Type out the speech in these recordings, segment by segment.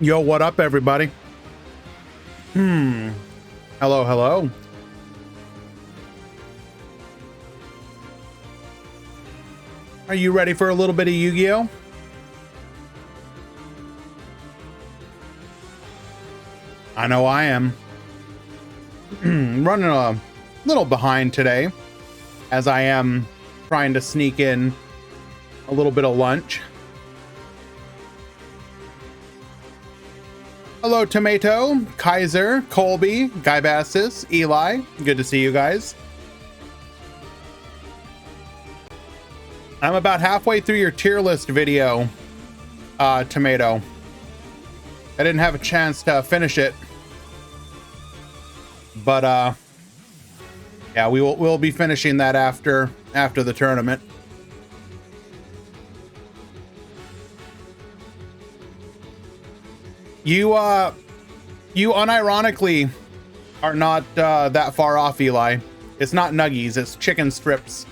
Yo, what up, everybody? Hello, hello. Are you ready for a little bit of Yu-Gi-Oh? I know I am. Running a little behind today, as I am trying to sneak in a little bit of lunch. Hello, Tomato, Kaiser, Colby, Guybassis, Eli. Good to see you guys. I'm about halfway through your tier list video, Tomato. I didn't have a chance to finish it, but yeah, we'll be finishing that after the tournament. You unironically are not that far off, Eli. It's not nuggies, it's chicken strips.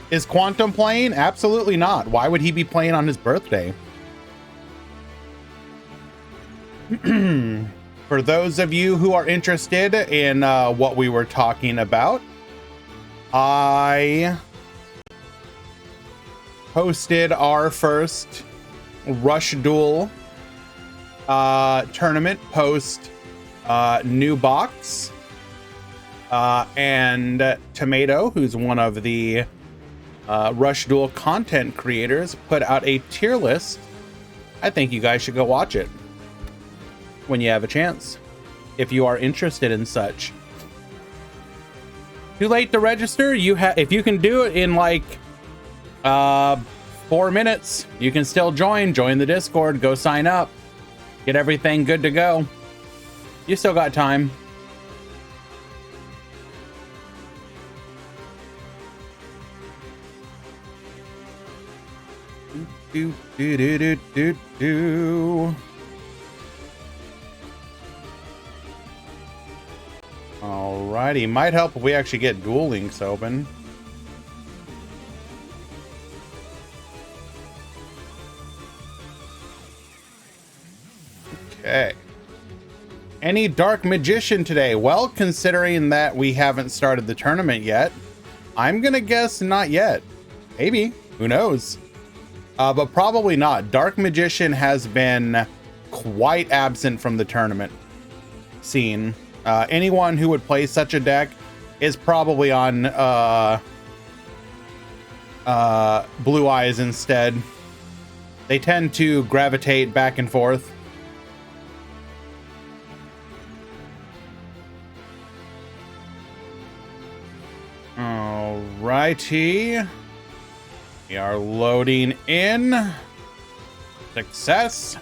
Is Quantum playing? Absolutely not. Why would he be playing on his birthday? For those of you who are interested in what we were talking about, I hosted our first Rush Duel tournament post new box, and Tomato, who's one of the Rush Duel content creators, put out a tier list. I think you guys should go watch it when you have a chance, if you are interested in such. Too late to register? If you can do it in like 4 minutes, you can still join the Discord, go sign up, get everything good to go. You still got time. Do do do do do do. Alrighty, might help if we actually get Duel Links open. Okay. Any Dark Magician today? Well, considering that we haven't started the tournament yet, I'm gonna guess not yet. Maybe, who knows? But probably not. Dark Magician has been quite absent from the tournament scene. Anyone who would play such a deck is probably on Blue Eyes instead. They tend to gravitate back and forth. Alrighty. We are loading in. Success.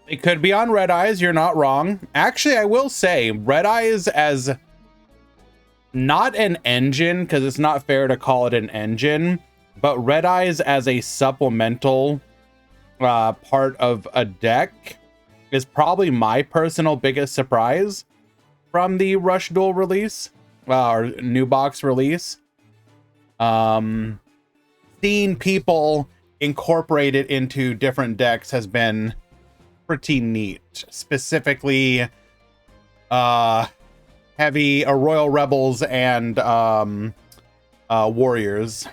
It could be on Red Eyes, you're not wrong. Actually, I will say Red Eyes as not an engine, because it's not fair to call it an engine, but Red Eyes as a supplemental part of a deck is probably my personal biggest surprise from the Rush Duel release, or new box release. Seeing people incorporate it into different decks has been pretty neat. Specifically, heavy Royal Rebels and Warriors.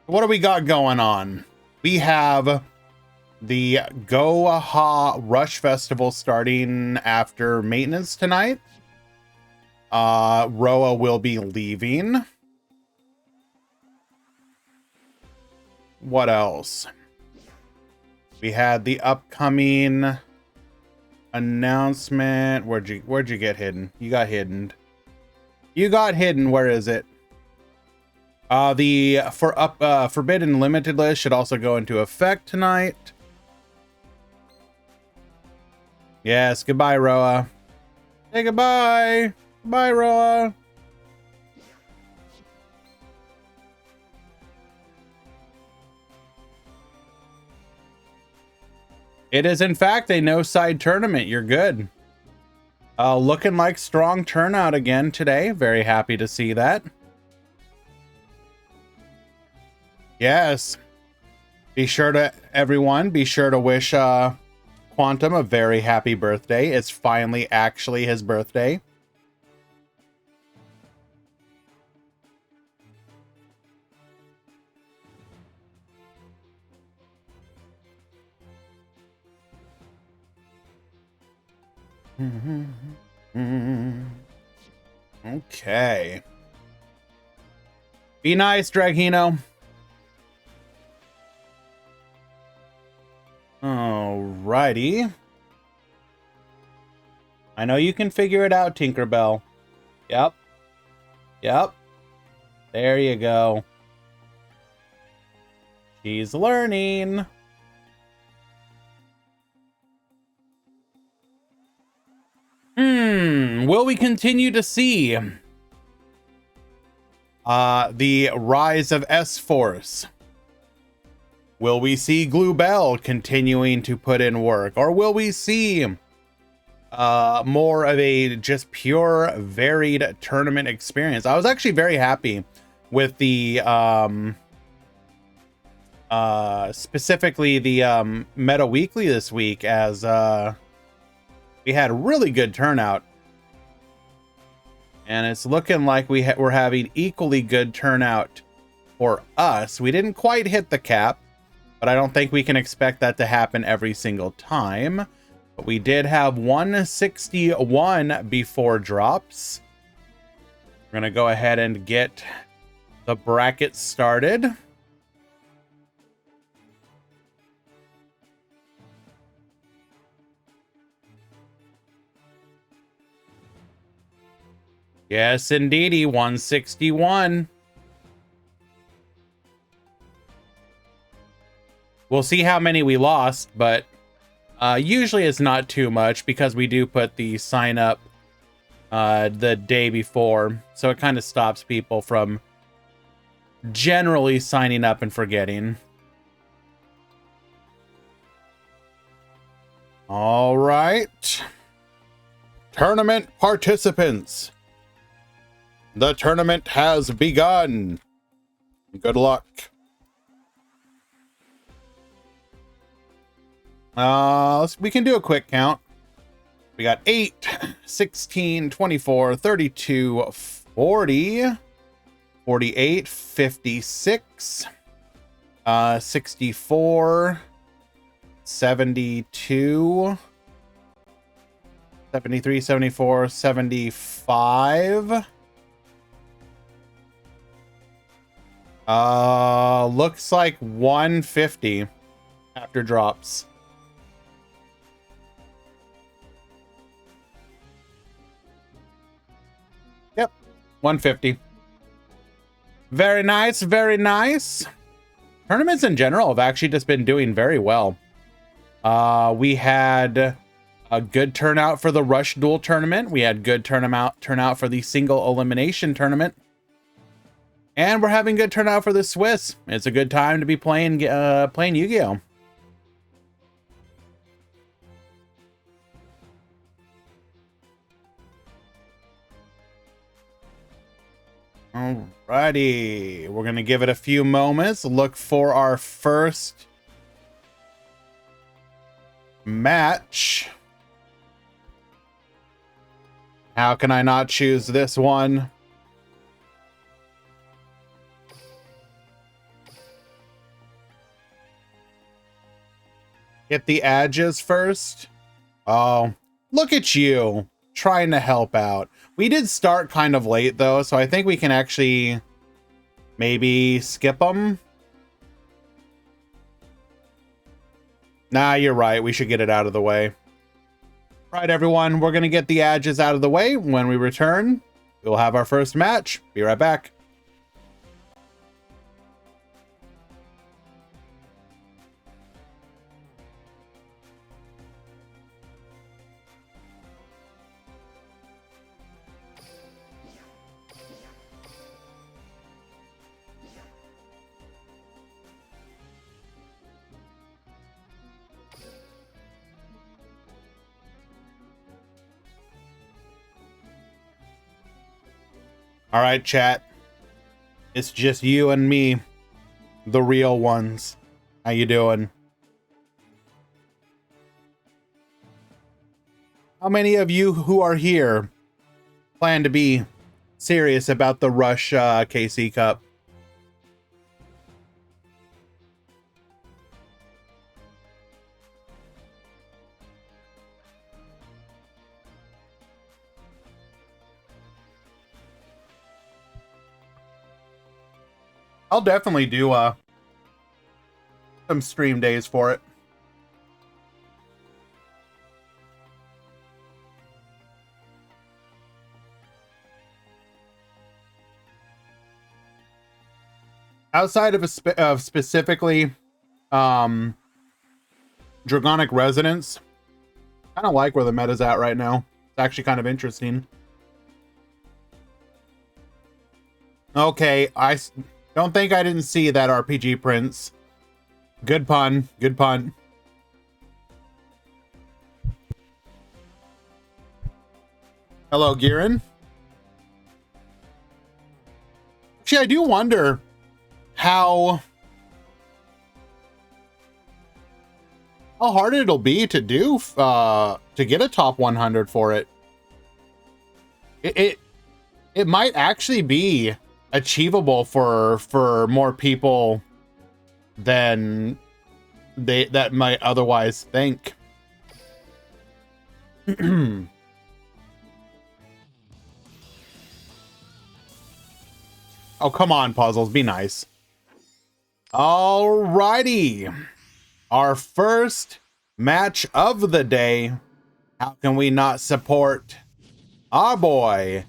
What do we got going on? We have the Go-Ha Rush Festival starting after maintenance tonight. Roa will be leaving. What else? We had the upcoming announcement. Where'd you get hidden? You got hidden. You got hidden. Where is it? The Forbidden Limited list should also go into effect tonight. Yes, goodbye, Roa. Say goodbye. Bye, Roa. It is, in fact, a no-side tournament. You're good. Looking like strong turnout again today. Very happy to see that. Yes. Be sure to, everyone, be sure to wish Quantum a very happy birthday. It's finally actually his birthday. Okay. Be nice, Draghino. Alrighty. I know you can figure it out, Tinkerbell. Yep. Yep. There you go. She's learning. Will we continue to see the rise of S-Force? Will we see Bluebell continuing to put in work? Or will we see more of a just pure varied tournament experience? I was actually very happy with the specifically the Meta Weekly this week, as we had really good turnout, and it's looking like we're having equally good turnout for us. We didn't quite hit the cap, but I don't think we can expect that to happen every single time. But we did have 161 before drops. We're gonna go ahead and get the bracket started. Yes, indeedy, 161. We'll see how many we lost, but usually it's not too much because we do put the sign up the day before, so it kind of stops people from generally signing up and forgetting. All right. Tournament participants. The tournament has begun. Good luck. We can do a quick count. We got 8, 16, 24, 32, 40, 48, 56, 64, 72, 73, 74, 75. Looks like 150 after drops. Yep, 150. Very nice, very nice. Tournaments in general have actually just been doing very well. We had a good turnout for the Rush Duel tournament. We had good turnout for the single elimination tournament. And we're having good turnout for the Swiss. It's a good time to be playing Yu-Gi-Oh! Alrighty, we're gonna give it a few moments. Look for our first match. How can I not choose this one? Get the edges first. Oh, look at you trying to help out. We did start kind of late though, so I think we can actually maybe skip them. Nah, you're right. We should get it out of the way. Right, everyone, we're going to get the edges out of the way. When we return, we'll have our first match. Be right back. All right, chat. It's just you and me, the real ones. How you doing? How many of you who are here plan to be serious about the Rush KC Cup? I'll definitely do some stream days for it. Outside of specifically Dragonic Resonance, I don't like where the meta's at right now. It's actually kind of interesting. Okay, I don't think I didn't see that RPG Prince. Good pun. Good pun. Hello, Girin. Actually, I do wonder how hard it'll be to do to get a top 100 for it. It might actually be achievable for more people than that might otherwise think. Oh, come on, puzzles, be nice. Alrighty, our first match of the day. How can we not support our boy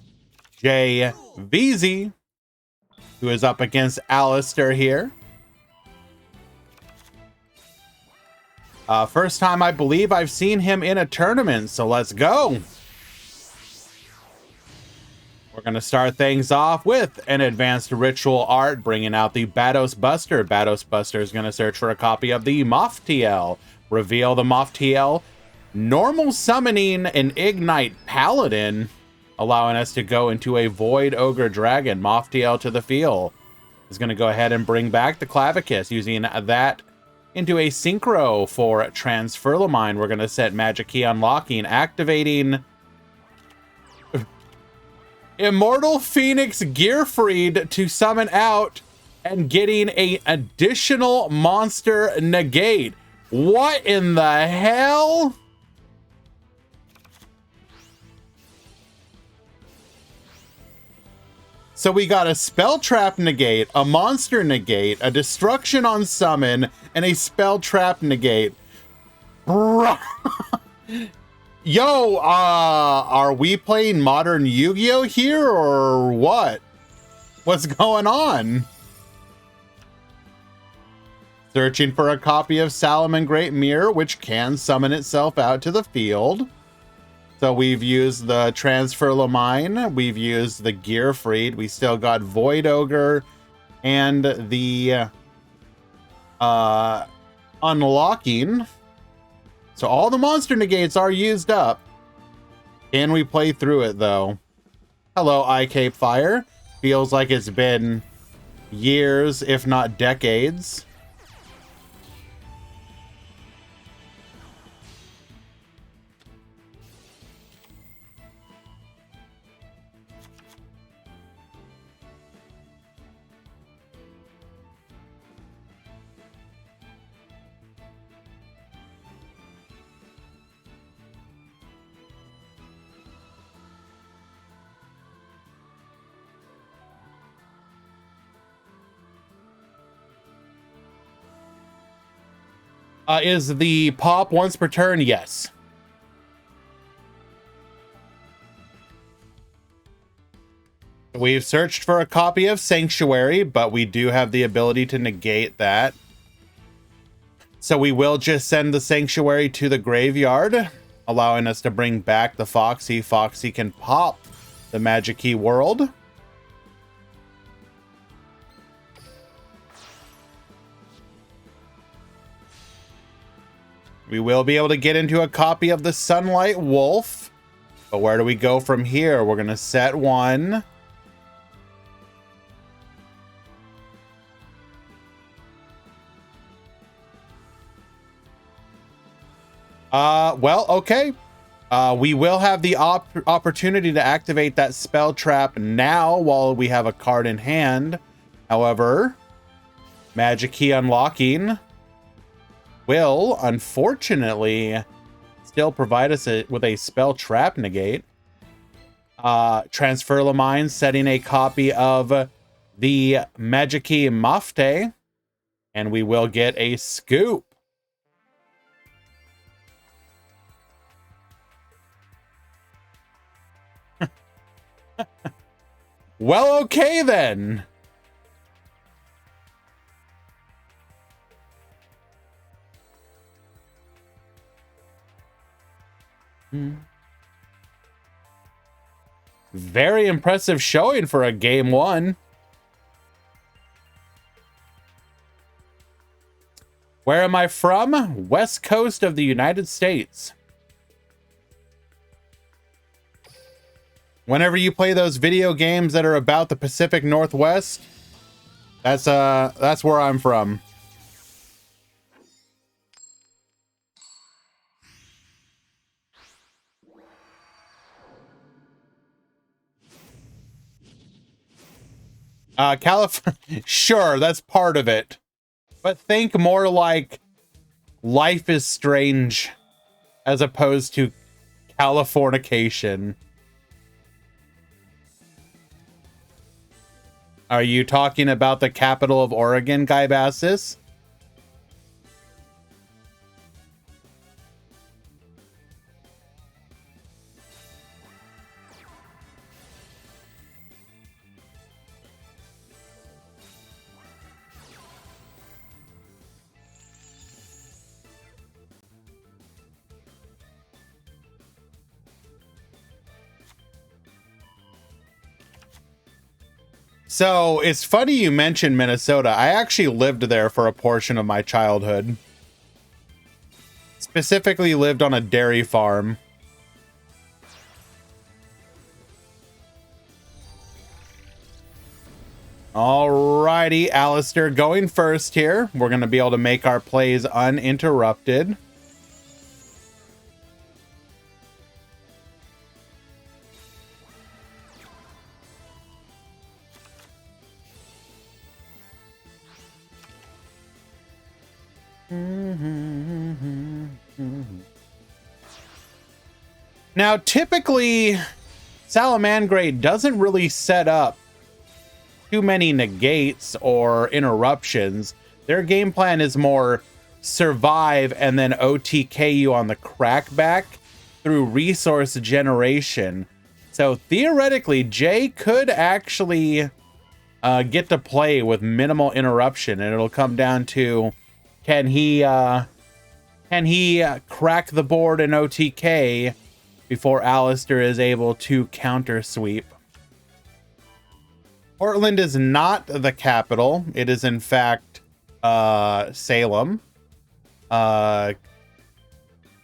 JVZ, who is up against Alistair here? First time I believe I've seen him in a tournament, so let's go. We're going to start things off with an advanced ritual art, bringing out the Bados Buster. Bados Buster is going to search for a copy of the Moftiel. Reveal the Moftiel. Normal summoning an Ignite Paladin, allowing us to go into a Void Ogre Dragon. Moftiel to the field. Is going to go ahead and bring back the Clavicus, using that into a Synchro for Transferlamine. We're going to set Magic Key Unlocking, activating Immortal Phoenix Gearfried to summon out and getting a additional monster negate. What in the hell? So we got a Spell Trap negate, a monster negate, a destruction on summon, and a Spell Trap negate. Bruh. Yo, are we playing modern Yu-Gi-Oh here or what? What's going on? Searching for a copy of Salaman Great Mirror, which can summon itself out to the field. So we've used the Transferlamine, we've used the Gearfried, we still got Void Ogre, and the Unlocking. So all the monster negates are used up. Can we play through it, though? Hello, Cape Fire. Feels like it's been years, if not decades. Is the pop once per turn? Yes. We've searched for a copy of Sanctuary, but we do have the ability to negate that. So we will just send the Sanctuary to the graveyard, allowing us to bring back the Foxy. Foxy can pop the Magic Key World. We will be able to get into a copy of the Sunlight Wolf. But where do we go from here? We're going to set one. Well, okay. We will have the opportunity to activate that spell trap now while we have a card in hand. However, magic key unlocking will, unfortunately, still provide us with a spell trap negate. Transfer Lamine, setting a copy of the magic key Mafte, and we will get a scoop. Well, okay then. Very impressive showing for a game one. Where am I from? West Coast of the United States. Whenever you play those video games that are about the Pacific Northwest, that's where I'm from. California, sure, that's part of it. But think more like Life is Strange as opposed to Californication. Are you talking about the capital of Oregon, Guybassis? So it's funny you mentioned Minnesota. I actually lived there for a portion of my childhood. Specifically lived on a dairy farm. Alrighty, Alistair going first here. We're going to be able to make our plays uninterrupted. Now, typically, Salamangreat doesn't really set up too many negates or interruptions. Their game plan is more survive and then OTK you on the crackback through resource generation. So theoretically, Jay could actually get to play with minimal interruption, and it'll come down to can he crack the board in OTK before Alistair is able to counter sweep. Portland is not the capital. It is, in fact, Salem.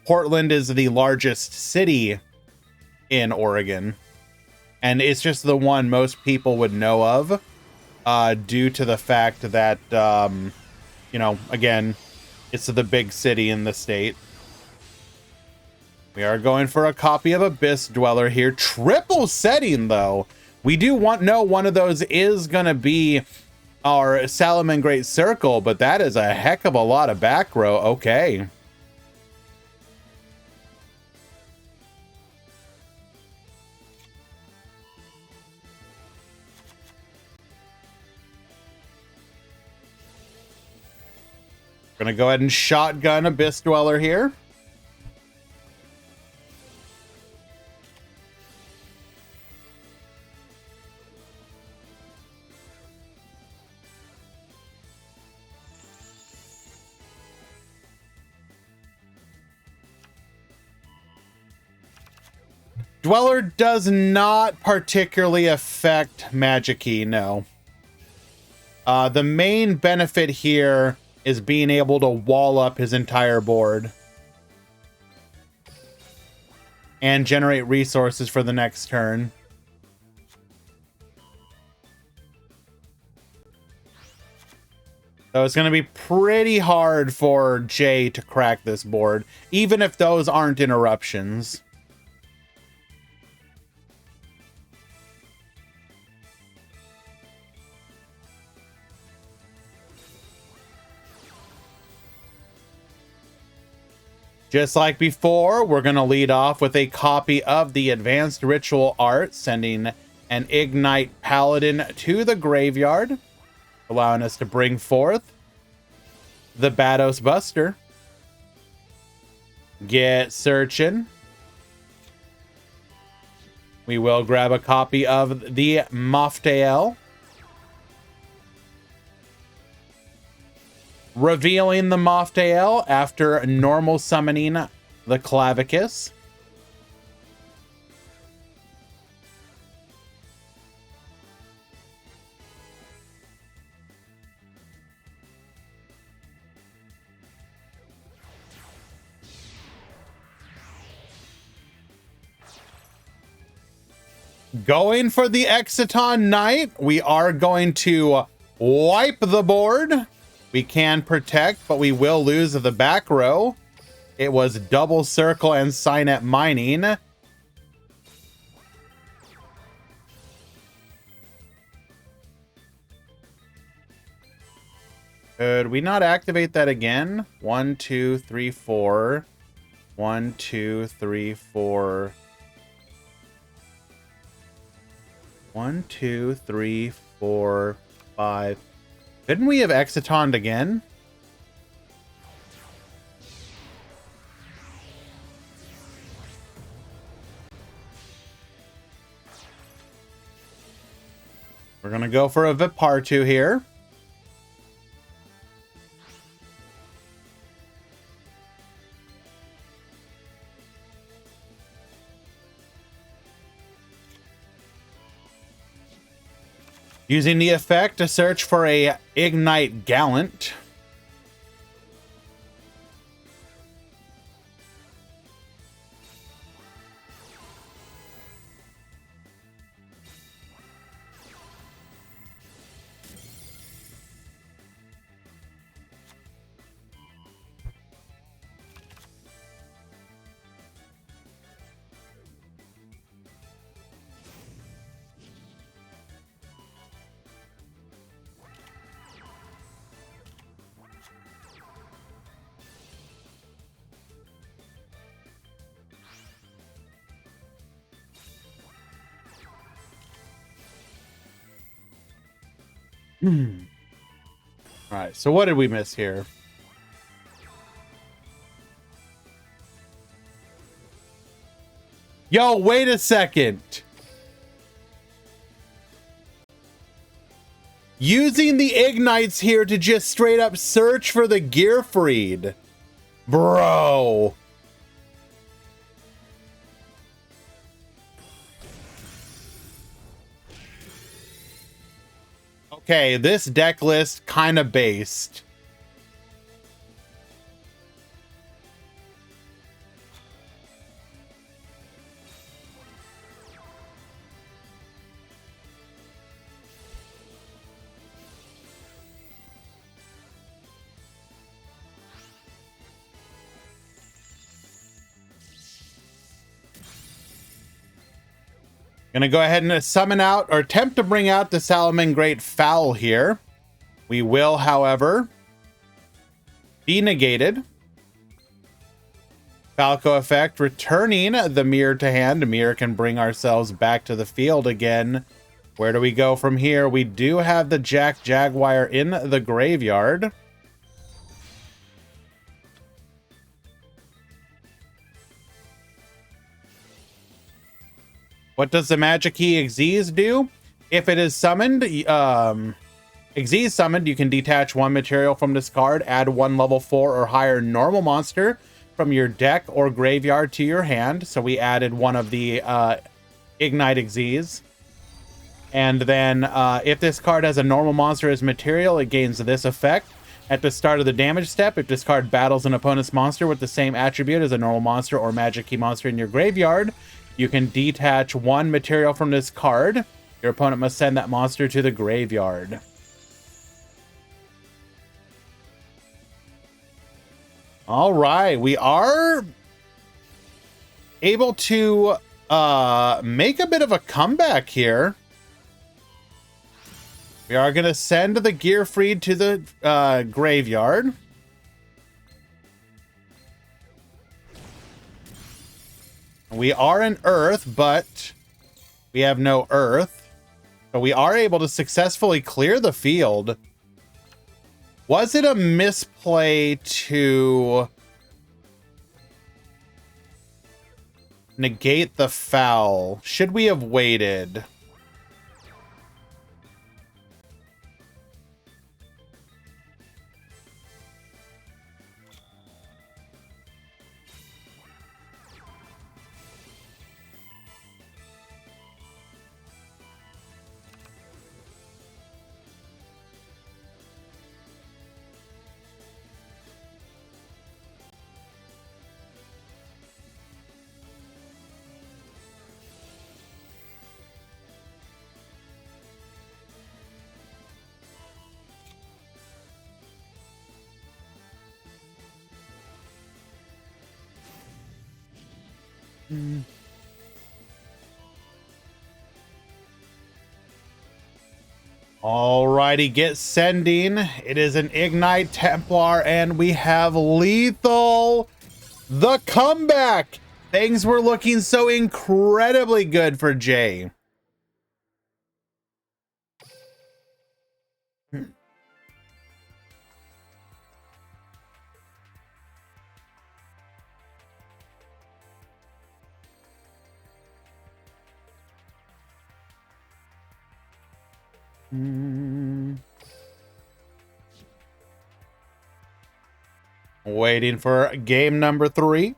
Portland is the largest city in Oregon. And it's just the one most people would know of due to the fact that, you know, again, it's the big city in the state. We are going for a copy of Abyss Dweller here. Triple setting, though. We do know one of those is going to be our Salamangreat Circle, but that is a heck of a lot of back row. Okay. Going to go ahead and shotgun Abyss Dweller here. Dweller does not particularly affect Magic Key, no. The main benefit here is being able to wall up his entire board and generate resources for the next turn. So it's going to be pretty hard for Jay to crack this board, even if those aren't interruptions. Just like before, we're going to lead off with a copy of the Advanced Ritual Art, sending an Ignite Paladin to the graveyard, allowing us to bring forth the Bados Buster. Get searching. We will grab a copy of the Moftael, revealing the Moftael after normal summoning the Clavicus. Going for the Exciton Knight, we are going to wipe the board. We can protect, but we will lose the back row. It was Double Circle and Signet Mining. Could we not activate that again? 1, 2, 3, 4. 1, 2, 3, 4. 1, 2, 3, 4, 5. Couldn't we have Excitoned again? We're going to go for a Vipartu here. Using the effect to search for a Ignite Gallant. All right, so what did we miss here? Yo, wait a second. Using the Ignites here to just straight up search for the Gearfried. Bro. Okay, this deck list kind of based. Gonna go ahead and summon out, or attempt to bring out the Salamangreat Fowl here. We will, however, be negated. Falco effect, returning the Mirror to hand. Mirror can bring ourselves back to the field again. Where do we go from here? We do have the Jack Jaguar in the graveyard. What does the Magic Key Xyz do? If it is summoned, Xyz summoned, you can detach one material from this card, add one level 4 or higher normal monster from your deck or graveyard to your hand. So we added one of the Ignite Xyz. And then if this card has a normal monster as material, it gains this effect. At the start of the damage step, if this card battles an opponent's monster with the same attribute as a normal monster or Magic Key monster in your graveyard, you can detach one material from this card. Your opponent must send that monster to the graveyard. All right, we are able to make a bit of a comeback here. We are going to send the Gearfried to the graveyard. We are in Earth, but we have no Earth. But we are able to successfully clear the field. Was it a misplay to negate the foul? Should we have waited? Alrighty, get sending. It is an Ignite Templar, and we have Lethal. The comeback. Things were looking so incredibly good for Jay. Waiting for game number 3.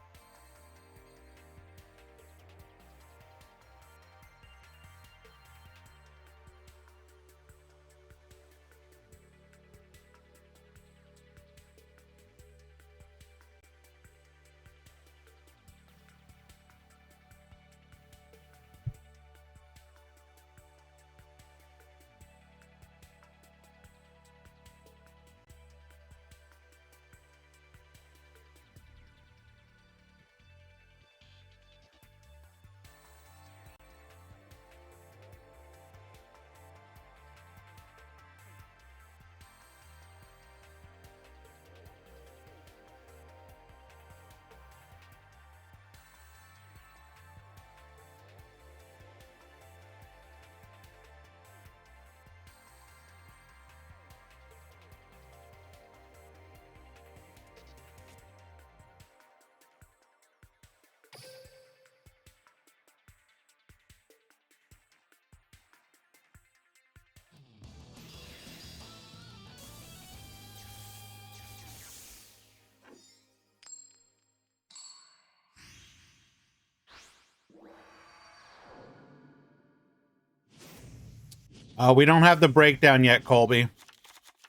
We don't have the breakdown yet, Colby.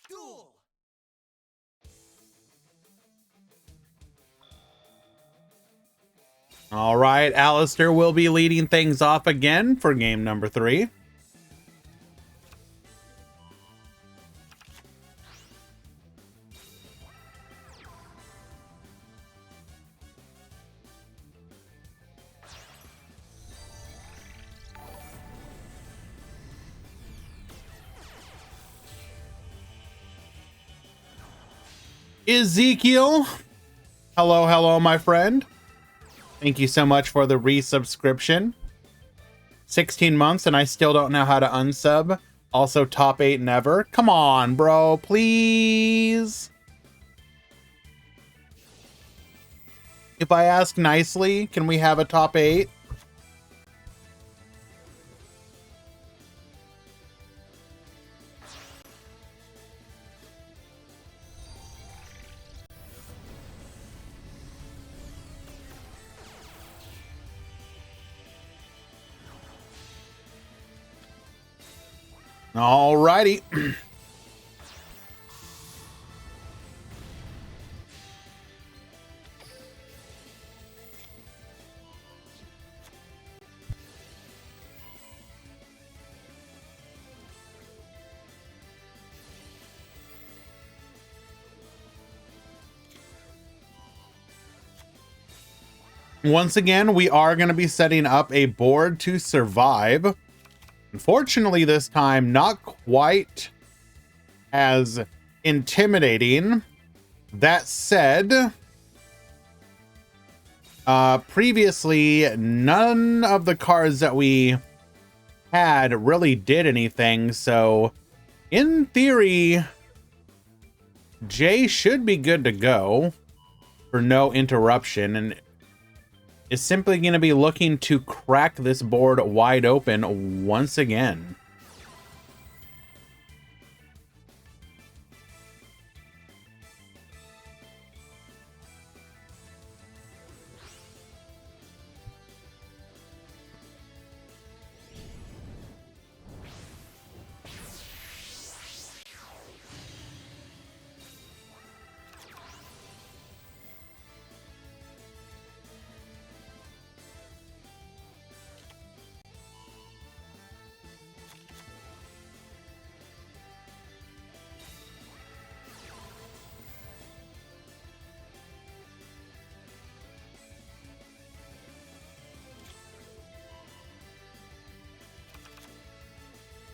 Duel. All right, Alistair will be leading things off again for game number 3. Ezekiel, hello, my friend. Thank you so much for the resubscription. 16 months and I still don't know how to unsub. Also, top 8 never. Come on, bro, please. If I ask nicely, can we have a top 8? Alrighty. Once again, we are going to be setting up a board to survive. Unfortunately, this time, not quite as intimidating. That said, previously, none of the cards that we had really did anything. So, in theory, Jay should be good to go for no interruption, and is simply going to be looking to crack this board wide open once again.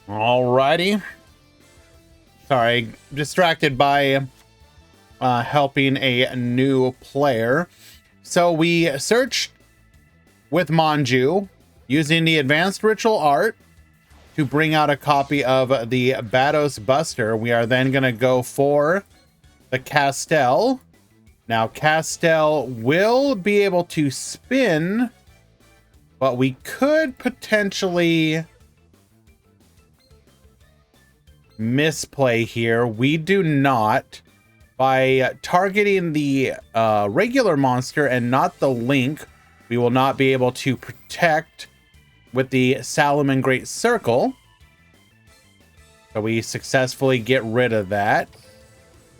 Alrighty. Sorry, distracted by helping a new player. So we searched with Manju using the advanced ritual art to bring out a copy of the Bados Buster. We are then going to go for the Castell. Now, Castell will be able to spin, but we could potentially misplay here. We do not. By targeting the regular monster and not the Link, we will not be able to protect with the Salomon Great Circle. So we successfully get rid of that.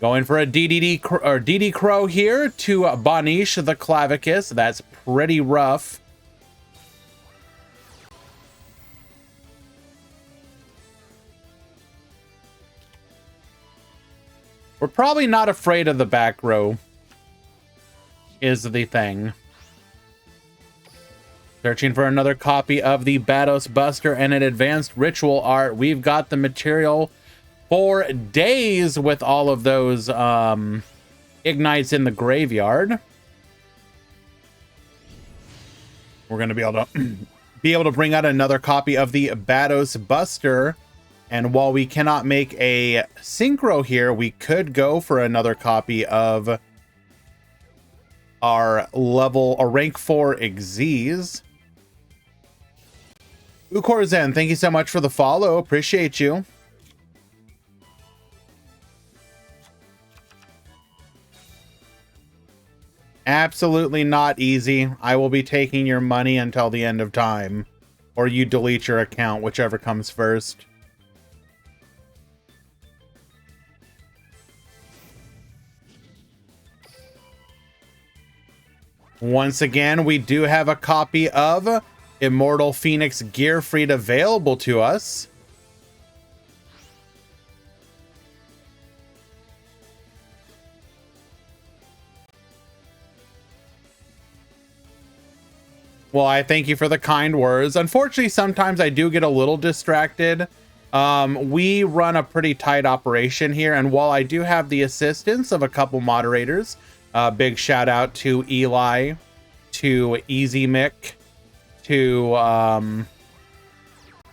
Going for a DD Crow here to Banish the Clavicus. That's pretty rough. We're probably not afraid of the back row, is the thing. Searching for another copy of the Bados Buster and an advanced ritual art. We've got the material for days with all of those ignites in the graveyard. We're going to be able to bring out another copy of the Bados Buster. And while we cannot make a synchro here, we could go for another copy of our rank 4 Xyz. Ukorzen, thank you so much for the follow. Appreciate you. Absolutely not easy. I will be taking your money until the end of time. Or you delete your account, whichever comes first. Once again, we do have a copy of Immortal Phoenix Gearfried available to us. Well, I thank you for the kind words. Unfortunately, sometimes I do get a little distracted. We run a pretty tight operation here, and while I do have the assistance of a couple moderators, big shout out to Eli, to Easy Mick, to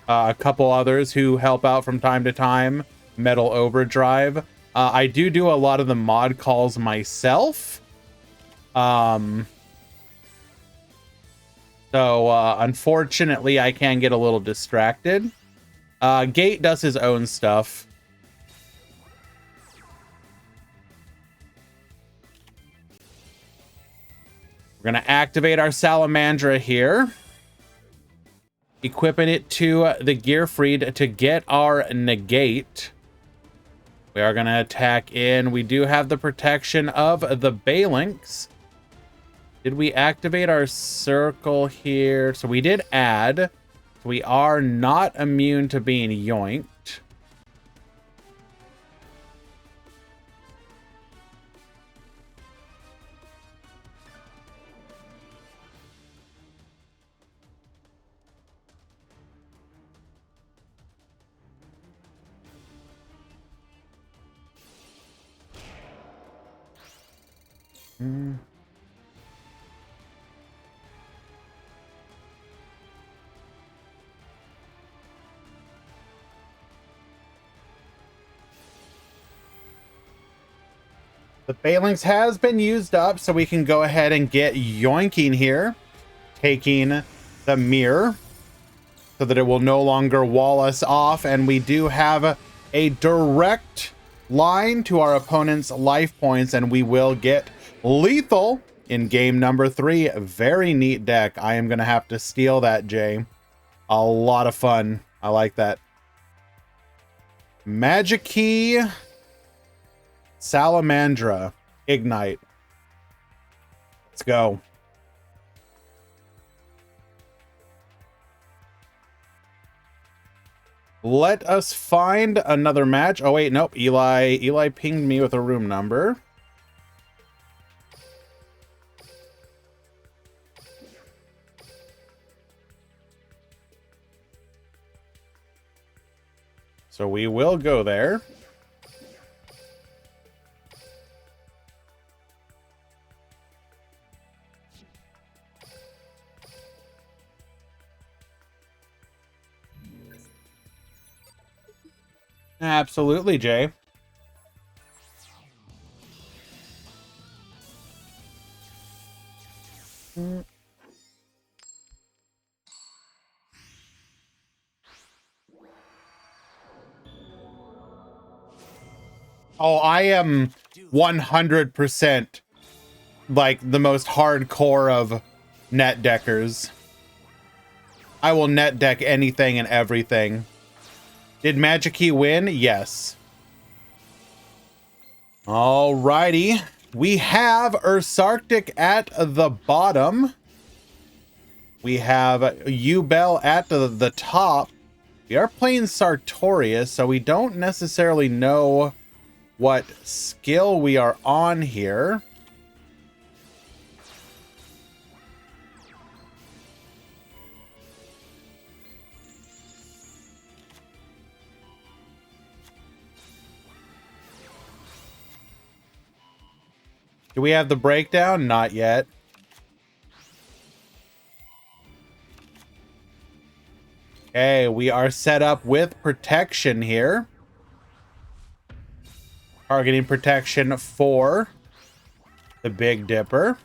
a couple others who help out from time to time, Metal Overdrive. I do a lot of the mod calls myself. So unfortunately, I can get a little distracted. Gate does his own stuff. We're going to activate our Salamandra here. Equipping it to the Gearfried to get our negate. We are going to attack in. We do have the protection of the Balinks. Did we activate our circle here? So we did add. We are not immune to being yoinked. Mm. The phalanx has been used up, so we can go ahead and get yoinking here, taking the mirror so that it will no longer wall us off, and we do have a direct line to our opponent's life points, and we will get lethal in game number 3. Very neat deck. I am going to have to steal that, Jay. A lot of fun. I like that. Magic Key, Salamandra, Ignite. Let's go. Let us find another match. Oh wait, nope. Eli pinged me with a room number. So we will go there. Absolutely, Jay. Oh, I am 100% like the most hardcore of net deckers. I will net deck anything and everything. Did Magic Key win? Yes. Alrighty. We have Ursarctic at the bottom. We have Ubel at the top. We are playing Sartorius, so we don't necessarily know what skill we are on here. Do we have the breakdown? Not yet. Okay, we are set up with protection here. Targeting protection for the Big Dipper.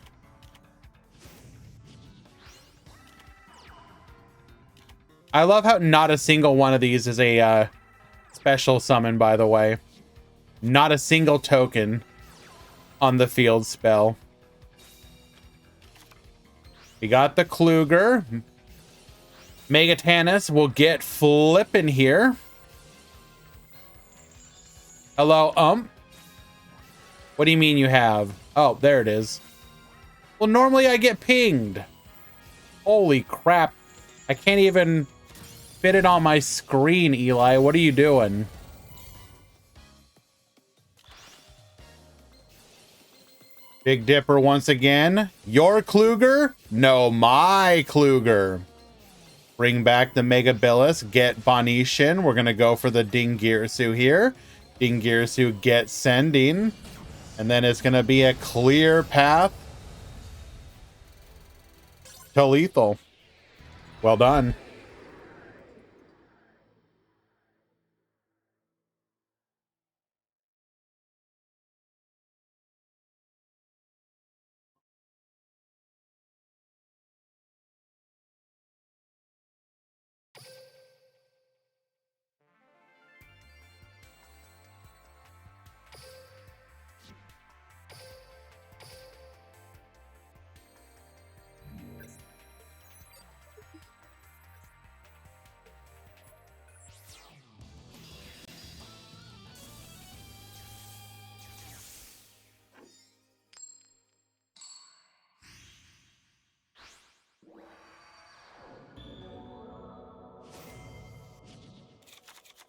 I love how not a single one of these is a special summon, by the way. Not a single token on the field spell. We got the Kluger. Megatanus will get flipping here. Hello, What do you mean you have? Oh, there it is. Well, normally I get pinged. Holy crap. I can't even fit it on my screen, Eli. What are you doing? Big Dipper once again. Your Kluger? No, my Kluger. Bring back the Megabilis. Get Bonetian. We're going to go for the Dingirsu here. Dingirsu get sending. And then it's going to be a clear path to lethal. Well done.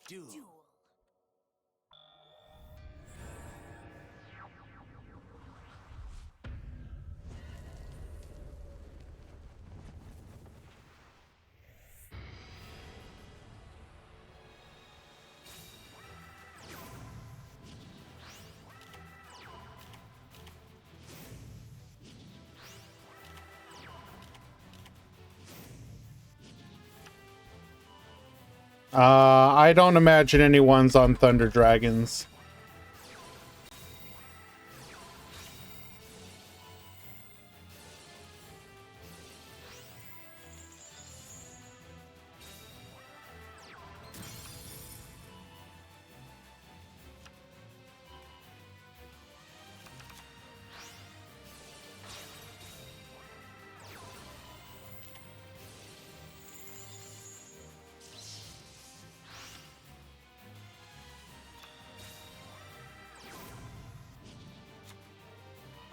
Duel. I don't imagine anyone's on Thunder Dragons.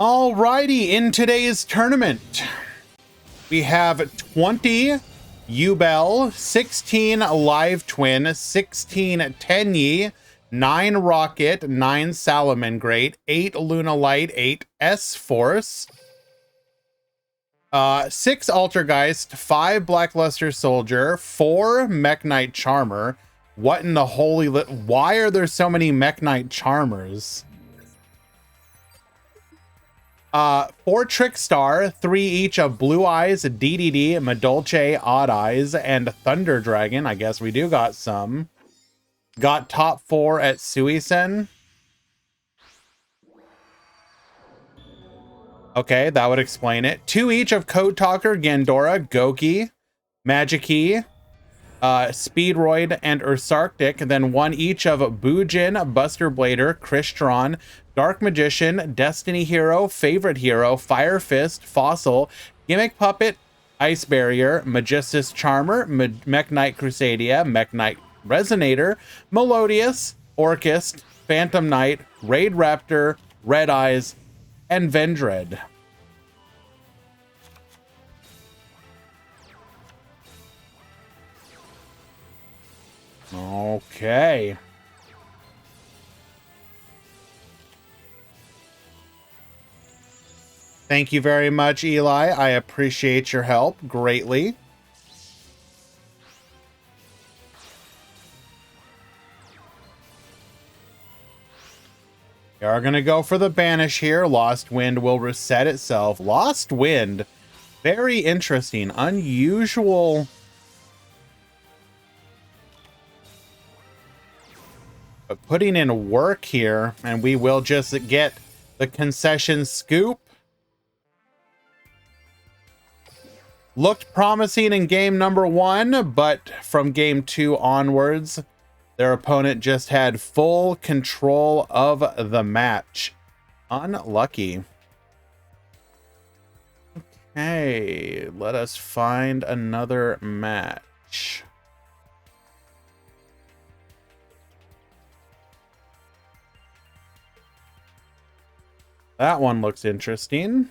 Alrighty, in today's tournament, we have 20 Ubel, 16 Live Twin, 16 Tenyi, 9 Rocket, 9 Salamangreat, 8 Luna Light, 8 S-Force, 6 Altergeist, 5 Blackluster Soldier, 4 Mech Knight Charmer. What in the holy why are there so many Mech Knight Charmers? 4 Trickstar, 3 each of Blue Eyes, DDD, Madolche, Odd Eyes, and Thunder Dragon. I guess we do got some. Got top 4 at Suisen. Okay, that would explain it. 2 each of Code Talker, Gandora, Goki, Magikey, Speedroid, and Ursarctic. Then 1 each of Bujin, Buster Blader, Crystron, Dark Magician, Destiny Hero, Favorite Hero, Fire Fist, Fossil, Gimmick Puppet, Ice Barrier, Magistus Charmer, Mech Knight Crusadia, Mech Knight Resonator, Melodious, Orchist, Phantom Knight, Raid Raptor, Red Eyes, and Vendred. Okay. Thank you very much, Eli. I appreciate your help greatly. We are going to go for the banish here. Lost Wind will reset itself. Lost Wind, very interesting, unusual. But putting in work here, and we will just get the concession scoop. Looked promising in game number 1, but from game 2 onwards, their opponent just had full control of the match. Unlucky. Okay, let us find another match. That one looks interesting.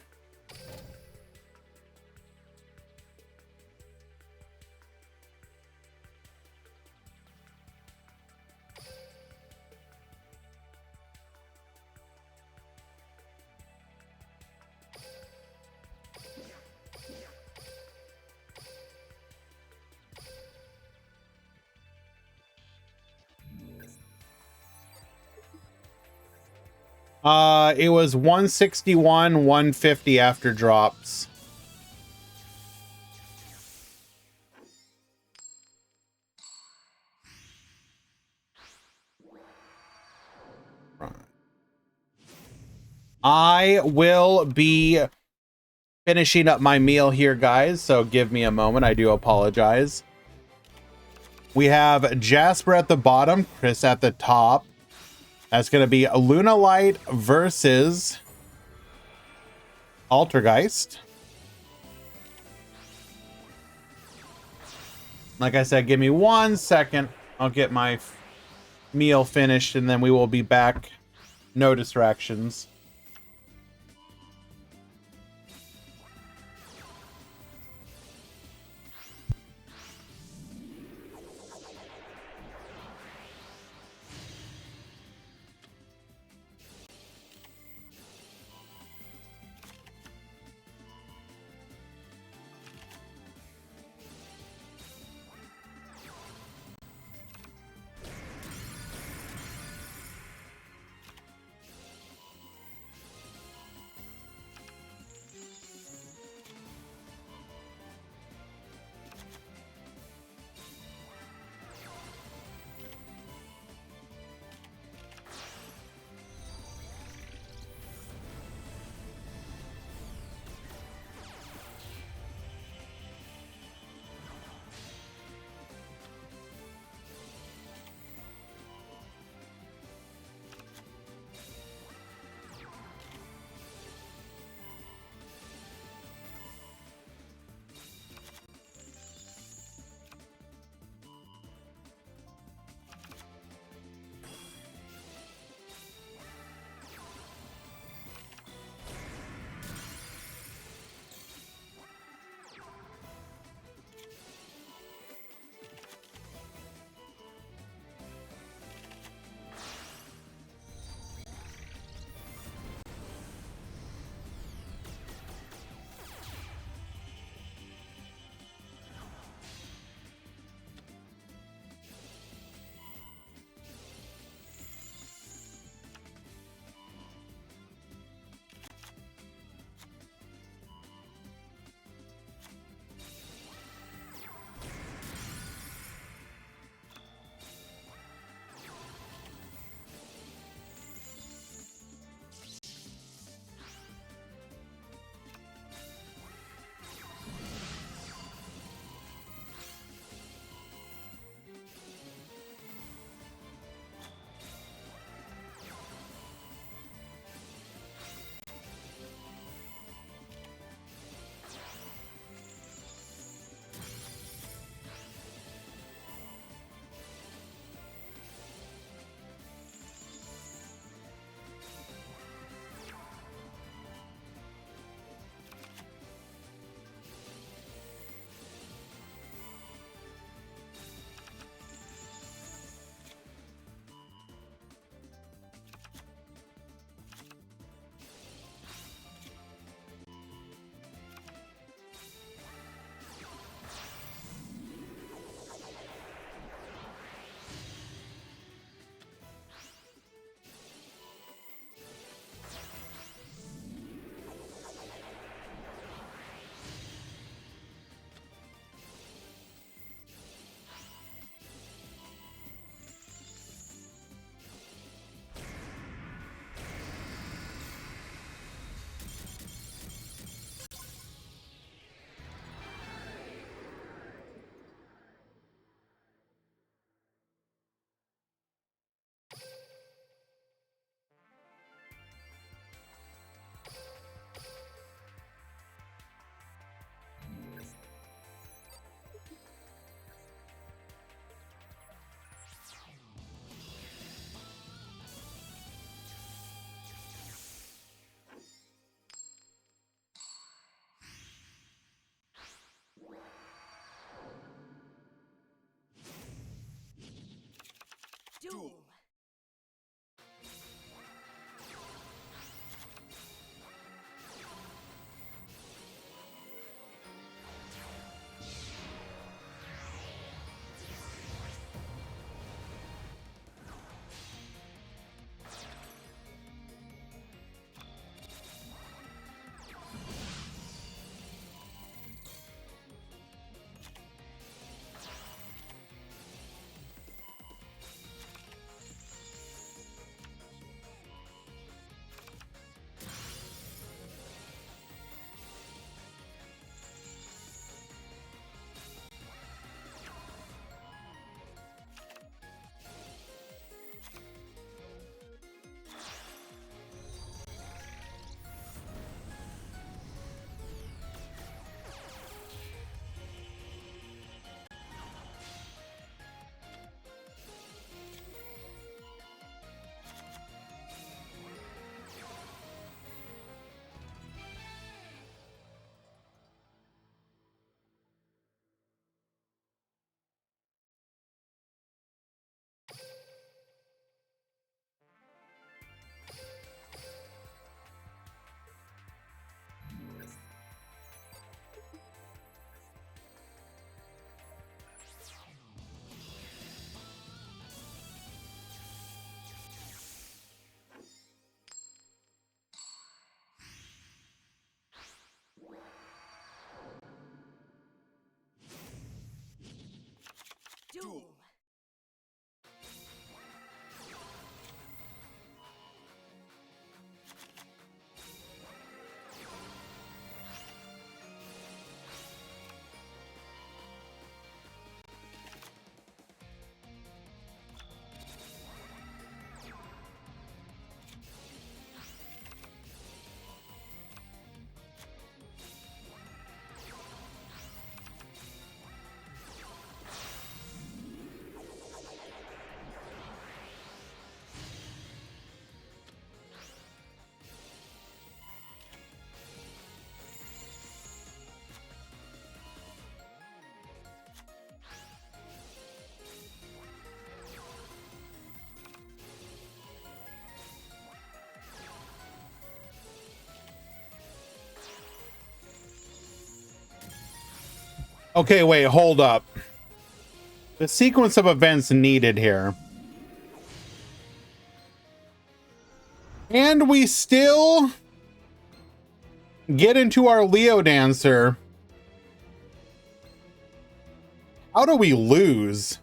It was 161, 150 after drops. I will be finishing up my meal here, guys, so give me a moment. I do apologize. We have Jasper at the bottom, Chris at the top. That's going to be a Luna Light versus Altergeist. Like I said, give me 1 second. I'll get my meal finished, and then we will be back. No distractions. Duel. Okay, wait, hold up. The sequence of events needed here. And we still get into our Leo Dancer. How do we lose?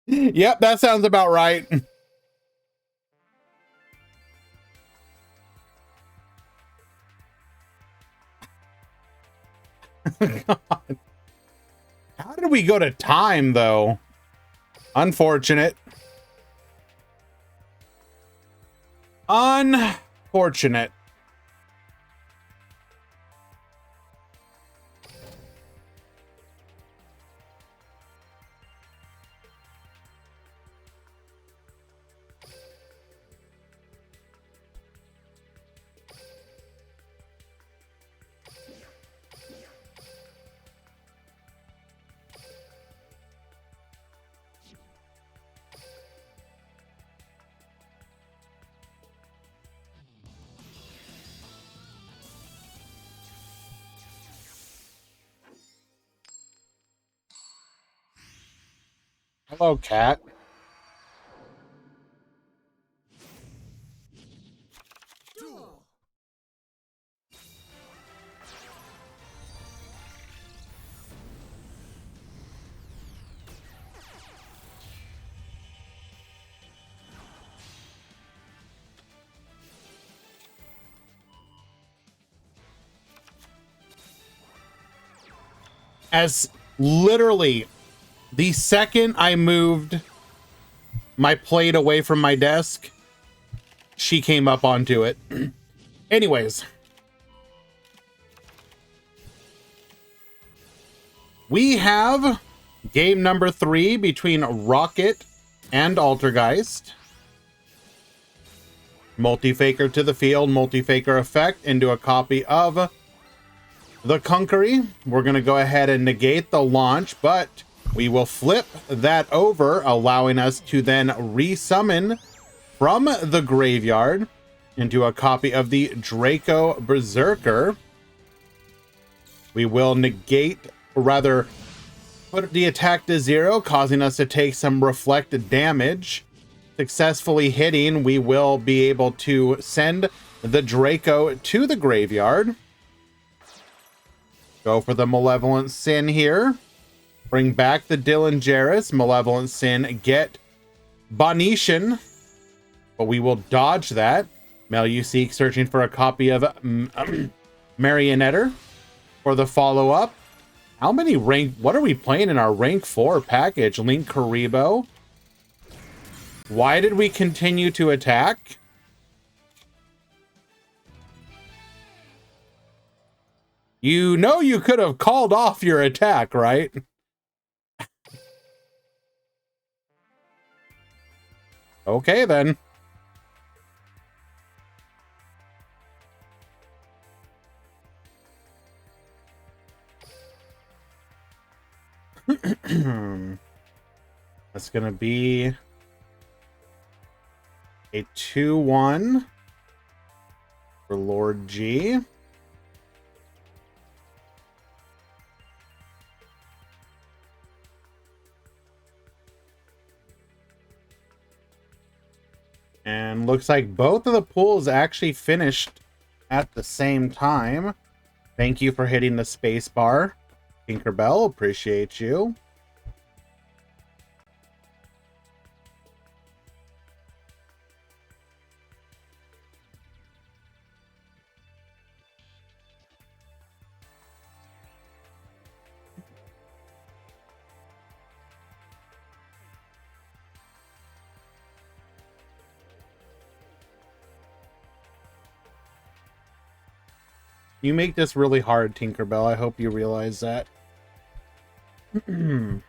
Yep, that sounds about right. God. How did we go to time, though? Unfortunate. Unfortunate. Hello, cat. Duel. As literally the second I moved my plate away from my desk, she came up onto it. Anyways. We have game number 3 between Rocket and Altergeist. Multi-faker to the field, multi-faker effect into a copy of the Conquery. We're going to go ahead and negate the launch, but we will flip that over, allowing us to then resummon from the graveyard into a copy of the Draco Berserker. We will negate, or rather, put the attack to 0, causing us to take some reflected damage. Successfully hitting, we will be able to send the Draco to the graveyard. Go for the Malevolent Sin here. Bring back the Dylan Jarrus. Malevolent Sin, get Bonetian. But we will dodge that. Meluseek searching for a copy of Marionetter for the follow-up. How many rank... What are we playing in our rank 4 package? Link Karibo. Why did we continue to attack? You know you could have called off your attack, right? Okay, then. That's gonna be a 2-1 for Lord G. And looks like both of the pools actually finished at the same time. Thank you for hitting the space bar, Tinkerbell. Appreciate you. You make this really hard, Tinkerbell. I hope you realize that. Am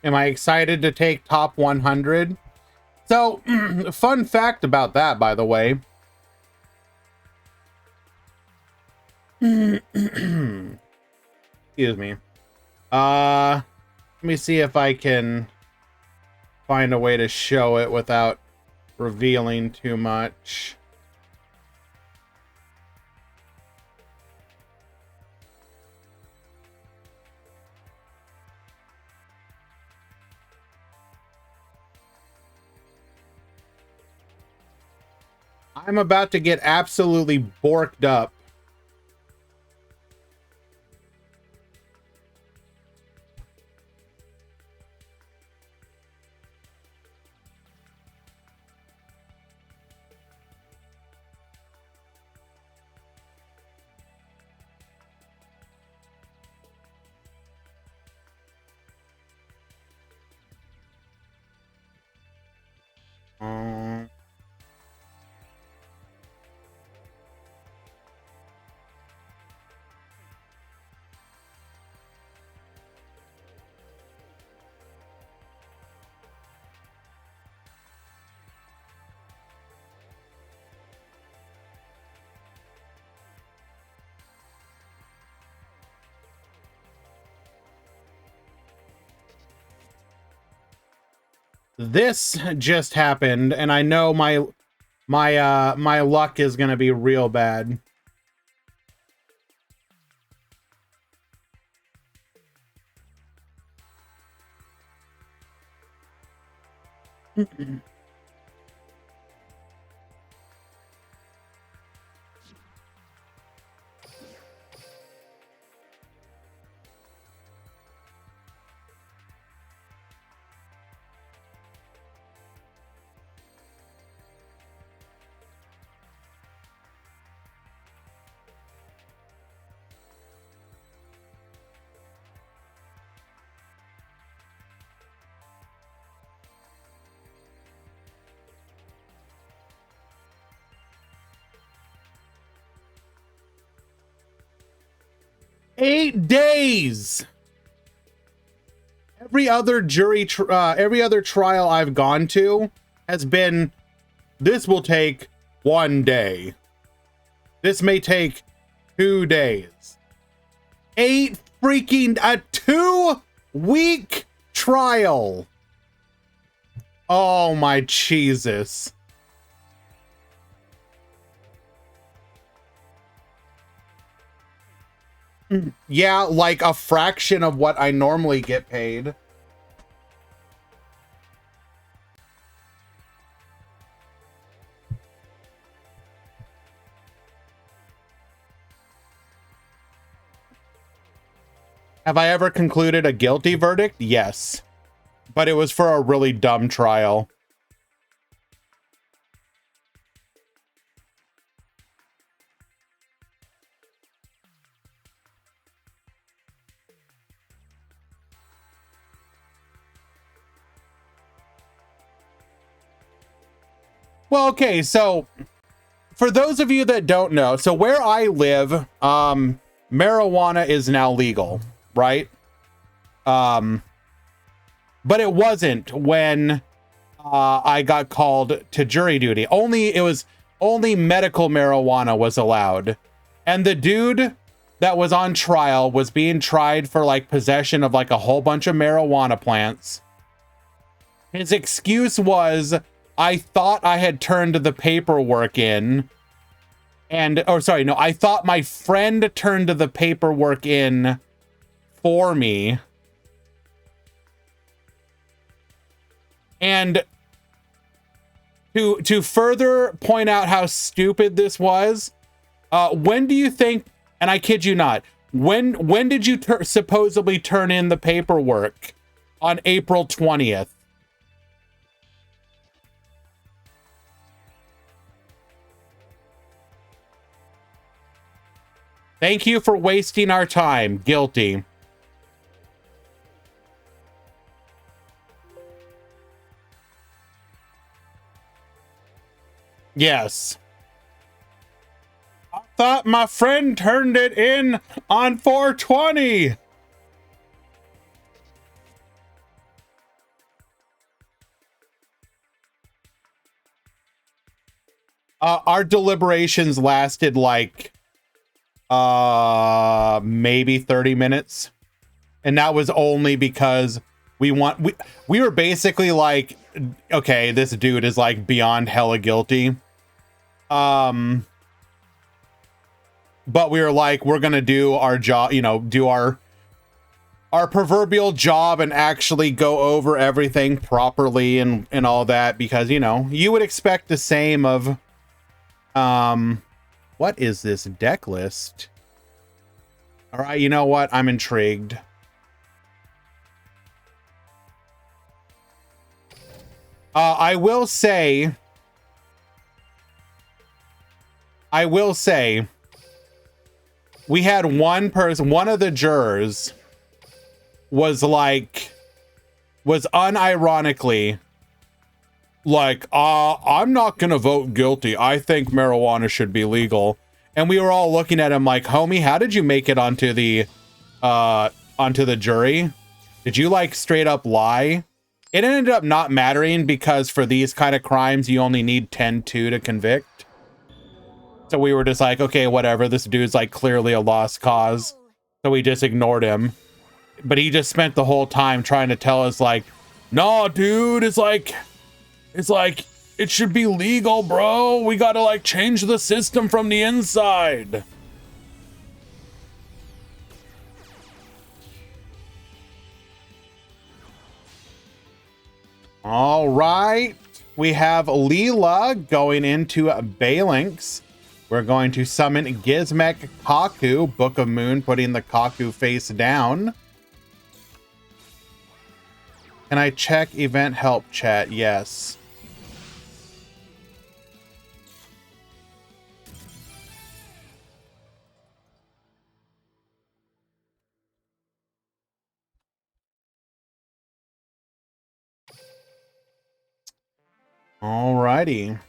I excited to take top 100? So, fun fact about that, by the way. Excuse me. Let me see if I can find a way to show it without revealing too much. I'm about to get absolutely borked up. This just happened, and I know my luck is gonna be real bad. 8 days. Every other every other trial I've gone to has been, this will take 1 day. This may take 2 days. 8 freaking, a 2-week trial. Oh my Jesus. Yeah, like a fraction of what I normally get paid. Have I ever concluded a guilty verdict? Yes. But it was for a really dumb trial. Well, okay, so for those of you that don't know, so where I live, marijuana is now legal, right? But it wasn't when I got called to jury duty. It was only medical marijuana was allowed. And the dude that was on trial was being tried for like possession of like a whole bunch of marijuana plants. His excuse was, I thought I had turned the paperwork in. I thought my friend turned the paperwork in for me. And to further point out how stupid this was, when do you think, and I kid you not, when did you supposedly turn in the paperwork? On April 20th. Thank you for wasting our time. Guilty. Yes. I thought my friend turned it in on 420. Our deliberations lasted like maybe 30 minutes. And that was only because we were basically like, okay, this dude is like beyond hella guilty. But we were like, we're gonna do our job, do our proverbial job and actually go over everything properly and all that, because you would expect the same of what is this deck list? All right, you know what? I'm intrigued. I will say, we had one person, one of the jurors was unironically like, I'm not gonna vote guilty. I think marijuana should be legal. And we were all looking at him like, homie, how did you make it onto the jury? Did you like straight up lie? It ended up not mattering because for these kind of crimes, you only need 10-2 to convict. So we were just like, okay, whatever. This dude's like clearly a lost cause. So we just ignored him. But he just spent the whole time trying to tell us like, no, dude, it's like, it should be legal, bro. We gotta like change the system from the inside. All right. We have Leela going into Balinx. We're going to summon Gizmek Kaku, Book of Moon, putting the Kaku face down. Can I check event help chat? Yes. Alrighty.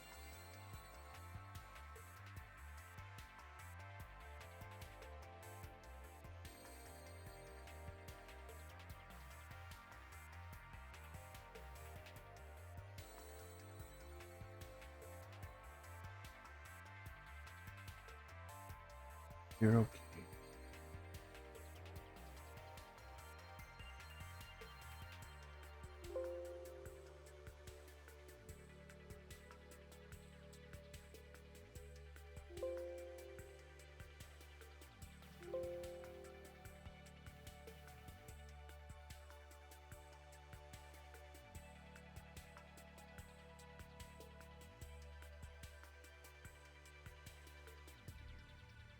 You're okay.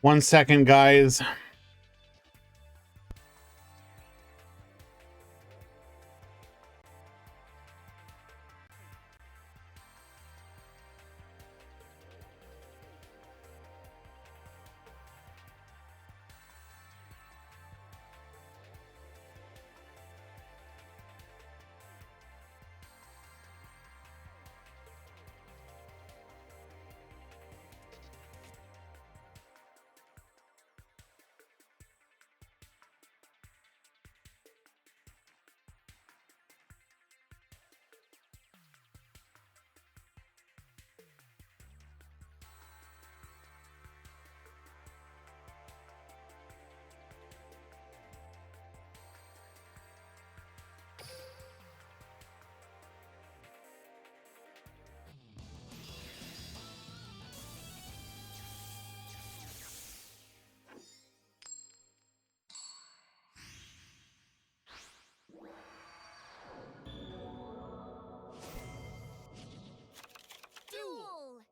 One second, guys. Duel.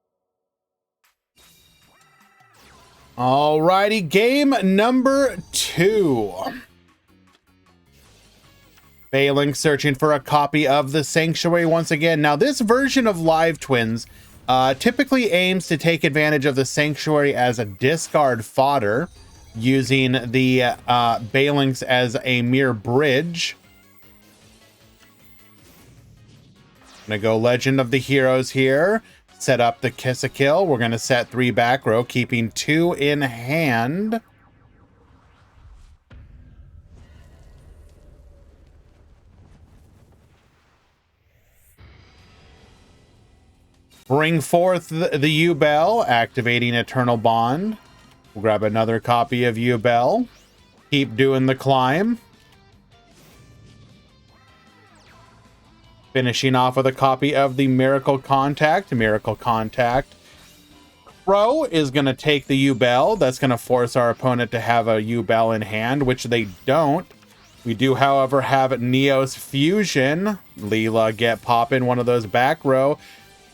Alrighty, game number 2. Failing searching for a copy of the Sanctuary once again. Now, this version of Live Twins typically aims to take advantage of the Sanctuary as a discard fodder, using the Balinks as a mere bridge. Gonna go Legend of the Heroes here. Set up the Kiss a Kill. We're gonna set 3 back row, keeping 2 in hand. Bring forth the U-Bell, activating Eternal Bond. We'll grab another copy of U-Bell. Keep doing the climb. Finishing off with a copy of the Miracle Contact. Miracle Contact. Pro is going to take the U-Bell. That's going to force our opponent to have a U-Bell in hand, which they don't. We do, however, have Neos Fusion. Leela get popping one of those back row.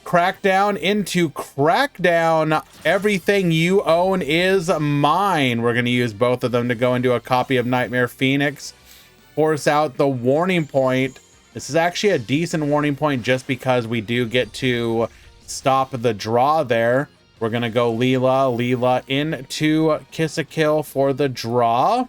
Crackdown into Crackdown. Everything you own is mine. We're going to use both of them to go into a copy of Nightmare Phoenix. Force out the Warning Point. This is actually a decent Warning Point just because we do get to stop the draw there. We're going to go Leela. Leela into Kiss a Kill for the draw.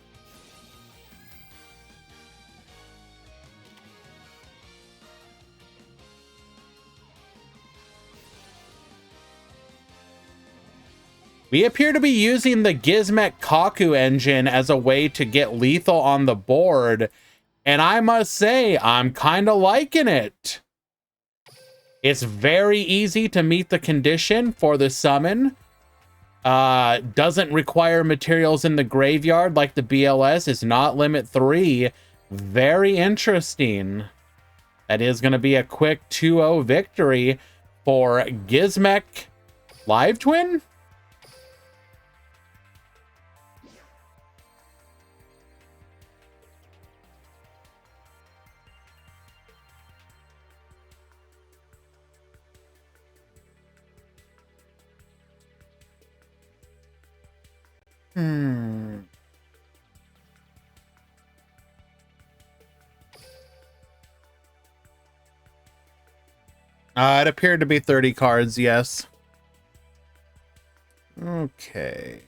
We appear to be using the Gizmek Kaku engine as a way to get lethal on the board, and I must say, I'm kind of liking it. It's very easy to meet the condition for the summon. Doesn't require materials in the graveyard like the BLS. It's not limit 3. Very interesting. That is going to be a quick 2-0 victory for Gizmek Live Twin. It appeared to be 30 cards, yes. Okay.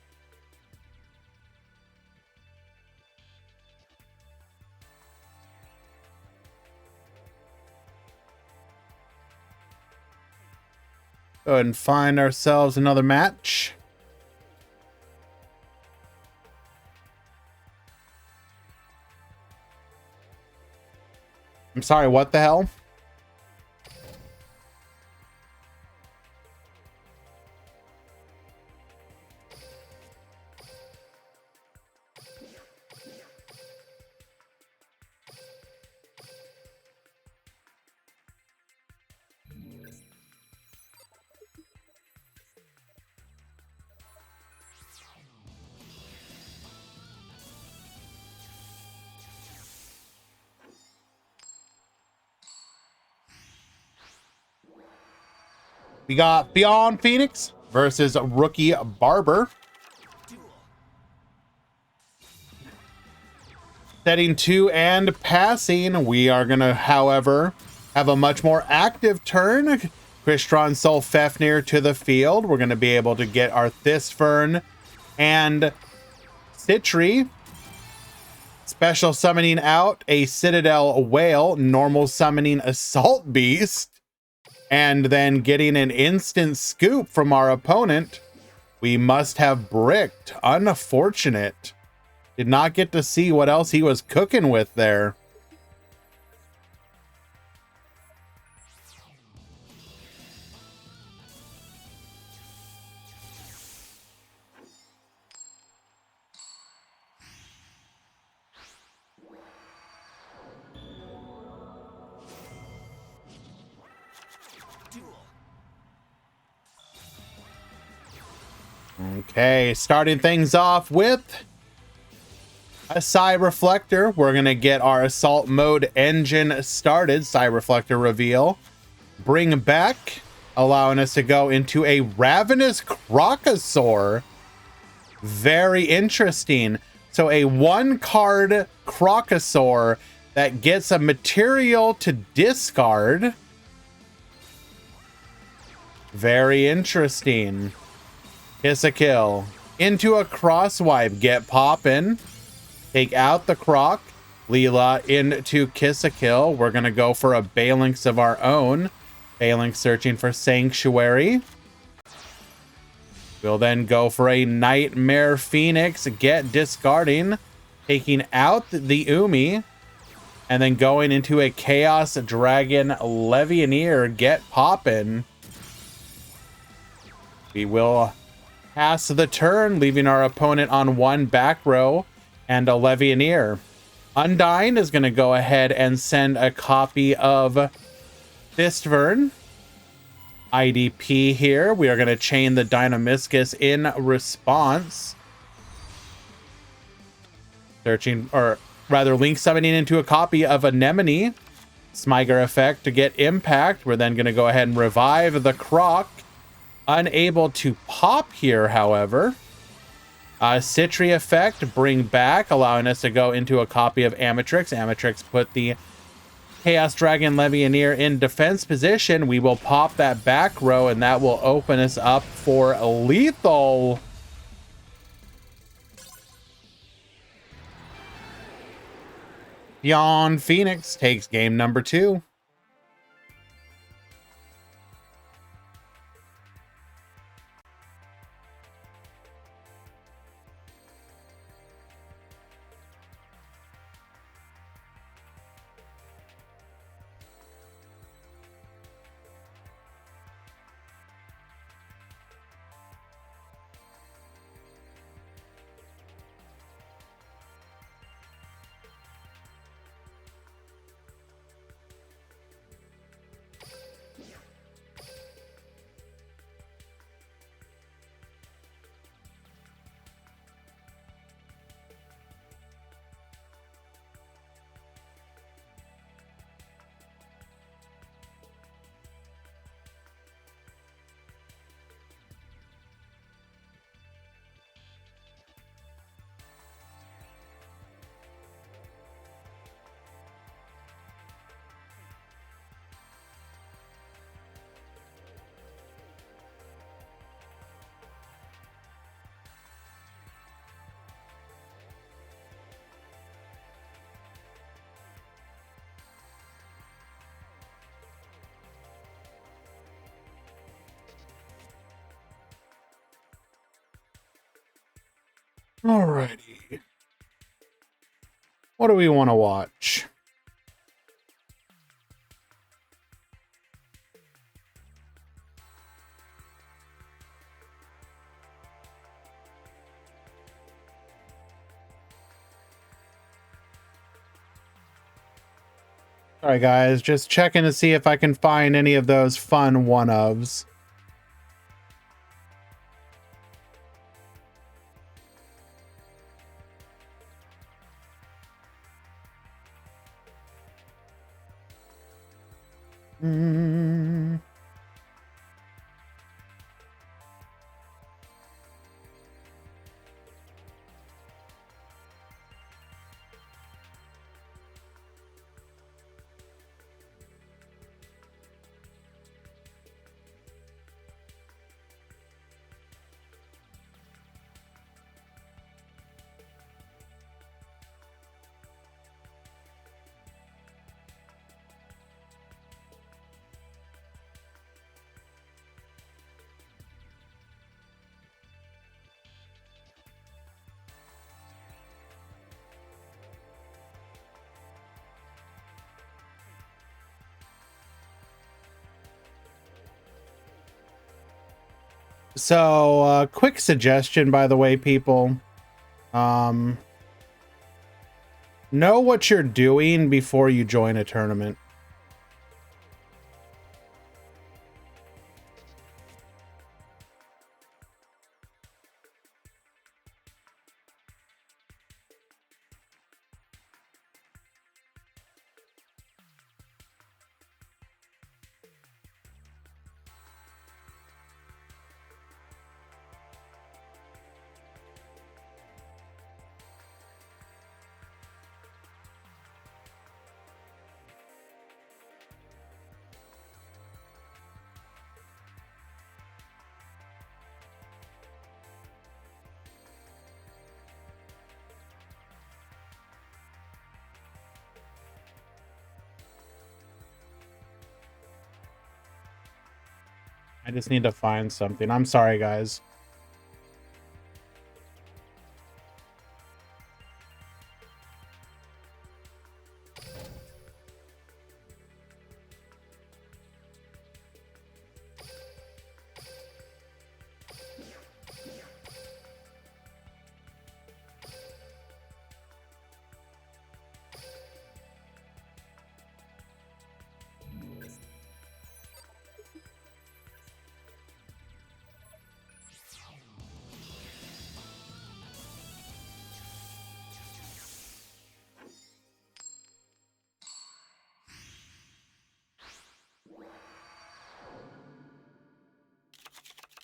Go ahead and find ourselves another match. I'm sorry, what the hell? We got Beyond Phoenix versus Rookie Barber. Setting 2 and passing. We are going to, however, have a much more active turn. Crystron Soul Fefnir to the field. We're going to be able to get our Thisfern and Citri. Special summoning out a Citadel Whale. Normal summoning Assault Beast. And then getting an instant scoop from our opponent. We must have bricked. Unfortunate. Did not get to see what else he was cooking with there. Okay, starting things off with a Psy Reflector. We're going to get our Assault Mode engine started. Psy Reflector reveal. Bring back, allowing us to go into a Ravenous Crocosaur. Very interesting. So a 1-card Crocosaur that gets a material to discard. Very interesting. Kiss a kill. Into a Crosswipe. Get poppin'. Take out the Croc. Leela into Kiss a Kill. We're going to go for a Phalanx of our own. Phalanx searching for Sanctuary. We'll then go for a Nightmare Phoenix. Get discarding. Taking out the Umi. And then going into a Chaos Dragon Levianeer. Get poppin'. We will pass the turn, leaving our opponent on 1 back row and a Levianeer. Undyne is going to go ahead and send a copy of Thisfern. IDP here. We are going to chain the Dynamiscus in response. Searching, or rather link summoning into a copy of Anemone. Smyger effect to get impact. We're then going to go ahead and revive the Croc. Unable to pop here, however. Citri effect, bring back, allowing us to go into a copy of Amatrix. Amatrix put the Chaos Dragon Levianeer in defense position. We will pop that back row, and that will open us up for lethal. Beyond Phoenix takes game number 2. Alrighty. What do we want to watch? Alright guys, just checking to see if I can find any of those fun one-ofs. So, quick suggestion, by the way, people. Know what you're doing before you join a tournament. I just need to find something. I'm sorry, guys.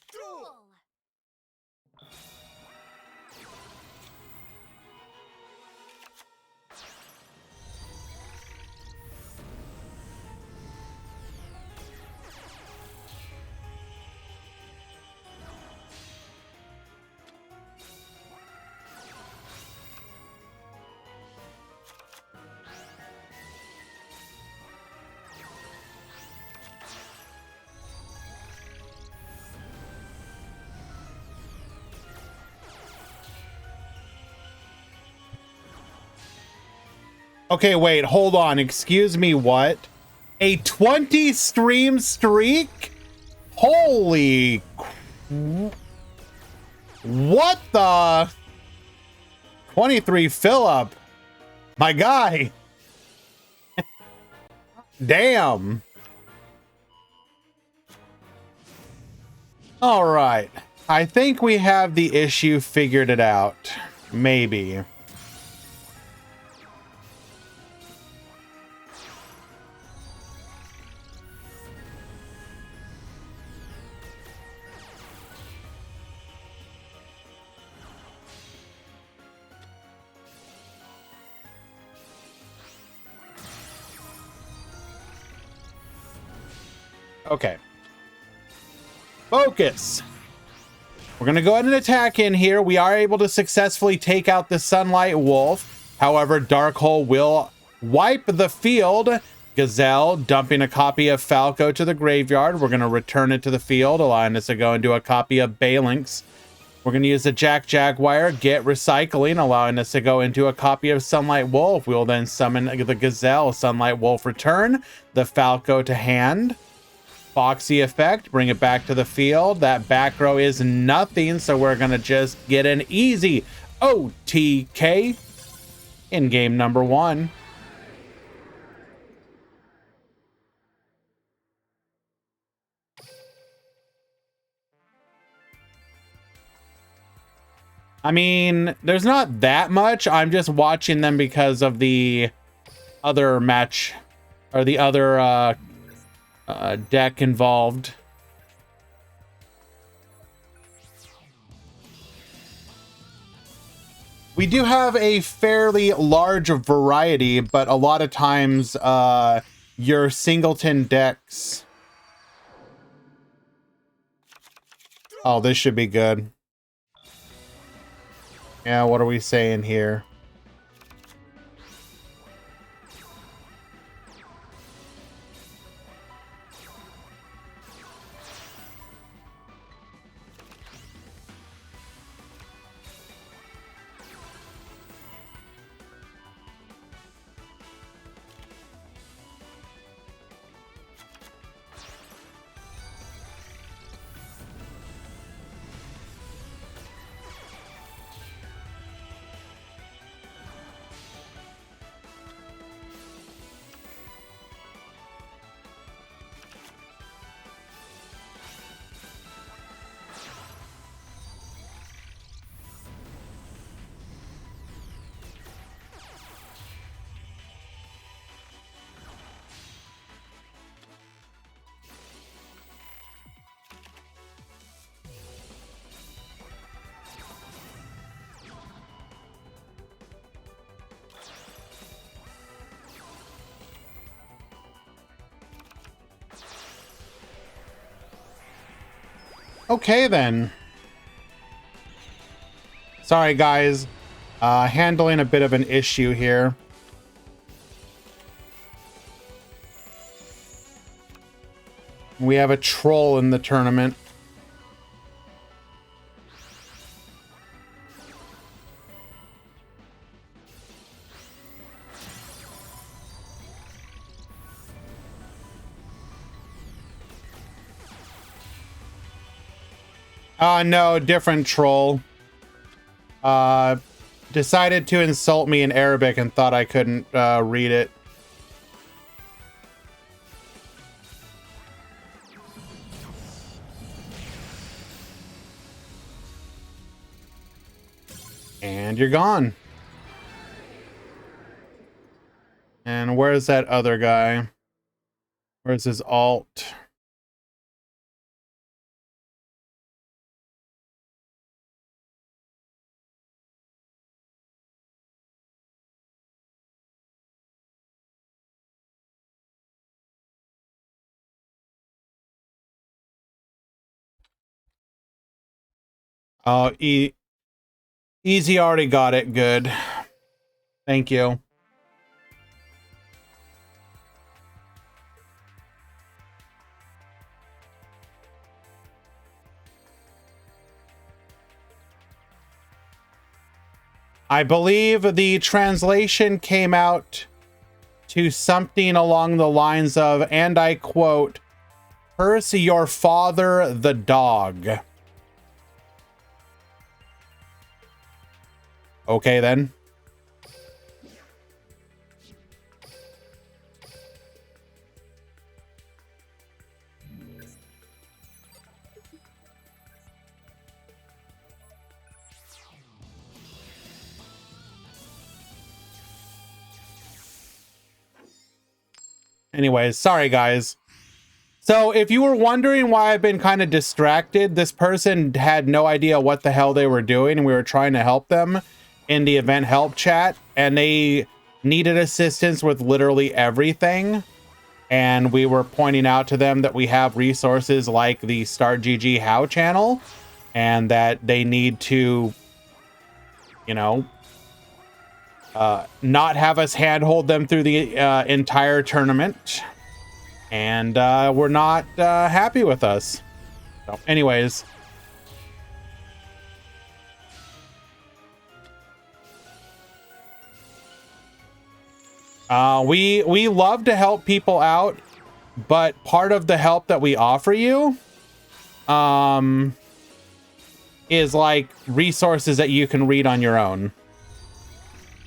Duel. Okay, wait, hold on. Excuse me, what? A 20 stream streak? Holy... What the... 23 Phillip. My guy. Damn. All right. I think we have the issue figured it out. Maybe. Okay. Focus. We're going to go ahead and attack in here. We are able to successfully take out the Sunlight Wolf. However, Dark Hole will wipe the field. Gazelle dumping a copy of Falco to the graveyard. We're going to return it to the field, allowing us to go into a copy of Balinx. We're going to use the Jaguar, get recycling, allowing us to go into a copy of Sunlight Wolf. We will then summon the Gazelle, Sunlight Wolf return, the Falco to hand. Foxy effect, bring it back to the field. That back row is nothing, so we're gonna just get an easy OTK in game number 1. I mean, there's not that much. I'm just watching them because of the other match, or the other deck involved. We do have a fairly large variety, but a lot of times your singleton decks... Oh, this should be good. Yeah, what are we saying here? Okay, then. Sorry, guys. Handling a bit of an issue here. We have a troll in the tournament. No, different troll. Decided to insult me in Arabic and thought I couldn't read it. And you're gone. And where's that other guy? Where's his alt? Oh, Easy already got it. Good. Thank you. I believe the translation came out to something along the lines of, and I quote, "Curse your father, the dog." Okay, then. Anyways, sorry, guys. So if you were wondering why I've been kind of distracted, this person had no idea what the hell they were doing, and we were trying to help them in the event help chat, and they needed assistance with literally everything. And we were pointing out to them that we have resources like the Start GG How channel, and that they need to, you know, not have us handhold them through the entire tournament. And were not happy with us. So anyways. We love to help people out, but part of the help that we offer you is like resources that you can read on your own.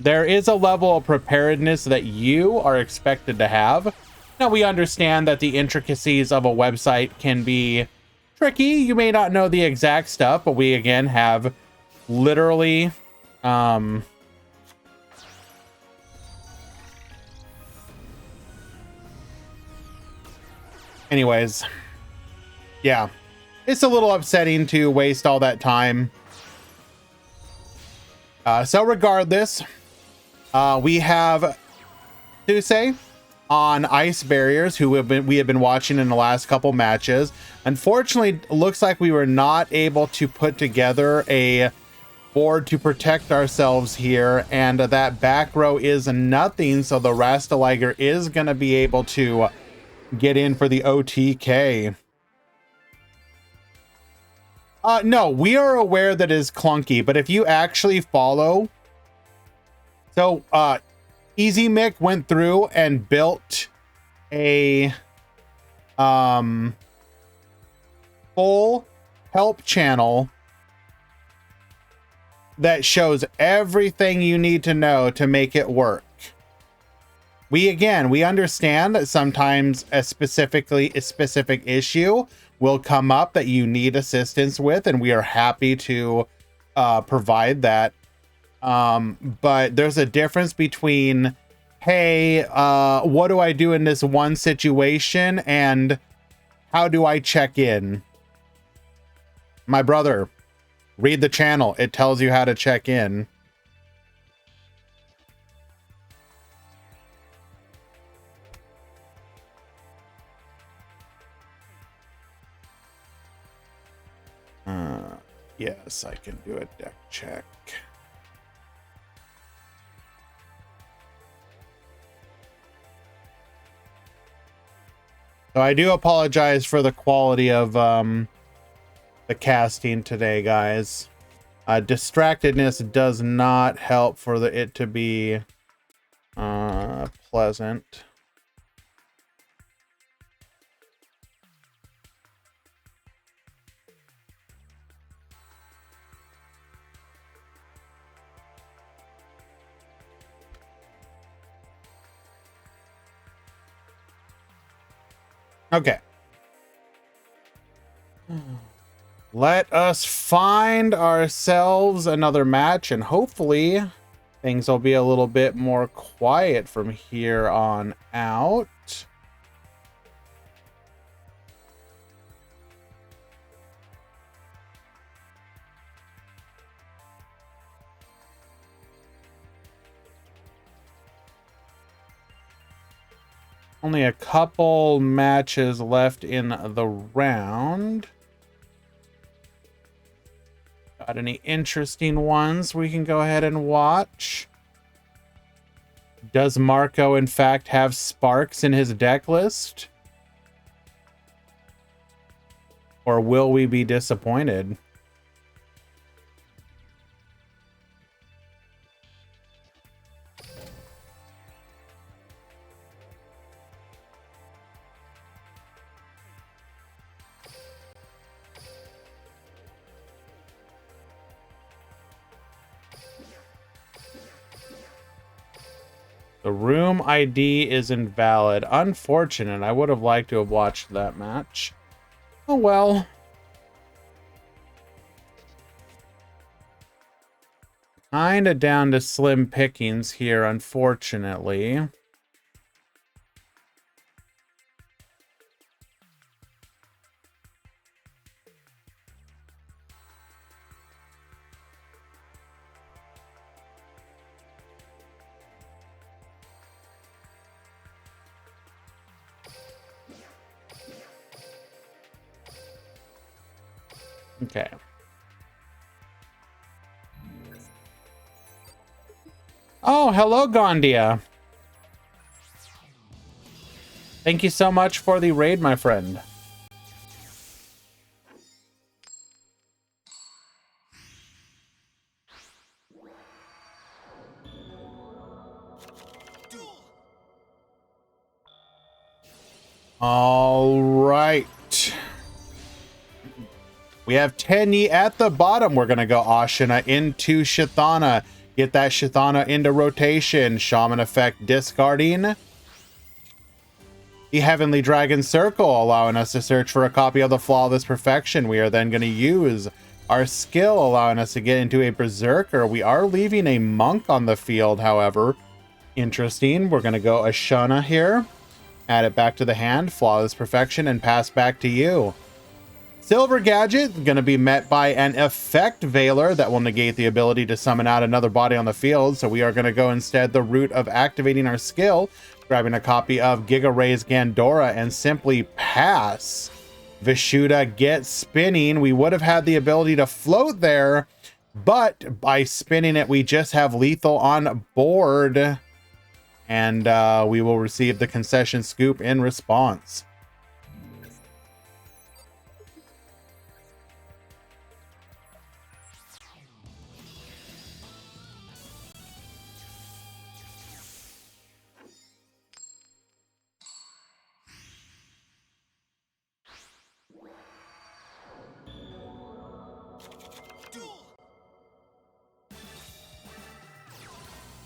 There is a level of preparedness that you are expected to have. Now, we understand that the intricacies of a website can be tricky. You may not know the exact stuff, but we, again, have literally... Anyways, yeah. It's a little upsetting to waste all that time. So regardless, we have Suse on ice barriers, who we have been watching in the last couple matches. Unfortunately, looks like we were not able to put together a board to protect ourselves here, and that back row is nothing, so the Rastaliger is going to be able to get in for the OTK. No, we are aware that it is clunky, but if you actually follow... So, Easy Mick went through and built a full help channel that shows everything you need to know to make it work. We understand that sometimes a specific issue will come up that you need assistance with, and we are happy to provide that. But there's a difference between, hey, what do I do in this one situation, and how do I check in? My brother, read the channel. It tells you how to check in. this, I can do a deck check. So I do apologize for the quality of the casting today, guys. Distractedness does not help for it to be pleasant. Okay. Let us find ourselves another match, and hopefully things will be a little bit more quiet from here on out. Only a couple matches left in the round. Got any interesting ones we can go ahead and watch? Does Marco, in fact, have Sparks in his deck list? Or will we be disappointed? The room ID is invalid. Unfortunate. I would have liked to have watched that match. Oh well. Kinda down to slim pickings here, unfortunately. Okay. Oh, hello, Gondia. Thank you so much for the raid, my friend. All right. We have Tenyi at the bottom. We're going to go Ashina into Shithana. Get that Shithana into rotation. Shaman effect discarding. The Heavenly Dragon Circle, allowing us to search for a copy of the Flawless Perfection. We are then going to use our skill, allowing us to get into a Berserker. We are leaving a Monk on the field, however. Interesting. We're going to go Ashana here. Add it back to the hand. Flawless Perfection, and pass back to you. Silver Gadget, going to be met by an Effect Veiler that will negate the ability to summon out another body on the field. So we are going to go instead the route of activating our skill, grabbing a copy of Giga Ray's Gandora, and simply pass. Vishuddha gets spinning. We would have had the ability to float there, but by spinning it, we just have lethal on board. And we will receive the concession scoop in response.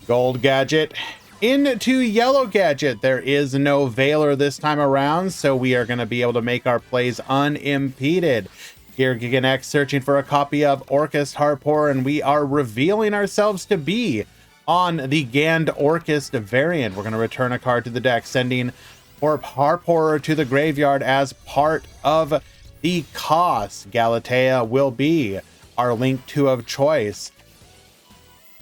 Gold Gadget into Yellow Gadget. There is no Veiler this time around, so we are going to be able to make our plays unimpeded. Here, Giganex searching for a copy of Orcust Harpor, and we are revealing ourselves to be on the Gand Orcust variant. We're going to return a card to the deck, sending Harpor to the graveyard as part of the cost. Galatea will be our link 2 of choice.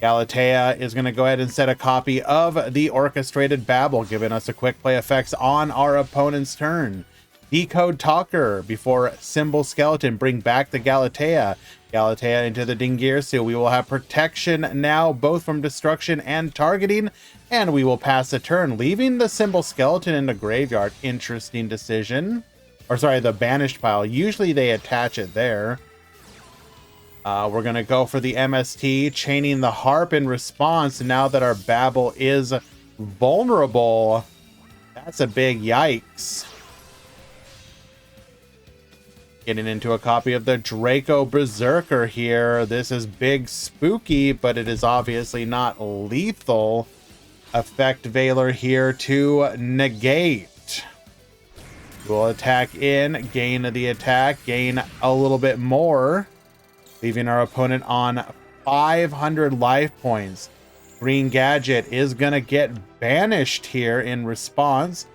Galatea is going to go ahead and set a copy of the Orchestrated Babble, giving us a quick play effects on our opponent's turn. Decode Talker before Symbol Skeleton. Bring back the Galatea. Galatea into the Dingirsu. We will have protection now, both from destruction and targeting. And we will pass a turn, leaving the Symbol Skeleton in the graveyard. Interesting decision. Or sorry, the banished pile. Usually they attach it there. We're going to go for the MST, chaining the Harp in response. Now that our Babel is vulnerable, that's a big yikes. Getting into a copy of the Draco Berserker here. This is big spooky, but it is obviously not lethal. Effect Veiler here to negate. We'll attack in, gain the attack, gain a little bit more, leaving our opponent on 500 life points. Green Gadget is going to get banished here in response,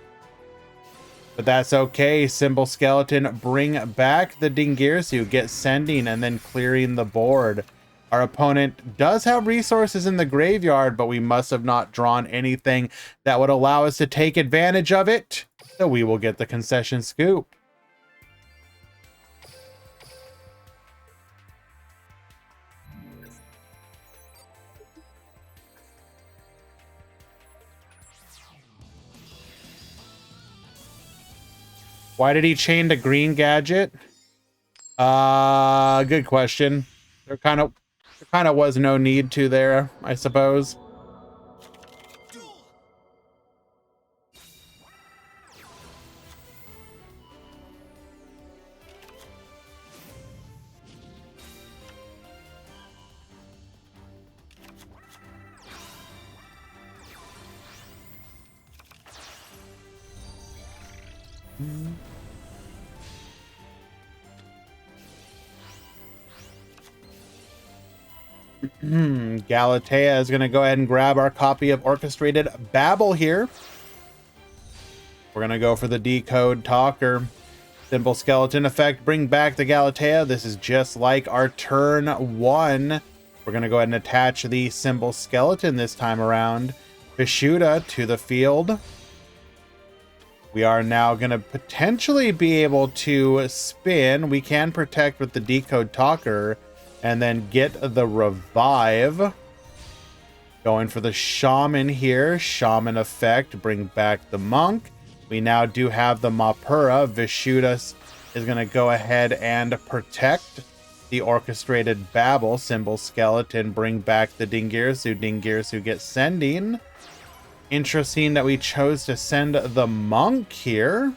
but that's okay. Symbol Skeleton, bring back the Dingirsu, get sending and then clearing the board. Our opponent does have resources in the graveyard, but we must have not drawn anything that would allow us to take advantage of it. So we will get the concession scoop. Why did he chain the Green Gadget? Good question. There kind of was no need to there, I suppose. Duel. Galatea is going to go ahead and grab our copy of Orchestrated Babel here. We're going to go for the Decode Talker. Symbol Skeleton effect, bring back the Galatea. This is just like our turn one. We're going to go ahead and attach the Symbol Skeleton this time around. Vishuda to the field. We are now going to potentially be able to spin. We can protect with the Decode Talker and then get the revive. Going for the Shaman here. Shaman effect, bring back the Monk. We now do have the Mapura. Vishuda is going to go ahead and protect the Orchestrated Babel. Symbol Skeleton, bring back the Dingirsu. Dingirsu gets sending. Interesting that we chose to send the Monk here.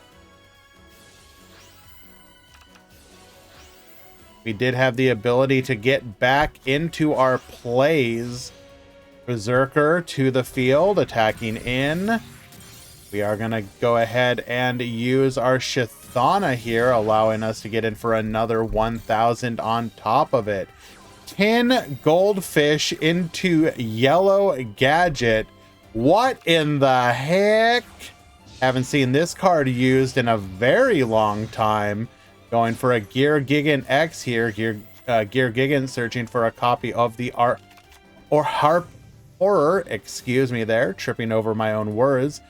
We did have the ability to get back into our plays. Berserker to the field, attacking in. We are going to go ahead and use our Shithana here, allowing us to get in for another 1,000 on top of it. 10 goldfish into yellow gadget. What in the heck? Haven't seen this card used in a very long time. Going for a Gear Gigant X here. Gear Gigant searching for a copy of the Harp Horror. Excuse me there. Tripping over my own words.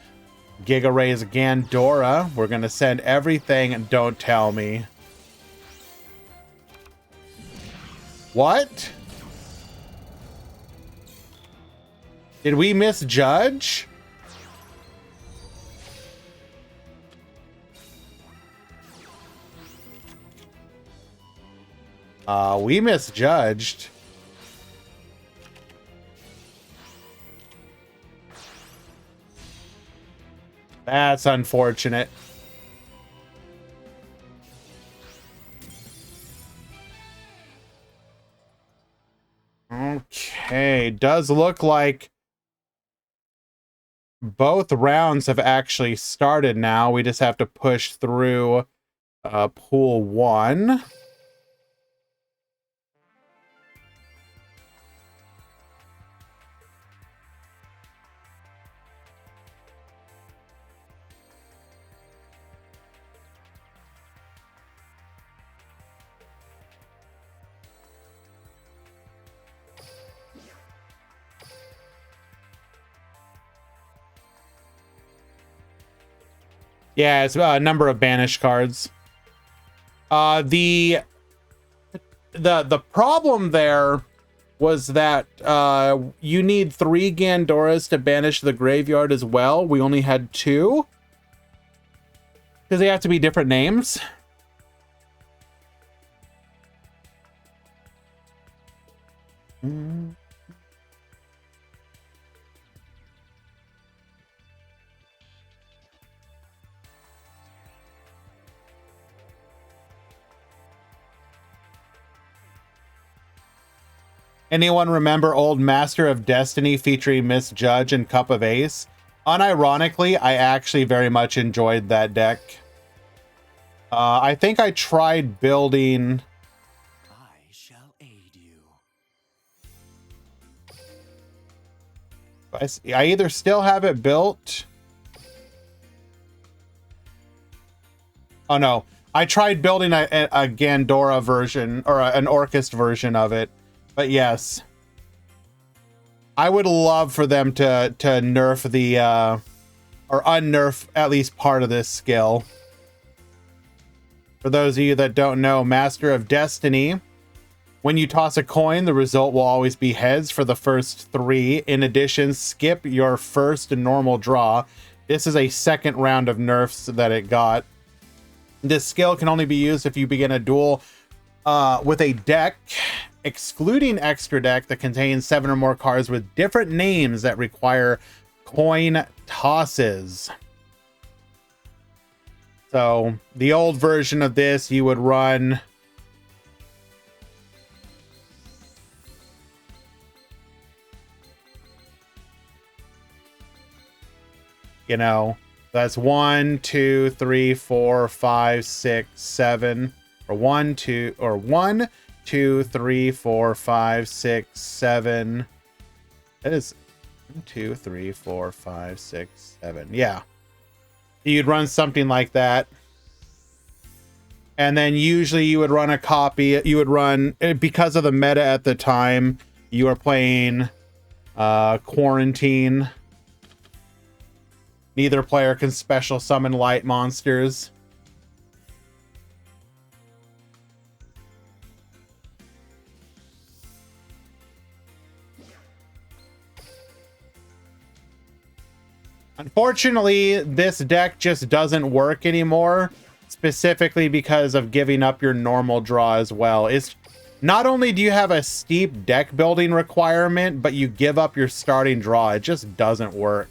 Giga Ray's Gandora. We're going to send everything. Don't tell me. What? Did we misjudge? We misjudged. That's unfortunate. Okay, does look like both rounds have actually started now. We just have to push through pool one. Yeah, it's a number of banished cards. The problem there was that you need 3 Gandoras to banish the graveyard as well. We only had 2. Because they have to be different names. Anyone remember old Master of Destiny featuring Miss Judge and Cup of Ace? Unironically, I actually very much enjoyed that deck. I think I tried building... I shall aid you. I either still have it built... Oh no, I tried building a Gandora version, or an Orcust version of it. But yes, I would love for them to nerf the, or unnerf at least part of this skill. For those of you that don't know, Master of Destiny, when you toss a coin, the result will always be heads for the first 3. In addition, skip your first normal draw. This is a second round of nerfs that it got. This skill can only be used if you begin a duel with a deck, excluding extra deck, that contains 7 or more cards with different names that require coin tosses. So the old version of this, you would run you know, that's 1, 2, 3, 4, 5, 6, 7, or 1, 2, or 1, 2, 3, 4, 5, 6, 7. That is 1, 2, 3, 4, 5, 6, 7. Yeah. You'd run something like that. And then usually you would run a copy. You would run, because of the meta at the time, you were playing Quarantine. Neither player can special summon light monsters. Unfortunately, this deck just doesn't work anymore, specifically because of giving up your normal draw as well. It's not only do you have a steep deck building requirement, but you give up your starting draw. It just doesn't work.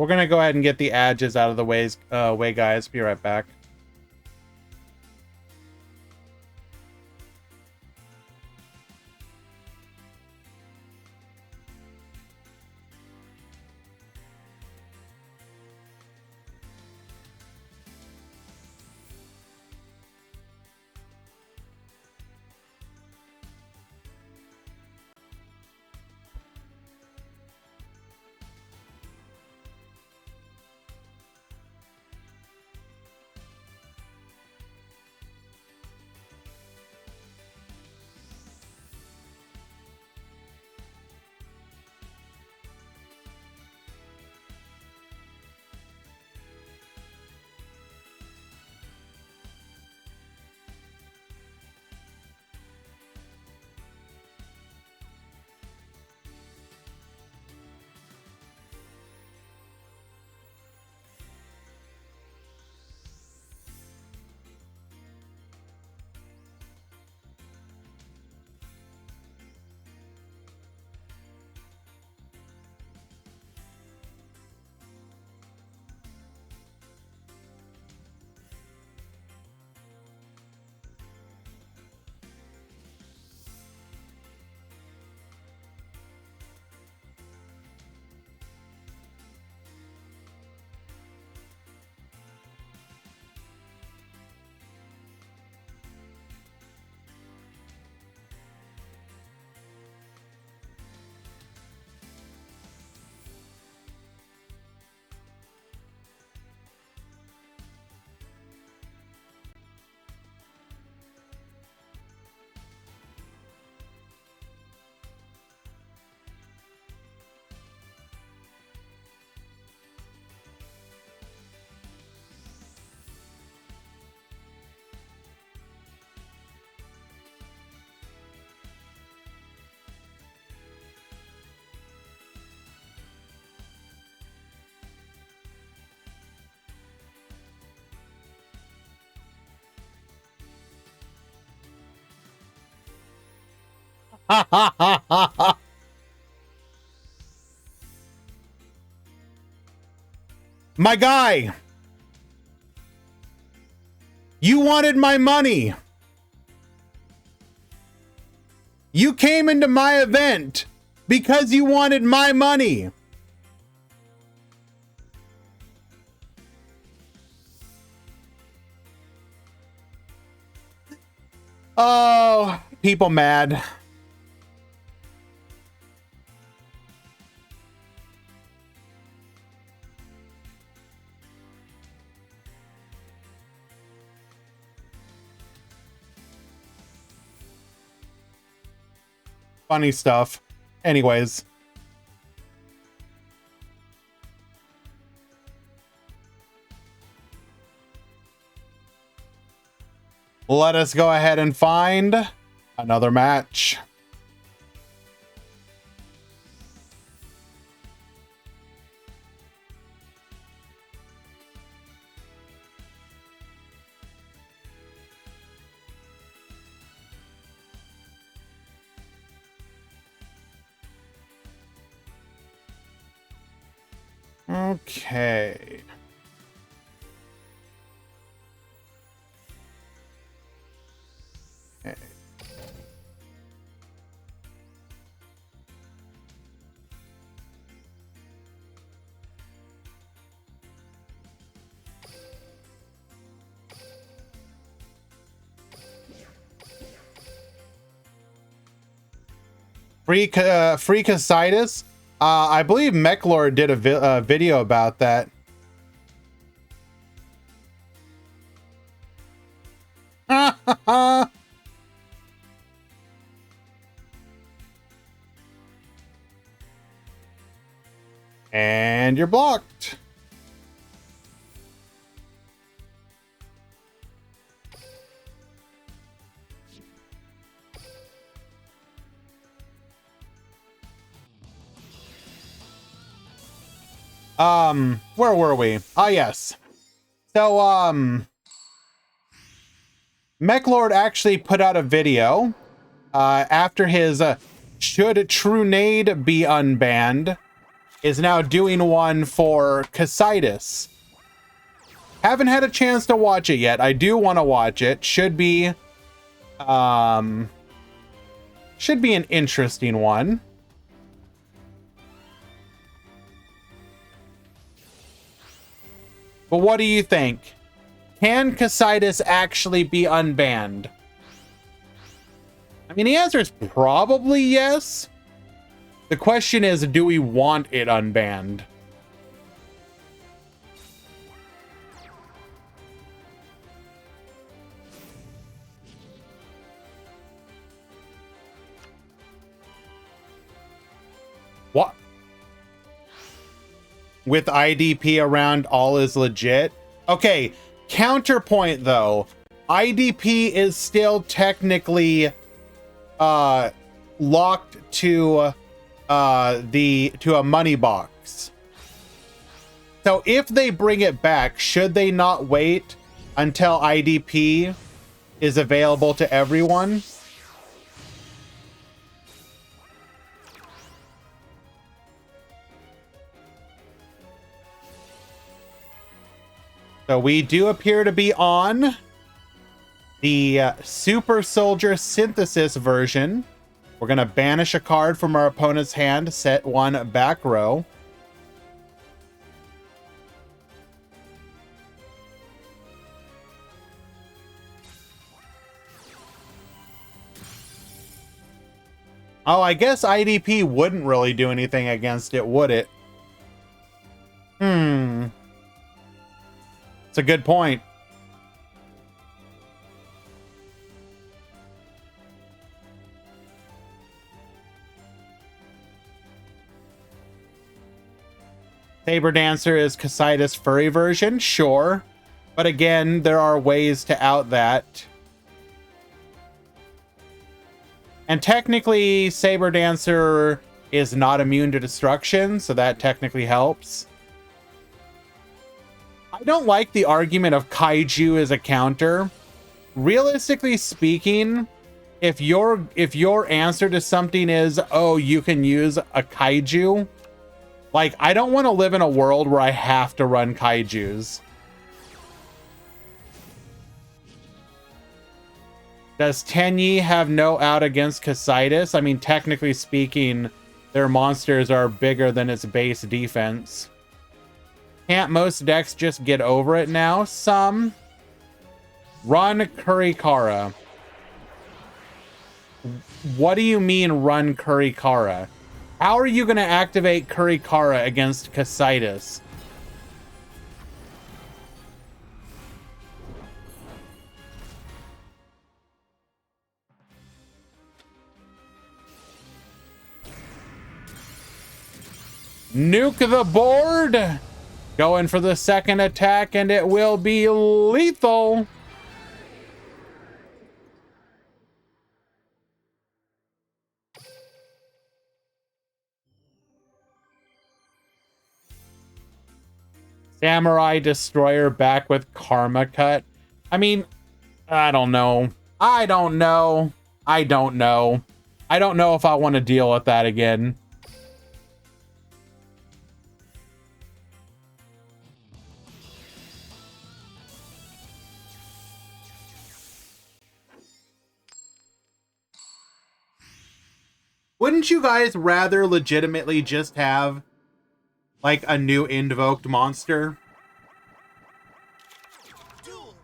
We're gonna go ahead and get the edges out of the way, guys. Be right back. My guy, you wanted my money. You came into my event because you wanted my money. Oh, people mad. Funny stuff. Anyways. Let us go ahead and find another match. Okay. Freakicitis. I believe Mechlord did a video about that. And you're blocked. Where were we? Ah, yes. So, Mechlord actually put out a video, after his, Should Trunade Be Unbanned, is now doing one for Casitis. Haven't had a chance to watch it yet. I do want to watch it. Should be an interesting one. But what do you think? Can Casitis actually be unbanned? I mean, the answer is probably yes. The question is, do we want it unbanned? What? With IDP around, all is legit. Okay, counterpoint though. IDP is still technically locked to a money box. So if they bring it back, should they not wait until IDP is available to everyone? So we do appear to be on the Super Soldier Synthesis version. We're going to banish a card from our opponent's hand, set one back row. Oh, I guess IDP wouldn't really do anything against it, would it? It's a good point. Saber Dancer is Casitis' furry version, sure. But again, there are ways to out that. And technically, Saber Dancer is not immune to destruction, so that technically helps. I don't like the argument of Kaiju as a counter. Realistically speaking, if your answer to something is, oh, you can use a kaiju, like, I don't want to live in a world where I have to run kaijus. Does Tenyi have no out against Casitas? I mean, technically speaking, their monsters are bigger than its base defense. Can't most decks just get over it now? Some. Run Kurikara. What do you mean run Kurikara? How are you going to activate Kurikara against Casitas? Nuke the board. Going for the second attack, and it will be lethal. Samurai Destroyer back with Karma Cut. I mean, I don't know. I don't know. I don't know. I don't know if I want to deal with that again. Wouldn't you guys rather legitimately just have, like, a new invoked monster? Duel.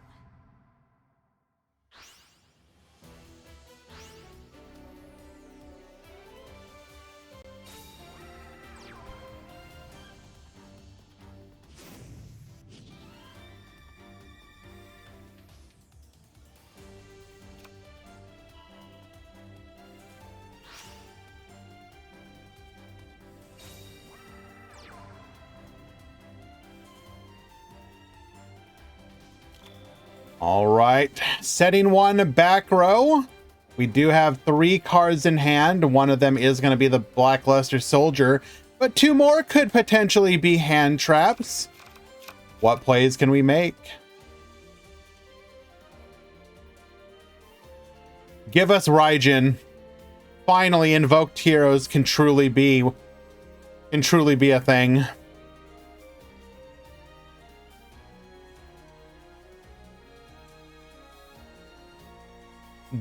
All right, setting one back row. We do have 3 cards in hand. One of them is going to be the Blackluster Soldier, but 2 more could potentially be hand traps. What plays can we make? Give us Raijin. Finally, invoked heroes can truly be a thing.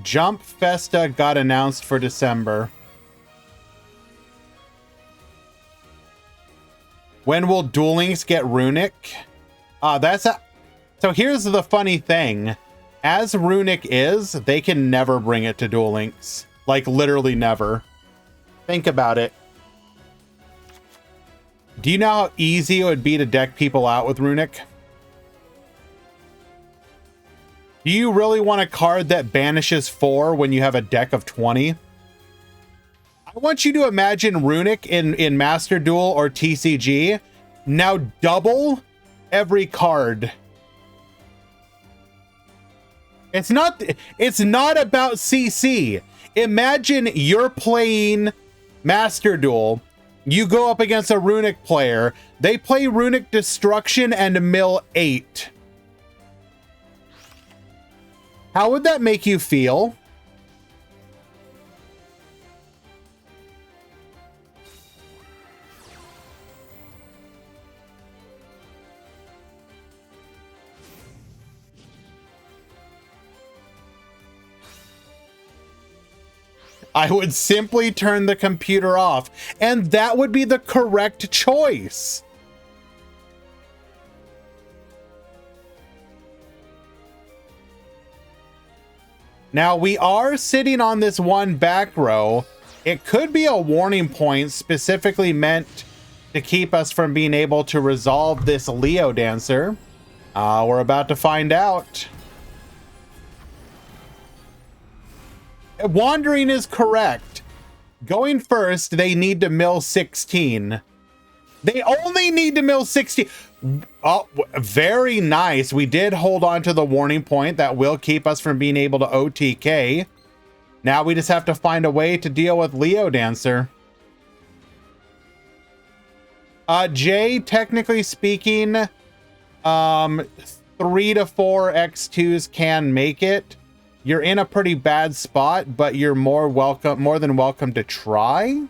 Jump Festa got announced for December. When will Duel Links get Runic? So here's the funny thing. As Runic is, they can never bring it to Duel Links. Like, literally never. Think about it. Do you know how easy it would be to deck people out with Runic? Do you really want a card that banishes 4 when you have a deck of 20? I want you to imagine Runic in Master Duel or TCG. Now double every card. It's not about CC. Imagine you're playing Master Duel. You go up against a Runic player. They play Runic Destruction and mill 8. How would that make you feel? I would simply turn the computer off, and that would be the correct choice. Now, we are sitting on this one back row. It could be a warning point specifically meant to keep us from being able to resolve this Leo Dancer. We're about to find out. Wandering is correct. Going first, they need to mill 16. They only need to mill 16. Oh, very nice. We did hold on to the warning point that will keep us from being able to OTK. Now we just have to find a way to deal with Leo Dancer. Jay, technically speaking, 3 to 4 X2s can make it. you're in a pretty bad spot, but you're more than welcome to try.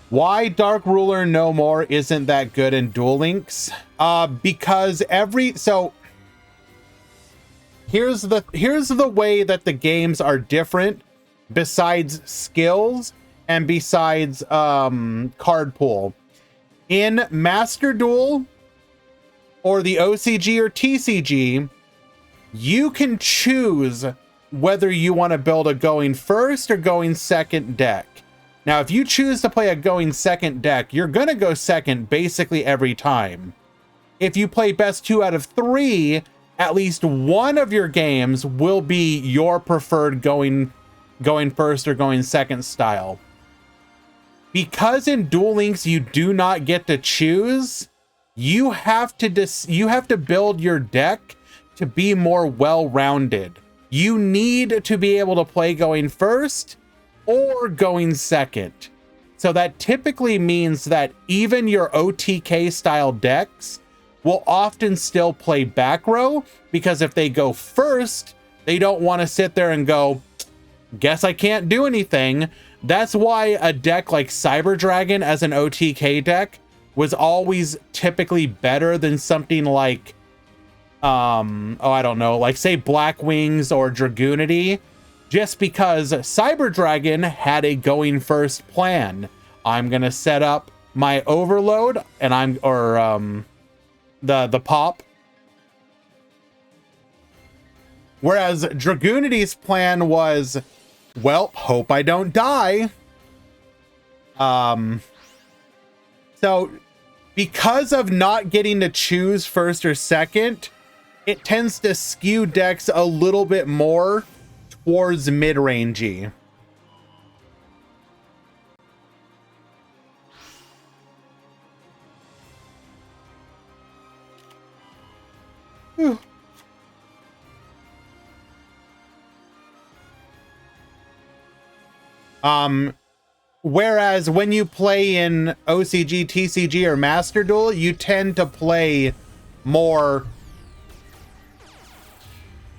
Why Dark Ruler No More isn't that good in Duel Links? Because here's the way that the games are different besides skills and besides card pool. In Master Duel or the OCG or TCG, you can choose whether you want to build a going first or going second deck. Now, if you choose to play a going second deck, you're going to go second basically every time. If you play best 2 out of 3, at least one of your games will be your preferred going first or going second style. Because in Duel Links you do not get to choose, you have to build your deck to be more well-rounded. You need to be able to play going first or going second. So that typically means that even your OTK style decks will often still play back row, because if they go first, they don't want to sit there and go, guess I can't do anything. That's why a deck like Cyber Dragon as an OTK deck was always typically better than something like, I don't know, like say Black Wings or Dragoonity, just because Cyber Dragon had a going first plan. I'm going to set up my overload and the pop. Whereas Dragoonity's plan was, well, hope I don't die. So because of not getting to choose first or second, it tends to skew decks a little bit more towards mid-rangey. Whew. Whereas when you play in OCG, TCG, or Master Duel, you tend to play more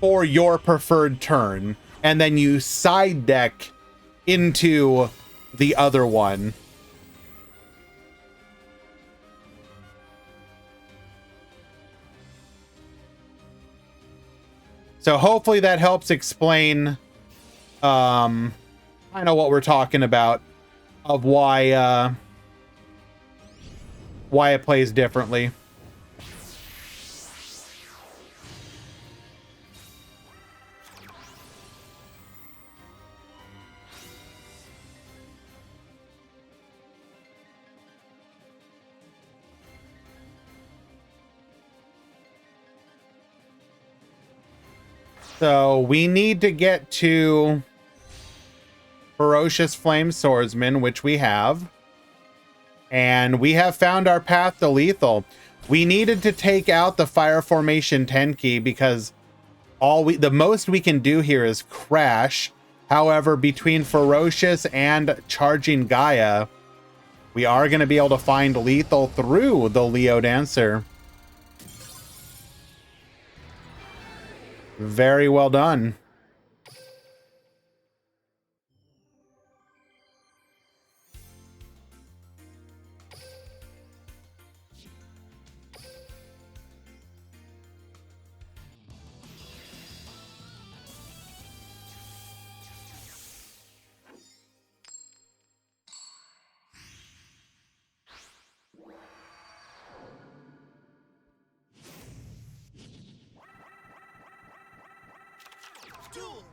for your preferred turn, and then you side deck into the other one. So hopefully that helps explain kind of what we're talking about, of why it plays differently. So we need to get to Ferocious Flame Swordsman, which we have. And we have found our path to lethal. We needed to take out the Fire Formation Tenki because the most we can do here is crash. However, between Ferocious and Charging Gaia, we are going to be able to find lethal through the Leo Dancer. Very well done. Duel.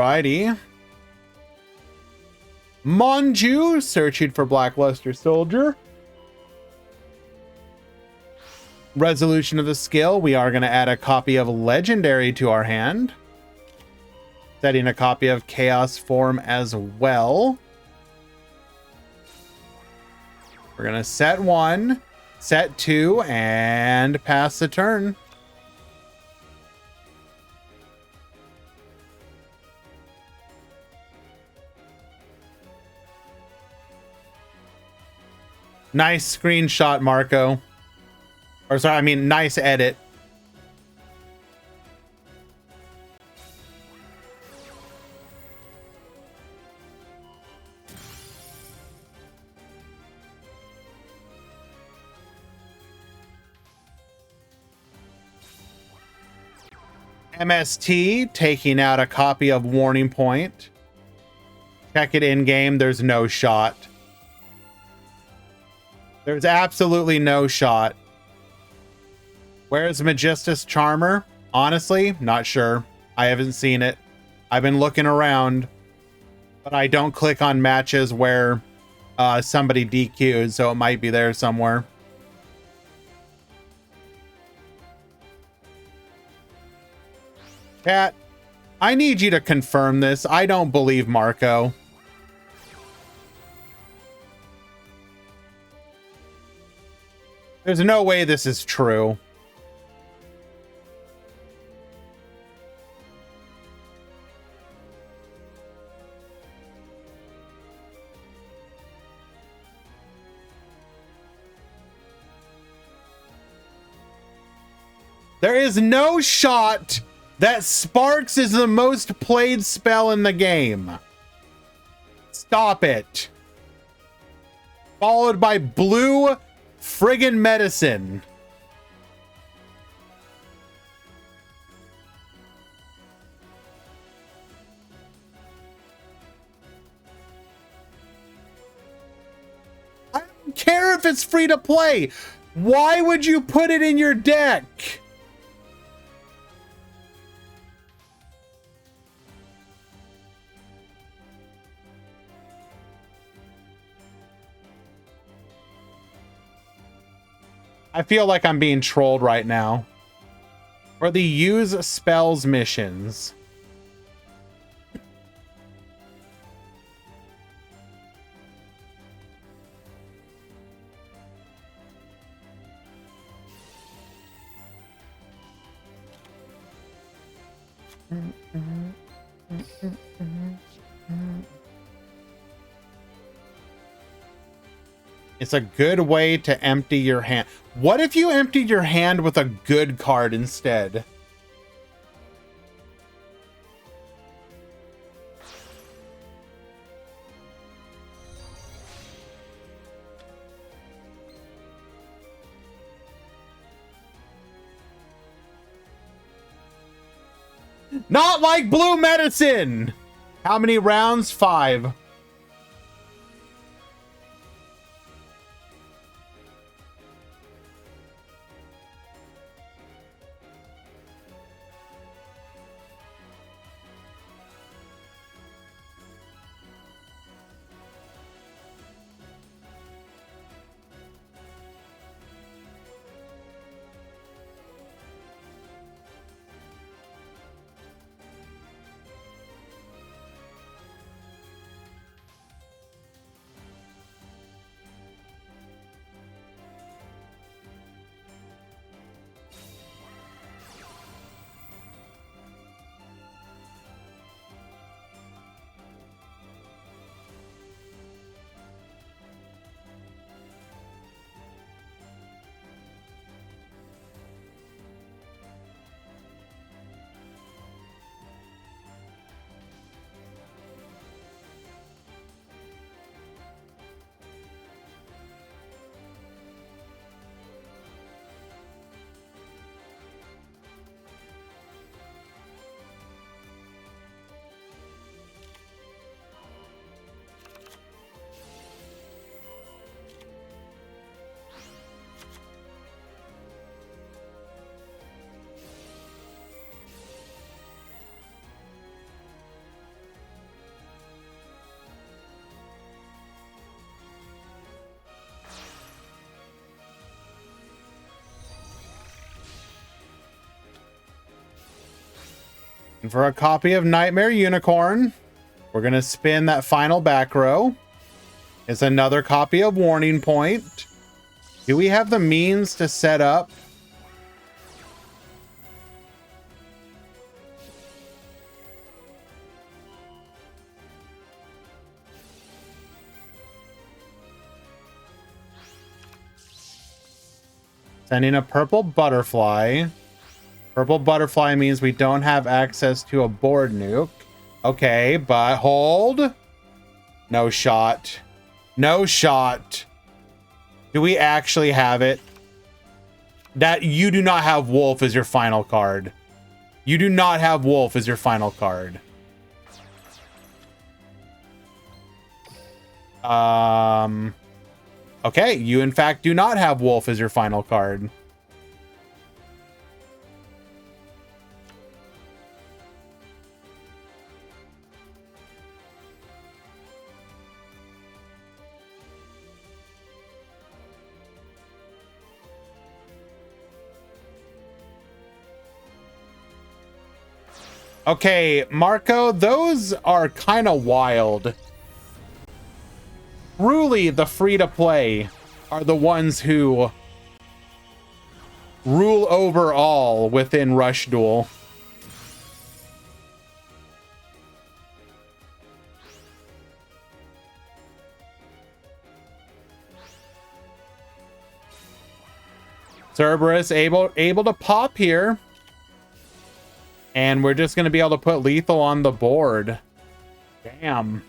Alrighty. Monju, searching for Blackluster Soldier. Resolution of the skill. We are going to add a copy of Legendary to our hand. Setting a copy of Chaos Form as well. We're going to set 1, set 2, and pass the turn. Nice screenshot, Marco. Or sorry, I mean, nice edit. MST taking out a copy of Warning Point. Check it in game. There's no shot. There's absolutely no shot. Where's Magistus Charmer? Honestly, not sure. I haven't seen it. I've been looking around, but I don't click on matches where somebody DQ'd, so it might be there somewhere. Cat, I need you to confirm this. I don't believe Marco. There's no way this is true. There is no shot that Sparks is the most played spell in the game. Stop it. Followed by Blue friggin' Medicine. I don't care if it's free to play. Why would you put it in your deck? I feel like I'm being trolled right now. For the use spells missions. It's a good way to empty your hand. What if you emptied your hand with a good card instead? Not like Blue Medicine! How many rounds? 5. And for a copy of Nightmare Unicorn, we're going to spin that final back row. It's another copy of Warning Point. Do we have the means to set up? Sending a purple butterfly. Purple butterfly means we don't have access to a board nuke. Okay, but hold. No shot. No shot. Do we actually have it? That you do not have Wolf as your final card. You do not have Wolf as your final card. Okay, you in fact do not have Wolf as your final card. Okay, Marco, those are kind of wild. Truly, the free-to-play are the ones who rule over all within Rush Duel. Cerberus able to pop here. And we're just going to be able to put lethal on the board. Damn.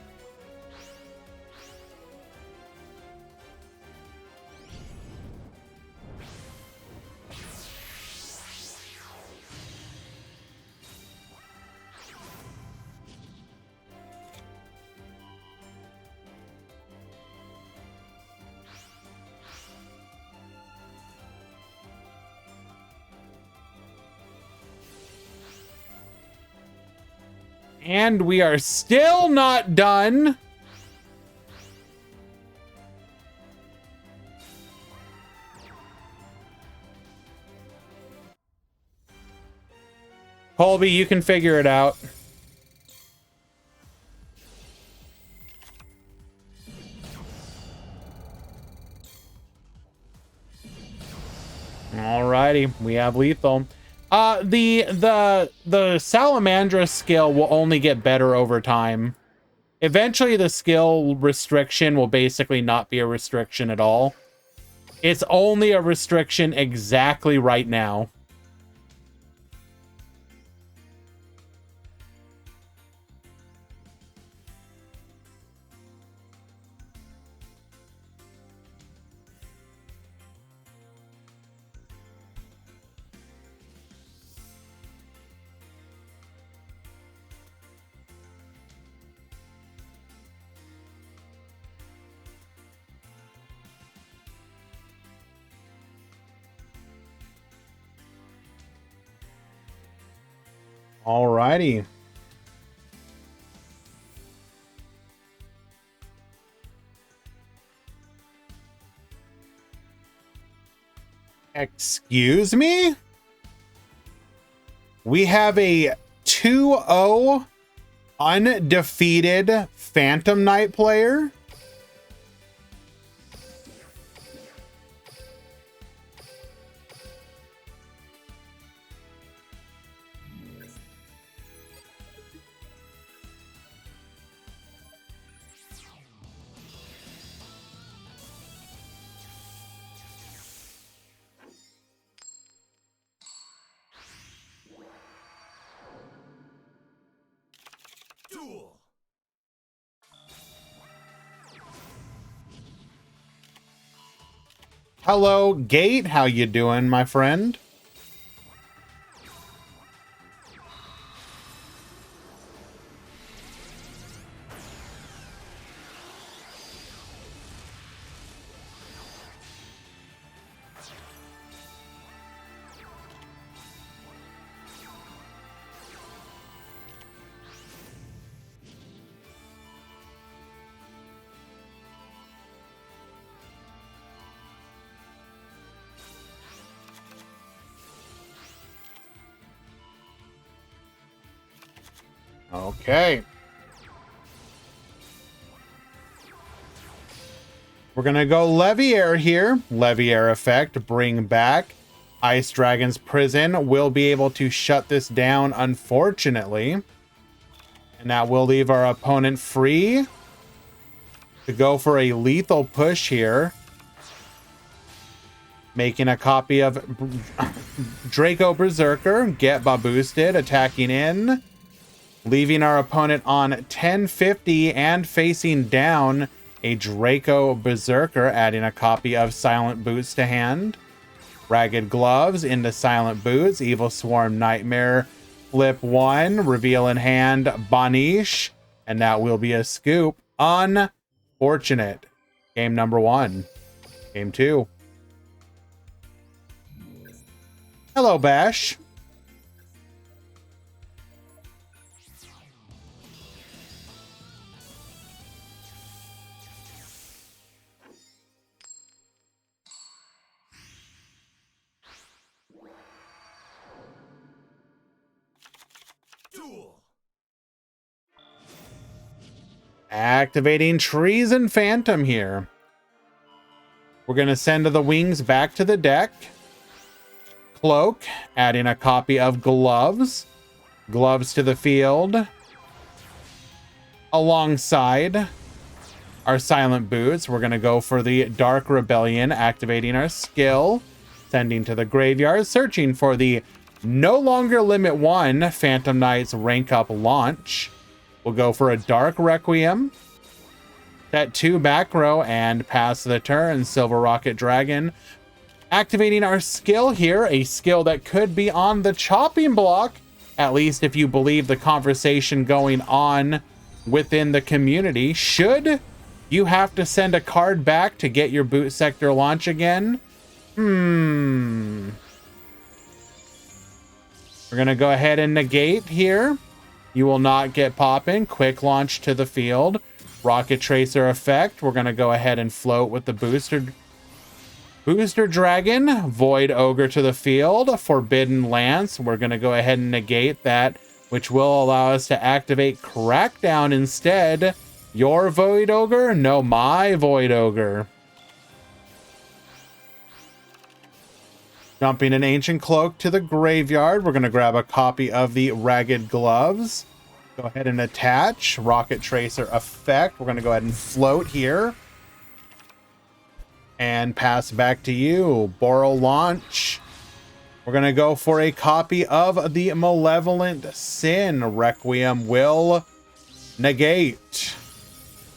And we are still not done. Colby, you can figure it out. Alrighty, we have lethal. The Salamandra skill will only get better over time. Eventually, the skill restriction will basically not be a restriction at all. It's only a restriction exactly right now. Alrighty. Excuse me? We have a 2-0 undefeated Phantom Knight player. Duel. Hello, Gate. How you doing, my friend? Okay. We're going to go Leviair here. Leviair effect, bring back. Ice Dragon's Prison will be able to shut this down, unfortunately. And that will leave our opponent free to go for a lethal push here. Making a copy of Draco Berserker, get boosted, attacking in. Leaving our opponent on 1050 and facing down a Draco Berserker, adding a copy of Silent Boots to hand. Ragged Gloves into Silent Boots, Evil Swarm Nightmare, flip 1, reveal in hand, Banish, and that will be a scoop. Unfortunate. Game number 1. Game 2. Hello, Bash. Duel. Activating Treason Phantom here. We're going to send the wings back to the deck. Cloak, adding a copy of Gloves. Gloves to the field. Alongside our Silent Boots, we're going to go for the Dark Rebellion, activating our skill. Sending to the graveyard, searching for the no longer limit 1 Phantom Knight's rank up launch. We'll go for a Dark Requiem. Set 2 back row and pass the turn. Silver Rocket Dragon. Activating our skill here, a skill that could be on the chopping block, at least if you believe the conversation going on within the community. Should you have to send a card back to get your boot sector launch again? We're going to go ahead and negate here. You will not get popping. Quick launch to the field. Rocket Tracer effect. We're going to go ahead and float with the Booster Dragon. Void Ogre to the field. Forbidden Lance. We're going to go ahead and negate that, which will allow us to activate Crackdown instead. Your Void Ogre? No, my Void Ogre. Dumping an Ancient Cloak to the graveyard. We're going to grab a copy of the Ragged Gloves. Go ahead and attach. Rocket Tracer effect. We're going to go ahead and float here. And pass back to you. Borrow launch. We're going to go for a copy of the Malevolent Sin. Requiem will negate.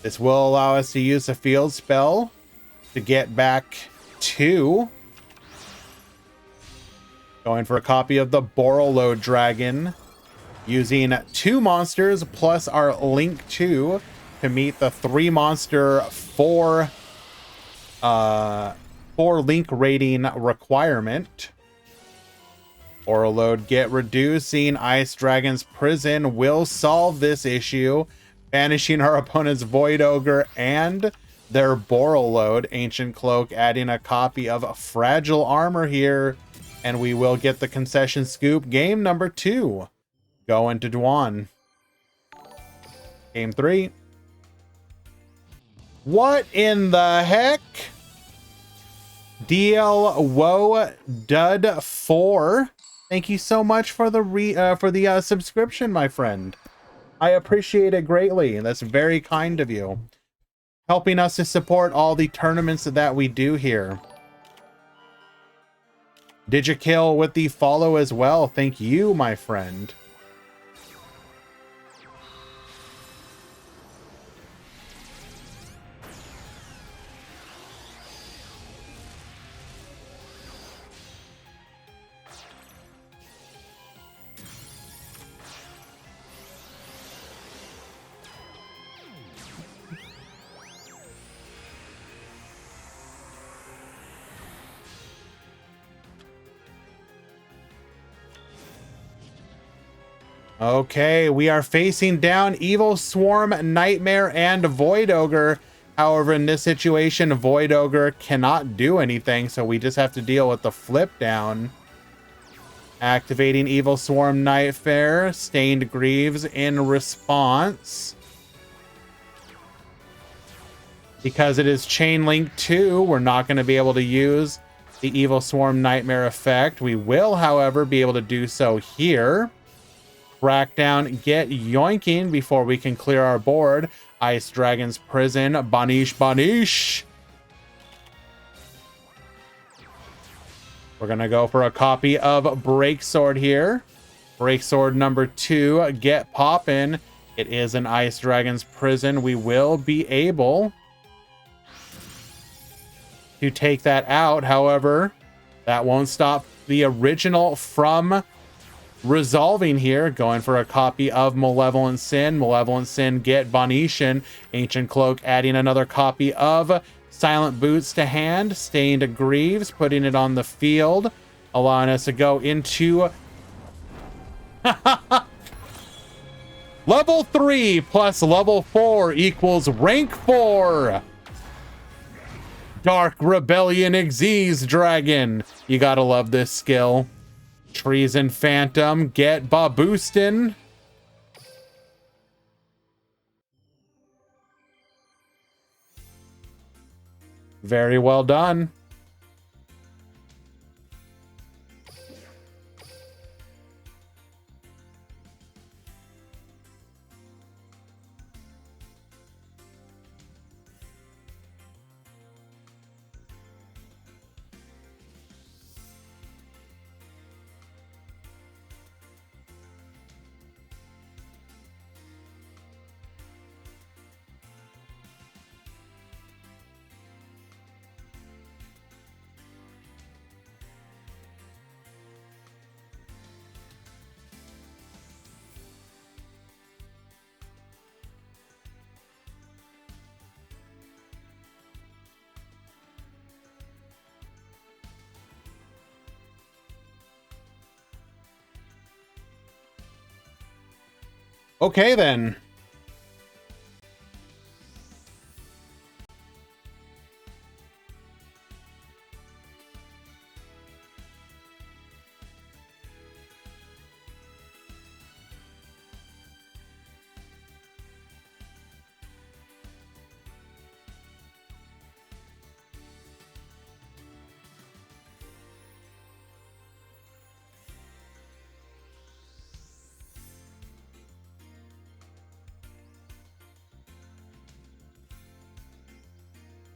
This will allow us to use a field spell to get back 2. Going for a copy of the Borrowload Dragon. Using 2 monsters plus our Link 2 to meet the 3 monster 4 link rating requirement. Borrowload get reducing. Ice Dragon's Prison will solve this issue, banishing our opponent's Void Ogre and their Borrowload. Ancient Cloak adding a copy of Fragile Armor here. And we will get the concession scoop. Game number 2. Going to Dwan. Game 3. What in the heck? DL Woe Dud 4. Thank you so much for the subscription, my friend. I appreciate it greatly. That's very kind of you. Helping us to support all the tournaments that we do here. Did you kill with the follow as well? Thank you, my friend. Okay, we are facing down Evil Swarm, Nightmare, and Void Ogre. However, in this situation, Void Ogre cannot do anything, so we just have to deal with the flip down. Activating Evil Swarm Nightfare, Stained Greaves in response. Because it is Chain Link 2, we're not going to be able to use the Evil Swarm Nightmare effect. We will, however, be able to do so here. Rack down, get yoinking before we can clear our board. Ice Dragon's Prison, Banish, Banish. We're going to go for a copy of Breaksword here. Breaksword number 2, get poppin'. It is an Ice Dragon's Prison. We will be able to take that out. However, that won't stop the original from resolving here. Going for a copy of Malevolent Sin. Malevolent Sin, get Bonetian. Ancient Cloak adding another copy of Silent Boots to hand. Stained Greaves, putting it on the field, allowing us to go into level 3 plus level 4 equals rank 4. Dark Rebellion Xyz Dragon. You gotta love this skill. Treason Phantom, get Baboostin. Very well done. Okay, then.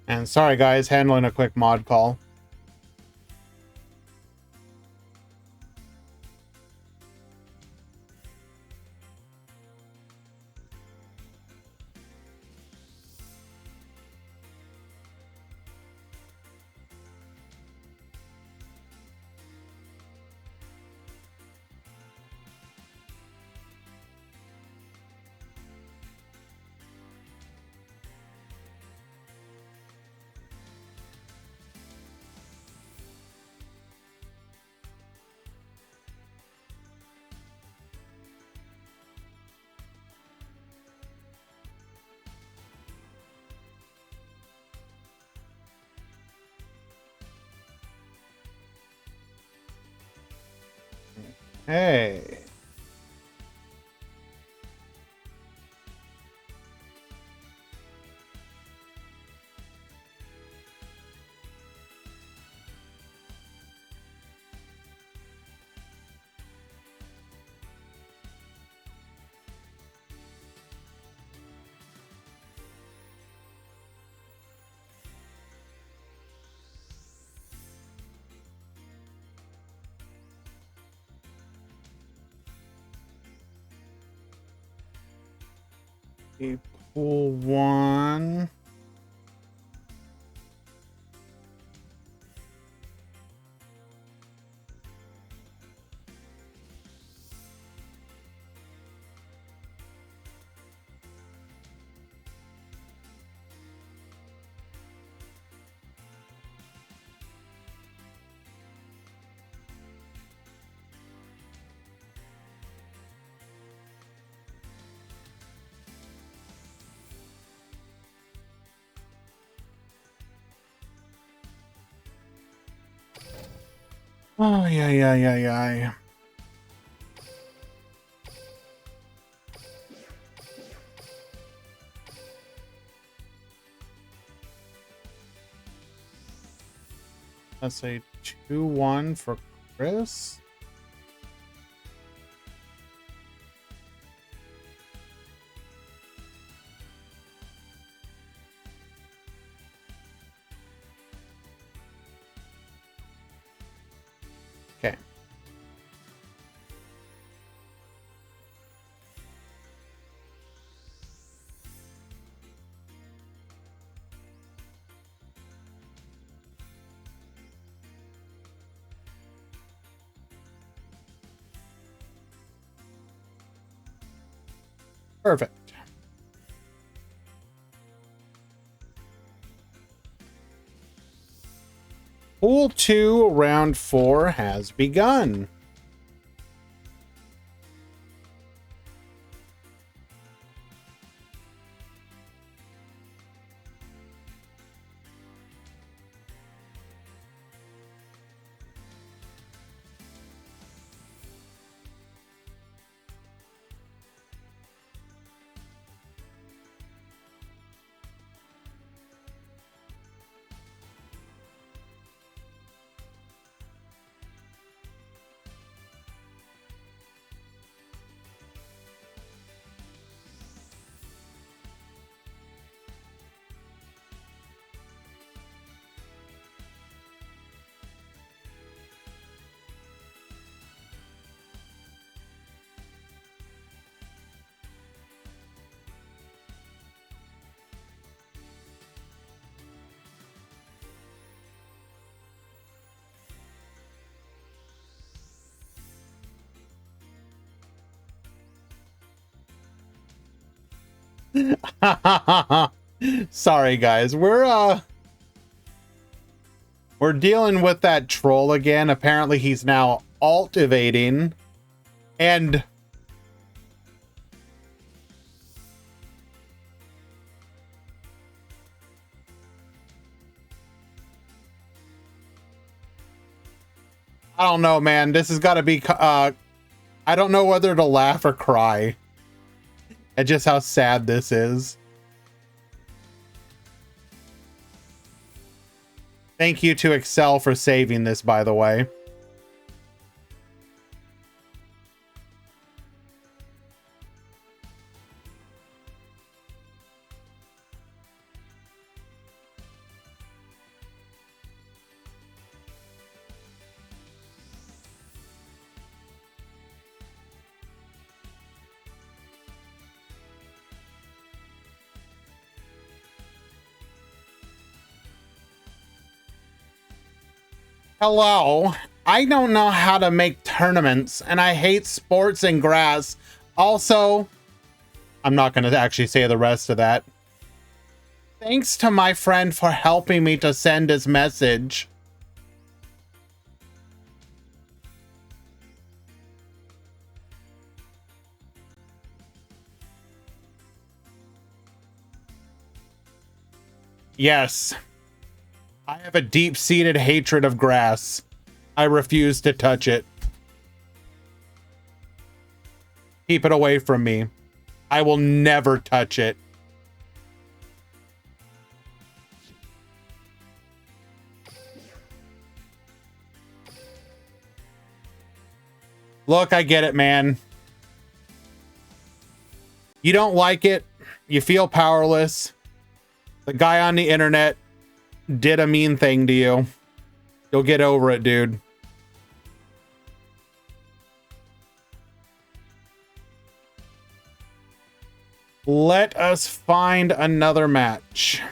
And sorry, guys, handling a quick mod call. Hey. Equal 1. Oh, yeah. Let's say 2-1 for Chris. Okay. Perfect. Pool 2, round 4 has begun. Sorry guys, we're dealing with that troll again. Apparently he's now alt evading, and I don't know, man. This has got to be I don't know whether to laugh or cry at just how sad this is. Thank you to Excel for saving this, by the way. Hello, I don't know how to make tournaments, and I hate sports and grass. Also, I'm not going to actually say the rest of that. Thanks to my friend for helping me to send his message. Yes. I have a deep-seated hatred of grass. I refuse to touch it. Keep it away from me. I will never touch it. Look, I get it, man. You don't like it. You feel powerless. The guy on the internet did a mean thing to you. You'll get over it, dude. Let us find another match.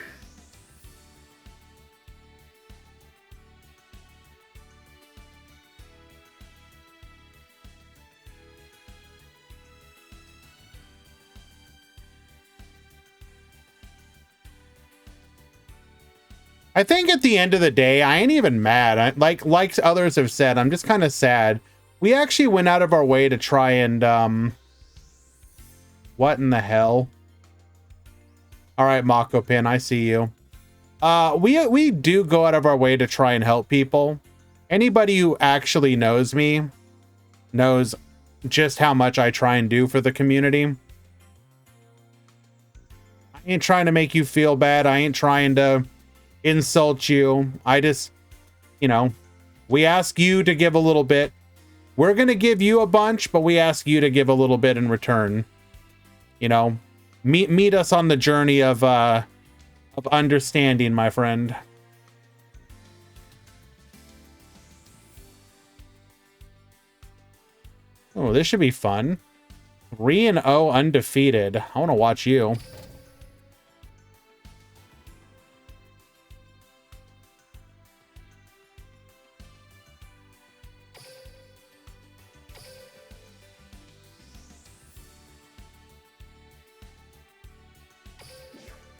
I think at the end of the day, I ain't even mad. Like others have said, I'm just kind of sad. We actually went out of our way to try and, what in the hell? All right, Mako Pin, I see you. We do go out of our way to try and help people. Anybody who actually knows me knows just how much I try and do for the community. I ain't trying to make you feel bad. I ain't trying to insult you. I just, you know, we ask you to give a little bit. We're going to give you a bunch, but we ask you to give a little bit in return. You know, meet us on the journey of understanding, my friend. Oh, this should be fun. 3-0 undefeated. I want to watch you.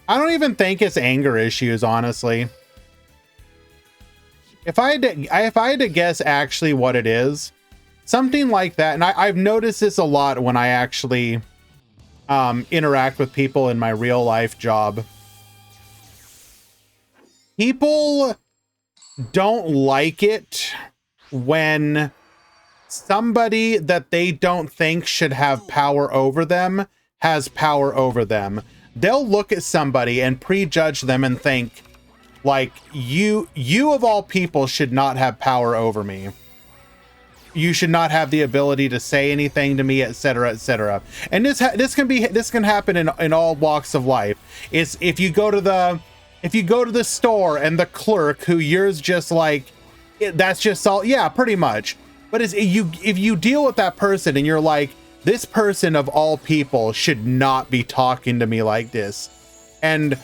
I don't even think it's anger issues, honestly. If I had to guess actually what it is, something like that, and I've noticed this a lot when I actually interact with people in my real life job. People don't like it when somebody that they don't think should have power over them has power over them. They'll look at somebody and prejudge them and think, like, you of all people should not have power over me. You should not have the ability to say anything to me, etc., etc. And this can happen in all walks of life. It's if you go to the store and the clerk who you're just like, that's just all, yeah, pretty much. But if you deal with that person and you're like, this person of all people should not be talking to me like this. And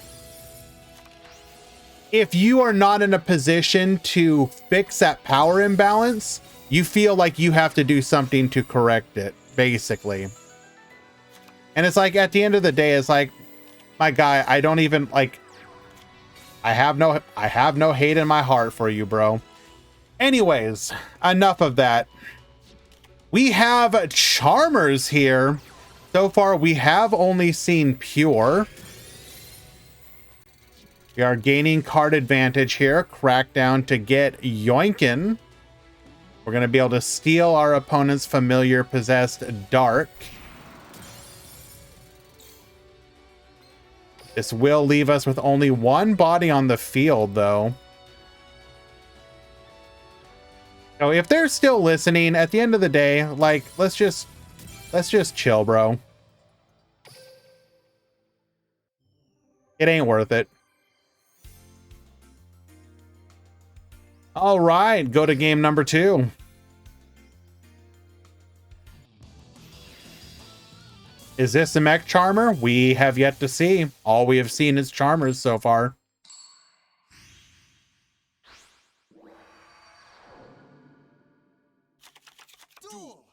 if you are not in a position to fix that power imbalance, you feel like you have to do something to correct it, basically. And it's like, at the end of the day, it's like, my guy, I don't even like, I have no hate in my heart for you, bro. Anyways, enough of that. We have Charmers here. So far, we have only seen Pure. We are gaining card advantage here. Crackdown to get Yoinkin. We're going to be able to steal our opponent's familiar possessed Dark. This will leave us with only one body on the field, though. So if they're still listening, at the end of the day, like, let's just chill, bro. It ain't worth it. All right, go to game number 2. Is this a mech Charmer? We have yet to see. All we have seen is Charmers so far. Duel.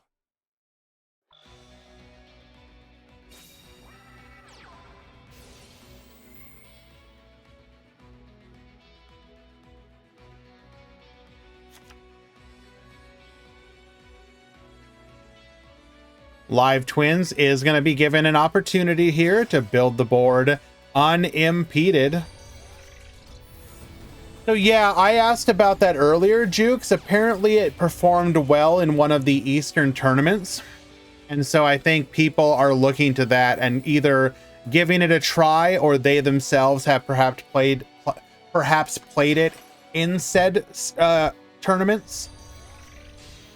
Live Twins is going to be given an opportunity here to build the board unimpeded. So yeah, I asked about that earlier, Jukes. Apparently it performed well in one of the Eastern tournaments. And so I think people are looking to that and either giving it a try, or they themselves have perhaps played it in said tournaments.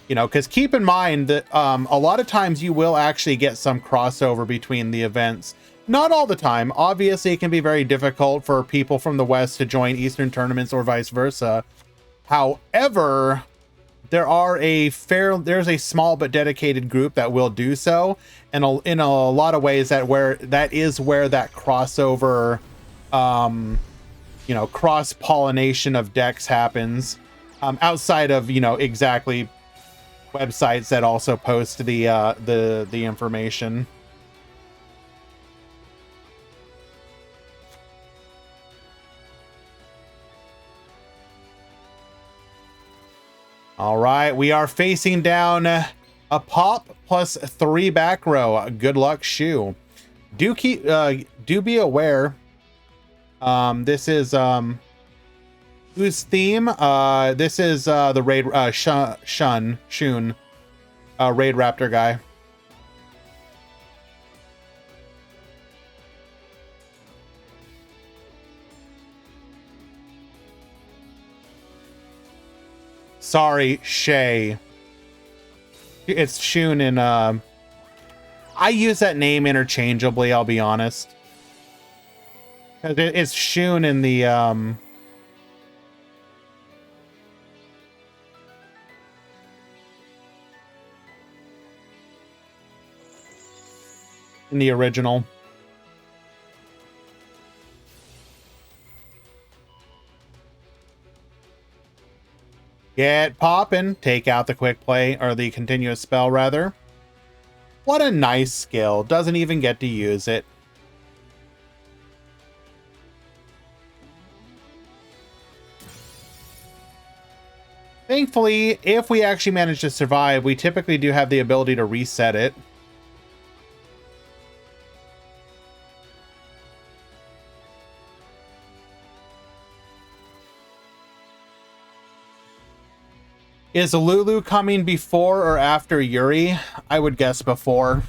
You know, because keep in mind that a lot of times you will actually get some crossover between the events. Not all the time. Obviously, it can be very difficult for people from the West to join Eastern tournaments or vice versa. However, there's a small but dedicated group that will do so, and in a lot of ways that is where that crossover, you know, cross pollination of decks happens. Outside of, you know, exactly websites that also post the information. All right, we are facing down a pop plus 3 back row. Good luck, Shu. Do be aware. This is whose theme? This is the raid Shun raid raptor guy. Sorry, Shay. It's Shun in, I use that name interchangeably, I'll be honest. 'Cause it's Shun in the, original. Get poppin'. Take out the quick play, or the continuous spell, rather. What a nice skill. Doesn't even get to use it. Thankfully, if we actually manage to survive, we typically do have the ability to reset it. Is Lulu coming before or after Yuri? I would guess before.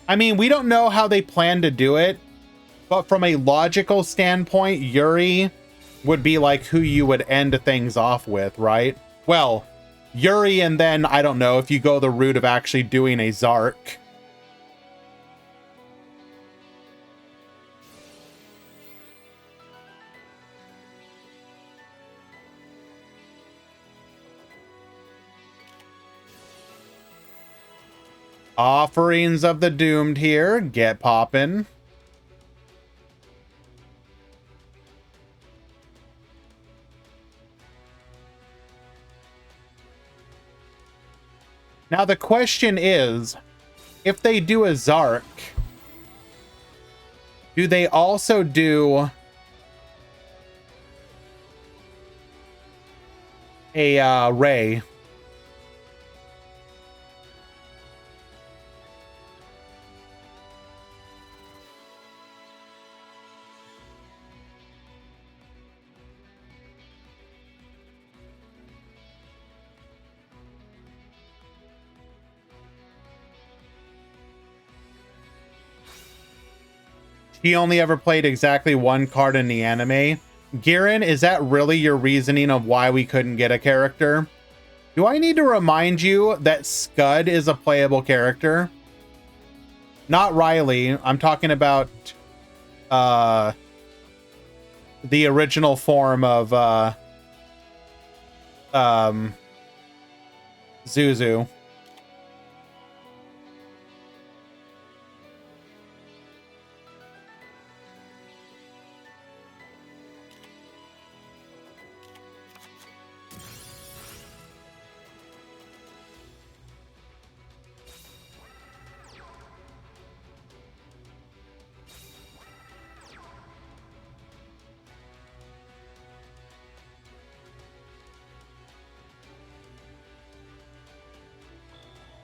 I mean, we don't know how they plan to do it, but from a logical standpoint, Yuri would be like who you would end things off with, right? Well, Yuri, and then, I don't know, if you go the route of actually doing a Zark. Offerings of the Doomed here. Get poppin'. Now the question is, if they do a Zark, do they also do a Ray? He only ever played exactly one card in the anime. Girin, is that really your reasoning of why we couldn't get a character? Do I need to remind you that Scud is a playable character? Not Riley. I'm talking about the original form of Zuzu.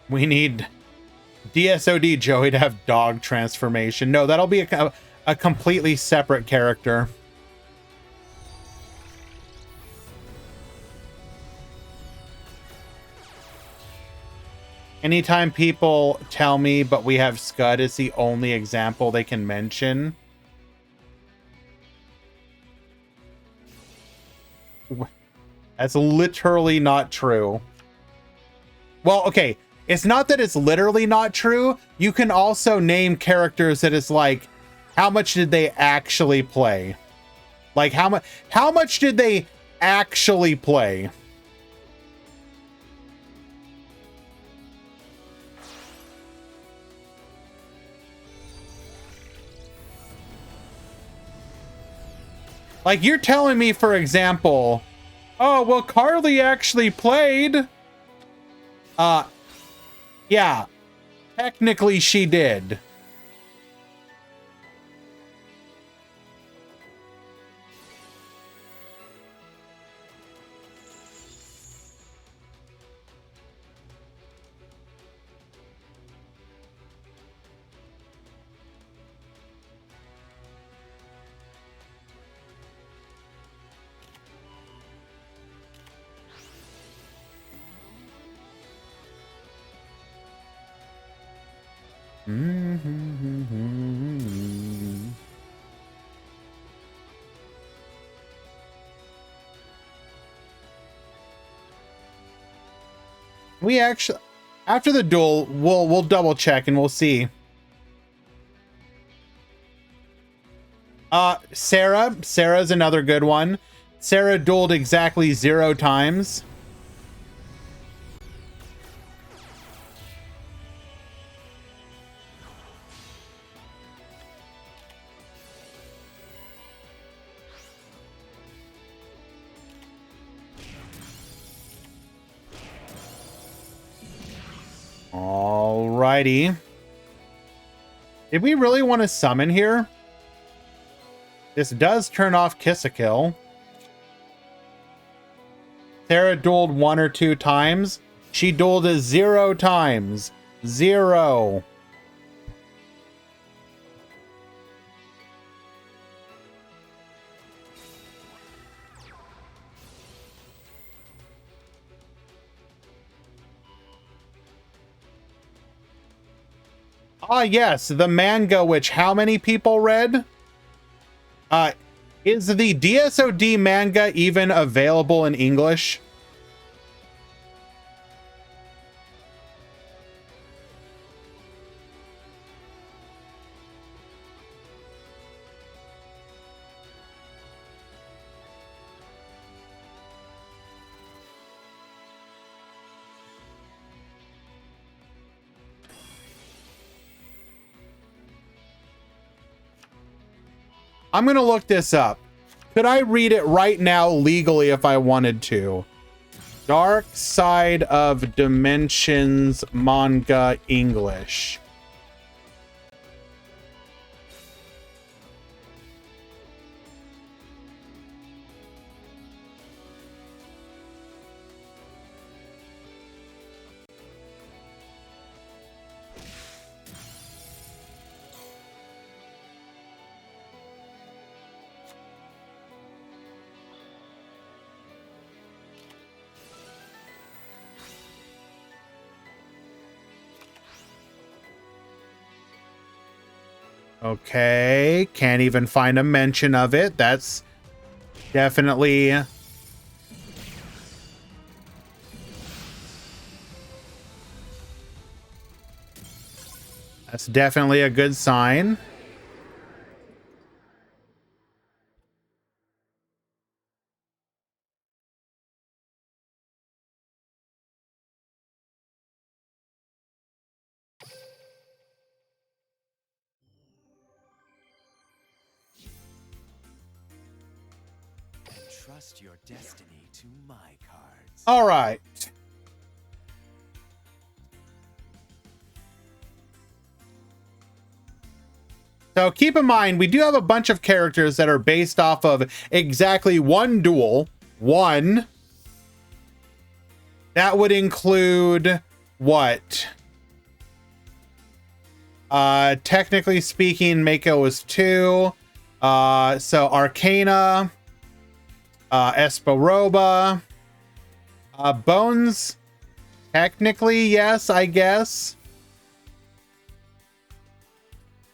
We need DSOD Joey to have dog transformation. No, that'll be a completely separate character. Anytime people tell me, but we have Scud is the only example they can mention. That's literally not true. Well, okay. It's not that it's literally not true. You can also name characters that it's like, how much did they actually play? Like, how much did they actually play? Like, you're telling me, for example, oh, well, Carly actually played. Yeah, technically she did. We actually, after the duel, we'll double check and we'll see. Sarah's another good one. Sarah dueled exactly 0 times. Alrighty. Did we really want to summon here? This does turn off Kiss a Kill. Sarah dueled 1 or 2 times. She dueled 0 times. 0. Ah, yes, the manga, which how many people read? Is the DSOD manga even available in English? I'm gonna look this up. Could I read it right now legally if I wanted to? Dark Side of Dimensions manga English. Okay, can't even find a mention of it. That's definitely... That's definitely a good sign. Trust your destiny to my cards. All right. So keep in mind, we do have a bunch of characters that are based off of exactly one duel. One. That would include what? Technically speaking, Mako was 2. So Arcana, Esparoba, Bones, technically, yes, I guess.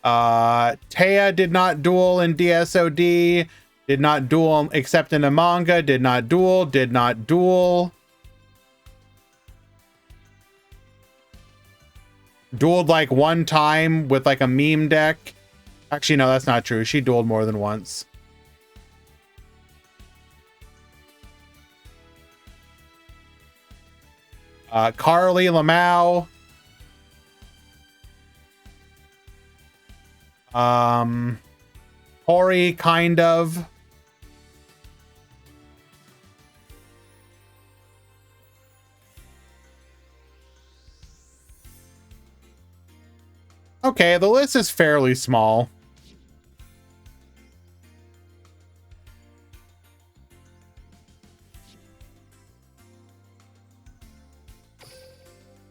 Taya did not duel in DSOD, did not duel except in a manga, did not duel. Dueled like 1 time with like a meme deck. Actually, no, that's not true. She dueled more than once. Carly Lamau. Hori, kind of. Okay, the list is fairly small.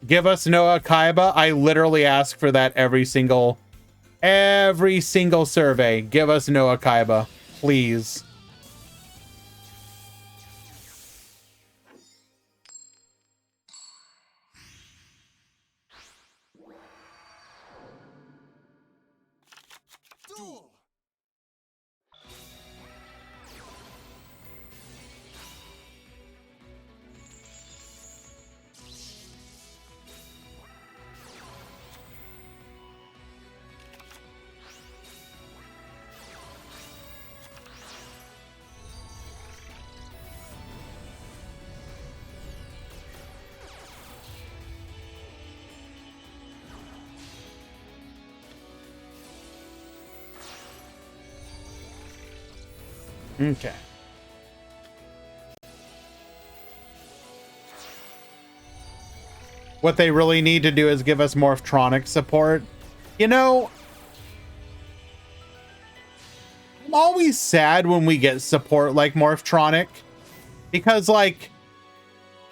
Give us Noah Kaiba. I literally ask for that every single survey. Give us Noah Kaiba, please. Okay. What they really need to do is give us Morphtronic support. You know, I'm always sad when we get support like Morphtronic. Because, like,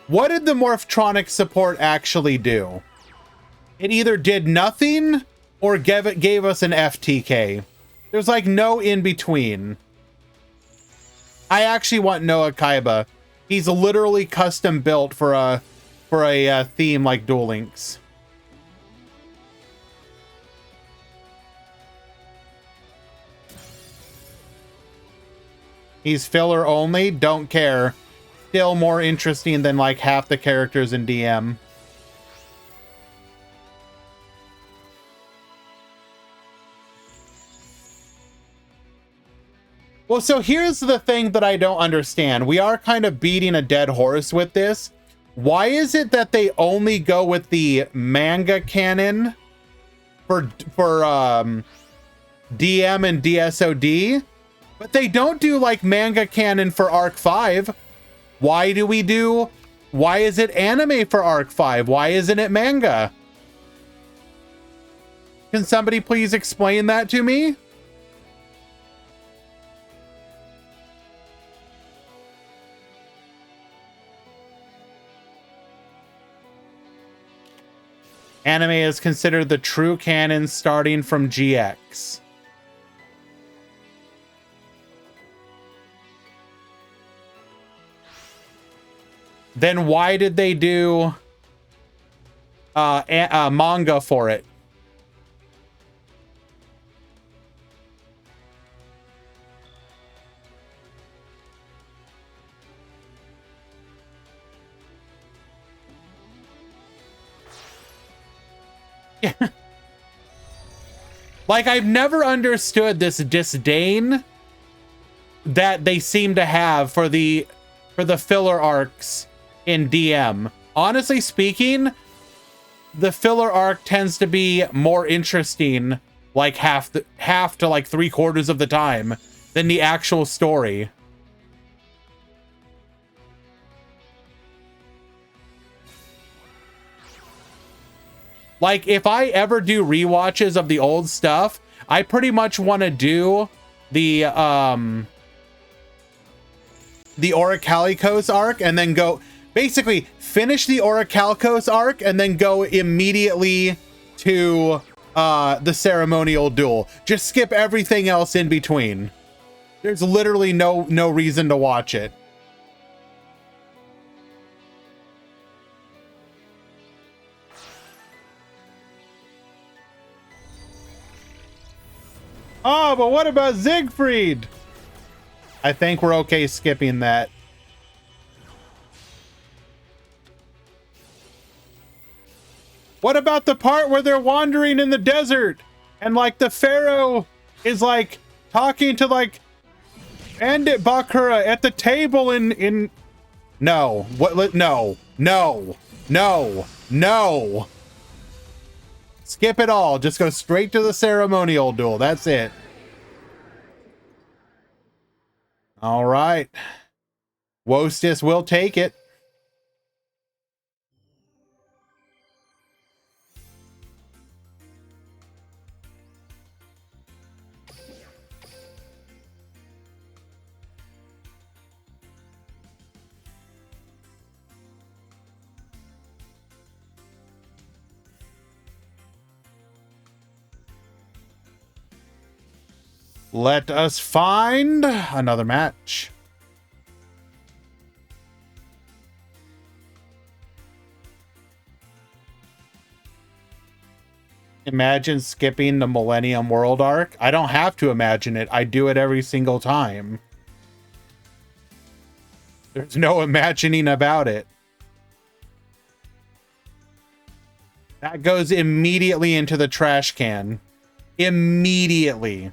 what did the Morphtronic support actually do? It either did nothing or gave us an FTK. There's, like, no in-between. I actually want Noah Kaiba. He's literally custom built for a theme like Duel Links. He's filler only, don't care. Still more interesting than like half the characters in DM. Well, so here's the thing that I don't understand. We are kind of beating a dead horse with this. Why is it that they only go with the manga canon for DM and DSOD, but they don't do like manga canon for Arc 5? Why is it anime for Arc 5? Why isn't it manga? Can somebody please explain that to me? Anime is considered the true canon starting from GX. Then why did they do manga for it? Like, I've never understood this disdain that they seem to have for the filler arcs in DM. Honestly speaking, the filler arc tends to be more interesting like half to like 3/4 of the time than the actual story. Like, if I ever do rewatches of the old stuff, I pretty much want to do the Orichalcos arc and then go basically finish the Orichalcos arc and then go immediately to the ceremonial duel. Just skip everything else in between. There's literally no reason to watch it. Oh, but what about Siegfried? I think we're okay skipping that. What about the part where they're wandering in the desert and like the pharaoh is like talking to like Bandit Bakura at the table in no. What? No. Skip it all. Just go straight to the ceremonial duel. That's it. All right. Wostis will take it. Let us find another match. Imagine skipping the Millennium World arc. I don't have to imagine it. I do it every single time. There's no imagining about it. That goes immediately into the trash can. Immediately.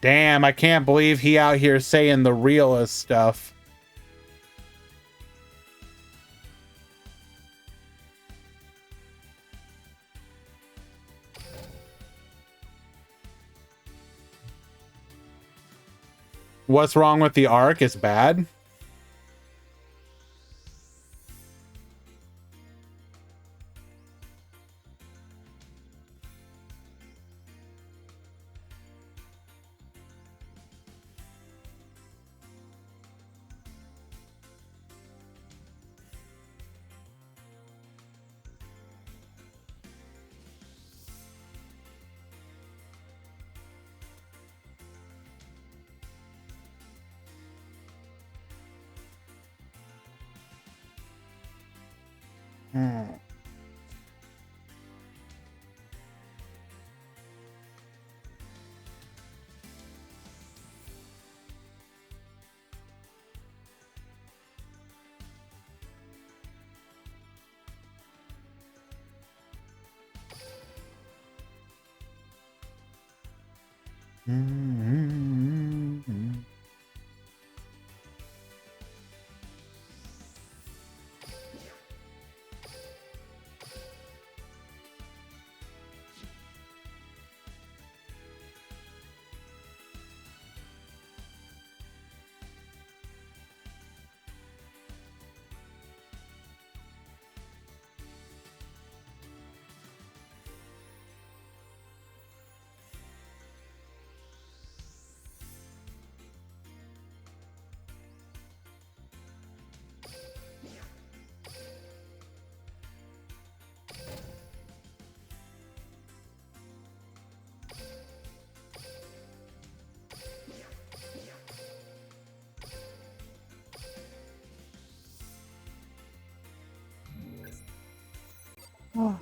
Damn, I can't believe he out here saying the realest stuff. What's wrong with the arc? It's bad.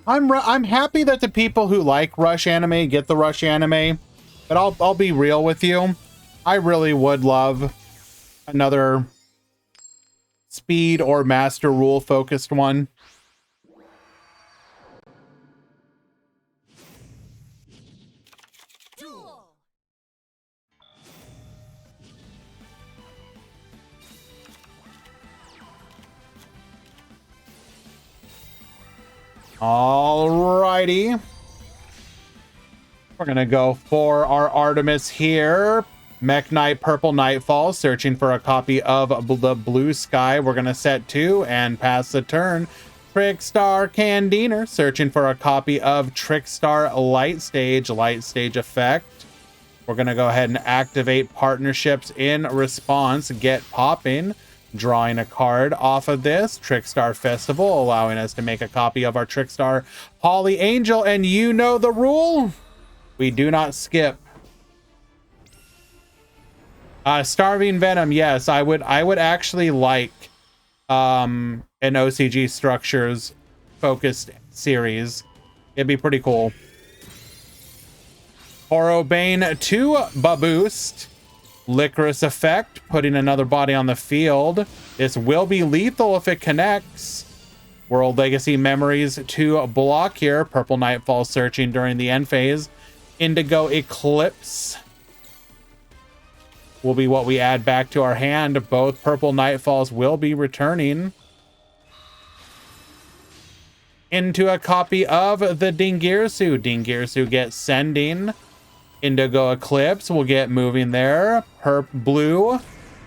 I'm happy that the people who like Rush anime get the Rush anime, but I'll be real with you. I really would love another speed or master rule focused one. Duel. Alrighty. We're gonna go for our Artemis here. Mech Knight Purple Nightfall, searching for a copy of the Blue Sky. We're gonna set 2 and pass the turn. Trickstar Candiner, searching for a copy of Trickstar Light Stage effect. We're gonna go ahead and activate partnerships in response. Get popping. Drawing a card off of this Trickstar Festival, allowing us to make a copy of our Trickstar Holly Angel. And you know the rule. We do not skip. Starving Venom, yes, I would actually like an OCG Structures focused series. It'd be pretty cool. Horobane 2 boost. Licorice effect, putting another body on the field. This will be lethal if it connects. World Legacy Memories 2 block here. Purple Nightfall searching during the end phase. Indigo Eclipse will be what we add back to our hand. Both Purple Nightfalls will be returning into a copy of the Dingirsu. Dingirsu gets sending. Indigo Eclipse will get moving there. Blue.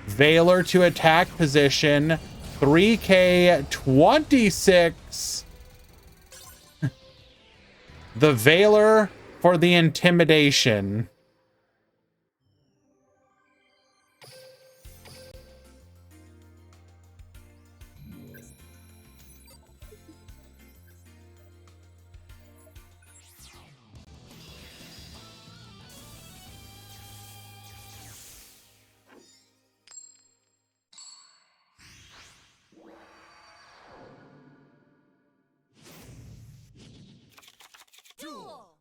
Valor to attack position. 3K 26. The Valor for the intimidation. Duel.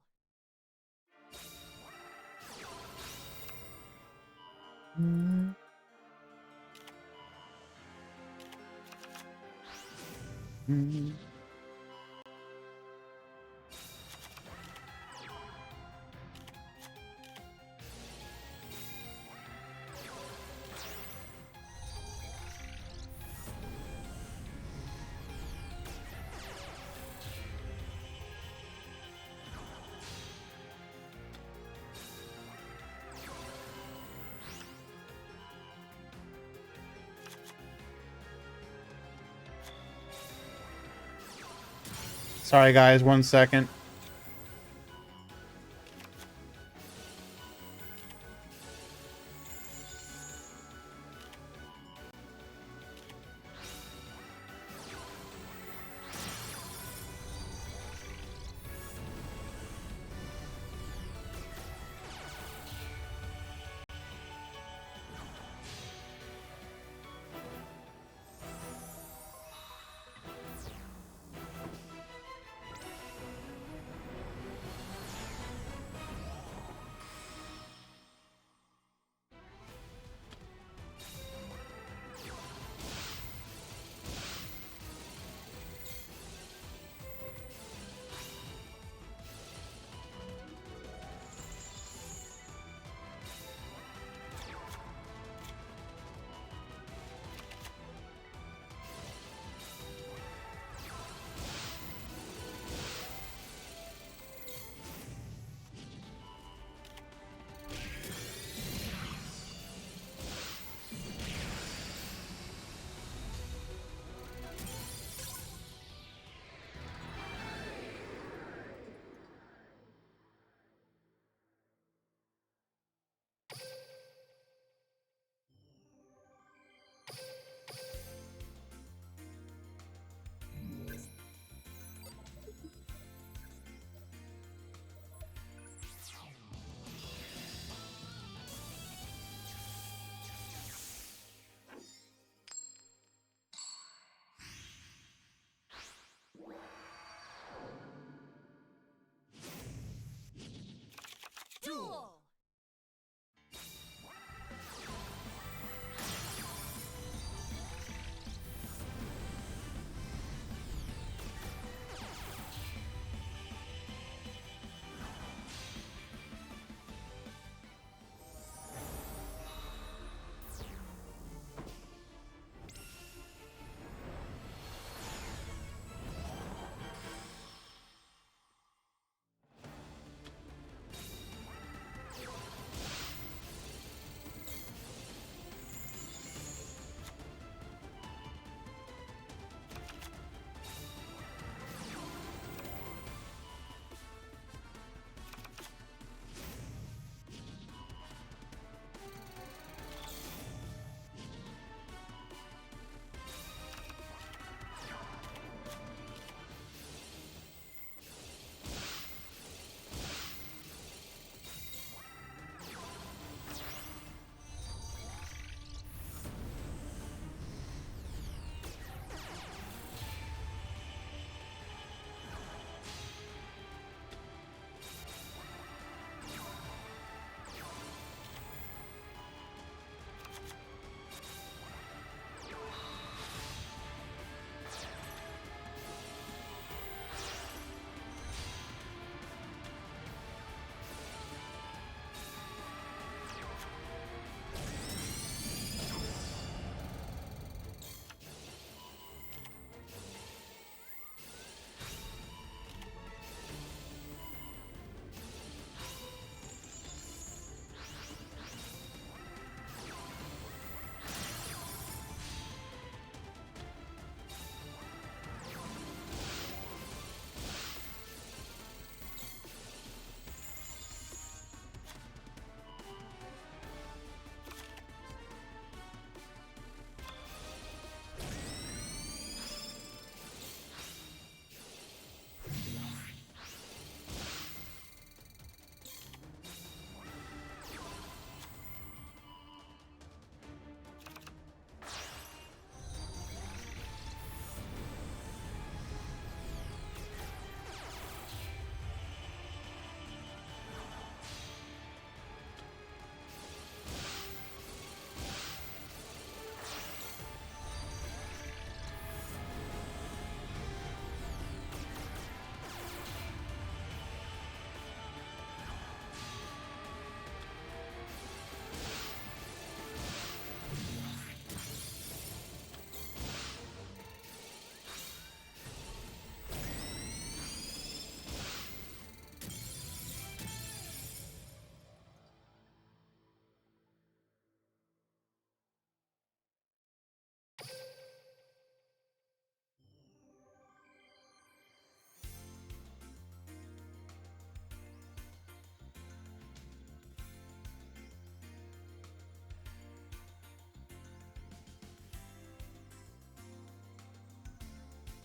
Sorry, guys. 1 second.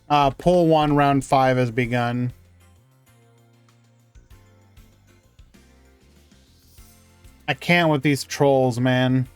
Pull 1, round 5 has begun. I can't with these trolls, man.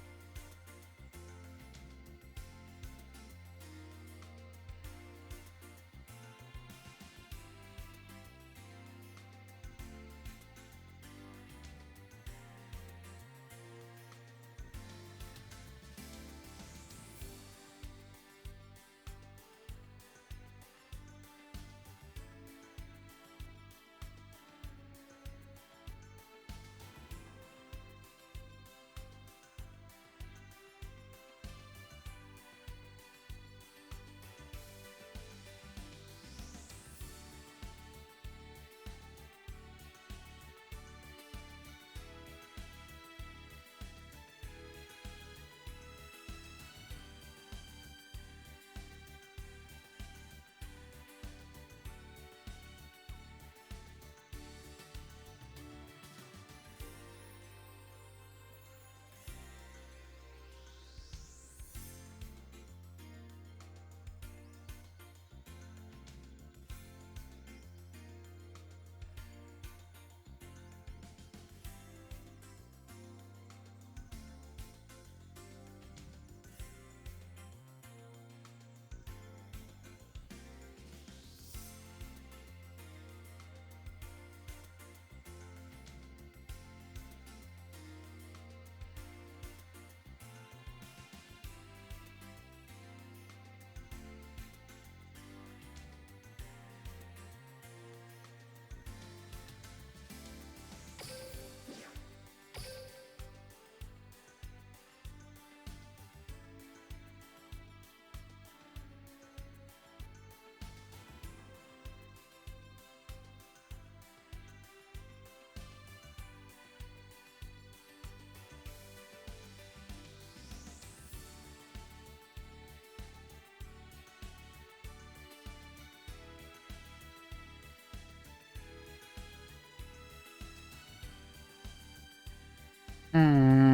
Mm-hmm.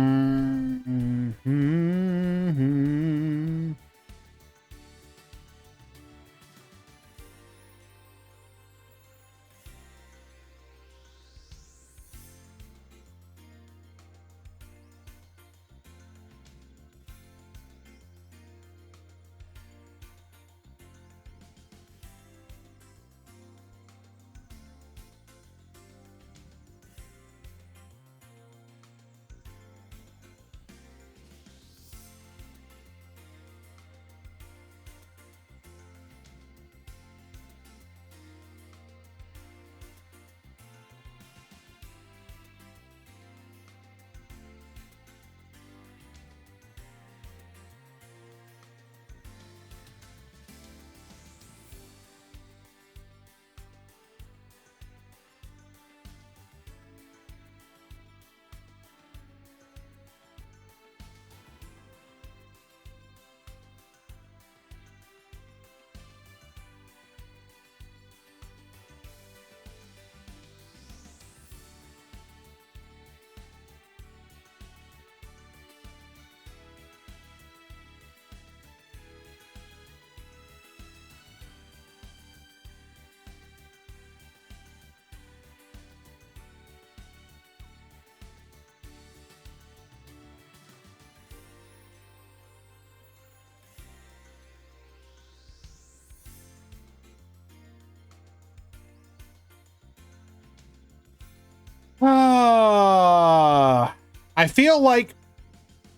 I feel like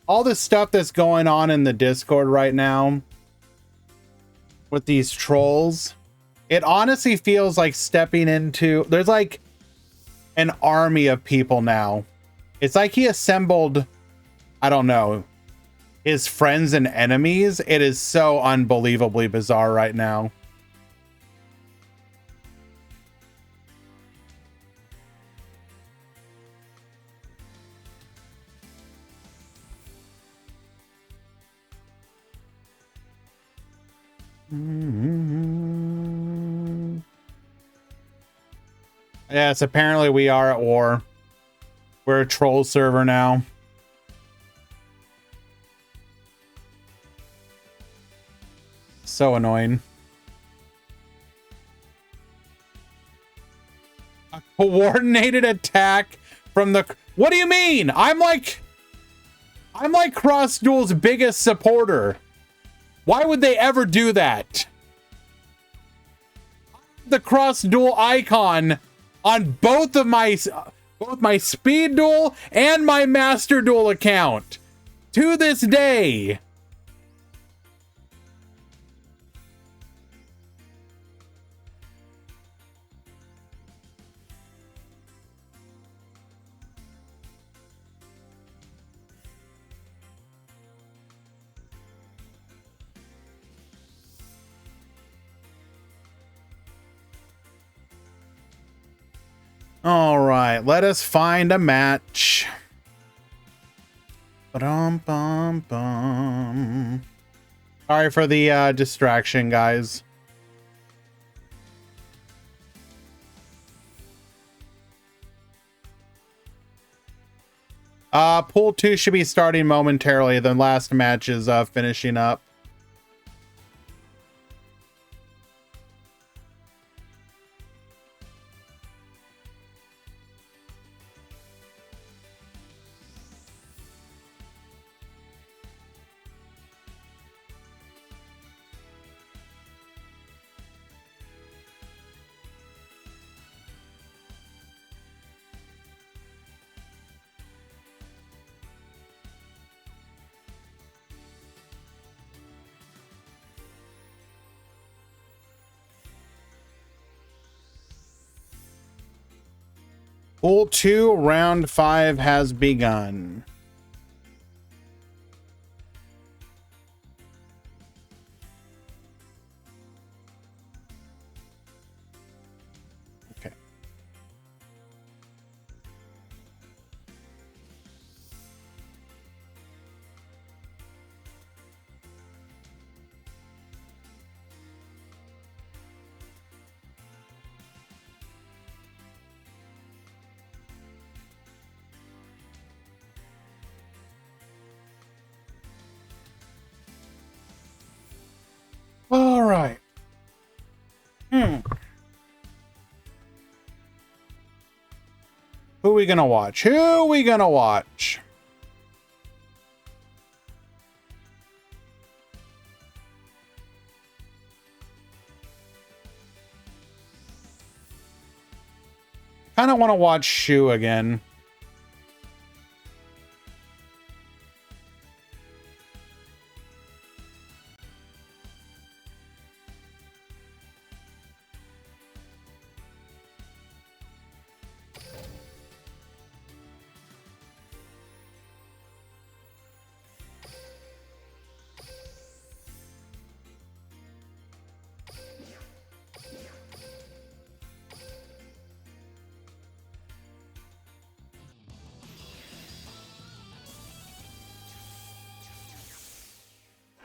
all the stuff that's going on in the Discord right now with these trolls, it honestly feels like stepping into, there's like an army of people now. It's like he assembled, I don't know, his friends and enemies. It is so unbelievably bizarre right now. Yes, apparently we are at war. We're a troll server now. So annoying. Coordinated attack from the... What do you mean? I'm like Cross Duel's biggest supporter. Why would they ever do that? The Cross Duel icon on both my Speed Duel and my Master Duel account to this day. All right, let us find a match. Ba-dum-bum-bum. Sorry for the distraction, guys. Pool 2 should be starting momentarily. The last match is finishing up. Pool 2, round 5 has begun. Okay. All right. Who are we gonna watch? Who are we gonna watch? I kind of want to watch Shu again.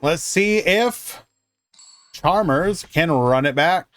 Let's see if Charmers can run it back.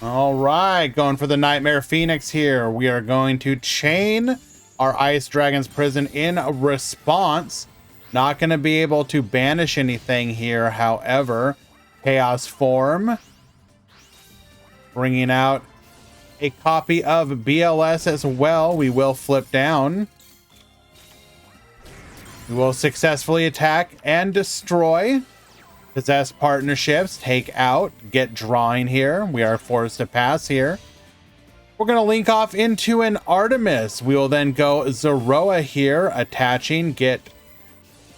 All right, going for the Nightmare Phoenix here. We are going to chain our Ice Dragon's Prison in response. Not going to be able to banish anything here, however. Chaos Form. Bringing out a copy of BLS as well. We will flip down. We will successfully attack and destroy. Possess partnerships, take out, get drawing here. We are forced to pass here. We're going to link off into an Artemis. We will then go Zoroa here, attaching, get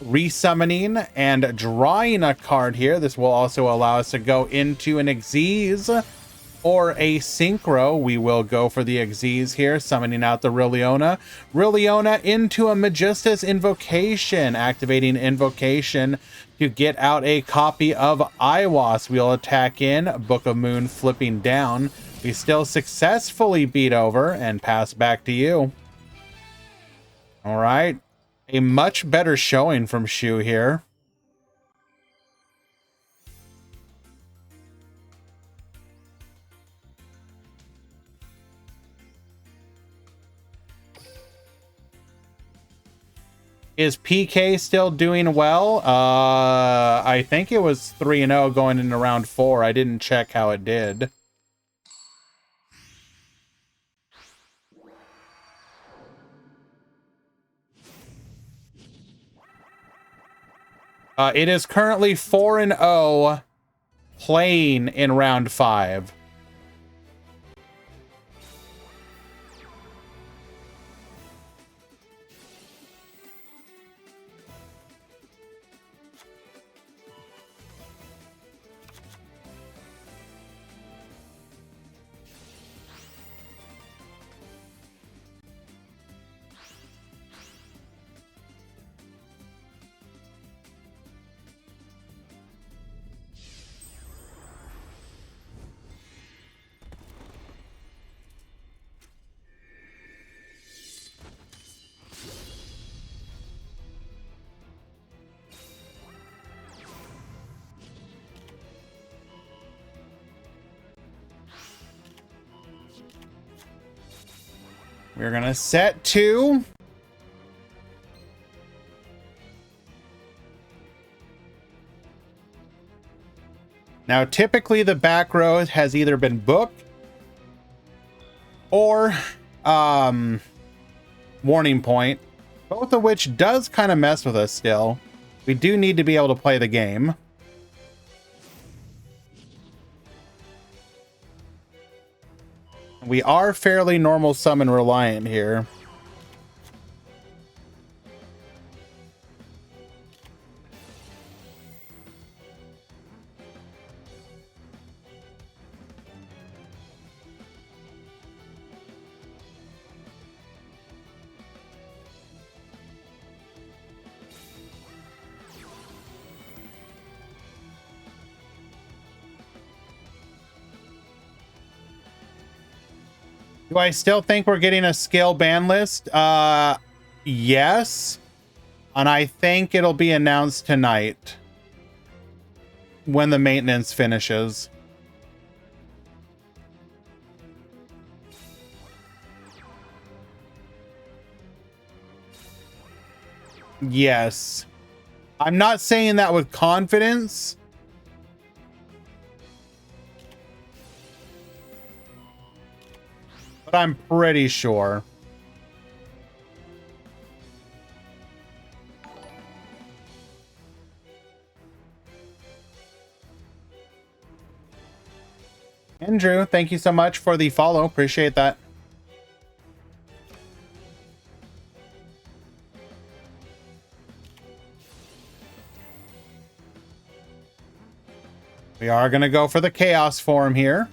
resummoning, and drawing a card here. This will also allow us to go into an Xyz or a synchro, we will go for the Xyz here, summoning out the Rilliona. Rilliona into a Magistus Invocation, activating Invocation to get out a copy of Iwas. We'll attack in, Book of Moon flipping down. We still successfully beat over and pass back to you. All right. A much better showing from Shu here. Is PK still doing well? I think it was 3-0 going into round 4. I didn't check how it did. It is currently 4-0 playing in round 5. We're gonna set 2. Now, typically the back row has either been booked or warning point, both of which does kind of mess with us still. We do need to be able to play the game. We are fairly normal summon reliant here. Do I still think we're getting a skill ban list? Yes. And I think it'll be announced tonight when the maintenance finishes. Yes. I'm not saying that with confidence. But I'm pretty sure. Andrew, thank you so much for the follow. Appreciate that. We are going to go for the chaos form here.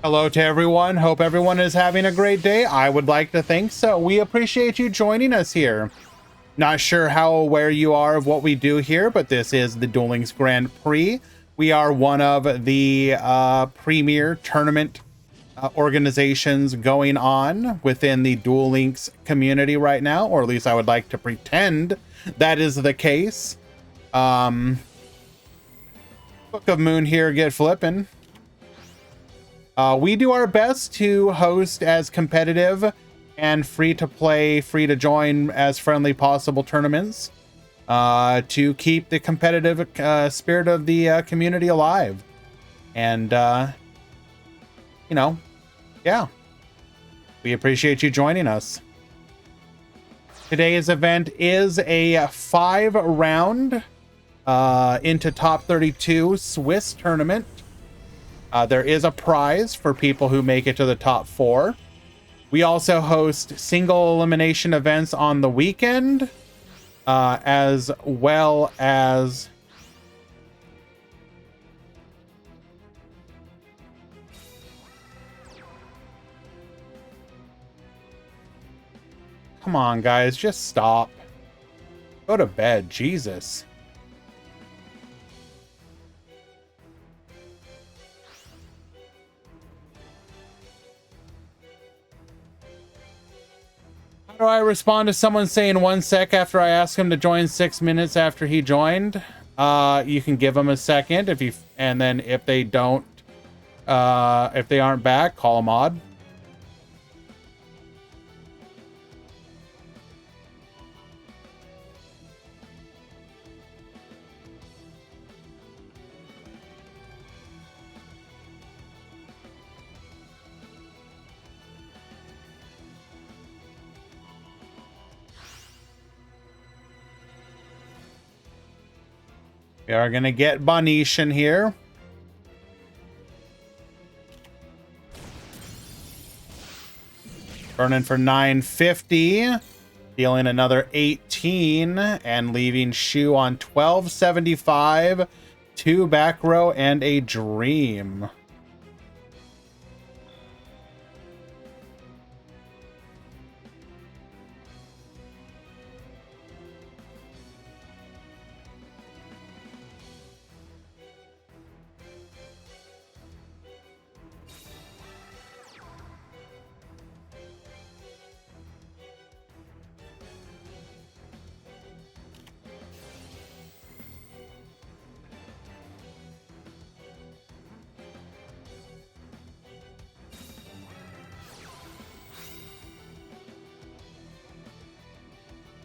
Hello to everyone. Hope everyone is having a great day. I would like to think so. We appreciate you joining us here. Not sure how aware you are of what we do here, but this is the Duel Links Grand Prix. We are one of the premier tournament organizations going on within the Duel Links community right now, or at least I would like to pretend that is the case. Book of Moon here, get flipping. We do our best to host as competitive and free to play, free to join as friendly possible tournaments to keep the competitive spirit of the community alive. And, you know, yeah, we appreciate you joining us. Today's event is a 5-round into top 32 Swiss tournament. There is a prize for people who make it to the top 4. We also host single elimination events on the weekend, as well as come on, guys, just stop. Go to bed, Jesus. How do I respond to someone saying 1 sec after I ask him to join 6 minutes after he joined? You can give them a second and then if they don't, if they aren't back, call them odd. We are going to get Banish in here. Burning for 950. Dealing another 18. And leaving Shu on 1275. 2 back row and a dream.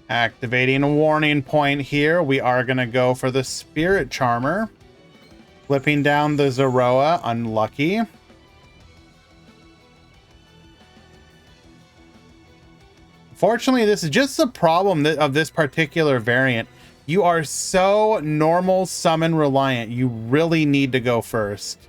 Activating a warning point here. We are going to go for the Spirit Charmer. Flipping down the Zoroa. Unlucky. Fortunately, this is just the problem of this particular variant. You are so normal summon reliant. You really need to go first.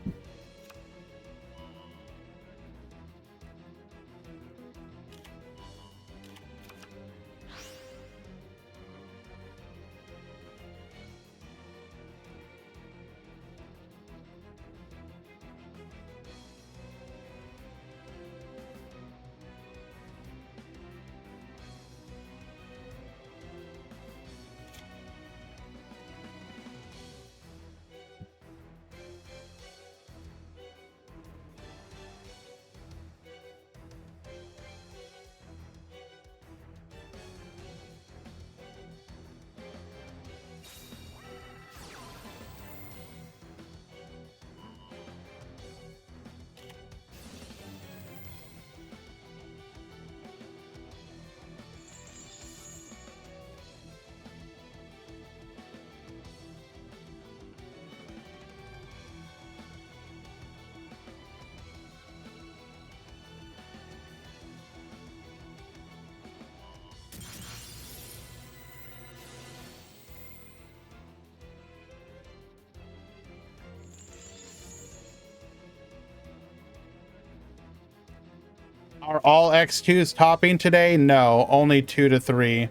Are all X2s topping today? No, only 2 to 3.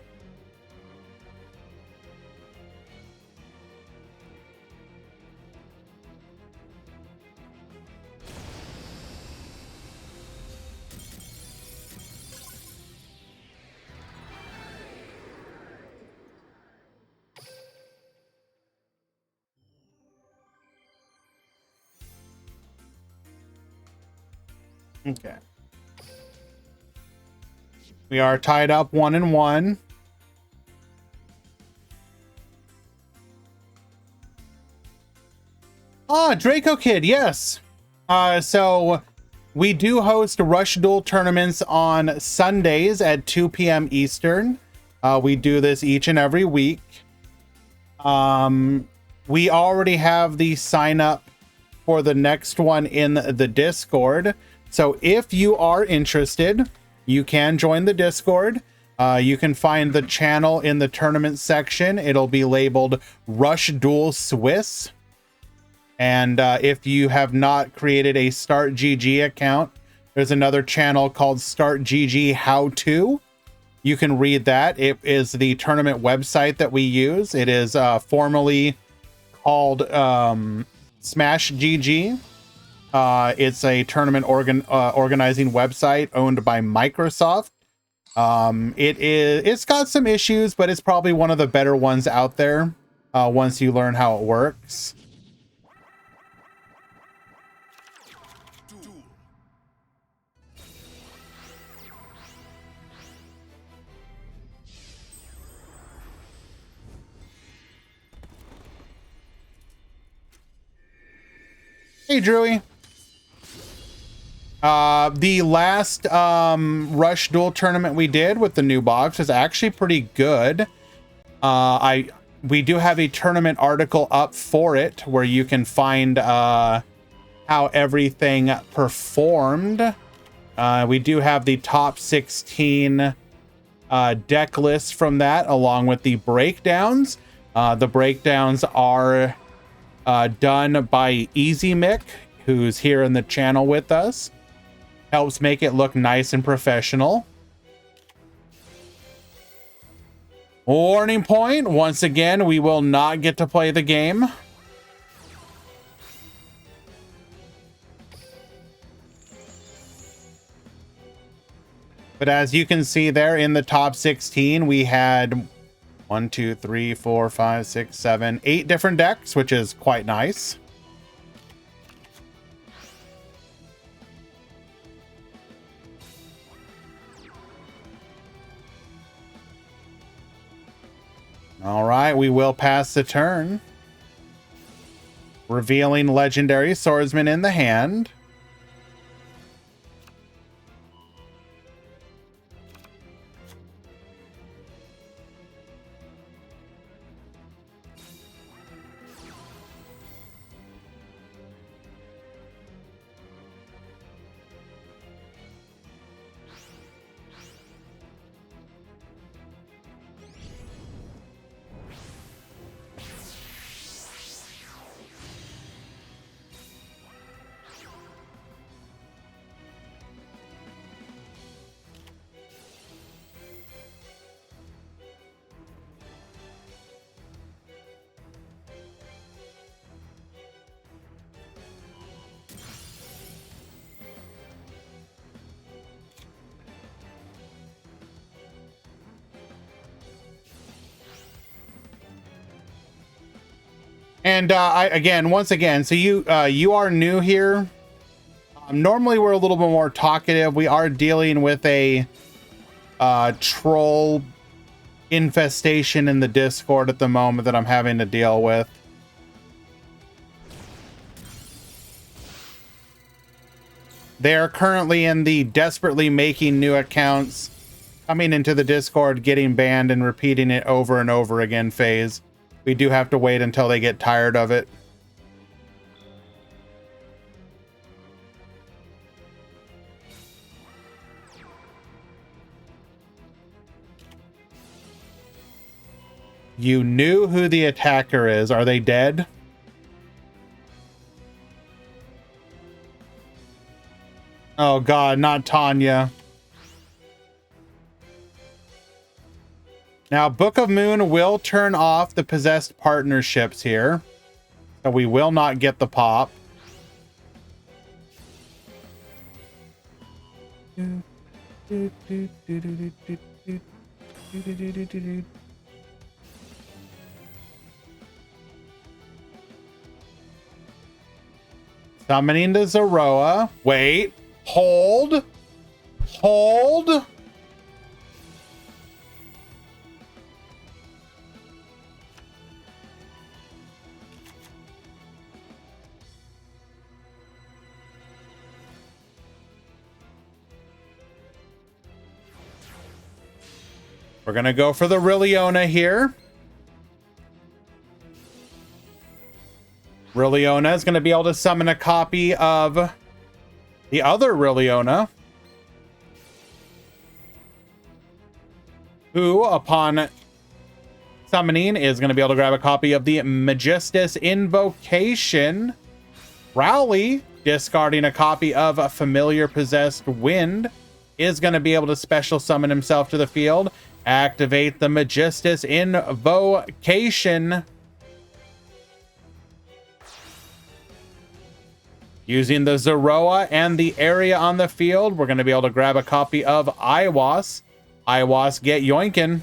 Okay. We are tied up 1-1. Ah, Draco Kid, yes. So We do host Rush Duel tournaments on Sundays at 2 p.m. Eastern. We do this each and every week. We already have the sign up for the next one in the Discord. So if you are interested, you can join the Discord. You can find the channel in the tournament section. It'll be labeled Rush Duel Swiss. And if you have not created a Start GG account, there's another channel called Start GG How To. You can read that. It is the tournament website that we use. It is formerly called Smash GG. It's a tournament organizing website owned by Microsoft. It's got some issues, but it's probably one of the better ones out there once you learn how it works. Hey, Drewy. The last Rush Duel tournament we did with the new box is actually pretty good. We do have a tournament article up for it where you can find how everything performed. We do have the top 16 deck list from that, along with the breakdowns. The breakdowns are done by Easy Mick, who's here in the channel with us. Helps make it look nice and professional. Warning point, once again, we will not get to play the game. But as you can see there in the top 16, we had 1, 2, 3, 4, 5, 6, 7, 8 different decks, which is quite nice. All right, we will pass the turn. Revealing Legendary Swordsman in the hand. And once again, so you are new here. Normally we're a little bit more talkative. We are dealing with a troll infestation in the Discord at the moment that I'm having to deal with. They are currently in the desperately making new accounts, coming into the Discord, getting banned, and repeating it over and over again phase. We do have to wait until they get tired of it. You knew who the attacker is. Are they dead? Oh God, not Tanya. Now, Book of Moon will turn off the possessed partnerships here. So we will not get the pop. Summoning to Zoroa. Wait. Hold. Hold. We're going to go for the Rilliona here. Rilliona is going to be able to summon a copy of the other Rilliona, who, upon summoning, is going to be able to grab a copy of the Magistus Invocation. Rowley, discarding a copy of a Familiar Possessed Wind, is going to be able to special summon himself to the field. Activate the Magistus Invocation. Using the Zoroa and the area on the field, we're going to be able to grab a copy of Iwas. Iwas, get yoinkin'.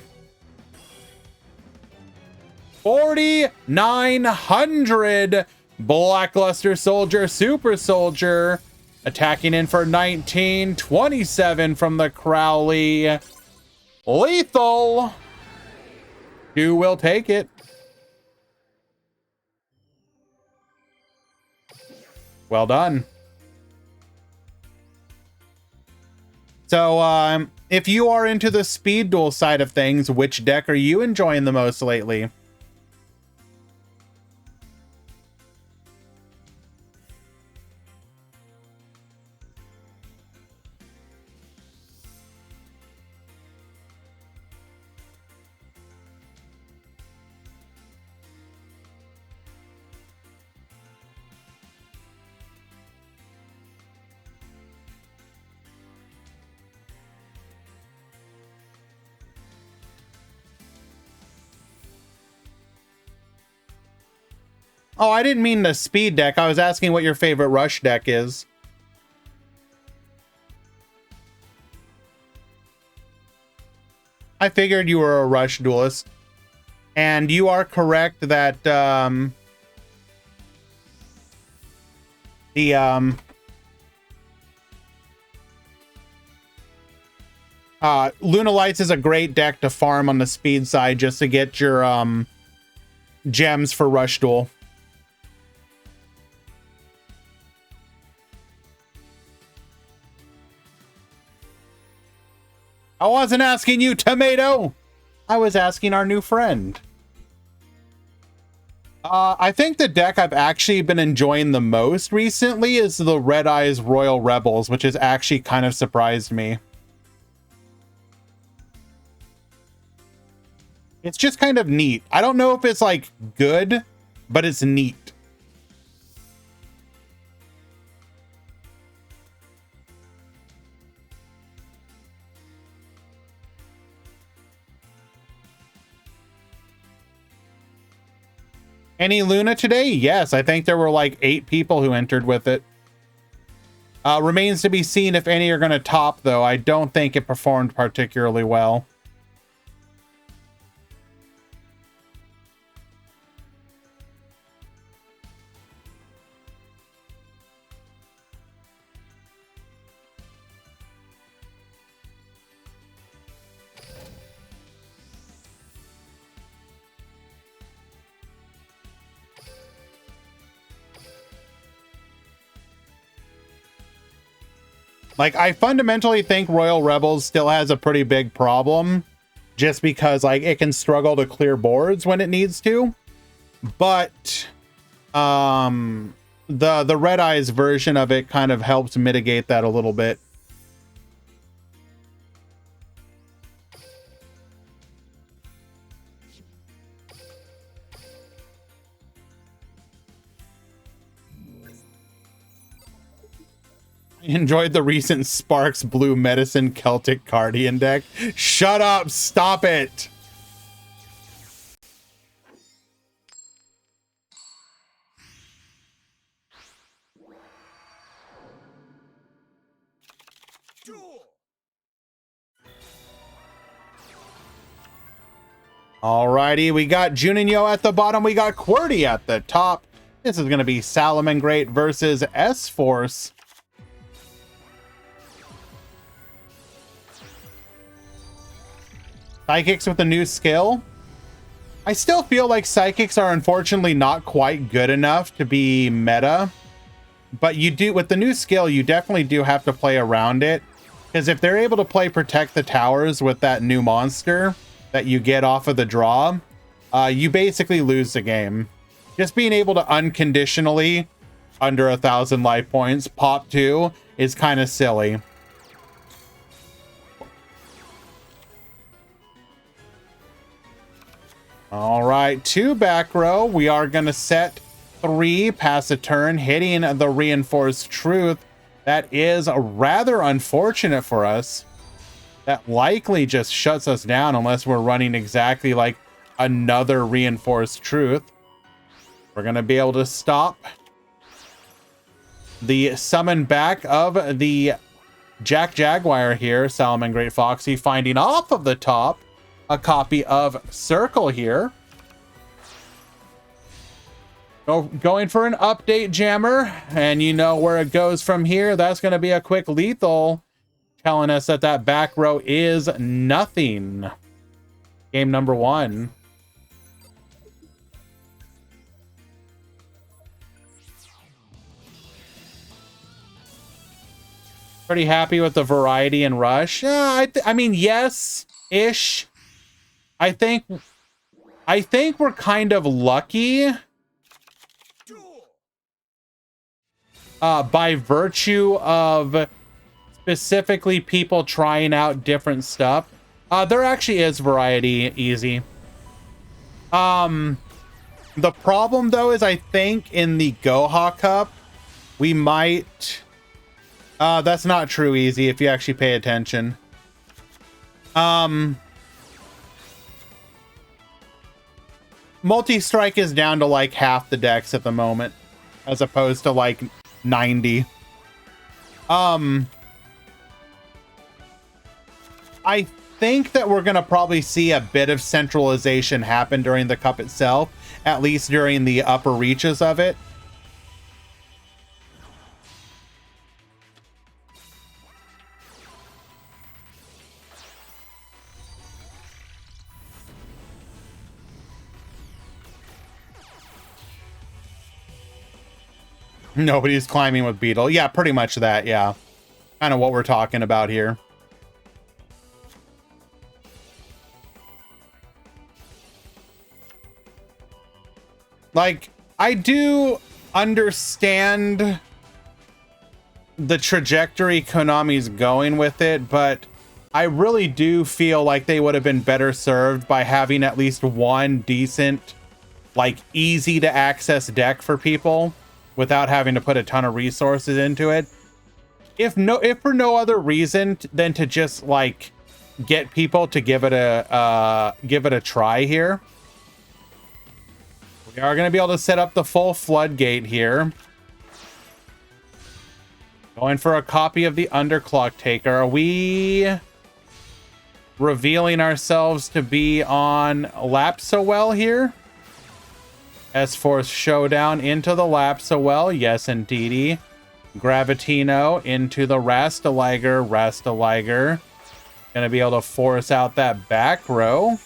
4,900 Blackluster Soldier, Super Soldier, attacking in for 1927 from the Crowley. Lethal. 2 will take it. Well done. So, if you are into the speed duel side of things, which deck are you enjoying the most lately? Oh, I didn't mean the speed deck. I was asking what your favorite rush deck is. I figured you were a rush duelist. And you are correct that Luna Lights is a great deck to farm on the speed side just to get your gems for rush duel. I wasn't asking you, Tomato. I was asking our new friend. I think the deck I've actually been enjoying the most recently is the Red Eyes Royal Rebels, which has actually kind of surprised me. It's just kind of neat. I don't know if it's like good, but it's neat. Any Luna today? Yes, I think there were like 8 people who entered with it. Remains to be seen if any are going to top, though. I don't think it performed particularly well. Like, I fundamentally think Royal Rebels still has a pretty big problem just because, like, it can struggle to clear boards when it needs to. But the Red Eyes version of it kind of helps mitigate that a little bit. Enjoyed the recent Sparks Blue Medicine Celtic Guardian deck. Shut up! Stop it! Duel. Alrighty, we got Juninho at the bottom. We got QWERTY at the top. This is going to be Salamangreat versus S-Force. Psychics with a new skill. I still feel like Psychics are unfortunately not quite good enough to be meta. But you do, with the new skill, you definitely do have to play around it. Because if they're able to play Protect the Towers with that new monster, that you get off of the draw, you basically lose the game. Just being able to unconditionally, under 1,000 life points, pop 2 is kind of silly. All right, 2 back row. We are going to set 3, pass a turn, hitting the reinforced truth. That is rather unfortunate for us. That likely just shuts us down unless we're running exactly like another reinforced truth. We're going to be able to stop the summon back of the Jack Jaguar here, Salomon Great Foxy, finding off of the top a copy of Circle here. Going for an update jammer, and you know where it goes from here. That's going to be a quick lethal, telling us that that back row is nothing. Game number 1. Pretty happy with the variety and rush. I mean, yes-ish. I think we're kind of lucky by virtue of specifically people trying out different stuff. There actually is variety easy. The problem though is I think in the Goha Cup we might that's not true easy if you actually pay attention. Multi-strike is down to like half the decks at the moment, as opposed to like 90. I think that we're going to probably see a bit of centralization happen during the cup itself, at least during the upper reaches of it. Nobody's climbing with Beetle. Yeah, pretty much that, yeah. Kind of what we're talking about here. Like, I do understand the trajectory Konami's going with it, but I really do feel like they would have been better served by having at least one decent, like, easy to access deck for people without having to put a ton of resources into it. If for no other reason than to just like get people to give it a try here. We are going to be able to set up the full floodgate here. Going for a copy of the Underclock Taker. Are we revealing ourselves to be on Lapsowell here? S-Force Showdown into the Lapsowell. Yes, indeedy. Gravitino into the Rastaliger. Rastaliger. Gonna be able to force out that back row.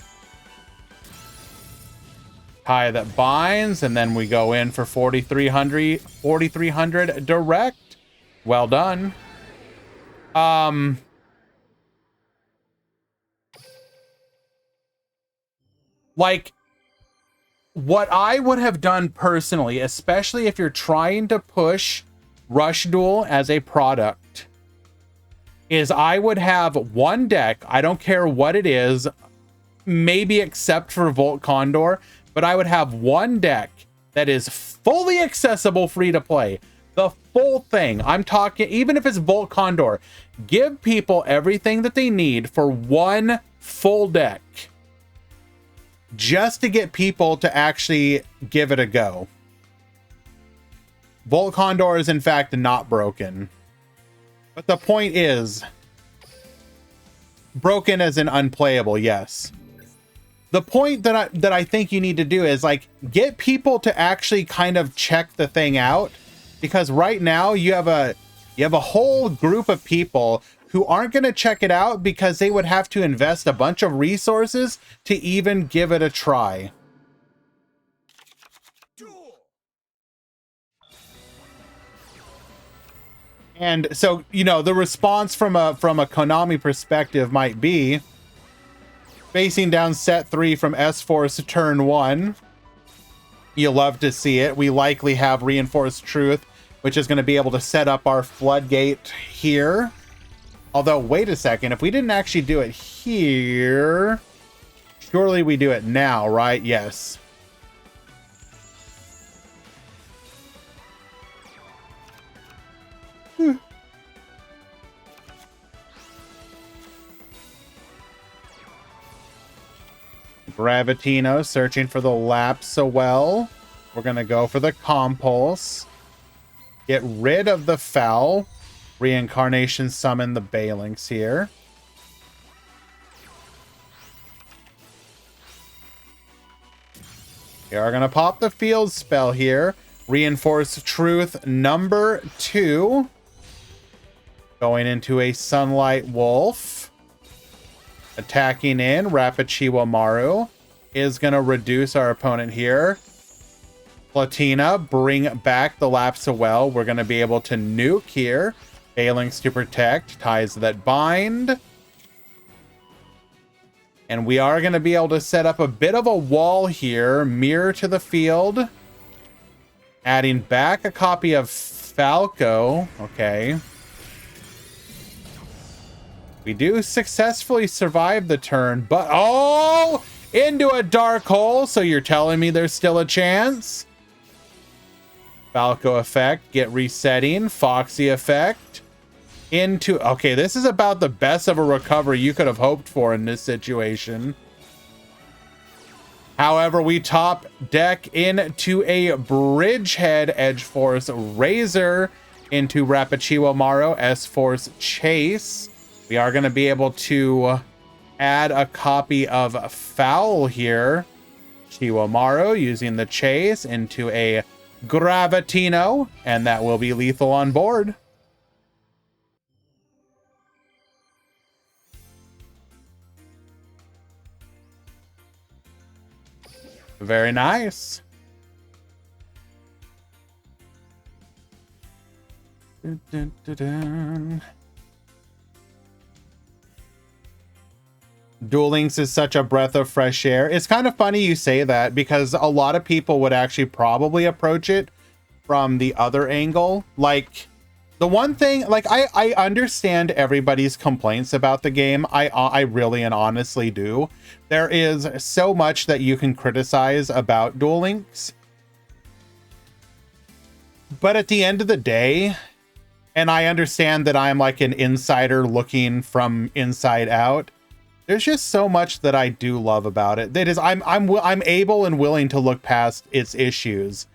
Tie that binds, and then we go in for 4,300 direct. Well done. Like, what I would have done personally, especially if you're trying to push Rush Duel as a product, is I would have one deck, I don't care what it is, maybe except for Volt Condor, but I would have one deck that is fully accessible free to play. The full thing. I'm talking, even if it's Volt Condor, give people everything that they need for one full deck, just to get people to actually give it a go. Volt Condor is in fact not broken. But the point is, broken as in unplayable, yes. The point that I think you need to do is like get people to actually kind of check the thing out, because right now you have a whole group of people who aren't going to check it out because they would have to invest a bunch of resources to even give it a try. And so, you know, the response from a Konami perspective might be, Facing down set 3 from S-Force turn 1. You love to see it. We likely have Reinforced Truth, which is going to be able to set up our floodgate here. Although, wait a second. If we didn't actually do it here, surely we do it now, right? Yes. Gravitino searching for the Lapsawell. We're going to go for the Compulse. Get rid of the Foul. Reincarnation summon the Balinx here. We are going to pop the Field Spell here. Reinforce Truth number 2. Going into a Sunlight Wolf. Attacking in, Rapichiwa Maru is going to reduce our opponent here. Platina, bring back the Lapsawell. We're going to be able to nuke here. Balinx to protect, ties that bind. And we are going to be able to set up a bit of a wall here. Mirror to the field. Adding back a copy of Falco. Okay. We do successfully survive the turn, but oh, into a dark hole. So you're telling me there's still a chance? Falco effect, get resetting. Foxy effect into, okay, this is about the best of a recovery you could have hoped for in this situation. However, we top deck into a Bridgehead Edge Force Razor into Rapichiwa Maru S-Force Chase. We are going to be able to add a copy of Foul here. Chiwamaru using the Chase into a Gravitino, and that will be lethal on board. Very nice. Dun, dun, dun, dun. Duel Links is such a breath of fresh air. It's kind of funny you say that because a lot of people would actually probably approach it from the other angle. Like, the one thing, like, I understand everybody's complaints about the game. I really and honestly do. There is so much that you can criticize about Duel Links. But at the end of the day, and I understand that I'm like an insider looking from inside out, there's just so much that I do love about it. That is, I'm able and willing to look past its issues.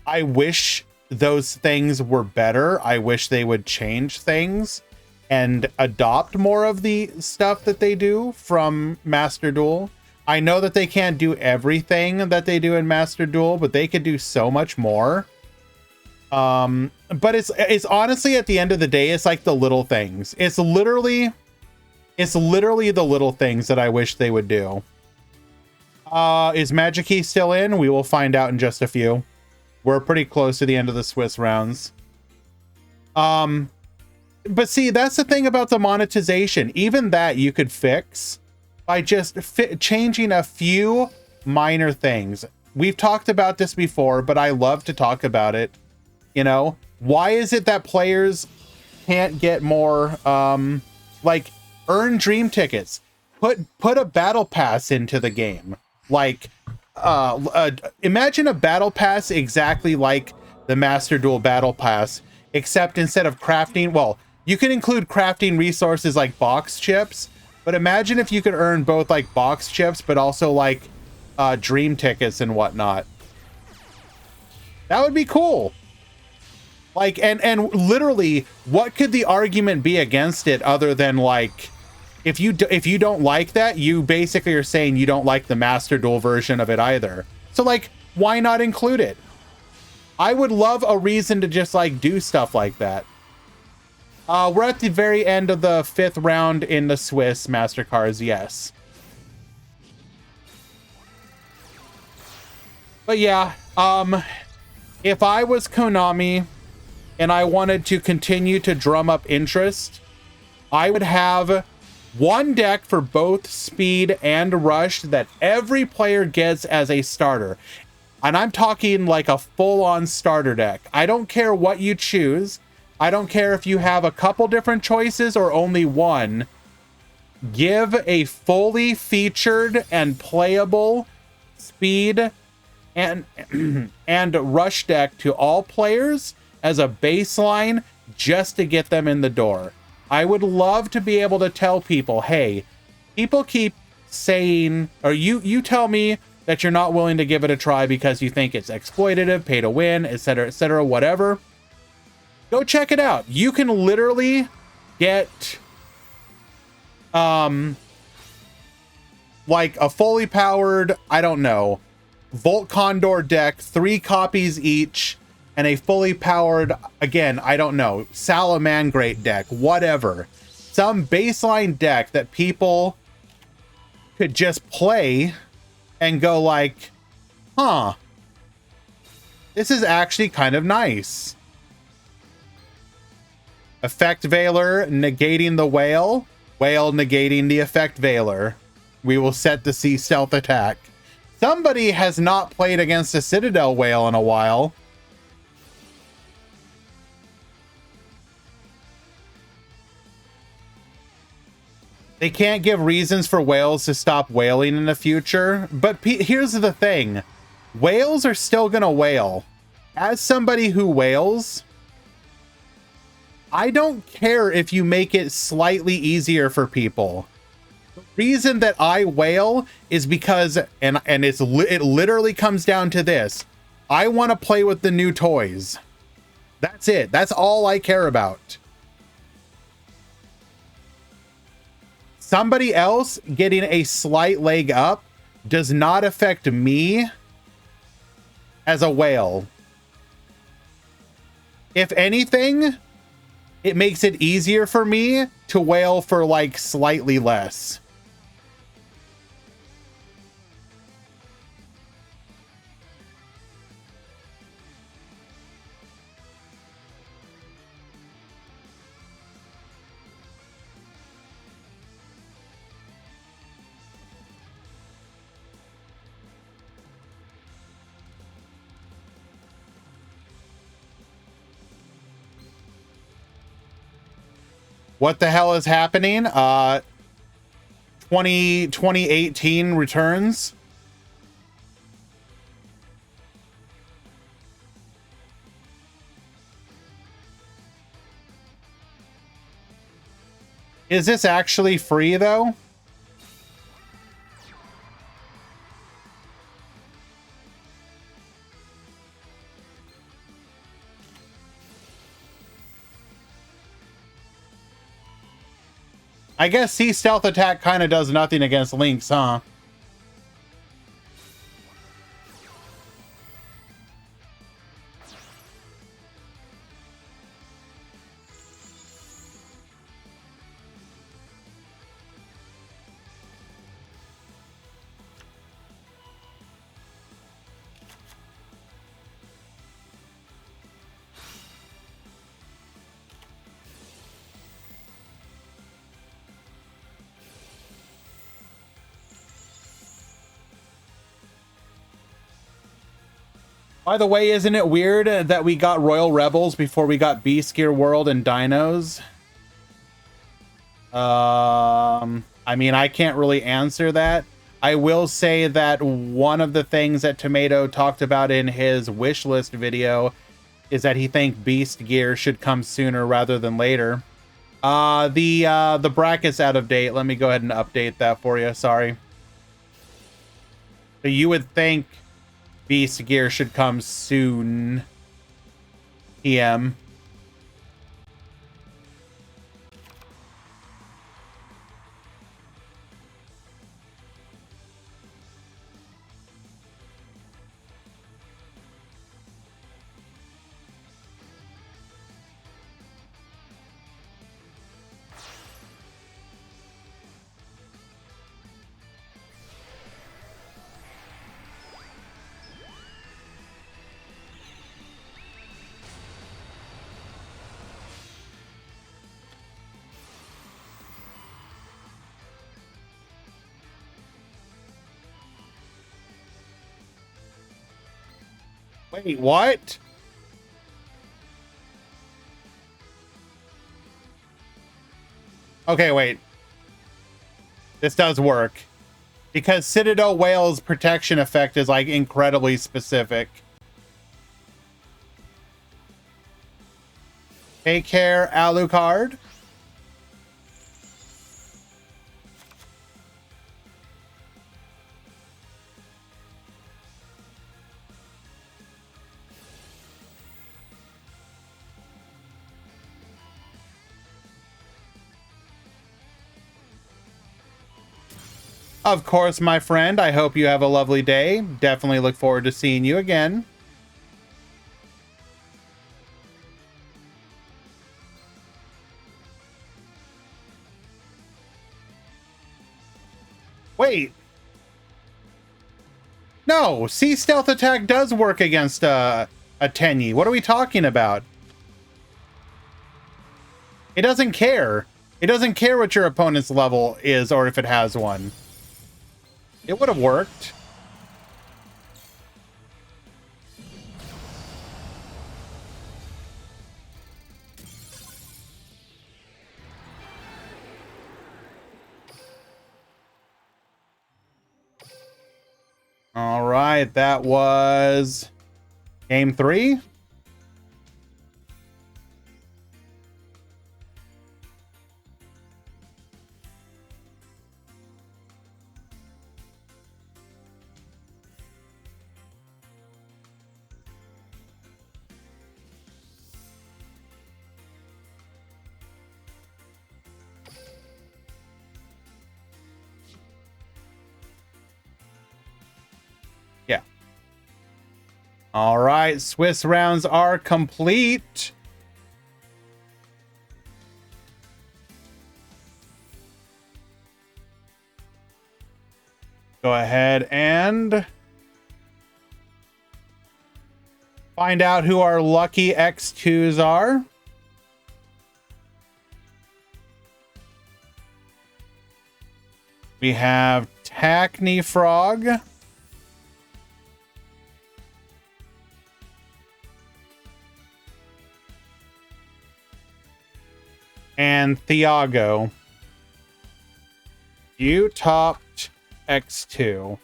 I wish those things were better. I wish they would change things and adopt more of the stuff that they do from Master Duel. I know that they can't do everything that they do in Master Duel, but they could do so much more. But it's honestly, at the end of the day, it's like the little things. It's literally the little things that I wish they would do. Is Magic Key still in? We will find out in just a few. We're pretty close to the end of the Swiss rounds. But see, that's the thing about the monetization. Even that you could fix by just changing a few minor things. We've talked about this before, but I love to talk about it. You know, why is it that players can't get more, like, earn dream tickets, put a battle pass into the game? Like, imagine a battle pass exactly like the Master Duel battle pass, except instead of crafting, well, you can include crafting resources like box chips, but imagine if you could earn both like box chips, but also like dream tickets and whatnot. That would be cool. Like, and literally, what could the argument be against it other than like, if you don't like that, you basically are saying you don't like the Master Duel version of it either. So like, why not include it? I would love a reason to just like do stuff like that. We're at the very end of the 5th round in the Swiss Mastercards, yes. But yeah, if I was Konami and I wanted to continue to drum up interest, I would have One deck for both speed and rush that every player gets as a starter. And I'm talking like a full-on starter deck. I don't care what you choose. I don't care if you have a couple different choices or only one. Give a fully featured and playable speed and and rush deck to all players as a baseline just to get them in the door. I would love to be able to tell people, hey, people keep saying, or you tell me that you're not willing to give it a try because you think it's exploitative, pay to win, etc., whatever. Go check it out. You can literally get like a fully powered, I don't know, Volt Condor deck, 3 copies each, and a fully powered, again, I don't know, Salamangreat deck, whatever. Some baseline deck that people could just play and go like, huh, this is actually kind of nice. Effect Veiler negating the whale, whale negating the Effect Veiler. We will set to see stealth attack. Somebody has not played against a Citadel whale in a while. They can't give reasons for whales to stop whaling in the future, but here's the thing. Whales are still gonna whale. As somebody who whales, I don't care if you make it slightly easier for people. The reason that I whale is because, and it literally comes down to this. I want to play with the new toys. That's it. That's all I care about. Somebody else getting a slight leg up does not affect me as a whale. If anything, it makes it easier for me to whale for like slightly less. What the hell is happening? 2018 returns. Is this actually free though? I guess Sea Stealth Attack kind of does nothing against Lynx, huh? By the way, isn't it weird that we got Royal Rebels before we got Beast Gear World and Dinos? I mean, I can't really answer that. I will say that one of the things that Tomato talked about in his wish list video is that he thinks Beast Gear should come sooner rather than later. The bracket's out of date. Let me go ahead and update that for you. Sorry. So you would think Beast Gear should come soon. PM. Wait, what? Okay, wait. This does work. Because Citadel Whale's protection effect is like incredibly specific. Take care, Alucard. Of course, my friend, I hope you have a lovely day. Definitely look forward to seeing you again. Wait. No, Sea Stealth Attack does work against a Tenyi. What are we talking about? It doesn't care. It doesn't care what your opponent's level is or if it has one. It would have worked. All right, that was game 3. Yeah. All right, Swiss rounds are complete. Go ahead and find out who our lucky X2s are. We have Tackney Frog. And Thiago. You topped X2.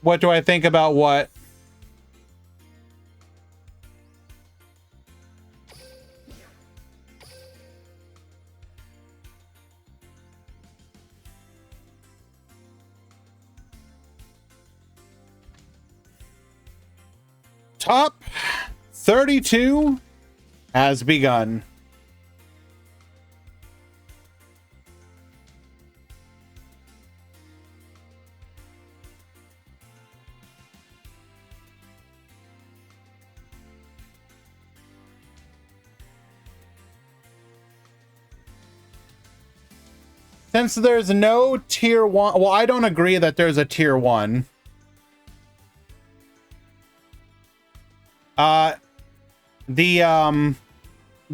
What do I think about what? Top 32 has begun. Since there's no tier 1, well, I don't agree that there's a tier 1.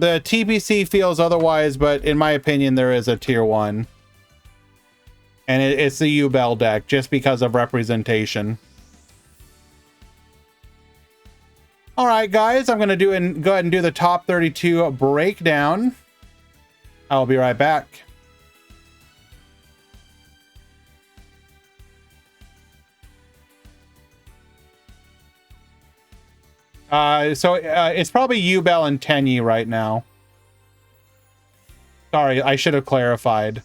The TBC feels otherwise, but in my opinion, there is a tier 1. And it's the U-Bell deck, just because of representation. All right, guys, I'm going to go ahead and do the top 32 breakdown. I'll be right back. It's probably U-Bell and Tenyi right now. Sorry, I should have clarified.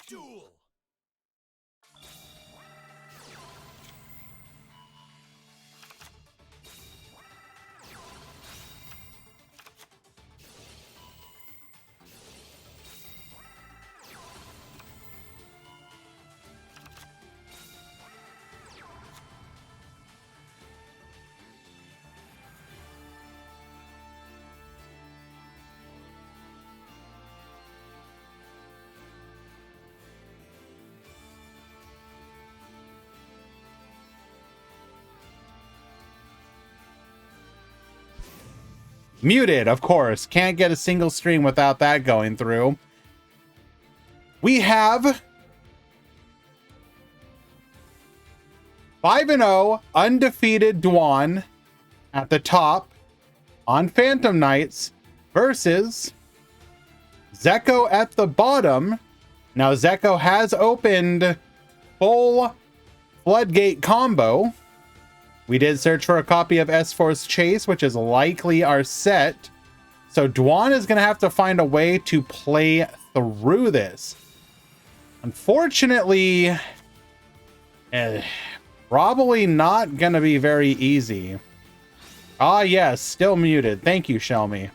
Duel. Muted, of course. Can't get a single stream without that going through. We have 5-0 undefeated Dwan at the top on Phantom Knights versus Zeko at the bottom. Now Zeko has opened full floodgate combo. We did search for a copy of S-Force Chase, which is likely our set. So Dwan is going to have to find a way to play through this. Unfortunately, probably not going to be very easy. Ah, yes, still muted. Thank you, Shelmy.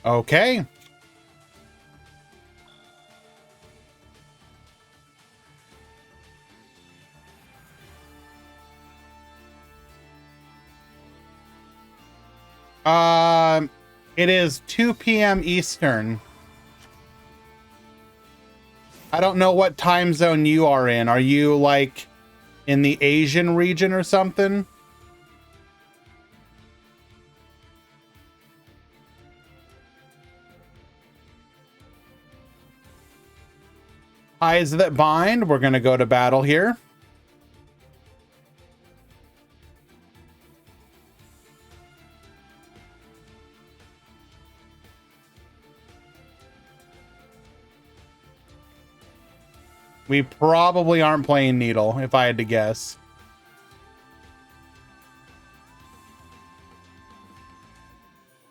Okay. It is 2 p.m. Eastern. I don't know what time zone you are in. Are you like in the Asian region or something? Eyes that bind. We're going to go to battle here. We probably aren't playing Needle, if I had to guess.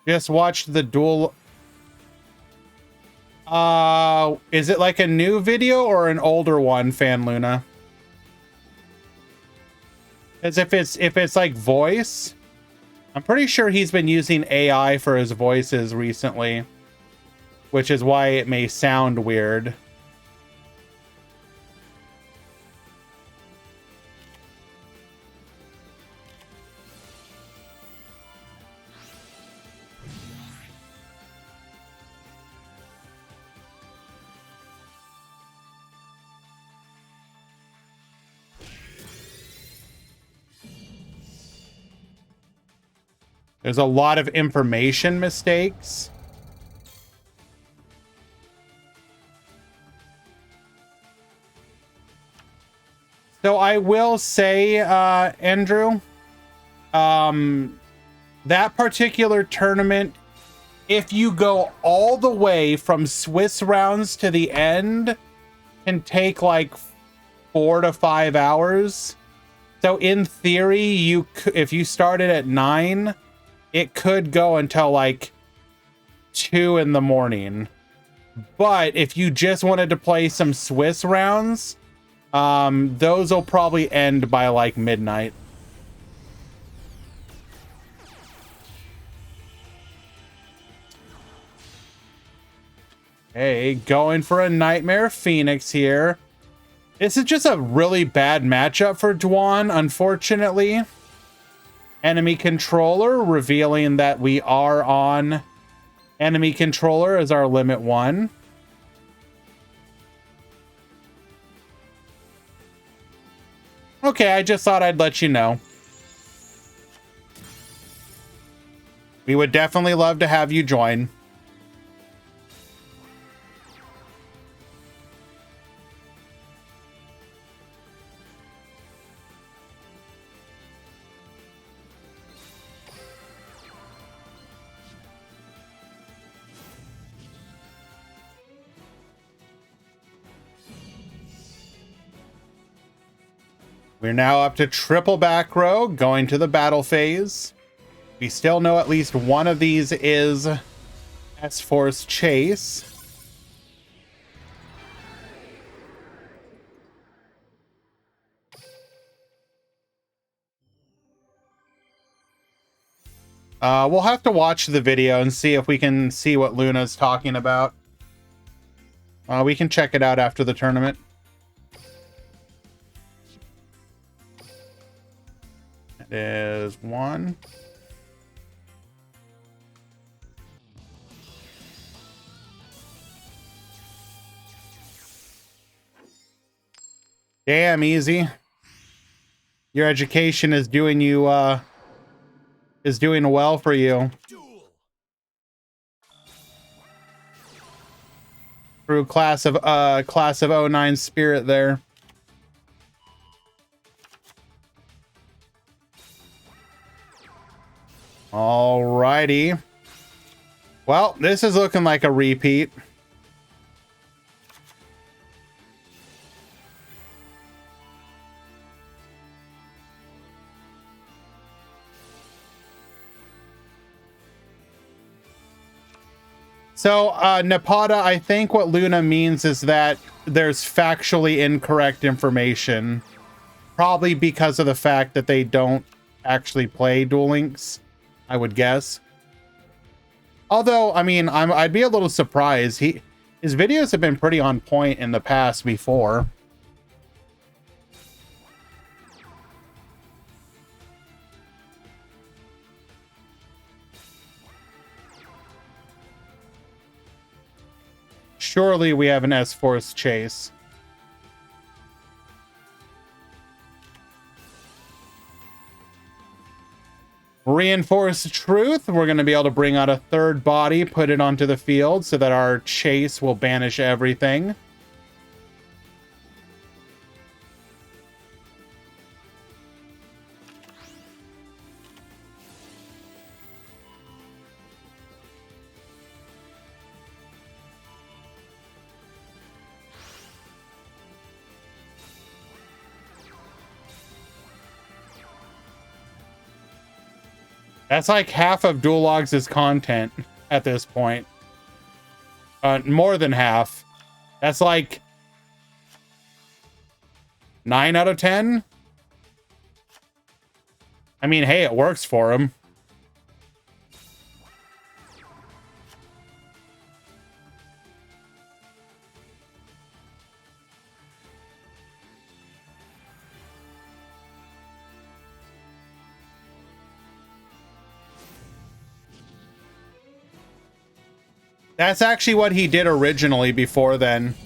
Just watched the Duel. Is it like a new video or an older one, Fan Luna? As if it's like voice. I'm pretty sure he's been using AI for his voices recently, which is why it may sound weird. There's a lot of information mistakes. So I will say, Andrew, that particular tournament, if you go all the way from Swiss rounds to the end, can take like 4 to 5 hours. So in theory, you if you started at 9, it could go until like 2 in the morning. But if you just wanted to play some Swiss rounds, those will probably end by like midnight. Hey, going for a Nightmare Phoenix here. This is just a really bad matchup for Dwan, unfortunately. Enemy controller, revealing that we are on enemy controller as our limit 1. Okay, I just thought I'd let you know. We would definitely love to have you join. We're now up to triple back row, going to the battle phase. We still know at least one of these is S-Force Chase. We'll have to watch the video and see if we can see what Luna's talking about. We can check it out after the tournament. It is 1. Damn, easy. Your education is doing you, is doing well for you. Duel. Through class of '09 spirit there. Alrighty. Well, this is looking like a repeat. So, Nepata, I think what Luna means is that there's factually incorrect information. Probably because of the fact that they don't actually play Duel Links, I would guess. Although, I mean, I'd be a little surprised. His videos have been pretty on point in the past before. Surely we have an S-Force Chase. Reinforce Truth. We're going to be able to bring out a third body, put it onto the field so that our chase will banish everything. That's like half of Duel Logs' content at this point. More than half. That's like 9 out of 10. I mean, hey, it works for him. That's actually what he did originally before then.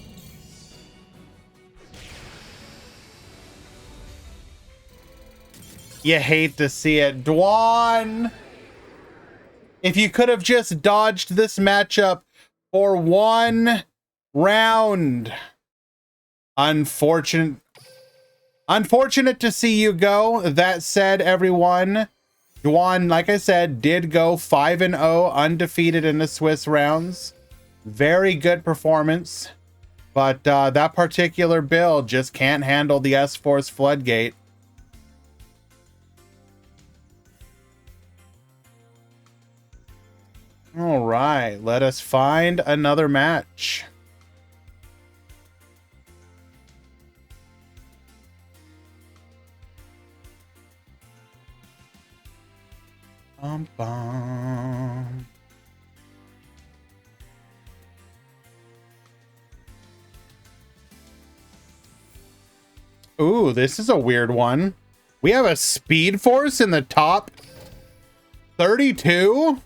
You hate to see it. Dwan! If you could have just dodged this matchup for one round. Unfortunate to see you go. That said, everyone, Dwan, like I said, did go 5-0 undefeated in the Swiss rounds. Very good performance. But that particular build just can't handle the S-Force Floodgate. All right, let us find another match. Bum, bum. Ooh, this is a weird one. We have a Speed Force in the top 32?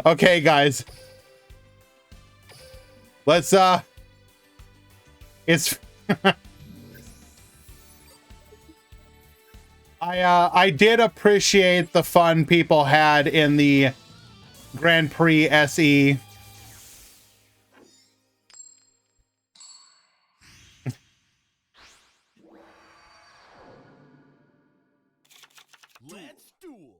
Okay, guys. Let's, it's... I did appreciate the fun people had in the Grand Prix SE. Let's duel.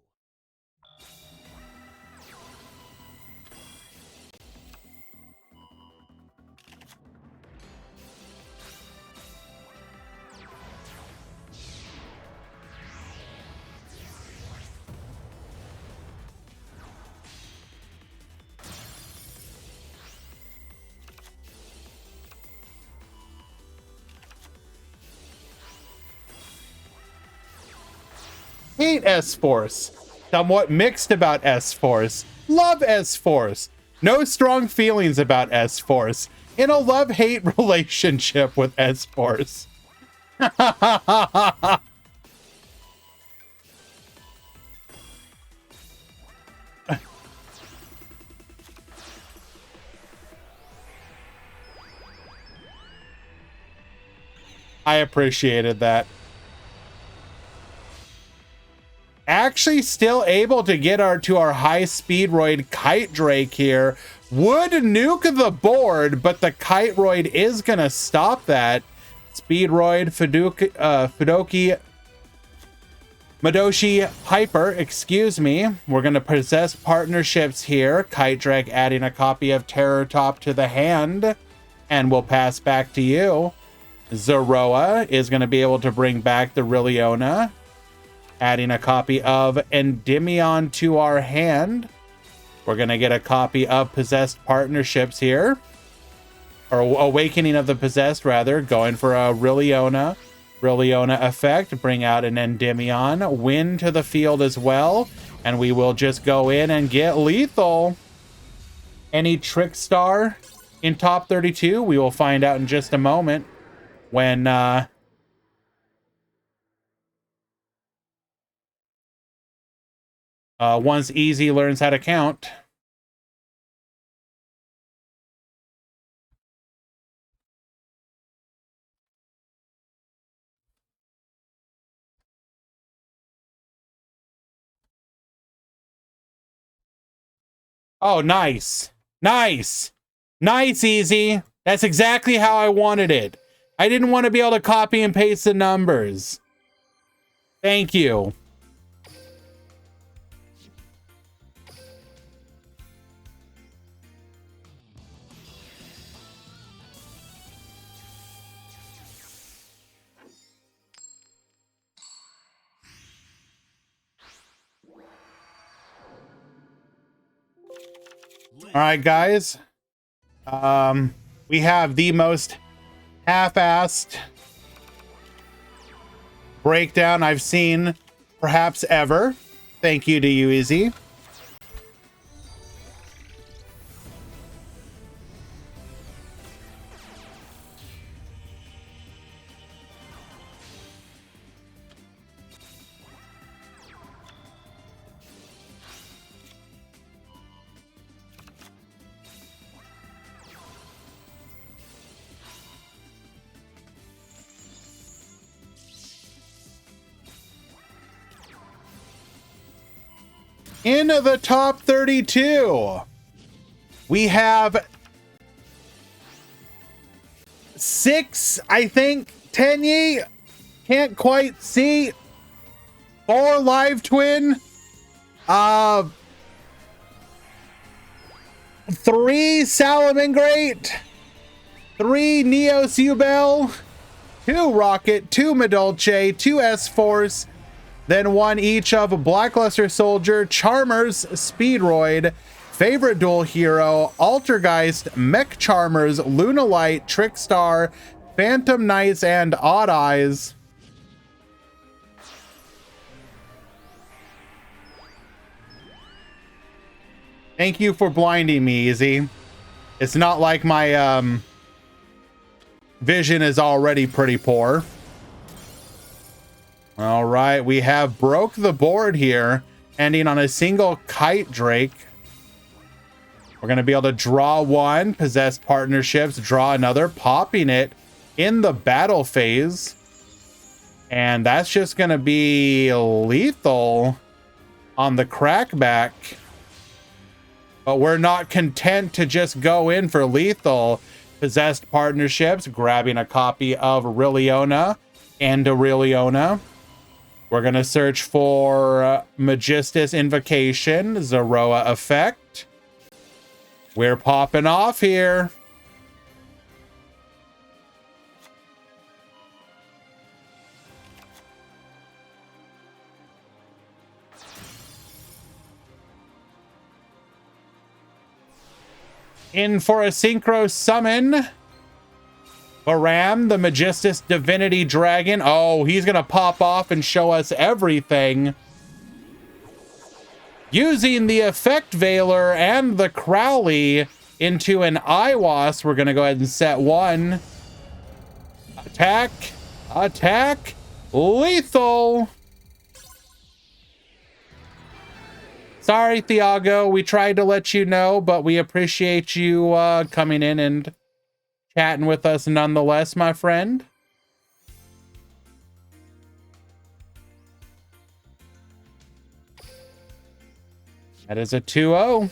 Hate S-Force. Somewhat mixed about S-Force. Love S-Force. No strong feelings about S-Force. In a love-hate relationship with S-Force. I appreciated that. Actually still able to get our high speedroid Kite Drake here. Would nuke the board, but the Kite Roid is gonna stop that. Speedroid, Fudoki, Madoshi, Hyper, excuse me. We're gonna possess partnerships here. Kite Drake adding a copy of Terror Top to the hand. And we'll pass back to you. Zoroa is gonna be able to bring back the Rilliona. Adding a copy of Endymion to our hand. We're going to get a copy of Possessed Partnerships here. Or Awakening of the Possessed, rather. Going for a Rilliona. Rilliona effect. Bring out an Endymion. Win to the field as well. And we will just go in and get lethal. Any Trickstar in top 32? We will find out in just a moment. When, once Easy learns how to count. Oh, nice. Nice. Nice, Easy. That's exactly how I wanted it. I didn't want to be able to copy and paste the numbers. Thank you. All right, guys. We have the most half-assed breakdown I've seen perhaps ever. Thank you to you, Easy. In the top 32, we have 6, I think, Tenyi, can't quite see, 4 Live Twin, 3 Salamangreat, 3 Neos Ubel, 2 Rocket, 2 Medolce, 2 S-Force, then 1 each of Blackluster Soldier, Charmers, Speedroid, Favorite Duel Hero, Altergeist, Mech Charmers, Lunalight, Trickstar, Phantom Knights, and Odd Eyes. Thank you for blinding me, Easy. It's not like my vision is already pretty poor. All right, we have broke the board here, ending on a single Kite Drake. We're going to be able to draw 1, possess partnerships, draw another, popping it in the battle phase. And that's just going to be lethal on the crackback. But we're not content to just go in for lethal. Possessed partnerships, grabbing a copy of Riliona and Aureliona. We're going to search for Magistus Invocation, Zoroa Effect. We're popping off here. In for a synchro summon. Baram, the Magistus Divinity Dragon. Oh, he's going to pop off and show us everything. Using the Effect Veiler and the Crowley into an Iwas, we're going to go ahead and set one. Attack. Attack. Lethal. Sorry, Thiago. We tried to let you know, but we appreciate you coming in and chatting with us nonetheless, my friend. That is a 2-0.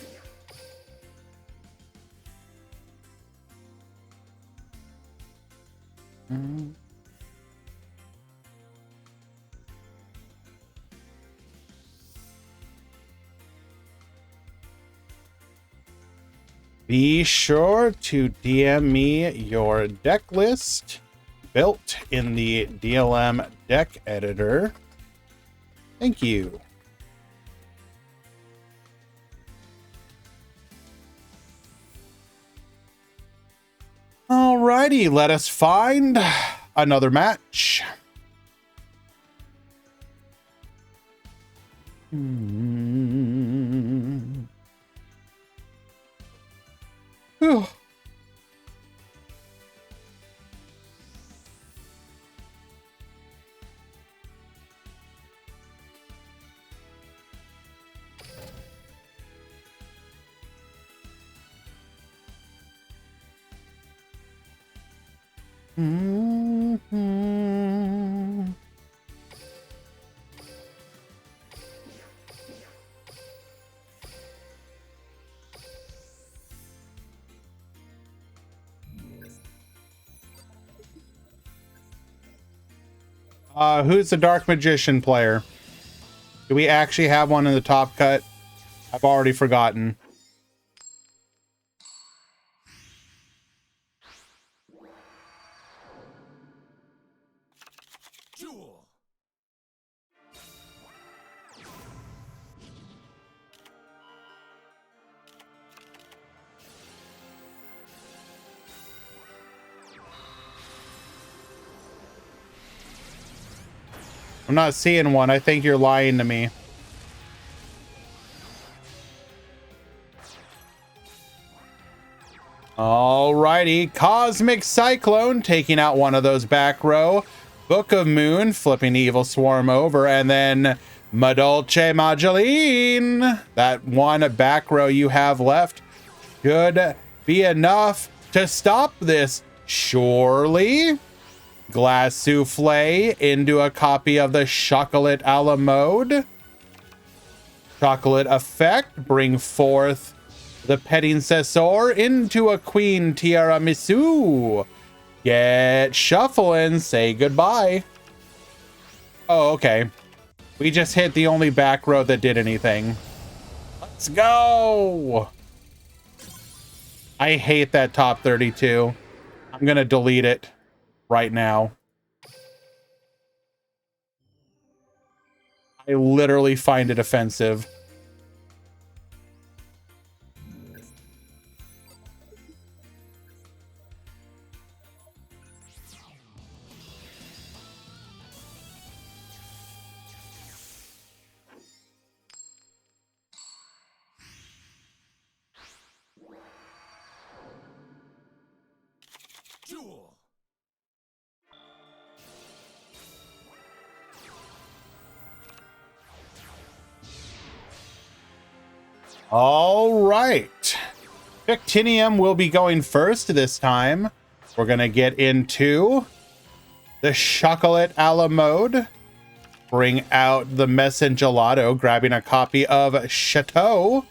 Be sure to DM me your deck list built in the DLM deck editor. Thank you. Alrighty, let us find another match. Whew. Who's the Dark Magician player? Do we actually have one in the top cut? I've already forgotten. Duel. I'm not seeing one. I think you're lying to me. Alrighty, Cosmic Cyclone taking out one of those back row. Book of Moon flipping Evil Swarm over, and then Madolce Mageline. That one back row you have left should be enough to stop this, surely. Glass Souffle into a copy of the Chocolate a la mode. Chocolate Effect, bring forth the Petincessor into a Queen Tiramisu. Get shuffling, say goodbye. Oh, okay. We just hit the only back row that did anything. Let's go. I hate that top 32. I'm gonna delete it right now. I literally find it offensive. Duel. All right. Victinium will be going first this time. We're going to get into the chocolate a la mode. Bring out the mess and gelato, grabbing a copy of Chateau.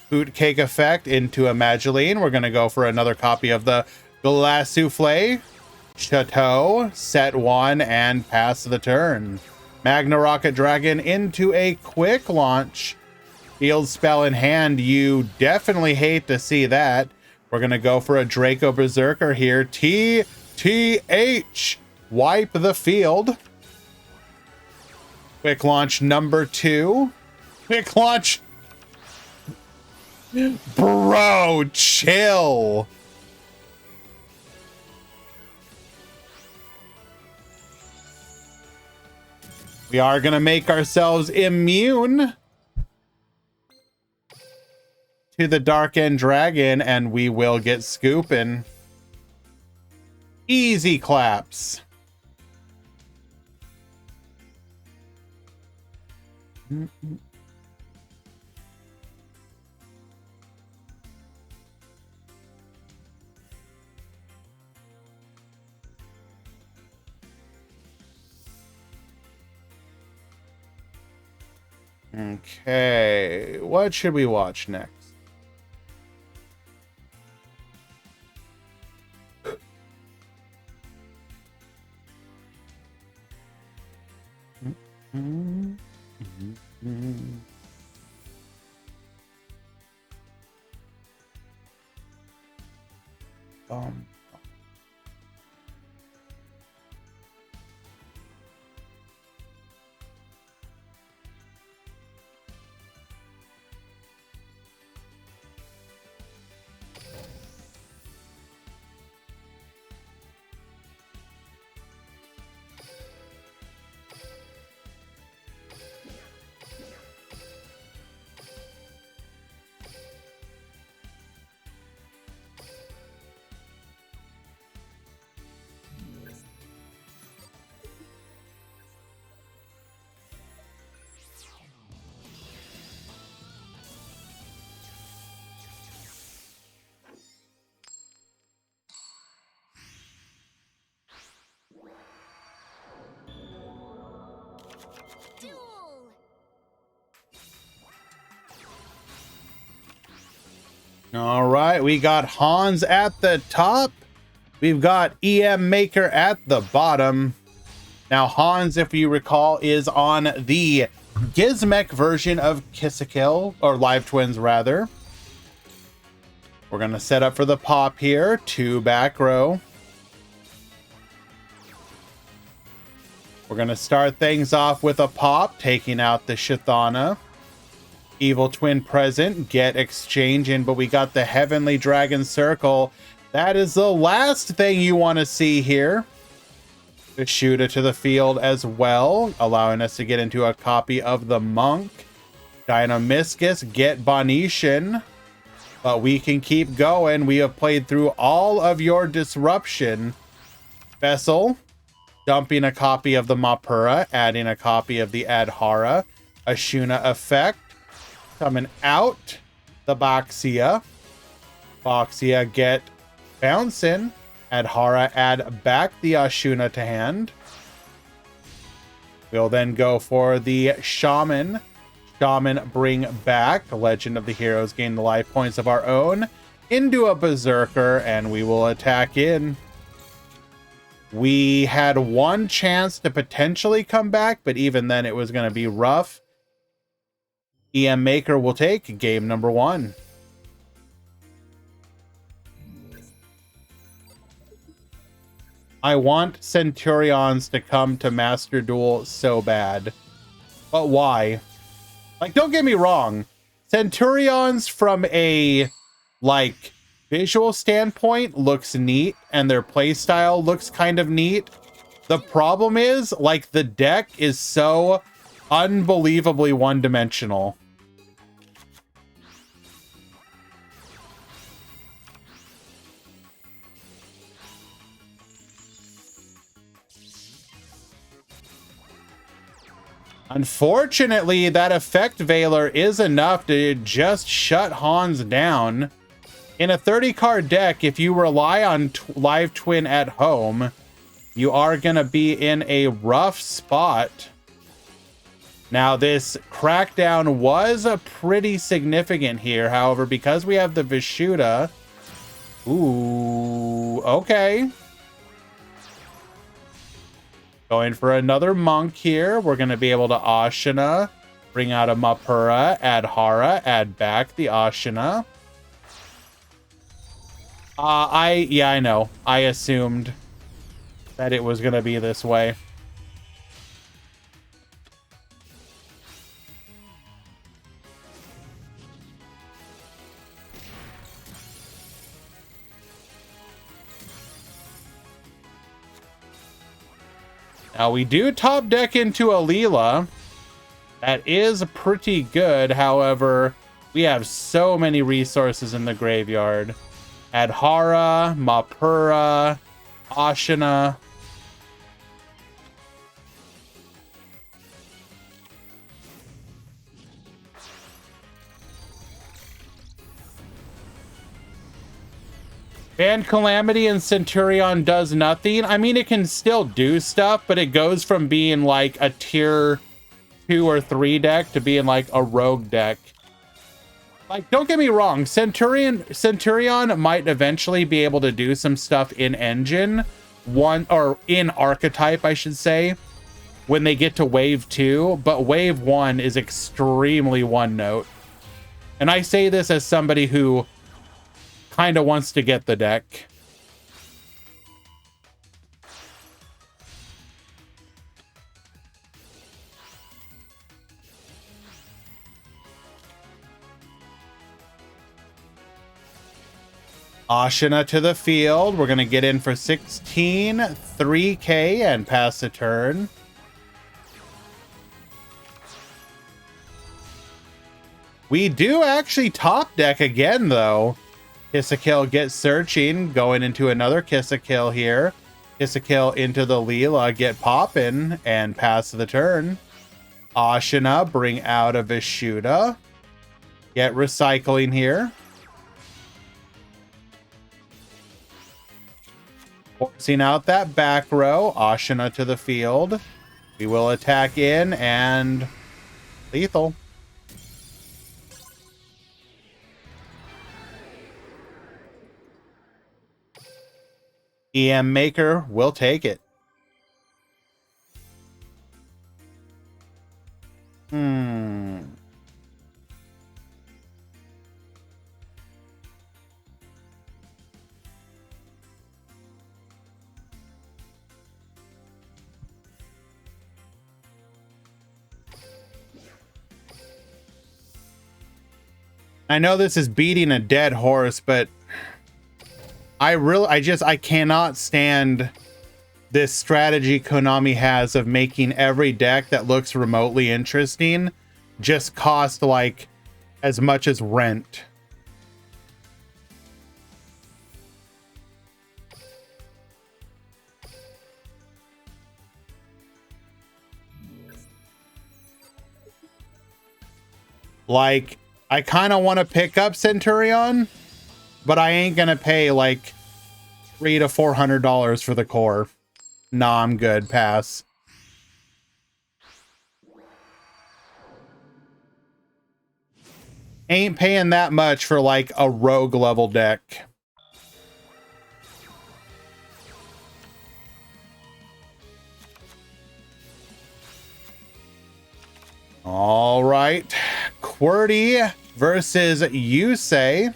Boot cake effect into a Mageline. We're going to go for another copy of the glace souffle. Chateau, set one, and pass the turn. Magna Rocket Dragon into a quick launch. Field spell in hand. You definitely hate to see that. We're going to go for a Draco Berserker here. TTH. Wipe the field. Quick launch number 2. Quick launch. Bro, chill. We are going to make ourselves immune to the Dark End Dragon, and we will get scooping. Easy claps. Okay, what should we watch next? Um. Duel. All right, we got Hans at the top. We've got EM Maker at the bottom. Now, Hans, if you recall, is on the Gizmek version of Kiss-a-Kill, or Live Twins, rather. We're going to set up for the pop here. 2 back row. We're going to start things off with a pop, taking out the Shithana. Evil Twin present, get exchange in, but we got the Heavenly Dragon Circle. That is the last thing you want to see here. The Shooter to the field as well, allowing us to get into a copy of the Monk. Dynamiscus, get Bonetian. But we can keep going. We have played through all of your disruption. Vessel, dumping a copy of the Mapura, adding a copy of the Adhara. Ashuna effect, coming out the Boxia. Boxia, get bouncing. Adhara, add back the Ashuna to hand. We'll then go for the Shaman. Shaman, bring back Legend of the Heroes, gain the life points of our own into a Berserker, and we will attack in. We had one chance to potentially come back, but even then it was going to be rough. EM Maker will take game number 1. I want Centurions to come to Master Duel so bad. But why? Like, don't get me wrong. Centurions from a, like, visual standpoint looks neat, and their playstyle looks kind of neat. The problem is, like, the deck is so unbelievably one-dimensional. Unfortunately, that Effect Veiler is enough to just shut Hans down. In a 30-card deck, if you rely on Live Twin at home, You are going to be in a rough spot. Now, this crackdown was pretty significant here. However, because we have the Vishuddha... Ooh, okay. Going for another monk here. We're going to be able to Ashina, bring out a Mapura, add Hara, add back the Ashina. Yeah, I know. I assumed that it was going to be this way. Now, we do top deck into a Leela. That is pretty good. However, we have so many resources in the graveyard. Adhara, Mapura, Ashina. Band Calamity and Centurion does nothing. I mean, it can still do stuff, but it goes from being like a tier 2 or 3 deck to being like a rogue deck. Like, don't get me wrong, Centurion might eventually be able to do some stuff in Engine, or in Archetype, I should say, when they get to Wave 2, but Wave 1 is extremely one-note. And I say this as somebody who kind of wants to get the deck. Ashina to the field. We're going to get in for 16, 3k, and pass the turn. We do actually top deck again, though. Kiss-a-Kill get searching, going into another Kiss-a-Kill here. Kiss-a-Kill into the Leela, get poppin', and pass the turn. Ashina, bring out a Vishuddha. Get recycling here. Forcing out that back row. Ashina to the field. We will attack in and lethal. EM Maker will take it. I know this is beating a dead horse, but I cannot stand this strategy Konami has of making every deck that looks remotely interesting just cost like as much as rent. Like, I kind of want to pick up Centurion, but I ain't gonna pay like $300 to $400 for the core. Nah, I'm good. Pass. Ain't paying that much for like a rogue level deck. All right. QWERTY versus Yusei.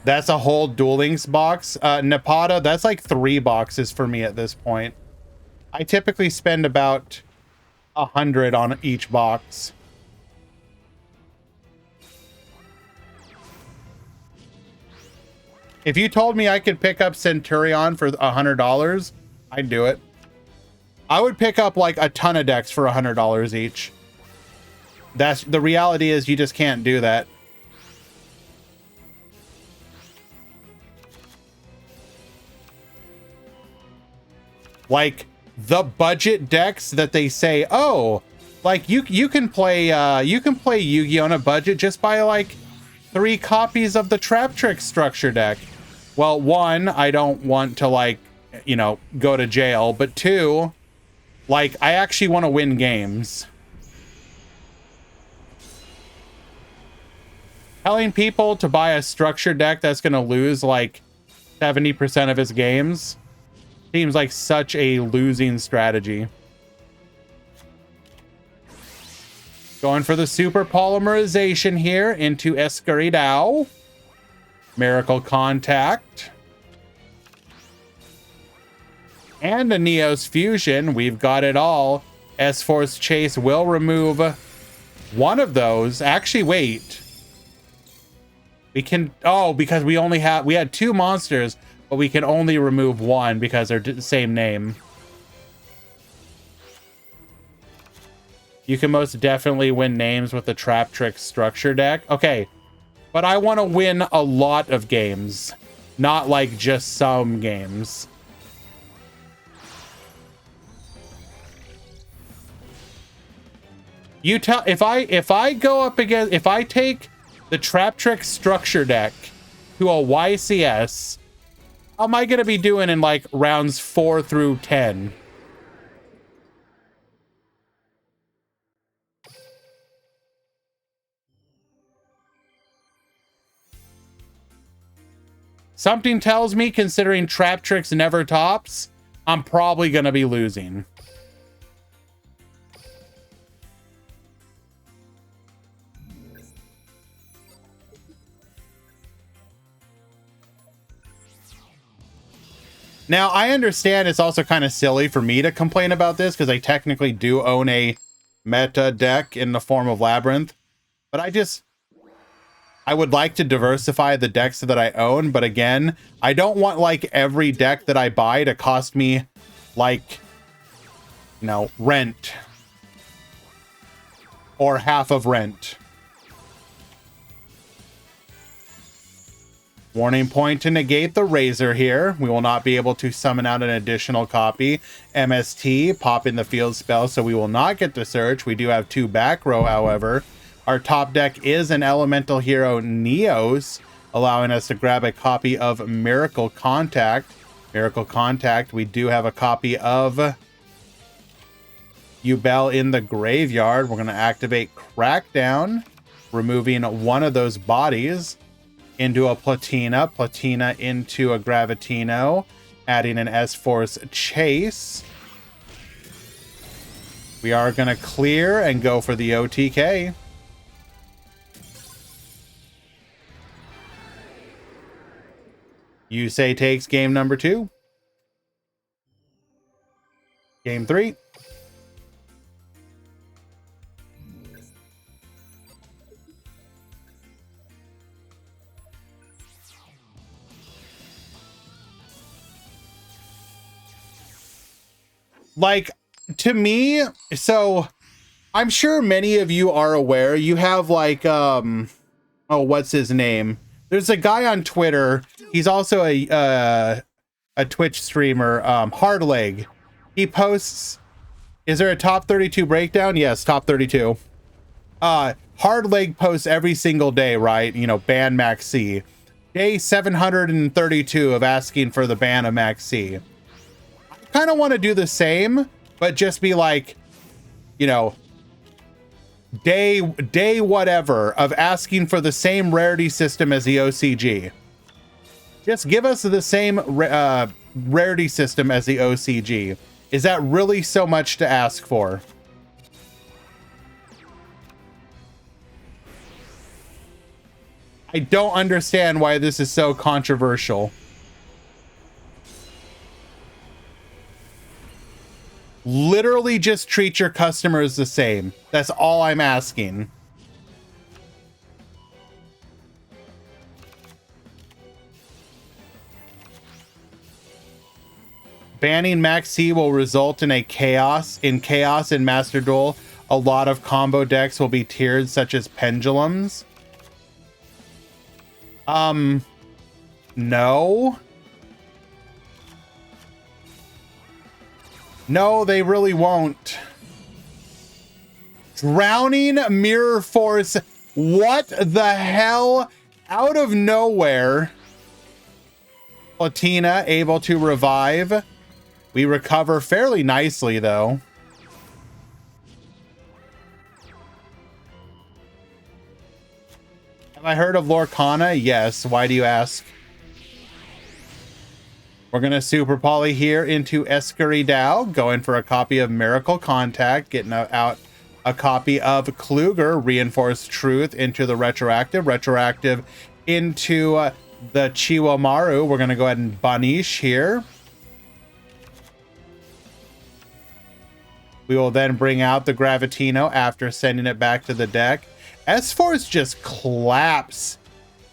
That's a whole Duel Links box. Nepata, that's like 3 boxes for me at this point. I typically spend about 100 on each box. If you told me I could pick up Centurion for $100, I'd do it. I would pick up like a ton of decks for $100 each. That's the reality, is you just can't do that. Like the budget decks that they say, oh, like you can play Yu-Gi-Oh on a budget just by like 3 copies of the Trap Trick structure deck. Well, 1, I don't want to, like, you know, go to jail, but 2, like, I actually want to win games. Telling people to buy a structure deck that's going to lose like 70% of its games seems like such a losing strategy. Going for the super polymerization here into Escaridao. Miracle Contact. And a Neos Fusion. We've got it all. S-Force Chase will remove one of those. Actually, wait. We can, oh, because we had 2 monsters, but we can only remove 1 because they're the same name. You can most definitely win names with the Trap Trick structure deck. Okay, but I want to win a lot of games, not like just some games. You tell, if I go up against, if I take the Trap Trick structure deck to a YCS, how am I going to be doing in like rounds 4 through 10? Something tells me, considering Trap Tricks never tops, I'm probably going to be losing. Now, I understand it's also kind of silly for me to complain about this because I technically do own a meta deck in the form of Labyrinth, but I would like to diversify the decks that I own, but again, I don't want like every deck that I buy to cost me like, you know, rent or half of rent. Warning point to negate the Razor here. We will not be able to summon out an additional copy. MST, pop in the field spell, so we will not get the search. We do have 2 back row, however. Our top deck is an Elemental Hero Neos, allowing us to grab a copy of Miracle Contact. Miracle Contact, we do have a copy of Yubel in the graveyard. We're going to activate Crackdown, removing one of those bodies. Into a Platina, Platina into a Gravitino, adding an S-Force Chase. We are going to clear and go for the OTK. Yusei takes game number 2. Game 3. Like, to me, so I'm sure many of you are aware, you have like, oh, what's his name? There's a guy on Twitter. He's also a Twitch streamer, Hardleg. He posts, is there a top 32 breakdown? Yes, top 32. Hardleg posts every single day, right? You know, ban Max C. Day 732 of asking for the ban of Max C. Kind of want to do the same, but just be like, you know, day whatever of asking for the same rarity system as the OCG. Just give us the same rarity system as the OCG. Is that really so much to ask for? I don't understand why this is so controversial. Literally just treat your customers the same. That's all I'm asking. Banning Max C will result in a chaos. In Chaos in Master Duel, a lot of combo decks will be tiered, such as pendulums. No. No, they really won't. Drowning Mirror Force. What the hell out of nowhere, Platina able to revive. We recover fairly nicely, though. Have I heard of Lorcana? Yes. Why do you ask? We're going to Super Poly here into Escaridao, going for a copy of Miracle Contact, getting out a copy of Kluger, Reinforced Truth into the Retroactive. Retroactive into the Chiwamaru. We're going to go ahead and Banish here. We will then bring out the Gravitino after sending it back to the deck. S-Force just claps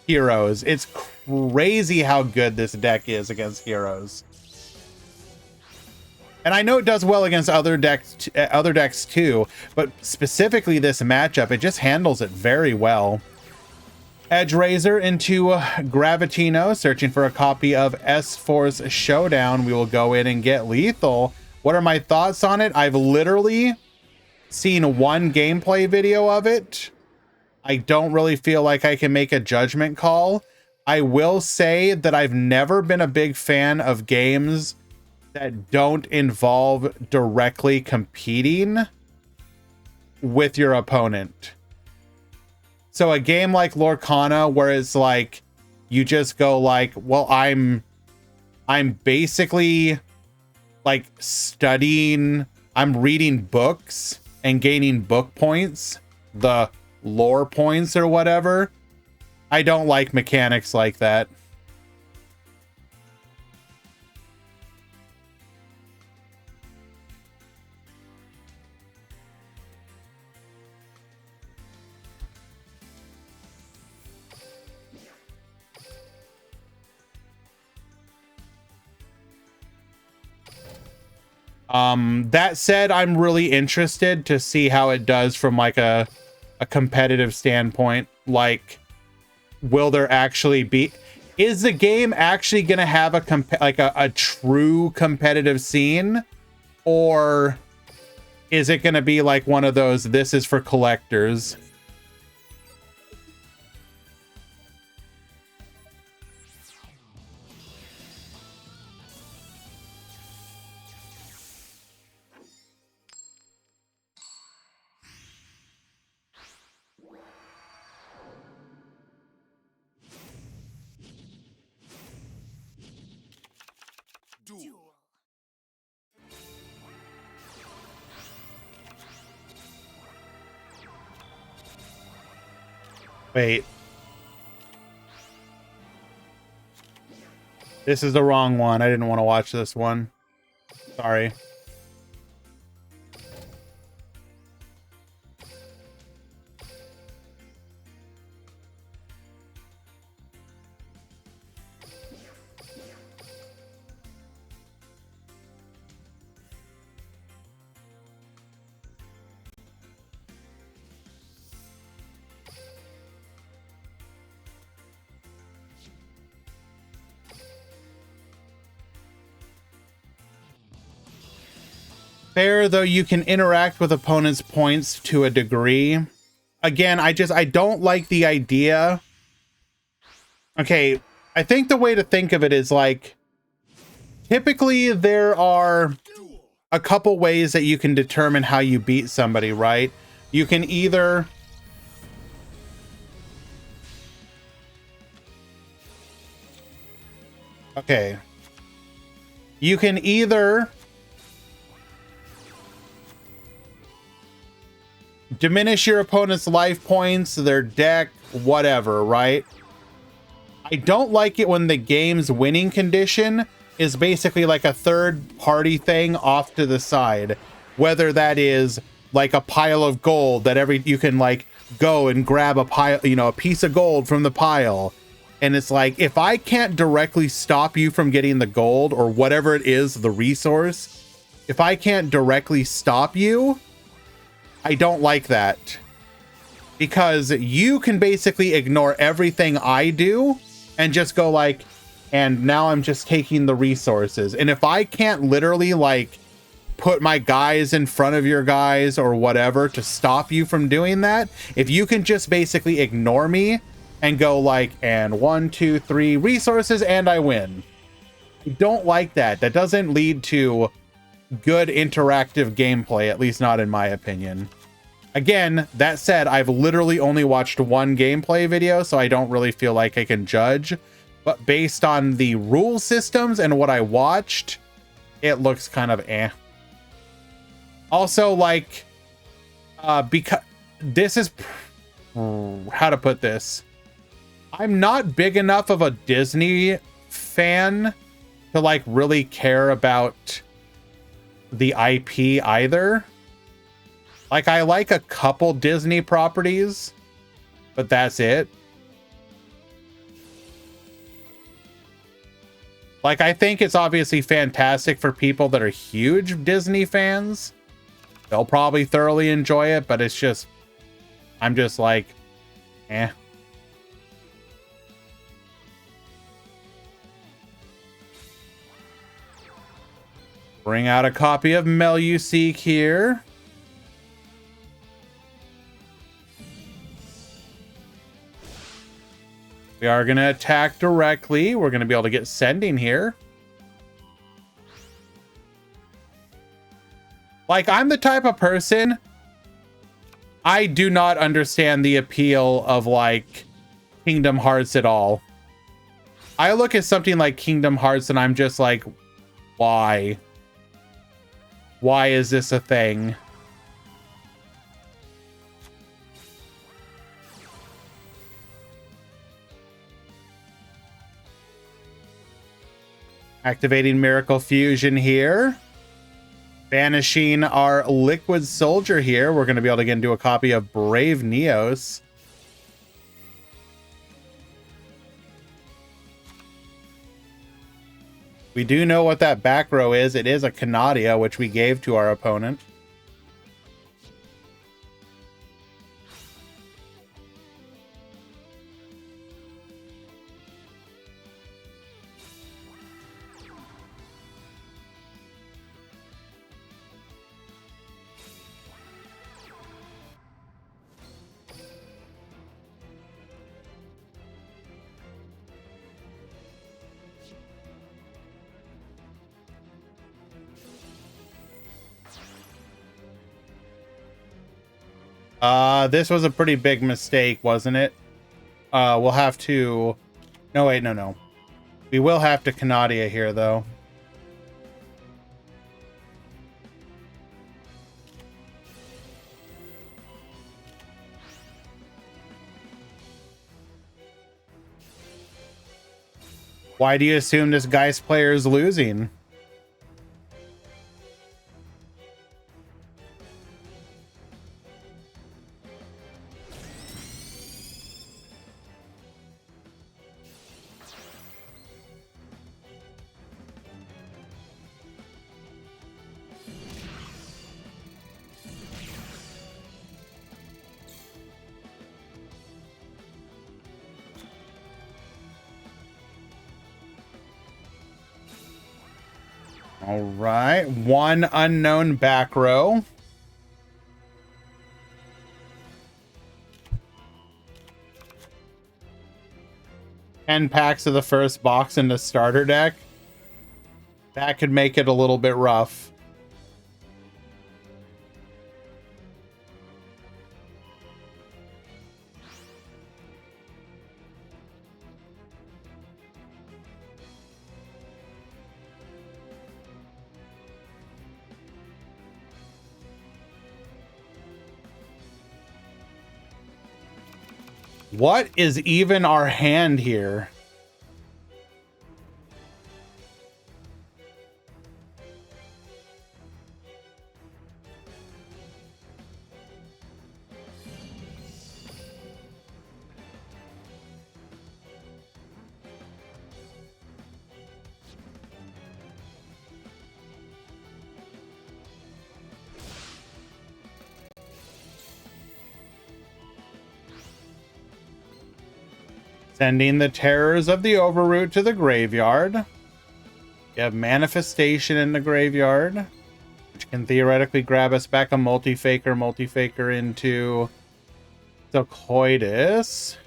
heroes. It's crazy how good this deck is against heroes. And I know it does well against other decks too, but specifically this matchup, it just handles it very well. Edge Razor into Gravitino, searching for a copy of S-Force Showdown. We will go in and get lethal. What are my thoughts on it? I've literally seen one gameplay video of it. I don't really feel like I can make a judgment call. I will say that I've never been a big fan of games that don't involve directly competing with your opponent. So a game like Lorcana, where it's like, you just go like, well, I'm basically like studying, I'm reading books and gaining book points, the lore points or whatever. I don't like mechanics like that. That said, I'm really interested to see how it does from like a competitive standpoint. Like, will there actually be, is the game actually gonna have a true competitive scene, or is it gonna be like one of those, this is for collectors? Duel. Wait. This is the wrong one. I didn't want to watch this one. Sorry. Fair, though you can interact with opponents' points to a degree. Again, I don't like the idea. Okay, I think the way to think of it is like, typically there are a couple ways that you can determine how you beat somebody, right? You can either you can either diminish your opponent's life points, their deck, whatever, right? I don't like it when the game's winning condition is basically like a third party thing off to the side. Whether that is like a pile of gold that you can like go and grab a pile, you know, a piece of gold from the pile. And it's like, if I can't directly stop you from getting the gold or whatever it is, the resource, if I can't directly stop you, I don't like that, because you can basically ignore everything I do and just go like, and now I'm just taking the resources. And if I can't literally like put my guys in front of your guys or whatever to stop you from doing that, if you can just basically ignore me and go like, and 1, 2, 3 resources and I win. I don't like that. That doesn't lead to good interactive gameplay, at least not in my opinion. Again, that said, I've literally only watched one gameplay video, so I don't really feel like I can judge. But based on the rule systems and what I watched, it looks kind of eh. Also, like, because this is, how to put this? I'm not big enough of a Disney fan to like really care about the IP either. Like, I like a couple Disney properties, but that's it. Like, I think it's obviously fantastic for people that are huge Disney fans. They'll probably thoroughly enjoy it, but it's just, I'm just like, eh. Bring out a copy of Meluseek here. We are going to attack directly. We're going to be able to get sending here. Like, I'm the type of person, I do not understand the appeal of, like, Kingdom Hearts at all. I look at something like Kingdom Hearts and I'm just like, why? Why is this a thing? Activating Miracle Fusion here. Banishing our Liquid Soldier here. We're going to be able to again do a copy of Brave Neos. We do know what that back row is. It is a Canadia, which we gave to our opponent. This was a pretty big mistake, wasn't it? We'll have to... No, wait, no. We will have to Canadia here, though. Why do you assume this Geist player is losing? All right, one unknown back row. Ten packs of the first box in the starter deck. That could make it a little bit rough. What is even our hand here? Sending the Terrors of the Overroot to the graveyard. You have Manifestation in the graveyard, which can theoretically grab us back a multi-faker into Silcoidus.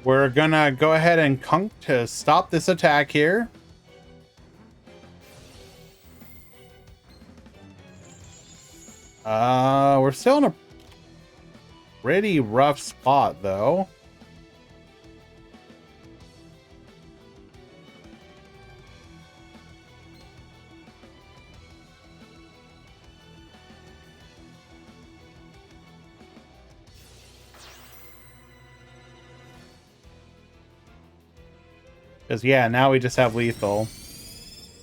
We're gonna go ahead and Kunk to stop this attack here. We're still in a pretty rough spot, though. Because, yeah, now we just have lethal.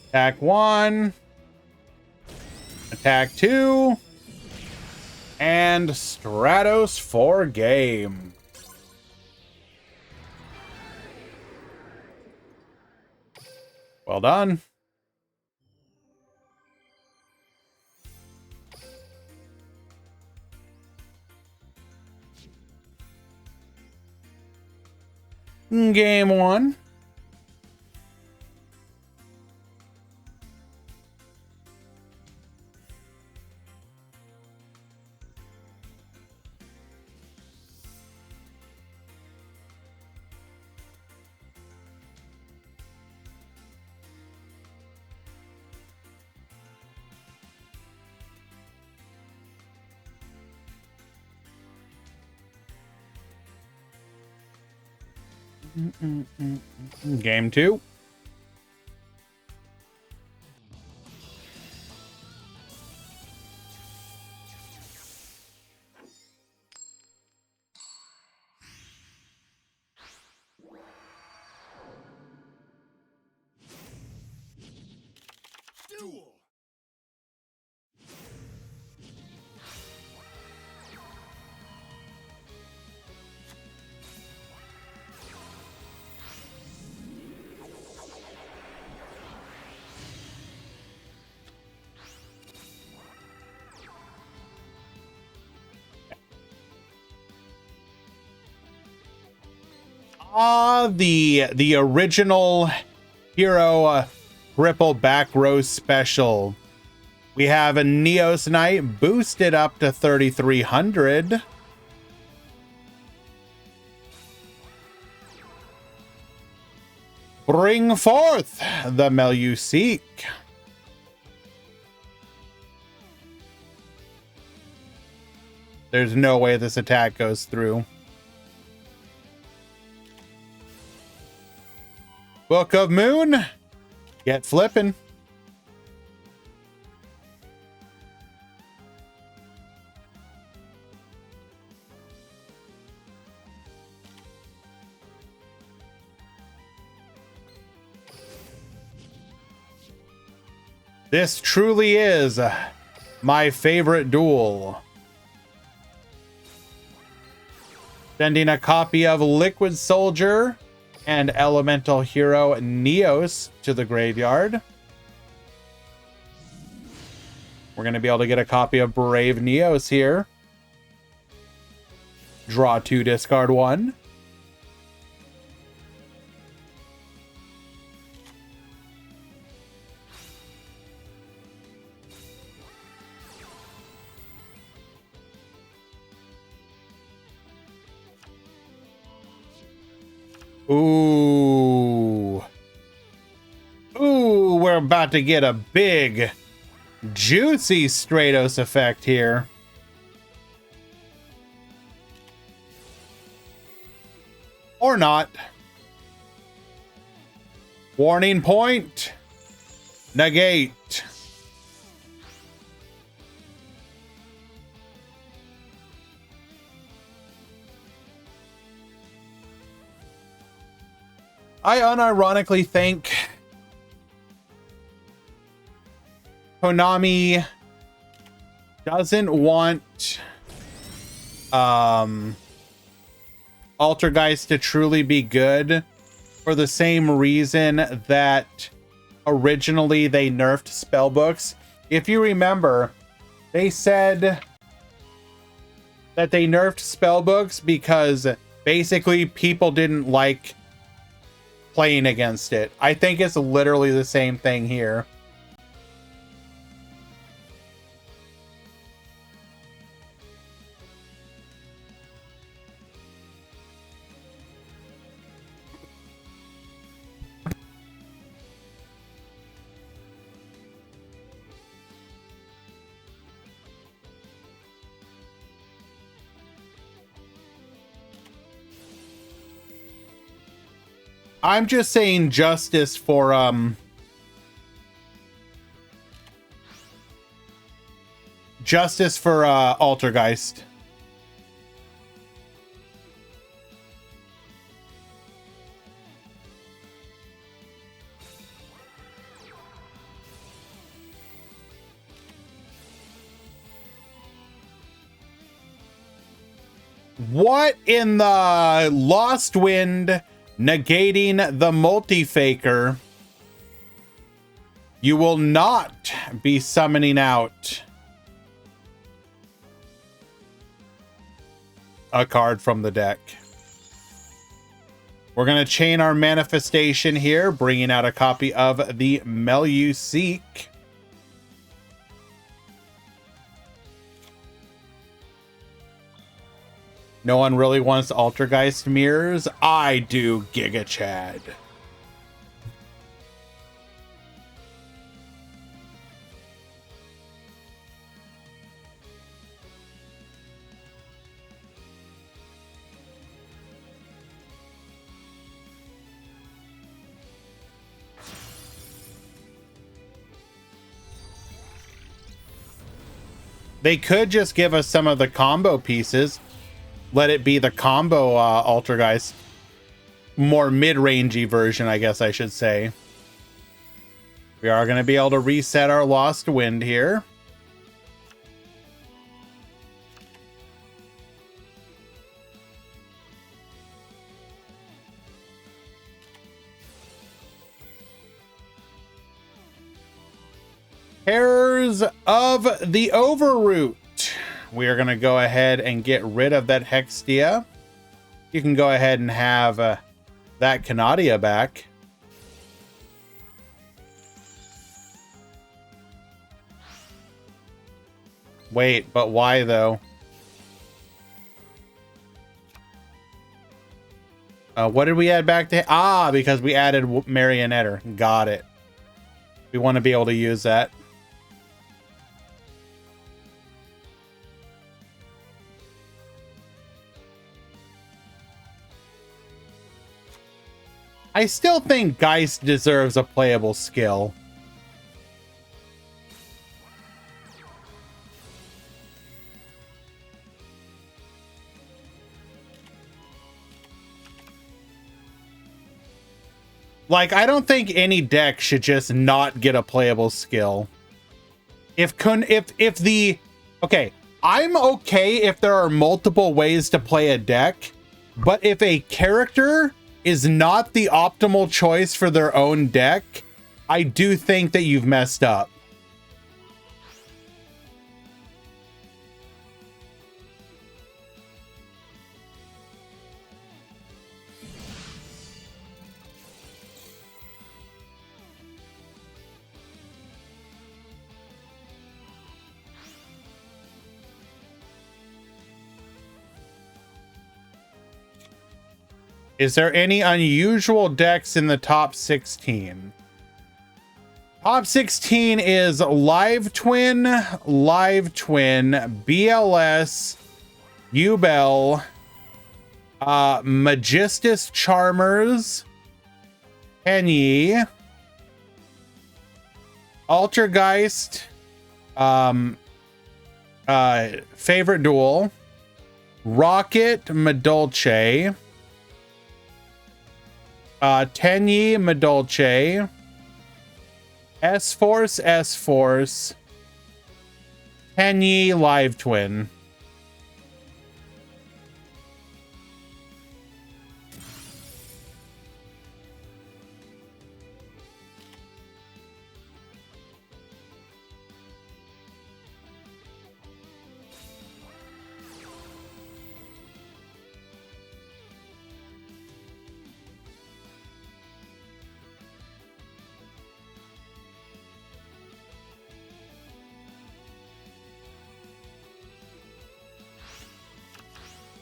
Attack 1. Attack 2. And Stratos for game. Well done. Game 1. Game 2. Duel. The original hero triple back row special. We have a Neos Knight boosted up to 3,300. Bring forth the Meluseek. There's no way this attack goes through. Book of Moon. Get flipping. This truly is my favorite duel. Sending a copy of Liquid Soldier and Elemental Hero Neos to the graveyard. We're going to be able to get a copy of Brave Neos here. Draw 2, discard 1. Ooh. Ooh, we're about to get a big, juicy Stratos effect here. Or not. Warning point. Negate. I unironically think Konami doesn't want Altergeist to truly be good for the same reason that originally they nerfed spellbooks. If you remember, they said that they nerfed spellbooks because basically people didn't like playing against it. I think it's literally the same thing here. I'm just saying justice for Altergeist. What in the Lost Wind negating the multi-faker? You will not be summoning out a card from the deck. We're going to chain our manifestation here, bringing out a copy of the Meluseek. No one really wants Altergeist mirrors. I do, Giga Chad. They could just give us some of the combo pieces. Let it be the combo Altergeist. More mid-rangey version, I guess I should say. We are going to be able to reset our Lost Wind here. Heirs of the Overroot. We are going to go ahead and get rid of that Hextia. You can go ahead and have that Canadia back. Wait, but why though? What did we add back to? Ah, because we added Marionetter. Got it. We want to be able to use that. I still think Geist deserves a playable skill. Like, I don't think any deck should just not get a playable skill. Okay, I'm okay if there are multiple ways to play a deck, but if a character is not the optimal choice for their own deck, I do think that you've messed up. Is there any unusual decks in the top 16? Top 16 is Live Twin, BLS, Ubel, Magistus Charmers, Penny, Altergeist, Favorite Duel, Rocket, Madolche, Tenyi, Madolche, S-Force, Tenyi, Live Twin.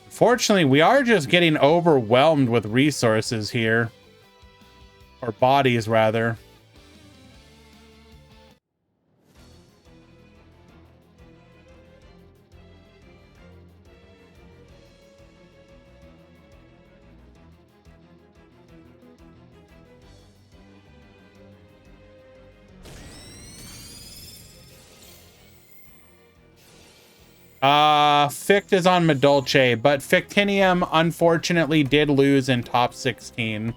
Fortunately, we are just getting overwhelmed with resources here. Or bodies, rather. Fict is on Medolce, but Fictinium unfortunately did lose in top 16.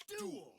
Duel!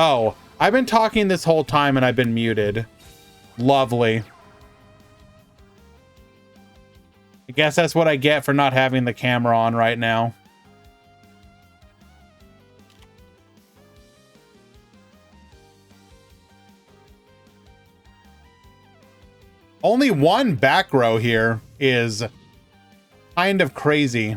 Oh, I've been talking this whole time and I've been muted. Lovely. I guess that's what I get for not having the camera on right now. Only one back row here is kind of crazy.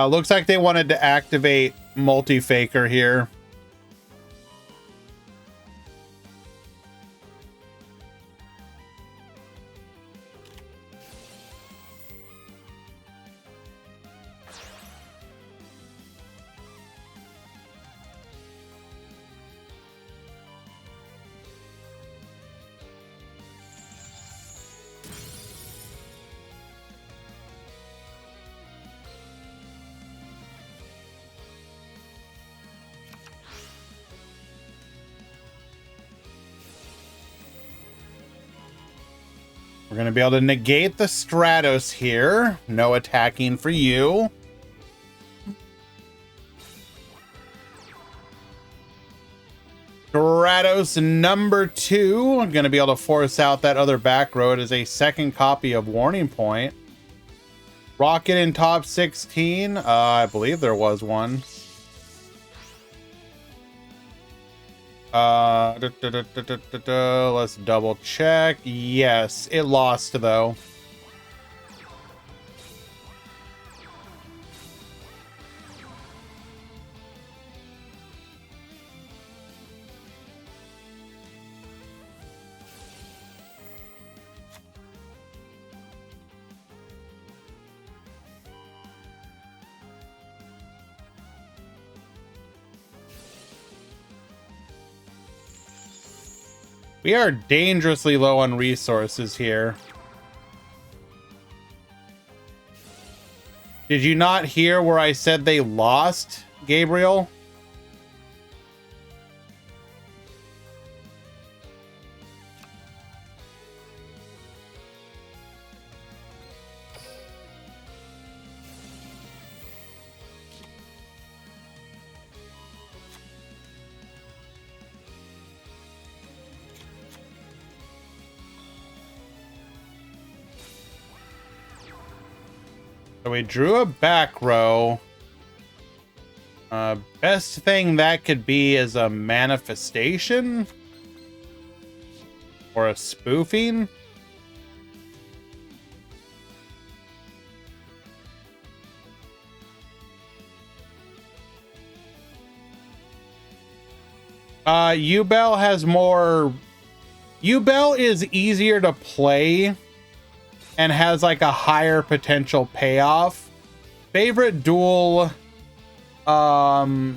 Looks like they wanted to activate multi-faker here. We're going to be able to negate the Stratos here. No attacking for you. Stratos number 2. I'm going to be able to force out that other back row. It is a second copy of Warning Point. Rocket in top 16. I believe there was one. Let's double check. Yes, it lost though. We are dangerously low on resources here. Did you not hear where I said they lost, Gabriel? So we drew a back row. Best thing that could be is a manifestation or a spoofing. Ubel has more. Ubel is easier to play and has like a higher potential payoff. Favorite Duel has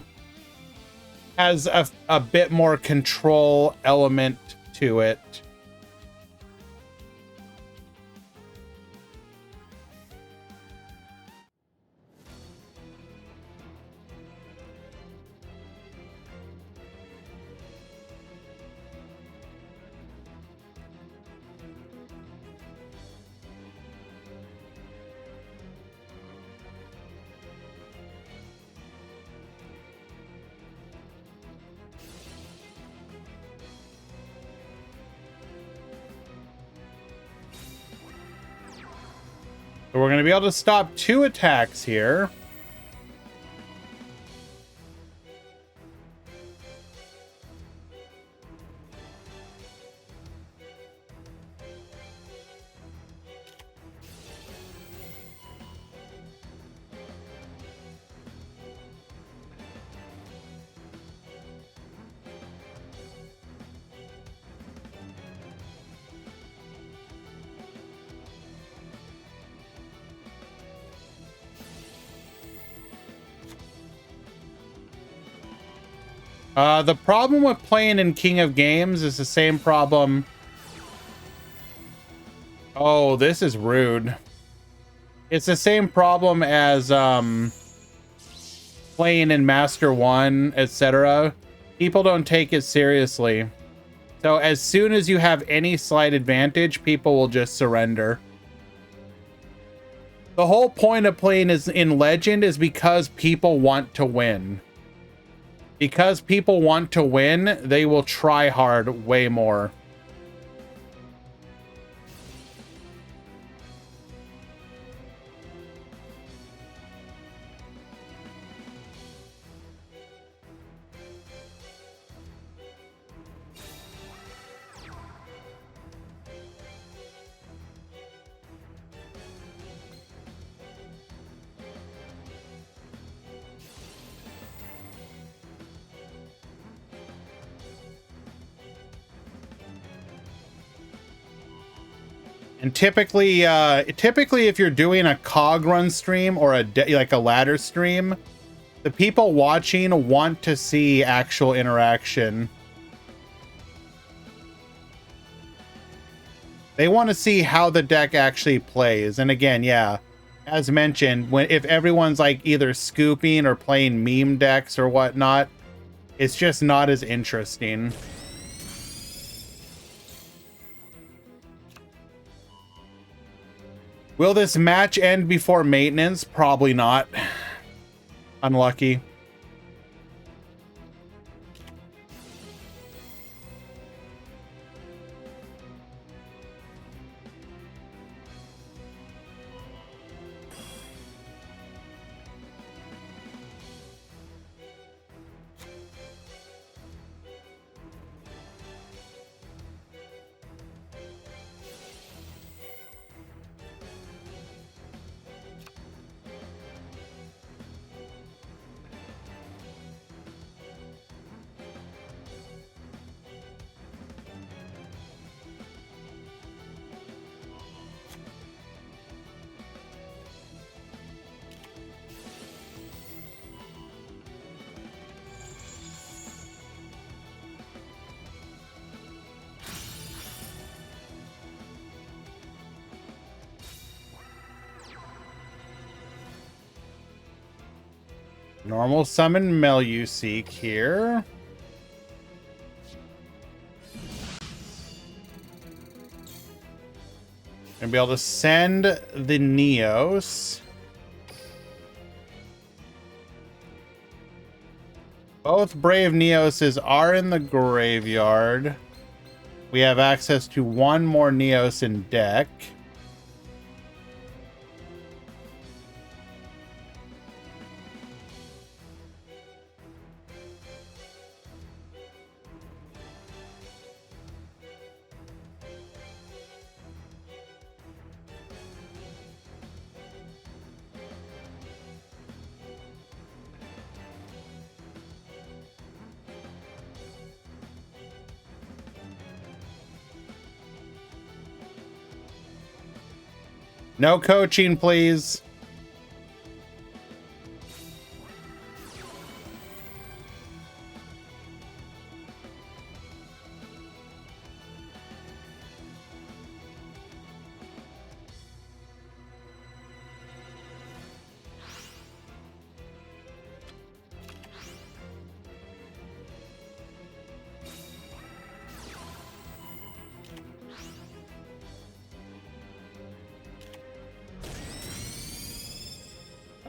a bit more control element to it. So we're going to be able to stop 2 attacks here. The problem with playing in King of Games is the same problem. Oh, this is rude. It's the same problem as playing in Master 1, etc. People don't take it seriously. So as soon as you have any slight advantage, people will just surrender. The whole point of playing in Legend is because people want to win. Because people want to win, they will try hard way more. And typically if you're doing a cog run stream or like a ladder stream, the people watching want to see actual interaction. They want to see how the deck actually plays. And again, yeah, as mentioned, if everyone's like either scooping or playing meme decks or whatnot, it's just not as interesting. Will this match end before maintenance? Probably not. Unlucky. Normal summon Meluseek here. Gonna be able to send the Neos. Both Brave Neoses are in the graveyard. We have access to 1 more Neos in deck. No coaching, please.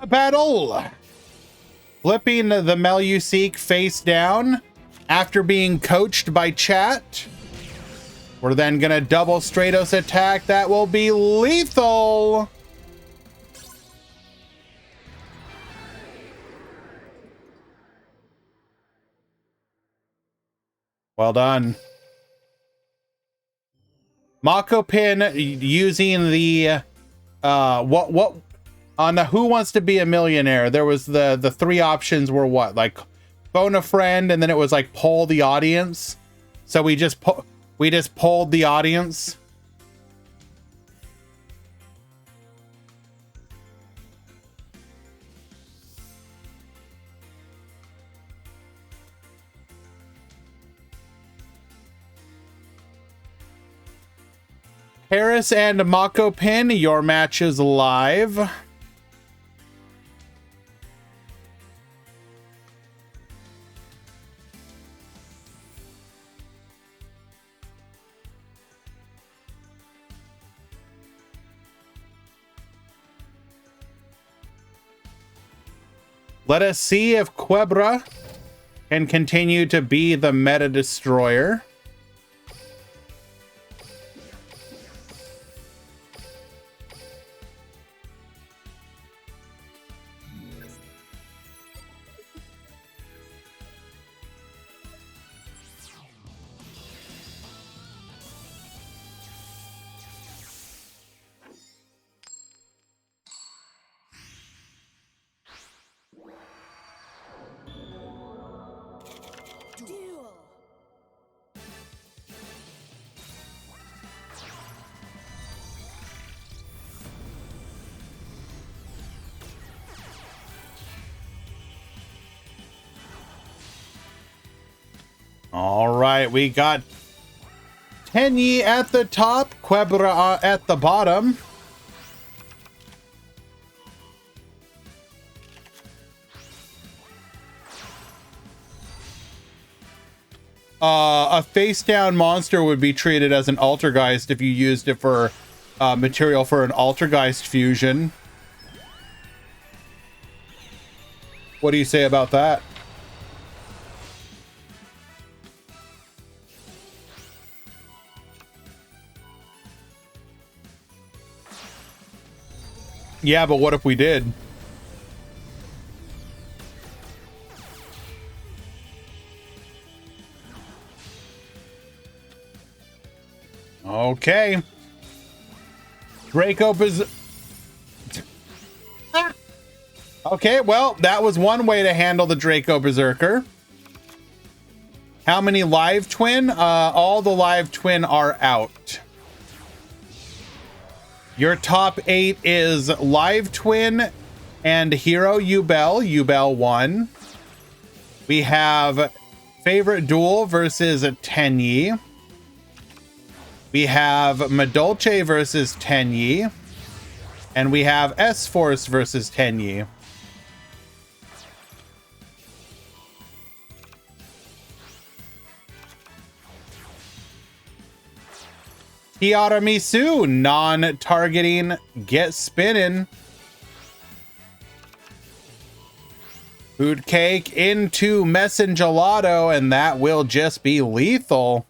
Battle! Flipping the Meluseek face down after being coached by chat. We're then gonna double Stratos attack. That will be lethal. Well done. Mako pin using the what on the Who Wants to Be a Millionaire, there was the three options were what? Like phone a friend, and then it was like poll the audience. So we just polled the audience. Harris and Mako Pin, your match is live. Let us see if Quebra can continue to be the meta destroyer. Duel. All right, we got Tenyi at the top, Quebra at the bottom. A face down monster would be treated as an Altergeist if you used it for material for an Altergeist fusion. What do you say about that? Yeah, but what if we did? Okay. Draco Okay, well, that was one way to handle the Draco Berserker. How many live twin? All the live twin are out. Your top 8 is live twin and hero Yubel. Yubel won. We have favorite duel versus Tenyi. We have Madolche versus Tenyi. And we have S-Force versus Tenyi. Tiaramisu, non-targeting, get spinning. Food cake into Messengelato, and that will just be lethal.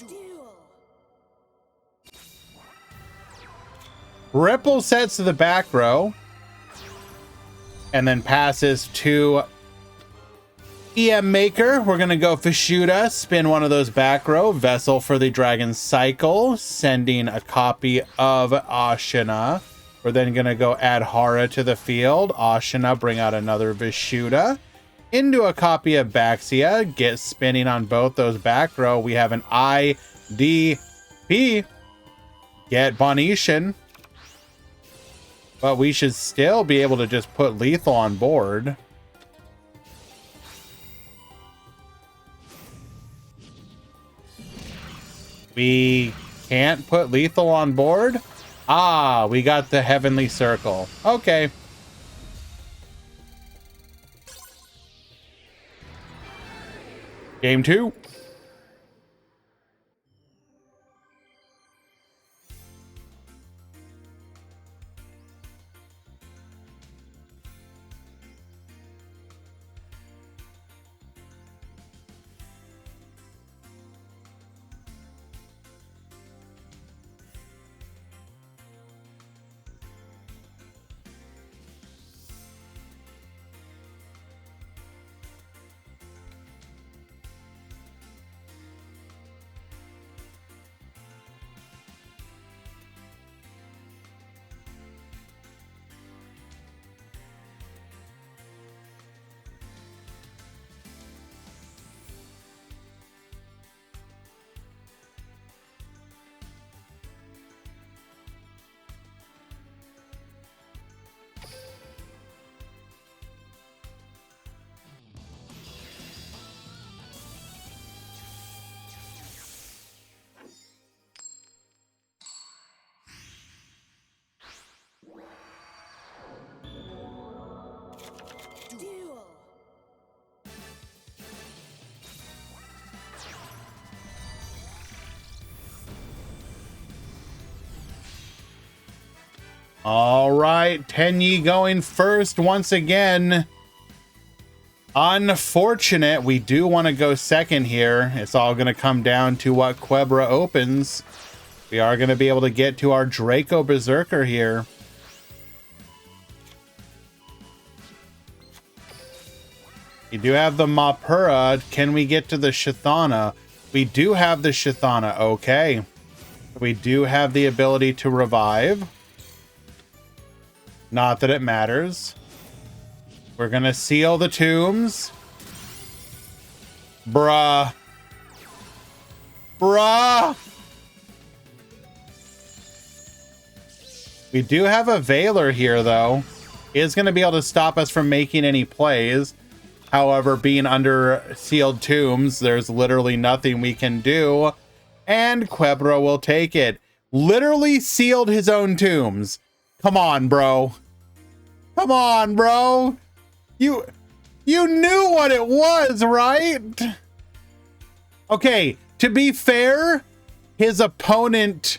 Duel. Ripple sets to the back row and then passes to EM Maker. We're going to go Fishuda, spin one of those back row. Vessel for the Dragon Cycle, sending a copy of Ashina. We're then going to go add Hara to the field. Ashina, bring out another Vishuda. Into a copy of Baxia, get spinning on both those back row. We have an IDP. Get Bonishan. But we should still be able to just put lethal on board. We can't put lethal on board? Ah, we got the Heavenly Circle. Okay. Game 2. All right, Tenyi going first once again. Unfortunate. We do want to go second here. It's all going to come down to what Quebra opens. We are going to be able to get to our Draco Berserker here. You do have the Mapura. Can we get to the Shithana? We do have the Shithana. Okay. We do have the ability to revive. Not that it matters. We're going to seal the tombs. Bruh. Bruh. We do have a Veiler here, though. He is going to be able to stop us from making any plays. However, being under sealed tombs, there's literally nothing we can do. And Quebra will take it. Literally sealed his own tombs. Come on, bro. Come on, bro. You knew what it was, right? Okay, to be fair, his opponent...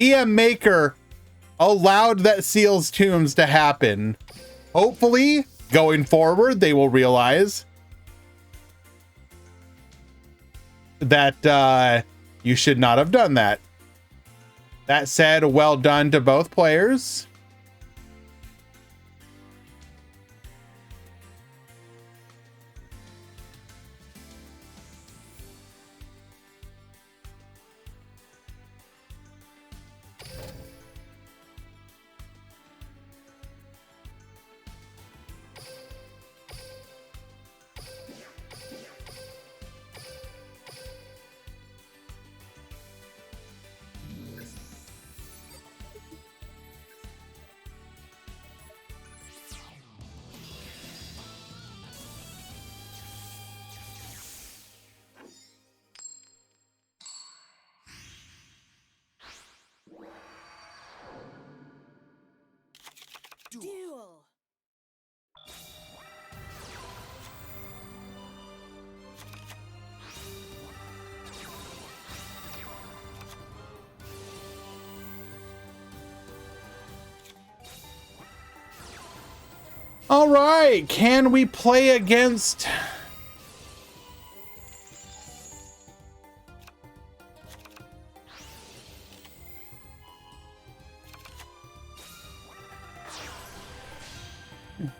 EM Maker allowed that seals tombs to happen. Hopefully, going forward, they will realize that you should not have done that. That said, well done to both players. Duel. All right, can we play against...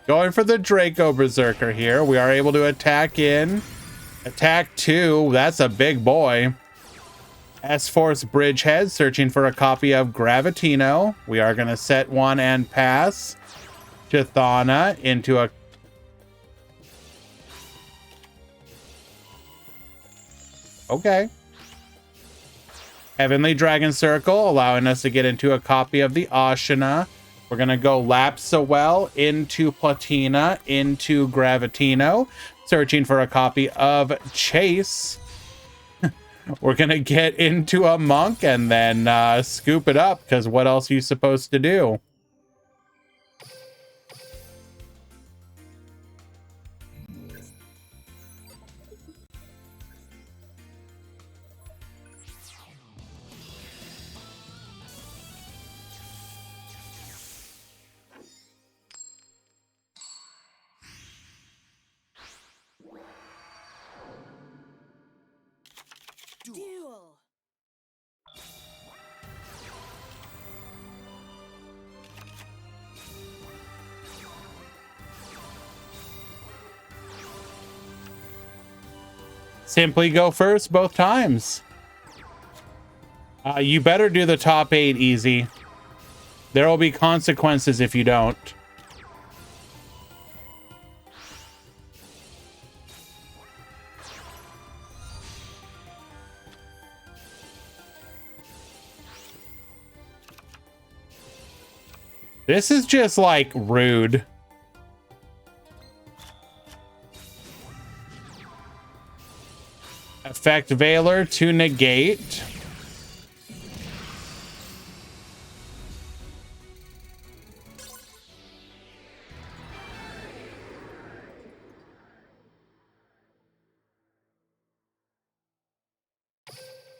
Going for the Draco Berserker here. We are able to attack in. Attack 2. That's a big boy. S-Force Bridgehead searching for a copy of Gravitino. We are going to set one and pass. Chithana into a... Okay. Heavenly Dragon Circle, allowing us to get into a copy of the Ashina. We're going to go Lapsawell into Platina, into Gravitino, searching for a copy of Chase. We're going to get into a Monk and then scoop it up, because what else are you supposed to do? Duel. Simply go first both times. You better do the top 8 easy. There will be consequences if you don't. This is just like rude. Effect Veiler to negate.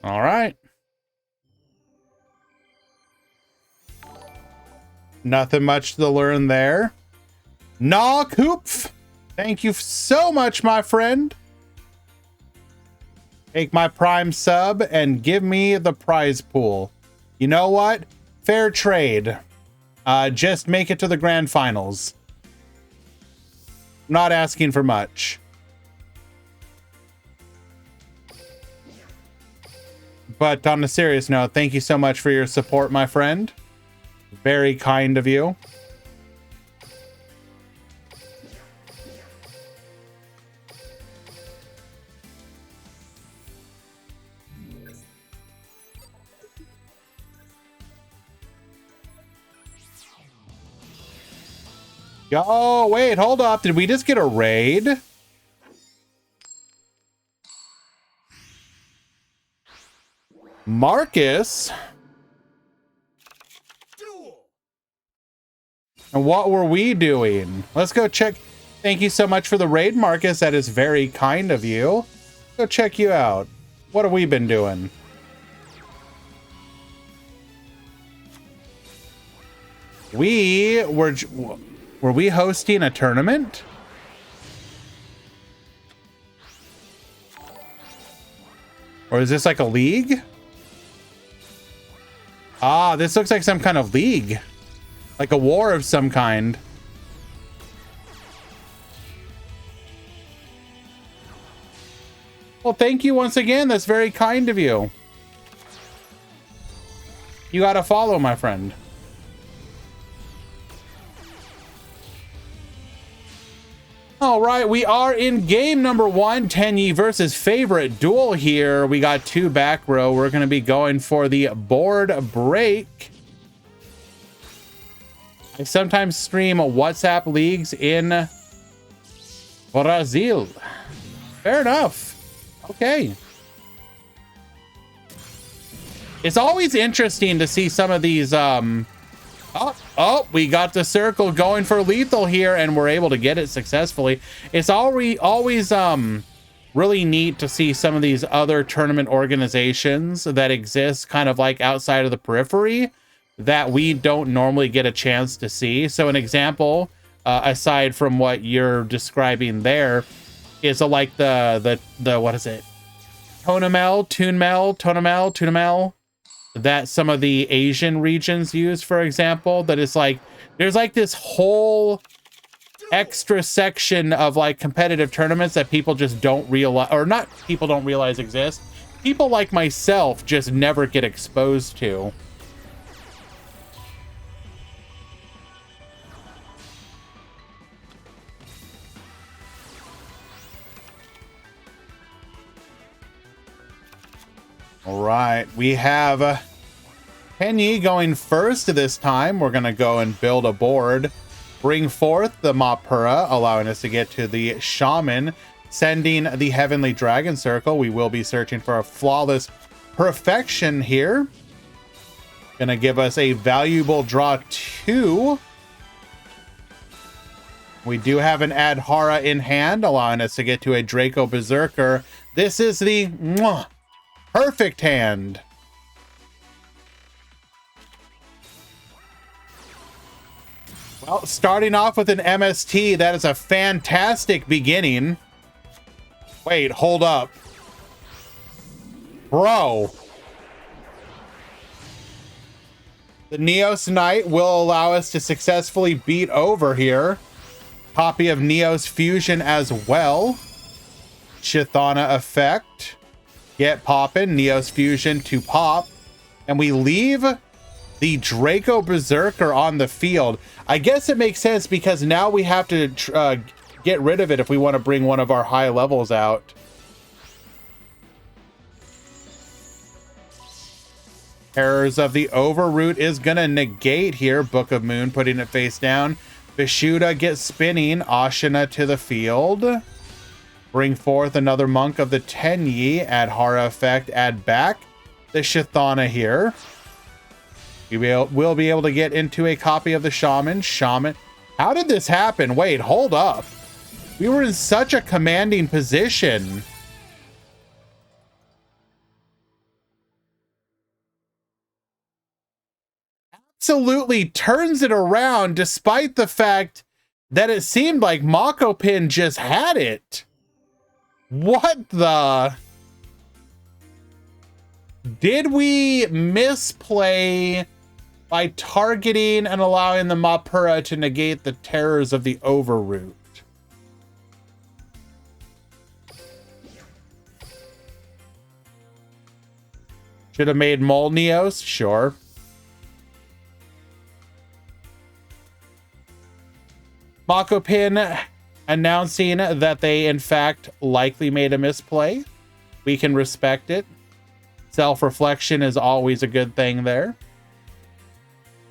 All right. Nothing much to learn there. Nah, Koopf. Thank you so much, my friend. Take my Prime sub and give me the prize pool. You know what? Fair trade. Just make it to the grand finals. Not asking for much. But on a serious note, thank you so much for your support, my friend. Very kind of you. Oh, wait, hold up. Did we just get a raid? Marcus? Duel. And what were we doing? Let's go check. Thank you so much for the raid, Marcus. That is very kind of you. Go check you out. What have we been doing? Were we hosting a tournament? Or is this like a league? Ah, this looks like some kind of league. Like a war of some kind. Well, thank you once again. That's very kind of you. You gotta follow, my friend. All right, we are in game number 1, Tenyi versus Favorite Duel here. We got 2 back row. We're going to be going for the board break. I sometimes stream WhatsApp leagues in Brazil. Fair enough. Okay. It's always interesting to see some of these Oh, we got the circle going for lethal here, and we're able to get it successfully. It's always really neat to see some of these other tournament organizations that exist kind of like outside of the periphery that we don't normally get a chance to see. So an example, aside from what you're describing there, is like the what is it? Tonemel, that some of the Asian regions use, for example, that is like, there's like this whole extra section of like competitive tournaments that people just don't realize, or not people don't realize exist. People like myself just never get exposed to. All right, we have Tenyi going first this time. We're going to go and build a board, bring forth the Mapura, allowing us to get to the Shaman, sending the Heavenly Dragon Circle. We will be searching for a flawless perfection here. Going to give us a valuable draw 2. We do have an Adhara in hand, allowing us to get to a Draco Berserker. This is the perfect hand. Well, starting off with an MST, that is a fantastic beginning. Wait, hold up. Bro. The Neos Knight will allow us to successfully beat over here. Copy of Neos Fusion as well. Chithana effect. Get poppin', Neos Fusion to pop. And we leave the Draco Berserker on the field. I guess it makes sense because now we have to get rid of it if we want to bring one of our high levels out. Errors of the Overroot is going to negate here. Book of Moon putting it face down. Vishuddha gets spinning. Ashina to the field. Bring forth another Monk of the Tenyi. Adhara effect. Add back the Chithana here. We will be able to get into a copy of the Shaman. How did this happen? Wait, hold up. We were in such a commanding position. absolutely turns it around despite the fact that it seemed like Mako Pin just had it. What the? Did we misplay by targeting and allowing the Mapura to negate the terrors of the Overroot? Should have made Molnios, sure. Mako Pin announcing that they in fact likely made a misplay. We can respect it. Self-reflection is always a good thing there.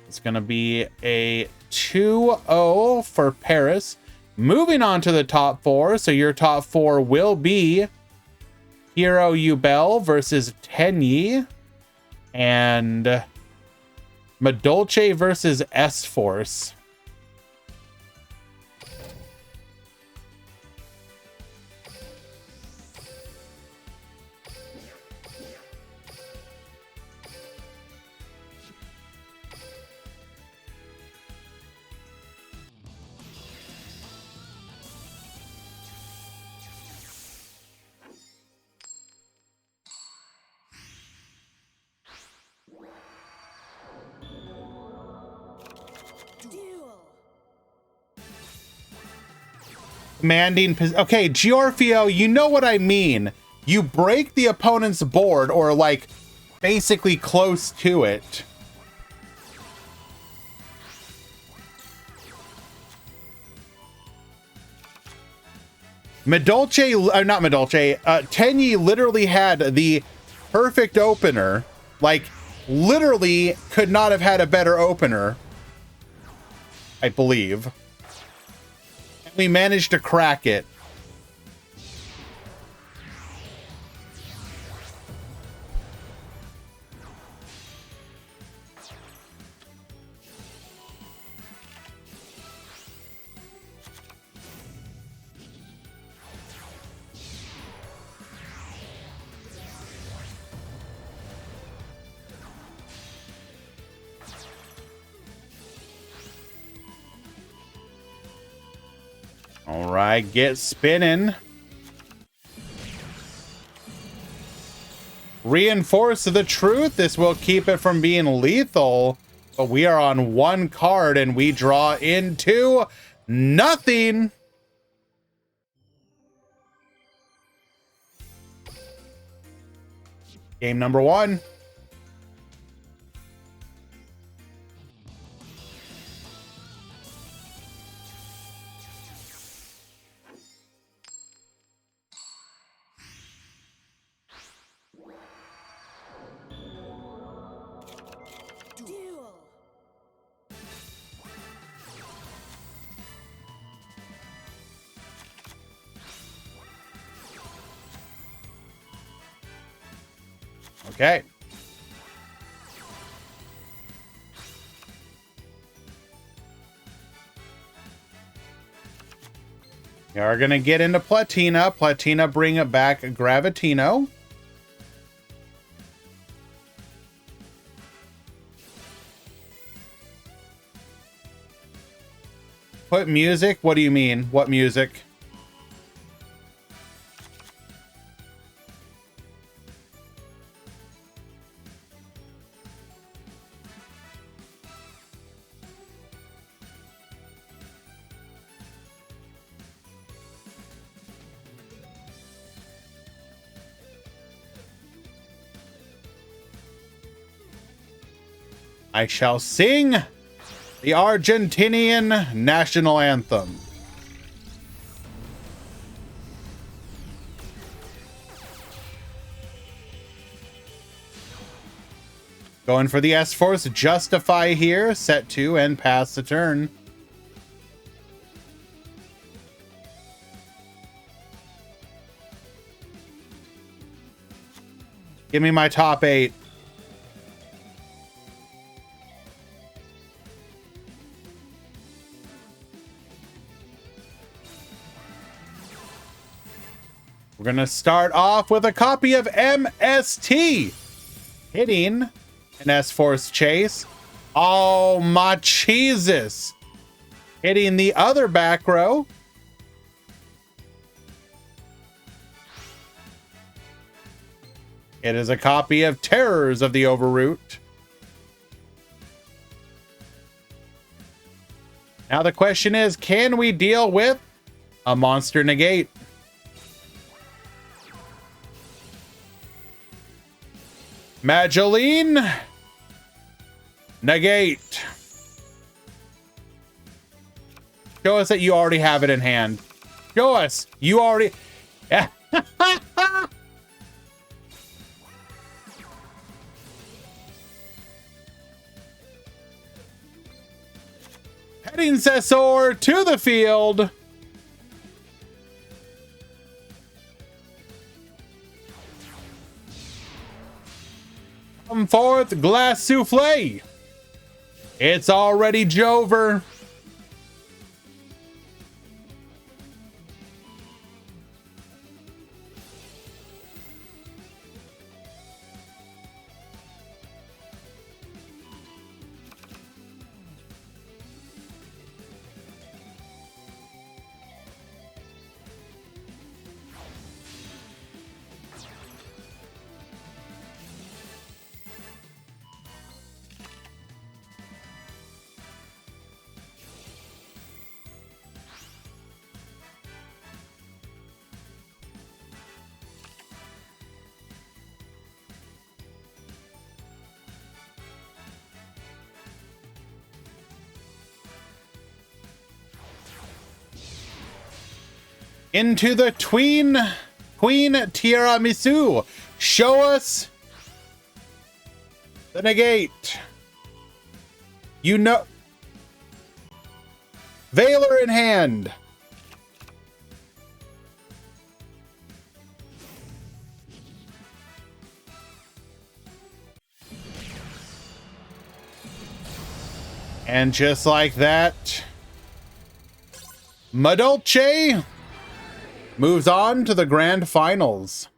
It's going to be a 2-0 for Paris. Moving on to the top four. So your top four will be Hero Ubel versus Tenyi and Madolce versus S-Force. Duel. Commanding. Okay, Giorfio, you know what I mean. You break the opponent's board or like basically close to it. Madolce, not Madolce, Tenyi literally had the perfect opener. Like, literally could not have had a better opener, I believe. And we managed to crack it. All right, get spinning. Reinforce the truth. This will keep it from being lethal. But we are on one card and we draw into nothing. Game number one. Duel. Okay. We are going to get into Platina. Platina bring it back Gravitino. Put music? What do you mean? What music? I shall sing the Argentinian national anthem. Going for the S-Force, Justify here, set 2 and pass the turn. Give me my top 8. We're going to start off with a copy of MST, hitting an S-Force Chase. Oh, my Jesus. Hitting the other back row. It is a copy of Terrors of the Overroot. Now the question is, can we deal with a monster negate? Mageline. Negate. Show us that you already have it in hand. Show us. You already... Heading Cesor to the field. Come forth, Glass Souffle. It's already Jover. Into the Queen Tiramisu. Show us the negate. You know, Valor in hand. And just like that, Madolche moves on to the grand finals.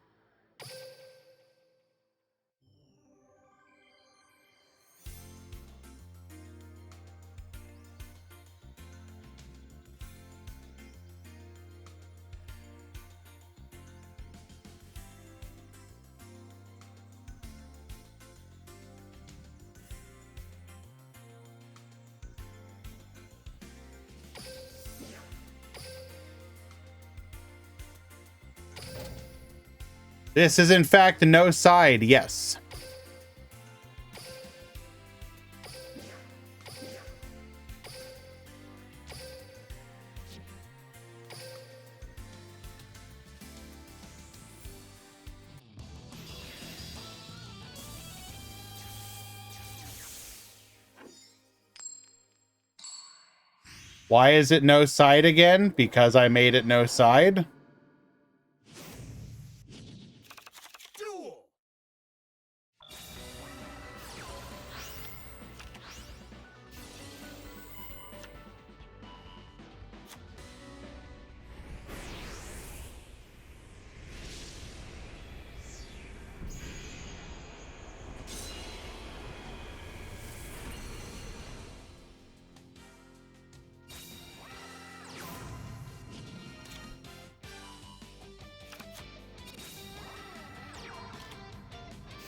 This is in fact no side, yes. Why is it no side again? Because I made it no side. Duel.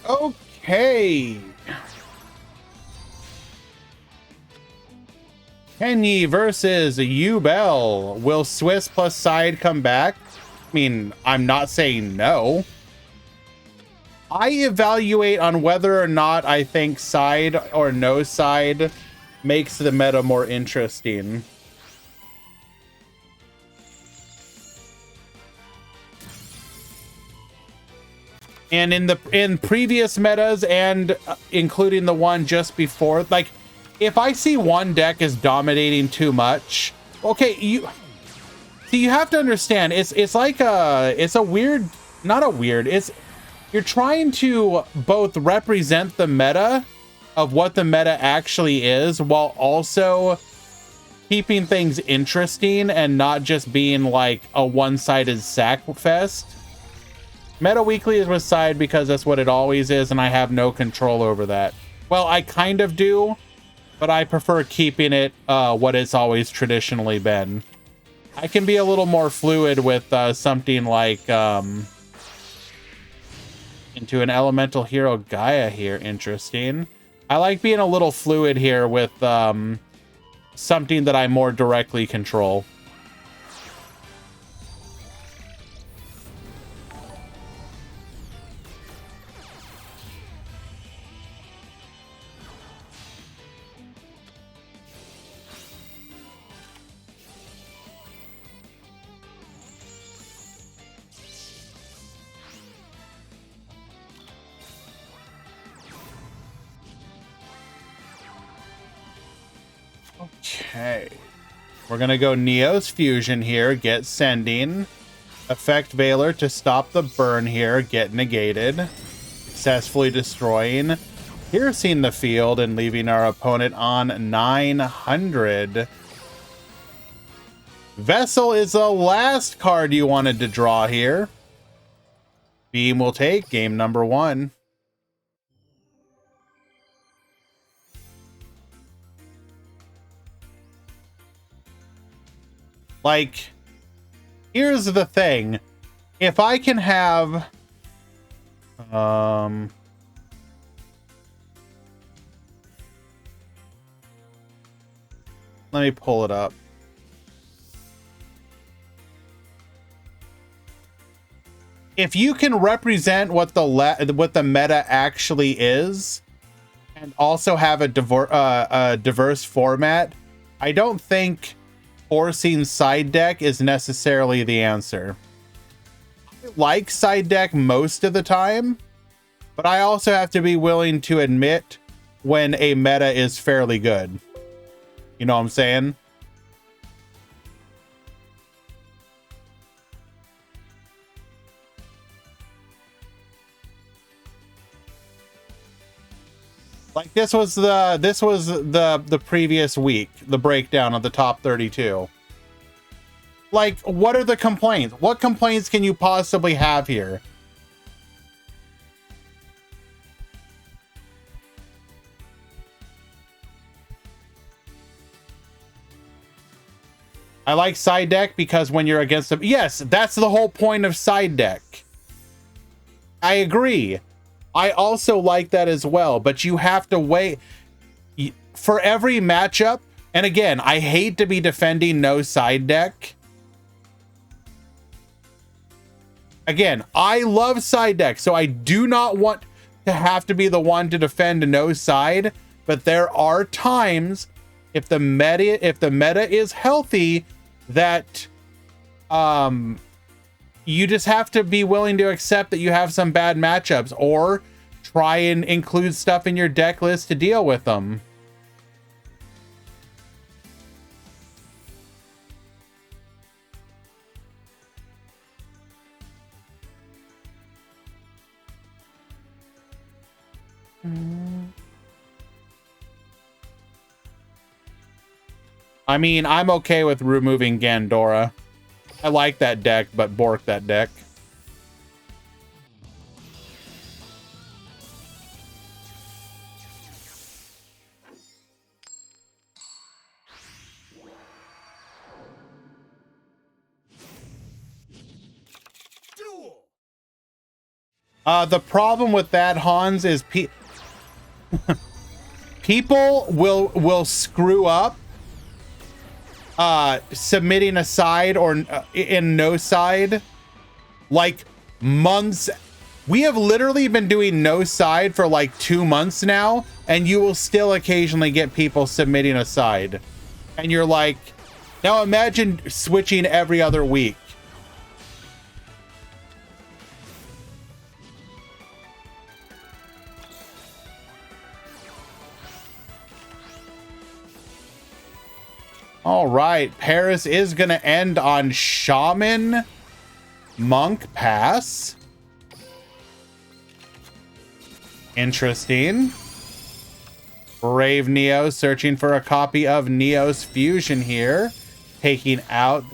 Okay. Kenny versus Ubel. Will Swiss plus side come back? I mean, I'm not saying no. I evaluate on whether or not I think side or no side makes the meta more interesting. And in previous metas and including the one just before, like, if I see one deck is dominating too much, okay, you have to understand, it's like it's a weird, not a weird, it's, you're trying to both represent the meta of what the meta actually is while also keeping things interesting and not just being like a one-sided sack fest. Meta Weekly is with side because that's what it always is, and I have no control over that. Well, I kind of do, but I prefer keeping it what it's always traditionally been. I can be a little more fluid with something like into an elemental hero Gaia here. Interesting. I like being a little fluid here with something that I more directly control. Okay. We're going to go Neo's Fusion here, get Sending. Effect Veiler to stop the burn here, get negated. Successfully destroying. Piercing the field and leaving our opponent on 900. Vessel is the last card you wanted to draw here. Beam will take game number 1. Like, here's the thing. If I can have... let me pull it up. If you can represent what the meta actually is, and also have a diverse format, I don't think forcing side deck is necessarily the answer. I like side deck most of the time, but I also have to be willing to admit when a meta is fairly good. You know what I'm saying? Like this was the previous week, the breakdown of the top 32. Like, what are the complaints? What complaints can you possibly have here? I like side deck because when you're against them, yes, that's the whole point of side deck. I agree. I also like that as well, but you have to wait for every matchup. And again, I hate to be defending no side deck. Again, I love side deck, so I do not want to have to be the one to defend no side, but there are times if the meta is healthy that you just have to be willing to accept that you have some bad matchups, or try and include stuff in your deck list to deal with them. I mean, I'm okay with removing Gandora. I like that deck, but bork that deck. Duel. The problem with that, Hans, is people will screw up submitting a side or in no side like months. We have literally been doing no side for like 2 months now, and you will still occasionally get people submitting a side, and you're like, now imagine switching every other week. All right, Paris is going to end on Shaman Monk Pass. Interesting. Brave Neo searching for a copy of Neo's Fusion here. Taking out.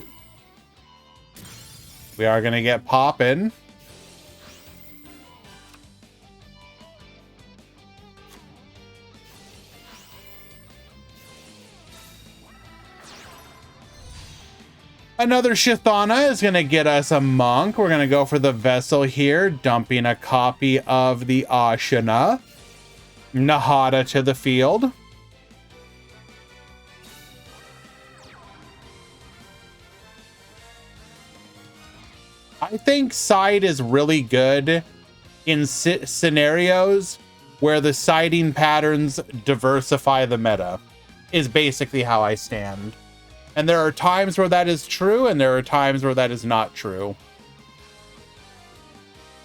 We are going to get poppin'. Another Shithana is going to get us a monk. We're going to go for the vessel here, dumping a copy of the Ashina. Nahada to the field. I think side is really good in scenarios where the siding patterns diversify the meta, is basically how I stand. And there are times where that is true, and there are times where that is not true.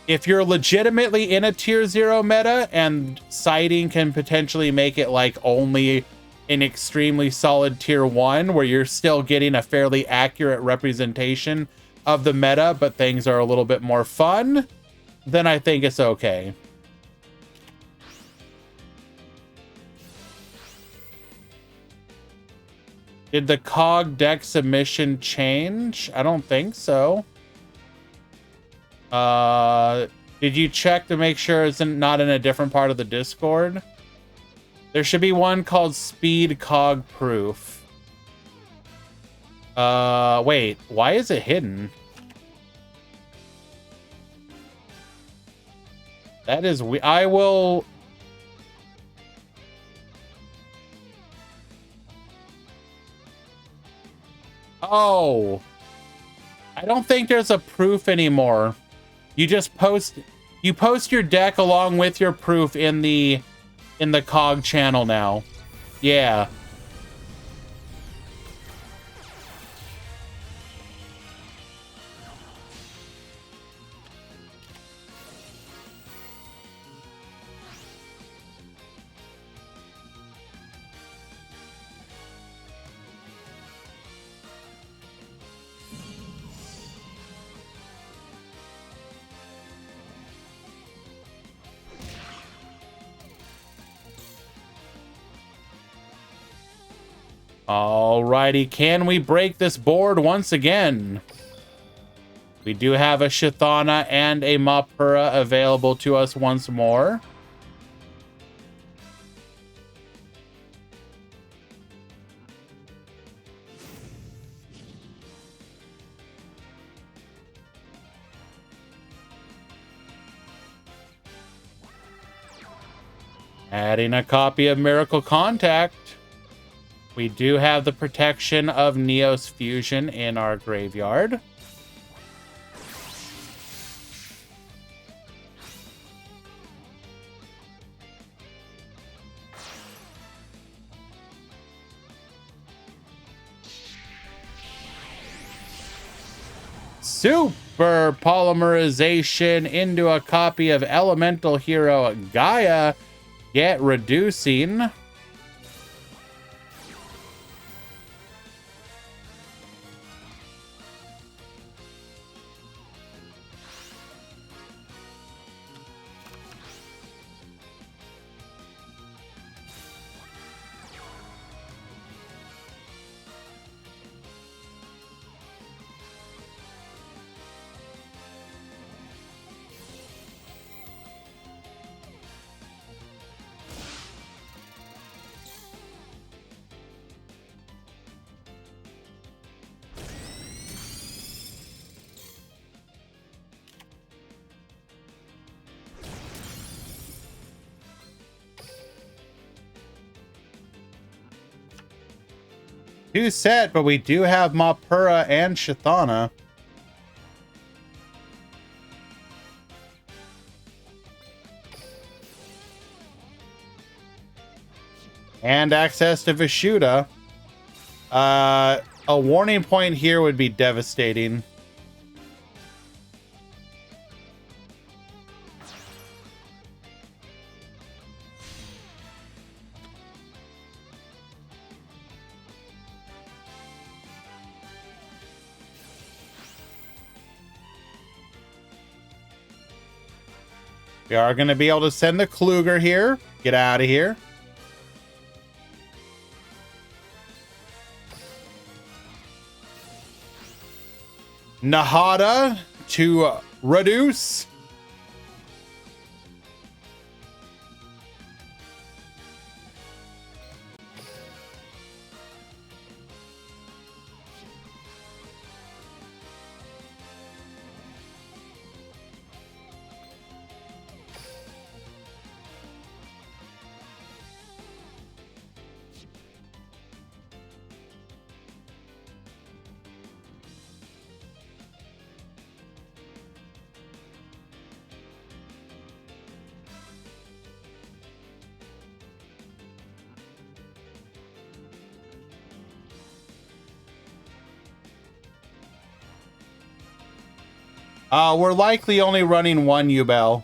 If you're legitimately in a tier 0 meta and siding can potentially make it like only an extremely solid tier 1 where you're still getting a fairly accurate representation of the meta, but things are a little bit more fun, then I think it's okay. Did the COG deck submission change? I don't think so. Did you check to make sure it's not in a different part of the Discord? There should be one called Speed COG Proof. Wait, why is it hidden? That is I will... Oh, I don't think there's a proof anymore. You just post your deck along with your proof in the COG channel now. Yeah. Alrighty, can we break this board once again? We do have a Shithana and a Mapura available to us once more. Adding a copy of Miracle Contact. We do have the protection of Neos Fusion in our graveyard. Super polymerization into a copy of Elemental Hero Gaia. Get reducing. Two set, but we do have Mapura and Shithana. And access to Vishuddha. A warning point here would be devastating. We are going to be able to send the Kluger here. Get out of here. Nahada to reduce. We're likely only running one Ubel.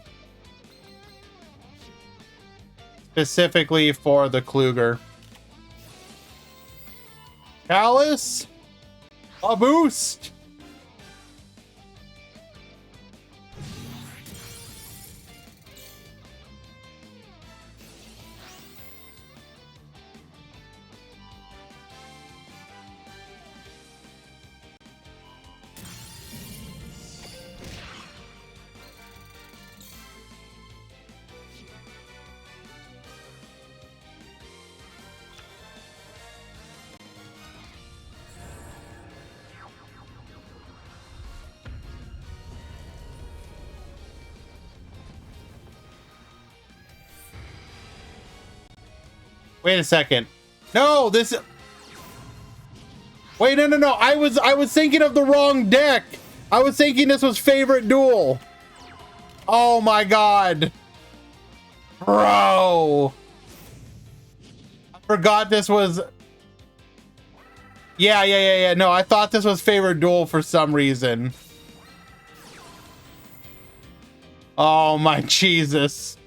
Specifically for the Kluger. Chalice? A boost! Wait a second. No, this... Wait, no. I was thinking of the wrong deck. I was thinking this was favorite duel. Oh my god. Bro. I forgot this was... Yeah. No, I thought this was favorite duel for some reason. Oh my Jesus.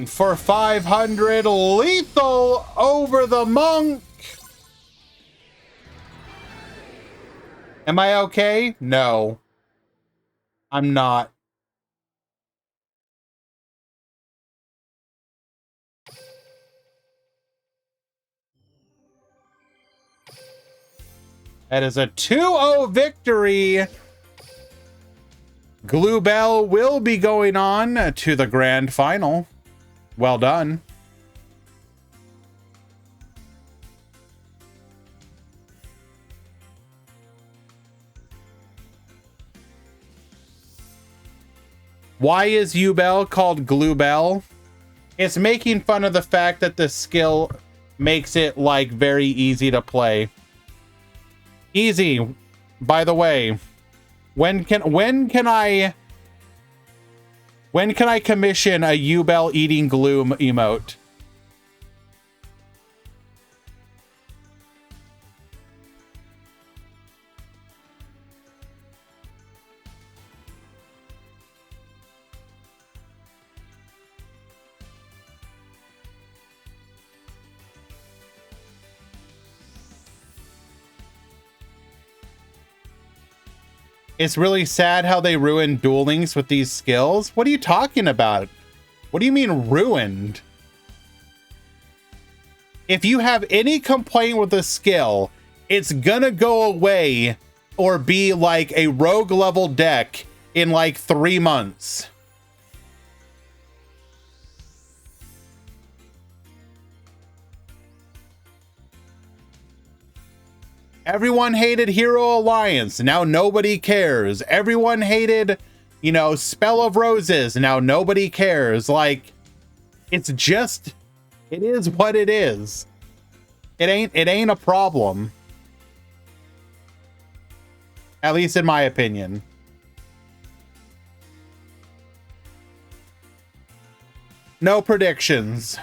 For 500 lethal over the monk. Am I okay? No. I'm not. That is a 2-0 victory. Bluebell will be going on to the grand final. Well done. Why is Ubel called Bluebell? It's making fun of the fact that the skill makes it like very easy to play. Easy, by the way. When can I commission a Ubel eating glue emote? It's really sad how they ruined Duel Links with these skills. What are you talking about? What do you mean ruined? If you have any complaint with a skill, it's gonna go away or be like a rogue level deck in like 3 months. Everyone hated Hero Alliance. Now nobody cares. Everyone hated, you know, Spell of Roses. Now nobody cares. Like, it's just, it is what it is. It ain't a problem. At least in my opinion. No predictions.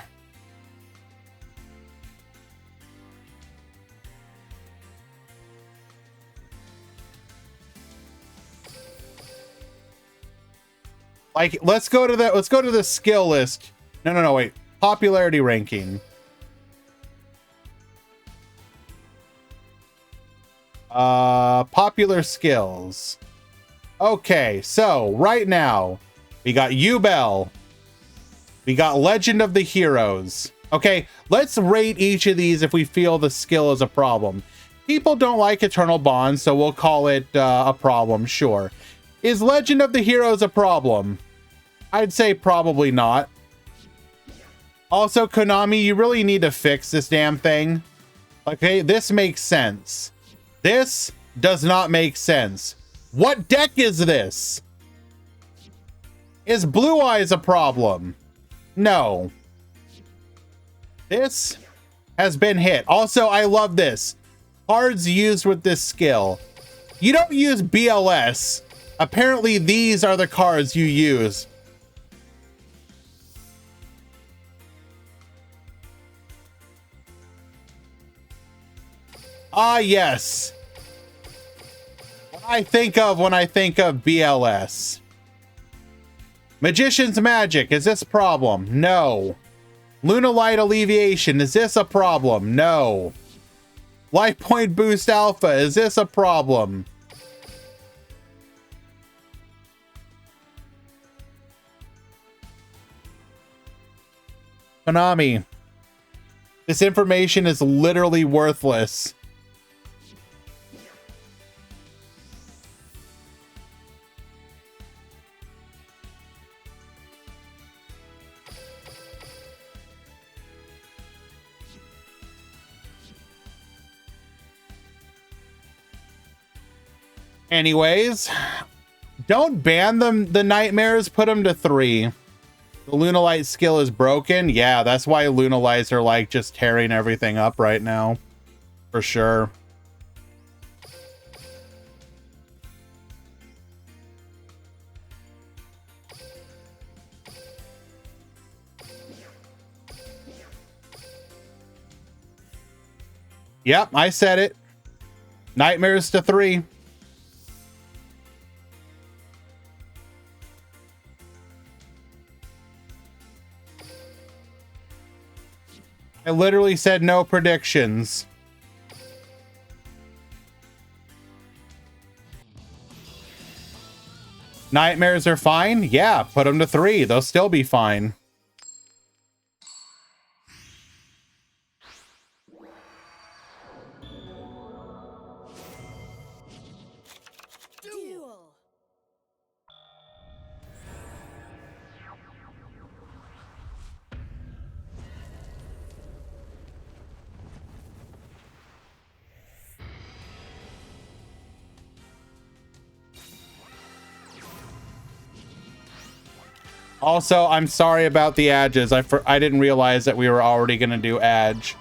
Like, let's go to the skill list. No, wait. Popularity ranking. Popular skills. Okay, so right now we got Ubel. We got Legend of the Heroes. Okay, let's rate each of these if we feel the skill is a problem. People don't like Eternal Bond, so we'll call it a problem, sure. Is Legend of the Heroes a problem? I'd say probably not. Also, Konami, you really need to fix this damn thing. Okay, this makes sense. This does not make sense. What deck is this? Is Blue Eyes a problem? No. This has been hit. Also, I love this. Cards used with this skill. You don't use BLS Apparently these are the cards you use. Ah, yes. What I think of when I think of BLS. Magician's Magic, is this a problem? No. Luna Light Alleviation, is this a problem? No. Life Point Boost Alpha, is this a problem? Konami, this information is literally worthless. Anyways, don't ban them, the nightmares, put them to 3. The Lunalight skill is broken. Yeah, that's why Lunalights are like just tearing everything up right now. For sure. Yep, I said it. Nightmares to 3. I literally said no predictions. Nightmares are fine? Yeah, put them to 3. They'll still be fine. Duel. Also, I'm sorry about the edges. I didn't realize that we were already going to do edge.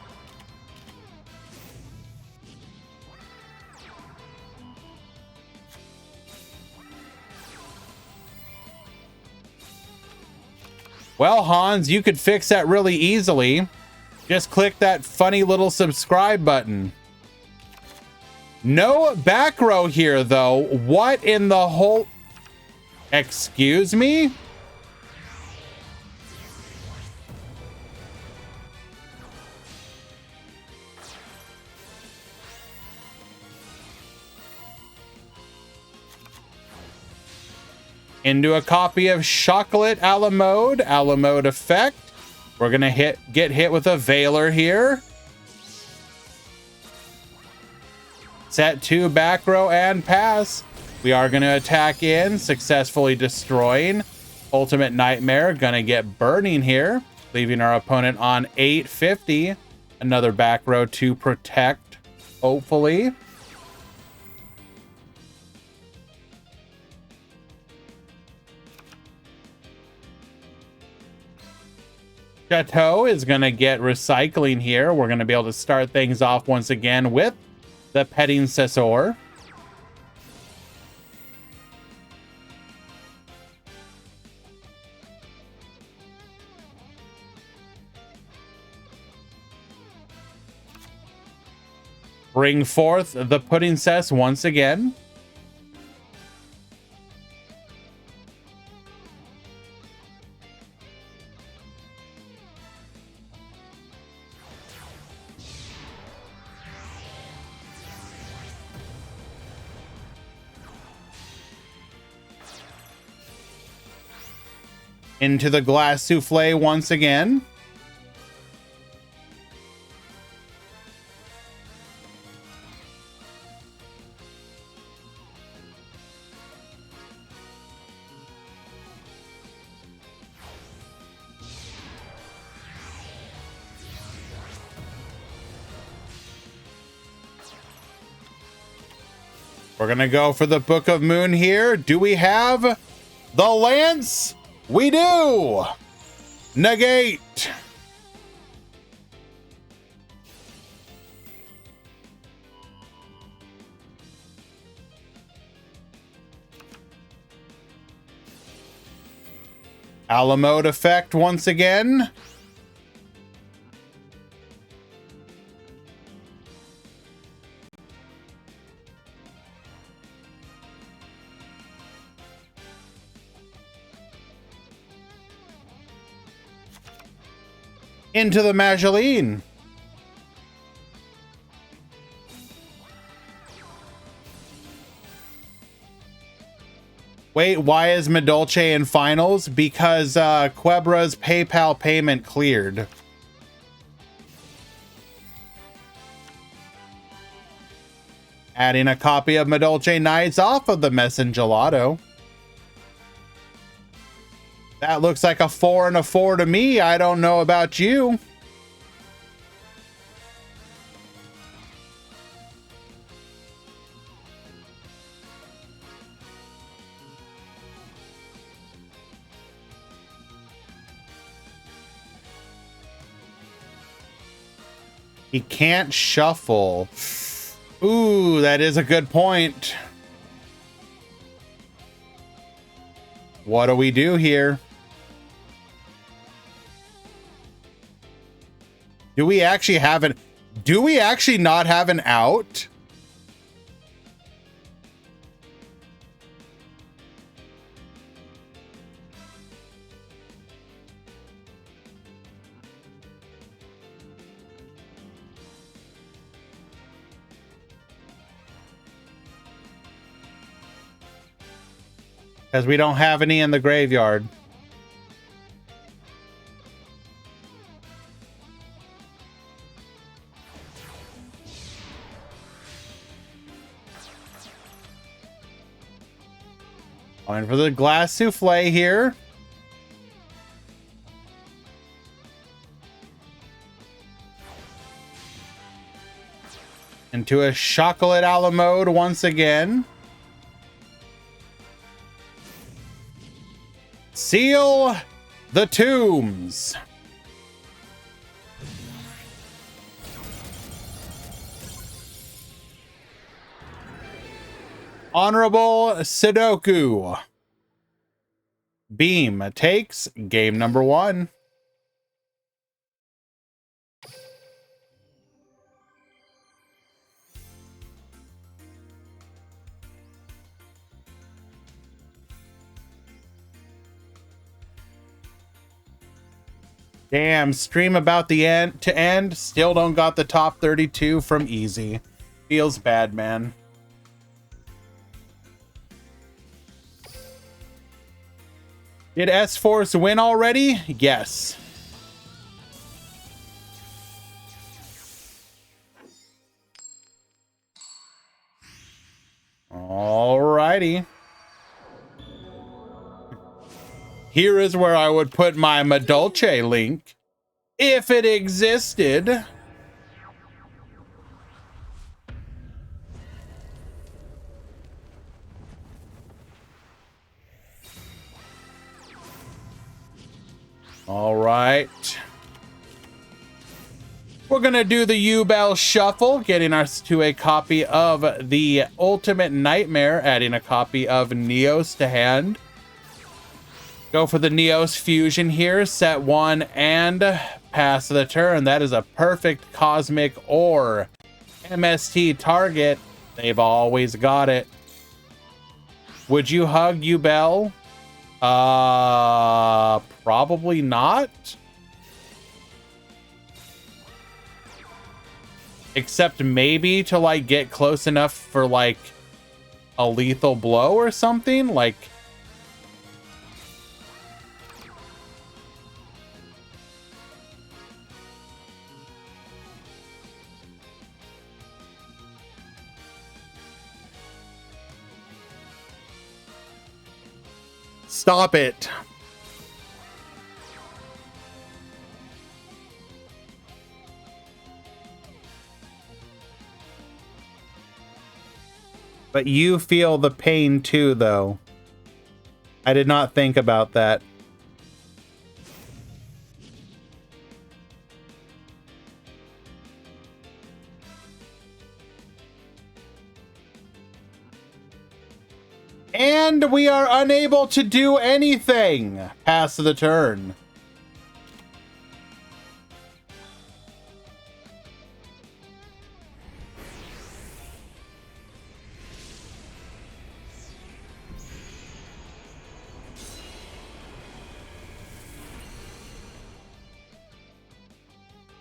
Well, Hans, you could fix that really easily. Just click that funny little subscribe button. No back row here, though. What in the whole... Excuse me? Into a copy of Chocolate a la mode effect. We're gonna get hit with a Veiler here. Set 2 back row and pass. We are gonna attack in, successfully destroying. Ultimate Nightmare gonna get burning here, leaving our opponent on 850. Another back row to protect, hopefully. Chateau is going to get recycling here. We're going to be able to start things off once again with the Petting Cesor. Bring forth the Pudding Cess once again. Into the Glass Souffle once again. We're gonna go for the Book of Moon here. Do we have the Lance? We do! Negate! Alamode effect once again. Into the Magdalene. Wait, why is Medolce in finals? Because Quebra's PayPal payment cleared. Adding a copy of Medolce Nights off of the Messengelato. That looks like a 4 and a 4 to me. I don't know about you. He can't shuffle. Ooh, that is a good point. What do we do here? Do we actually have an... Do we actually not have an out? Because we don't have any in the graveyard. Going for the glass souffle here. Into a chocolate a la mode once again. Seal the tombs. Honorable Sudoku. Beam takes game number 1. Damn, stream about the end to end. Still don't got the top 32 from easy. Feels bad, man. Did S-Force win already? Yes. Alrighty. Here is where I would put my Medolce link, if it existed. All right. We're going to do the U-Bell Shuffle, getting us to a copy of the Ultimate Nightmare, adding a copy of Neos to hand. Go for the Neos Fusion here, set 1 and pass the turn. That is a perfect Cosmic or MST target. They've always got it. Would you hug U-Bell? Probably not. Except maybe to like get close enough for like a lethal blow or something. Like, stop it. But you feel the pain too, though. I did not think about that. And we are unable to do anything past the turn.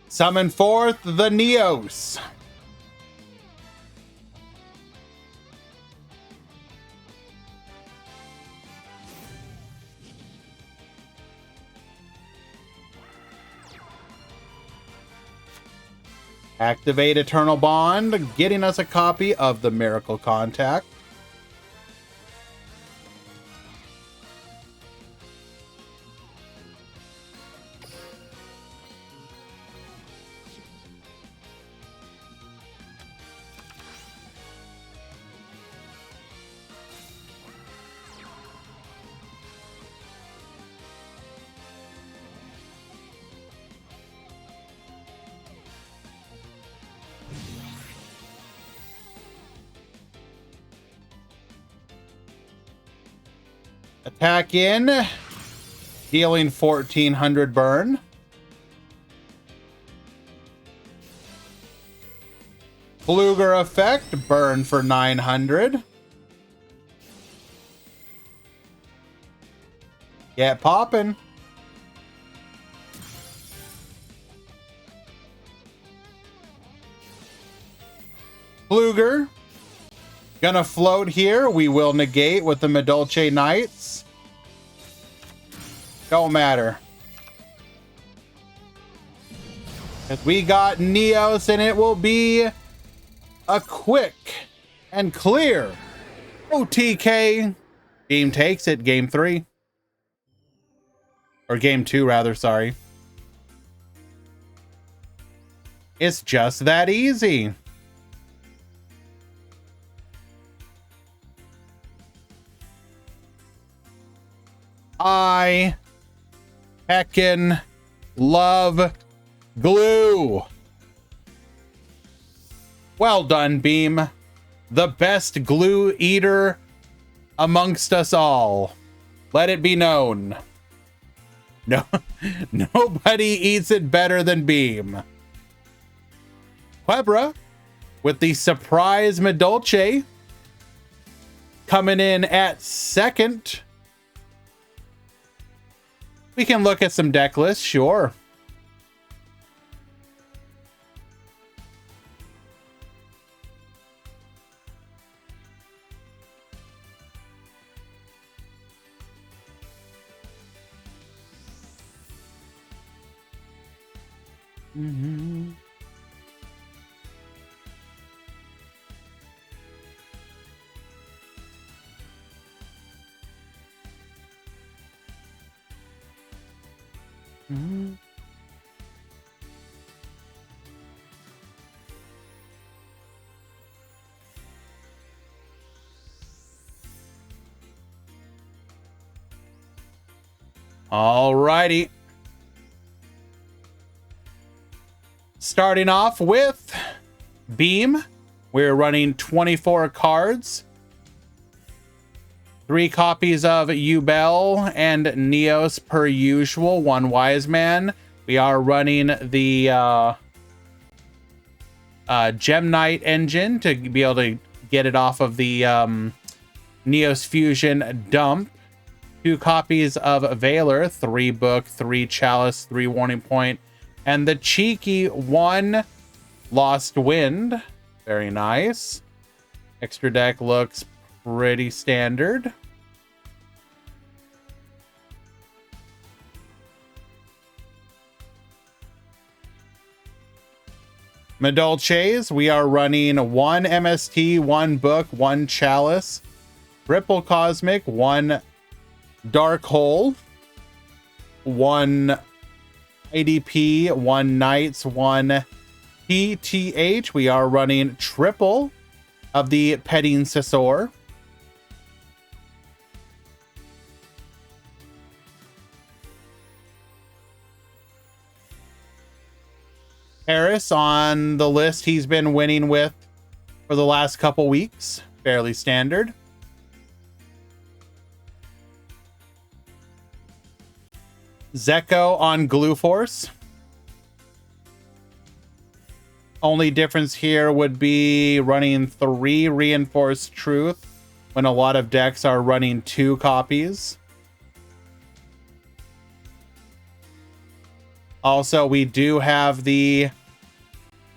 Summon forth the Neos. Activate Eternal Bond, getting us a copy of the Miracle Contact. Attack in, dealing 1400 burn. Fluger effect, burn for 900. Get poppin'. Fluger. Gonna float here. We will negate with the Medolce Knights. Don't matter. Because we got Neos and it will be a quick and clear OTK. Team takes it. Game 3. Or game 2, rather. Sorry. It's just that easy. I heckin' love glue. Well done, Beam. The best glue eater amongst us all. Let it be known. No, nobody eats it better than Beam. Quebra with the surprise Medolce coming in at second. We can look at some deck lists, sure. Mm-hmm. Mm-hmm. All righty. Starting off with Beam. We're running 24 cards. 3 copies of Ubel and Neos per usual. 1 Wise Man. We are running the Gem Knight engine to be able to get it off of the Neos Fusion dump. 2 copies of Valor. 3 Book, 3 Chalice, 3 Warning Point. And the cheeky 1 Lost Wind. Very nice. Extra deck looks pretty standard. Medolces, we are running 1 MST, 1 Book, 1 Chalice, Ripple Cosmic, 1 Dark Hole, 1 ADP, 1 Knights, 1 PTH. We are running triple of the Petting Sisor. Harris on the list he's been winning with for the last couple weeks. Fairly standard. Zeko on Glue Force. Only difference here would be running 3 Reinforced Truth when a lot of decks are running 2 copies. Also, we do have the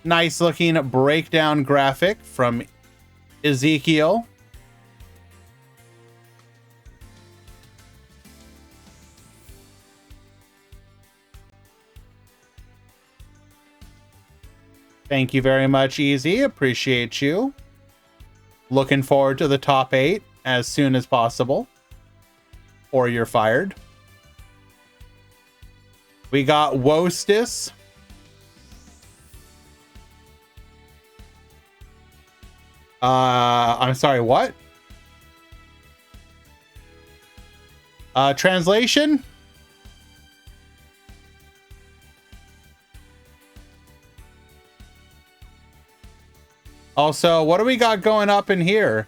nice looking breakdown graphic from Ezekiel. Thank you very much, Easy. Appreciate you. Looking forward to the top 8 as soon as possible. Or you're fired. We got Wostis. I'm sorry, what? Translation? Also, what do we got going up in here?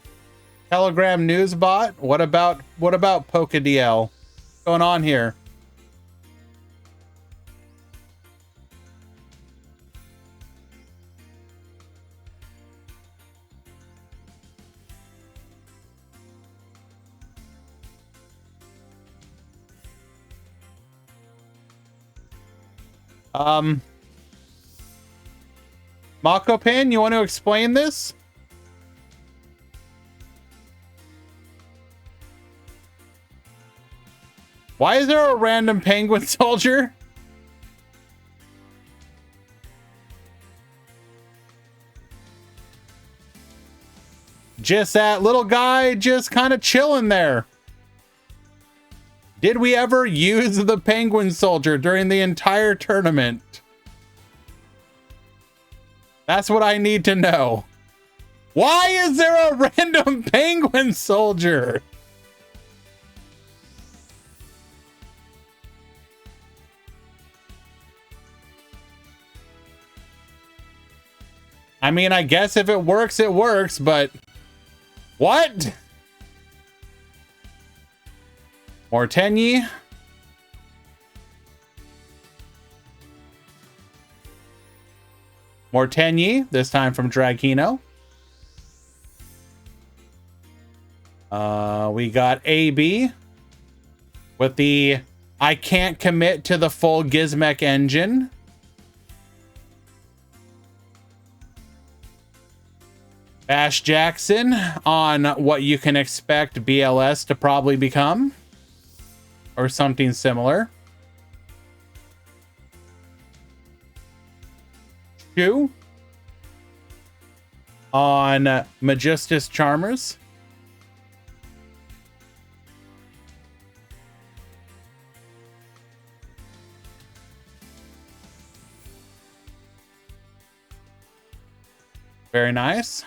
Telegram news bot? What about PokeDL? What's going on here? Mako Pin, you want to explain this? Why is there a random penguin soldier? Just that little guy just kind of chilling there. Did we ever use the penguin soldier during the entire tournament? That's what I need to know. Why is there a random penguin soldier? I mean, I guess if it works, but what? Mortenyi. Mortenyi, this time from Dragino. We got AB with the I can't commit to the full Gizmek engine. Ash Jackson on what you can expect BLS to probably become. Or something similar. Shu on Magistus Charmers. Very nice.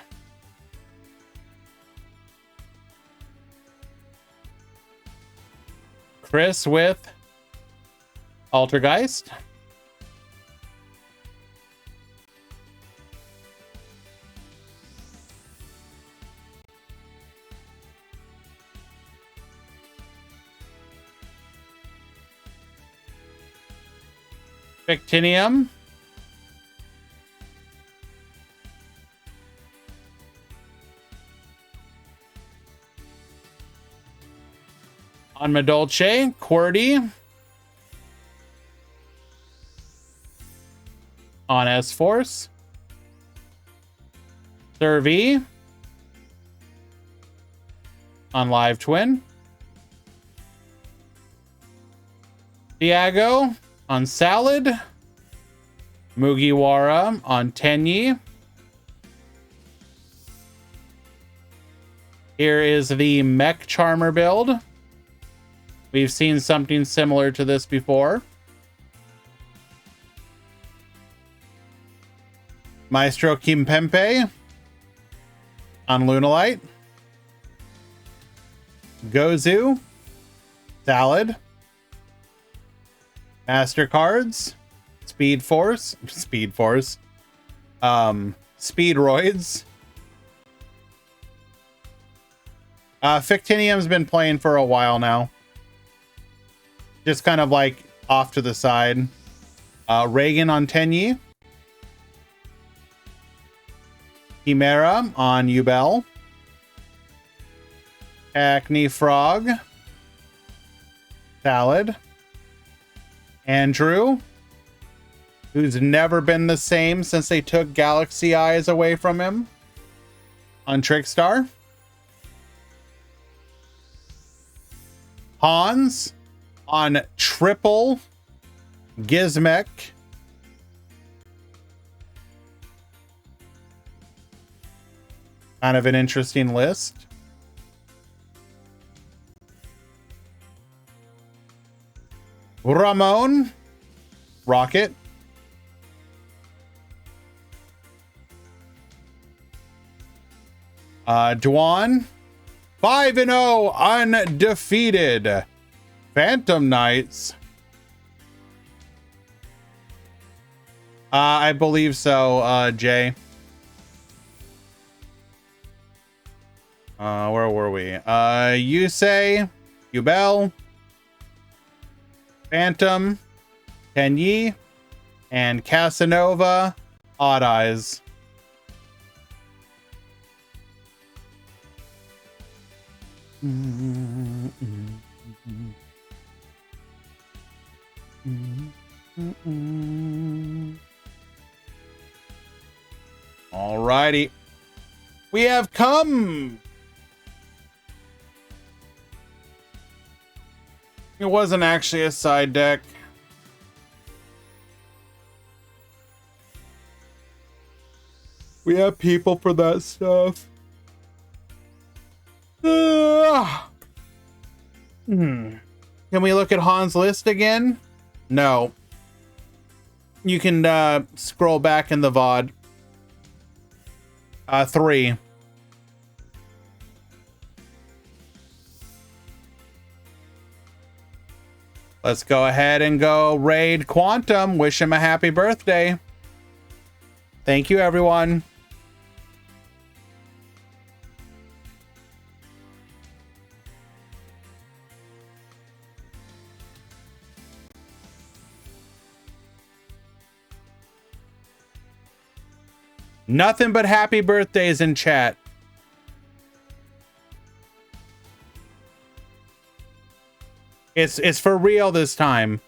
Chris with Altergeist. Victinium. On Madolce, QWERTY. On S-Force. Survey. On Live Twin. Diago on Salad. Mugiwara on Tenyi. Here is the Mech Charmer build. We've seen something similar to this before. Maestro Kimpembe on Lunalite. Gozu. Salad. Mastercards. Speed Force. Speedroids. Fictinium's been playing for a while now. Just kind of like off to the side. Reagan on Tenyi. Chimera on Ubel. Acne Frog. Salad. Andrew, who's never been the same since they took Galaxy Eyes away from him, on Trickstar. Hans on Triple Gizmek. Kind of an interesting list. Ramon, Rocket. Dwan, 5-0, undefeated. Phantom Knights. I believe so, Jay. Where were we? Yusei, Ubel, Phantom, Tenyi, and Casanova, Odd Eyes. Alrighty. We have come. It wasn't actually a side deck. We have people for that stuff. Can we look at Han's list again? No. You can scroll back in the VOD. 3. Let's go ahead and go raid Quantum. Wish him a happy birthday. Thank you, everyone. Nothing but happy birthdays in chat. It's for real this time.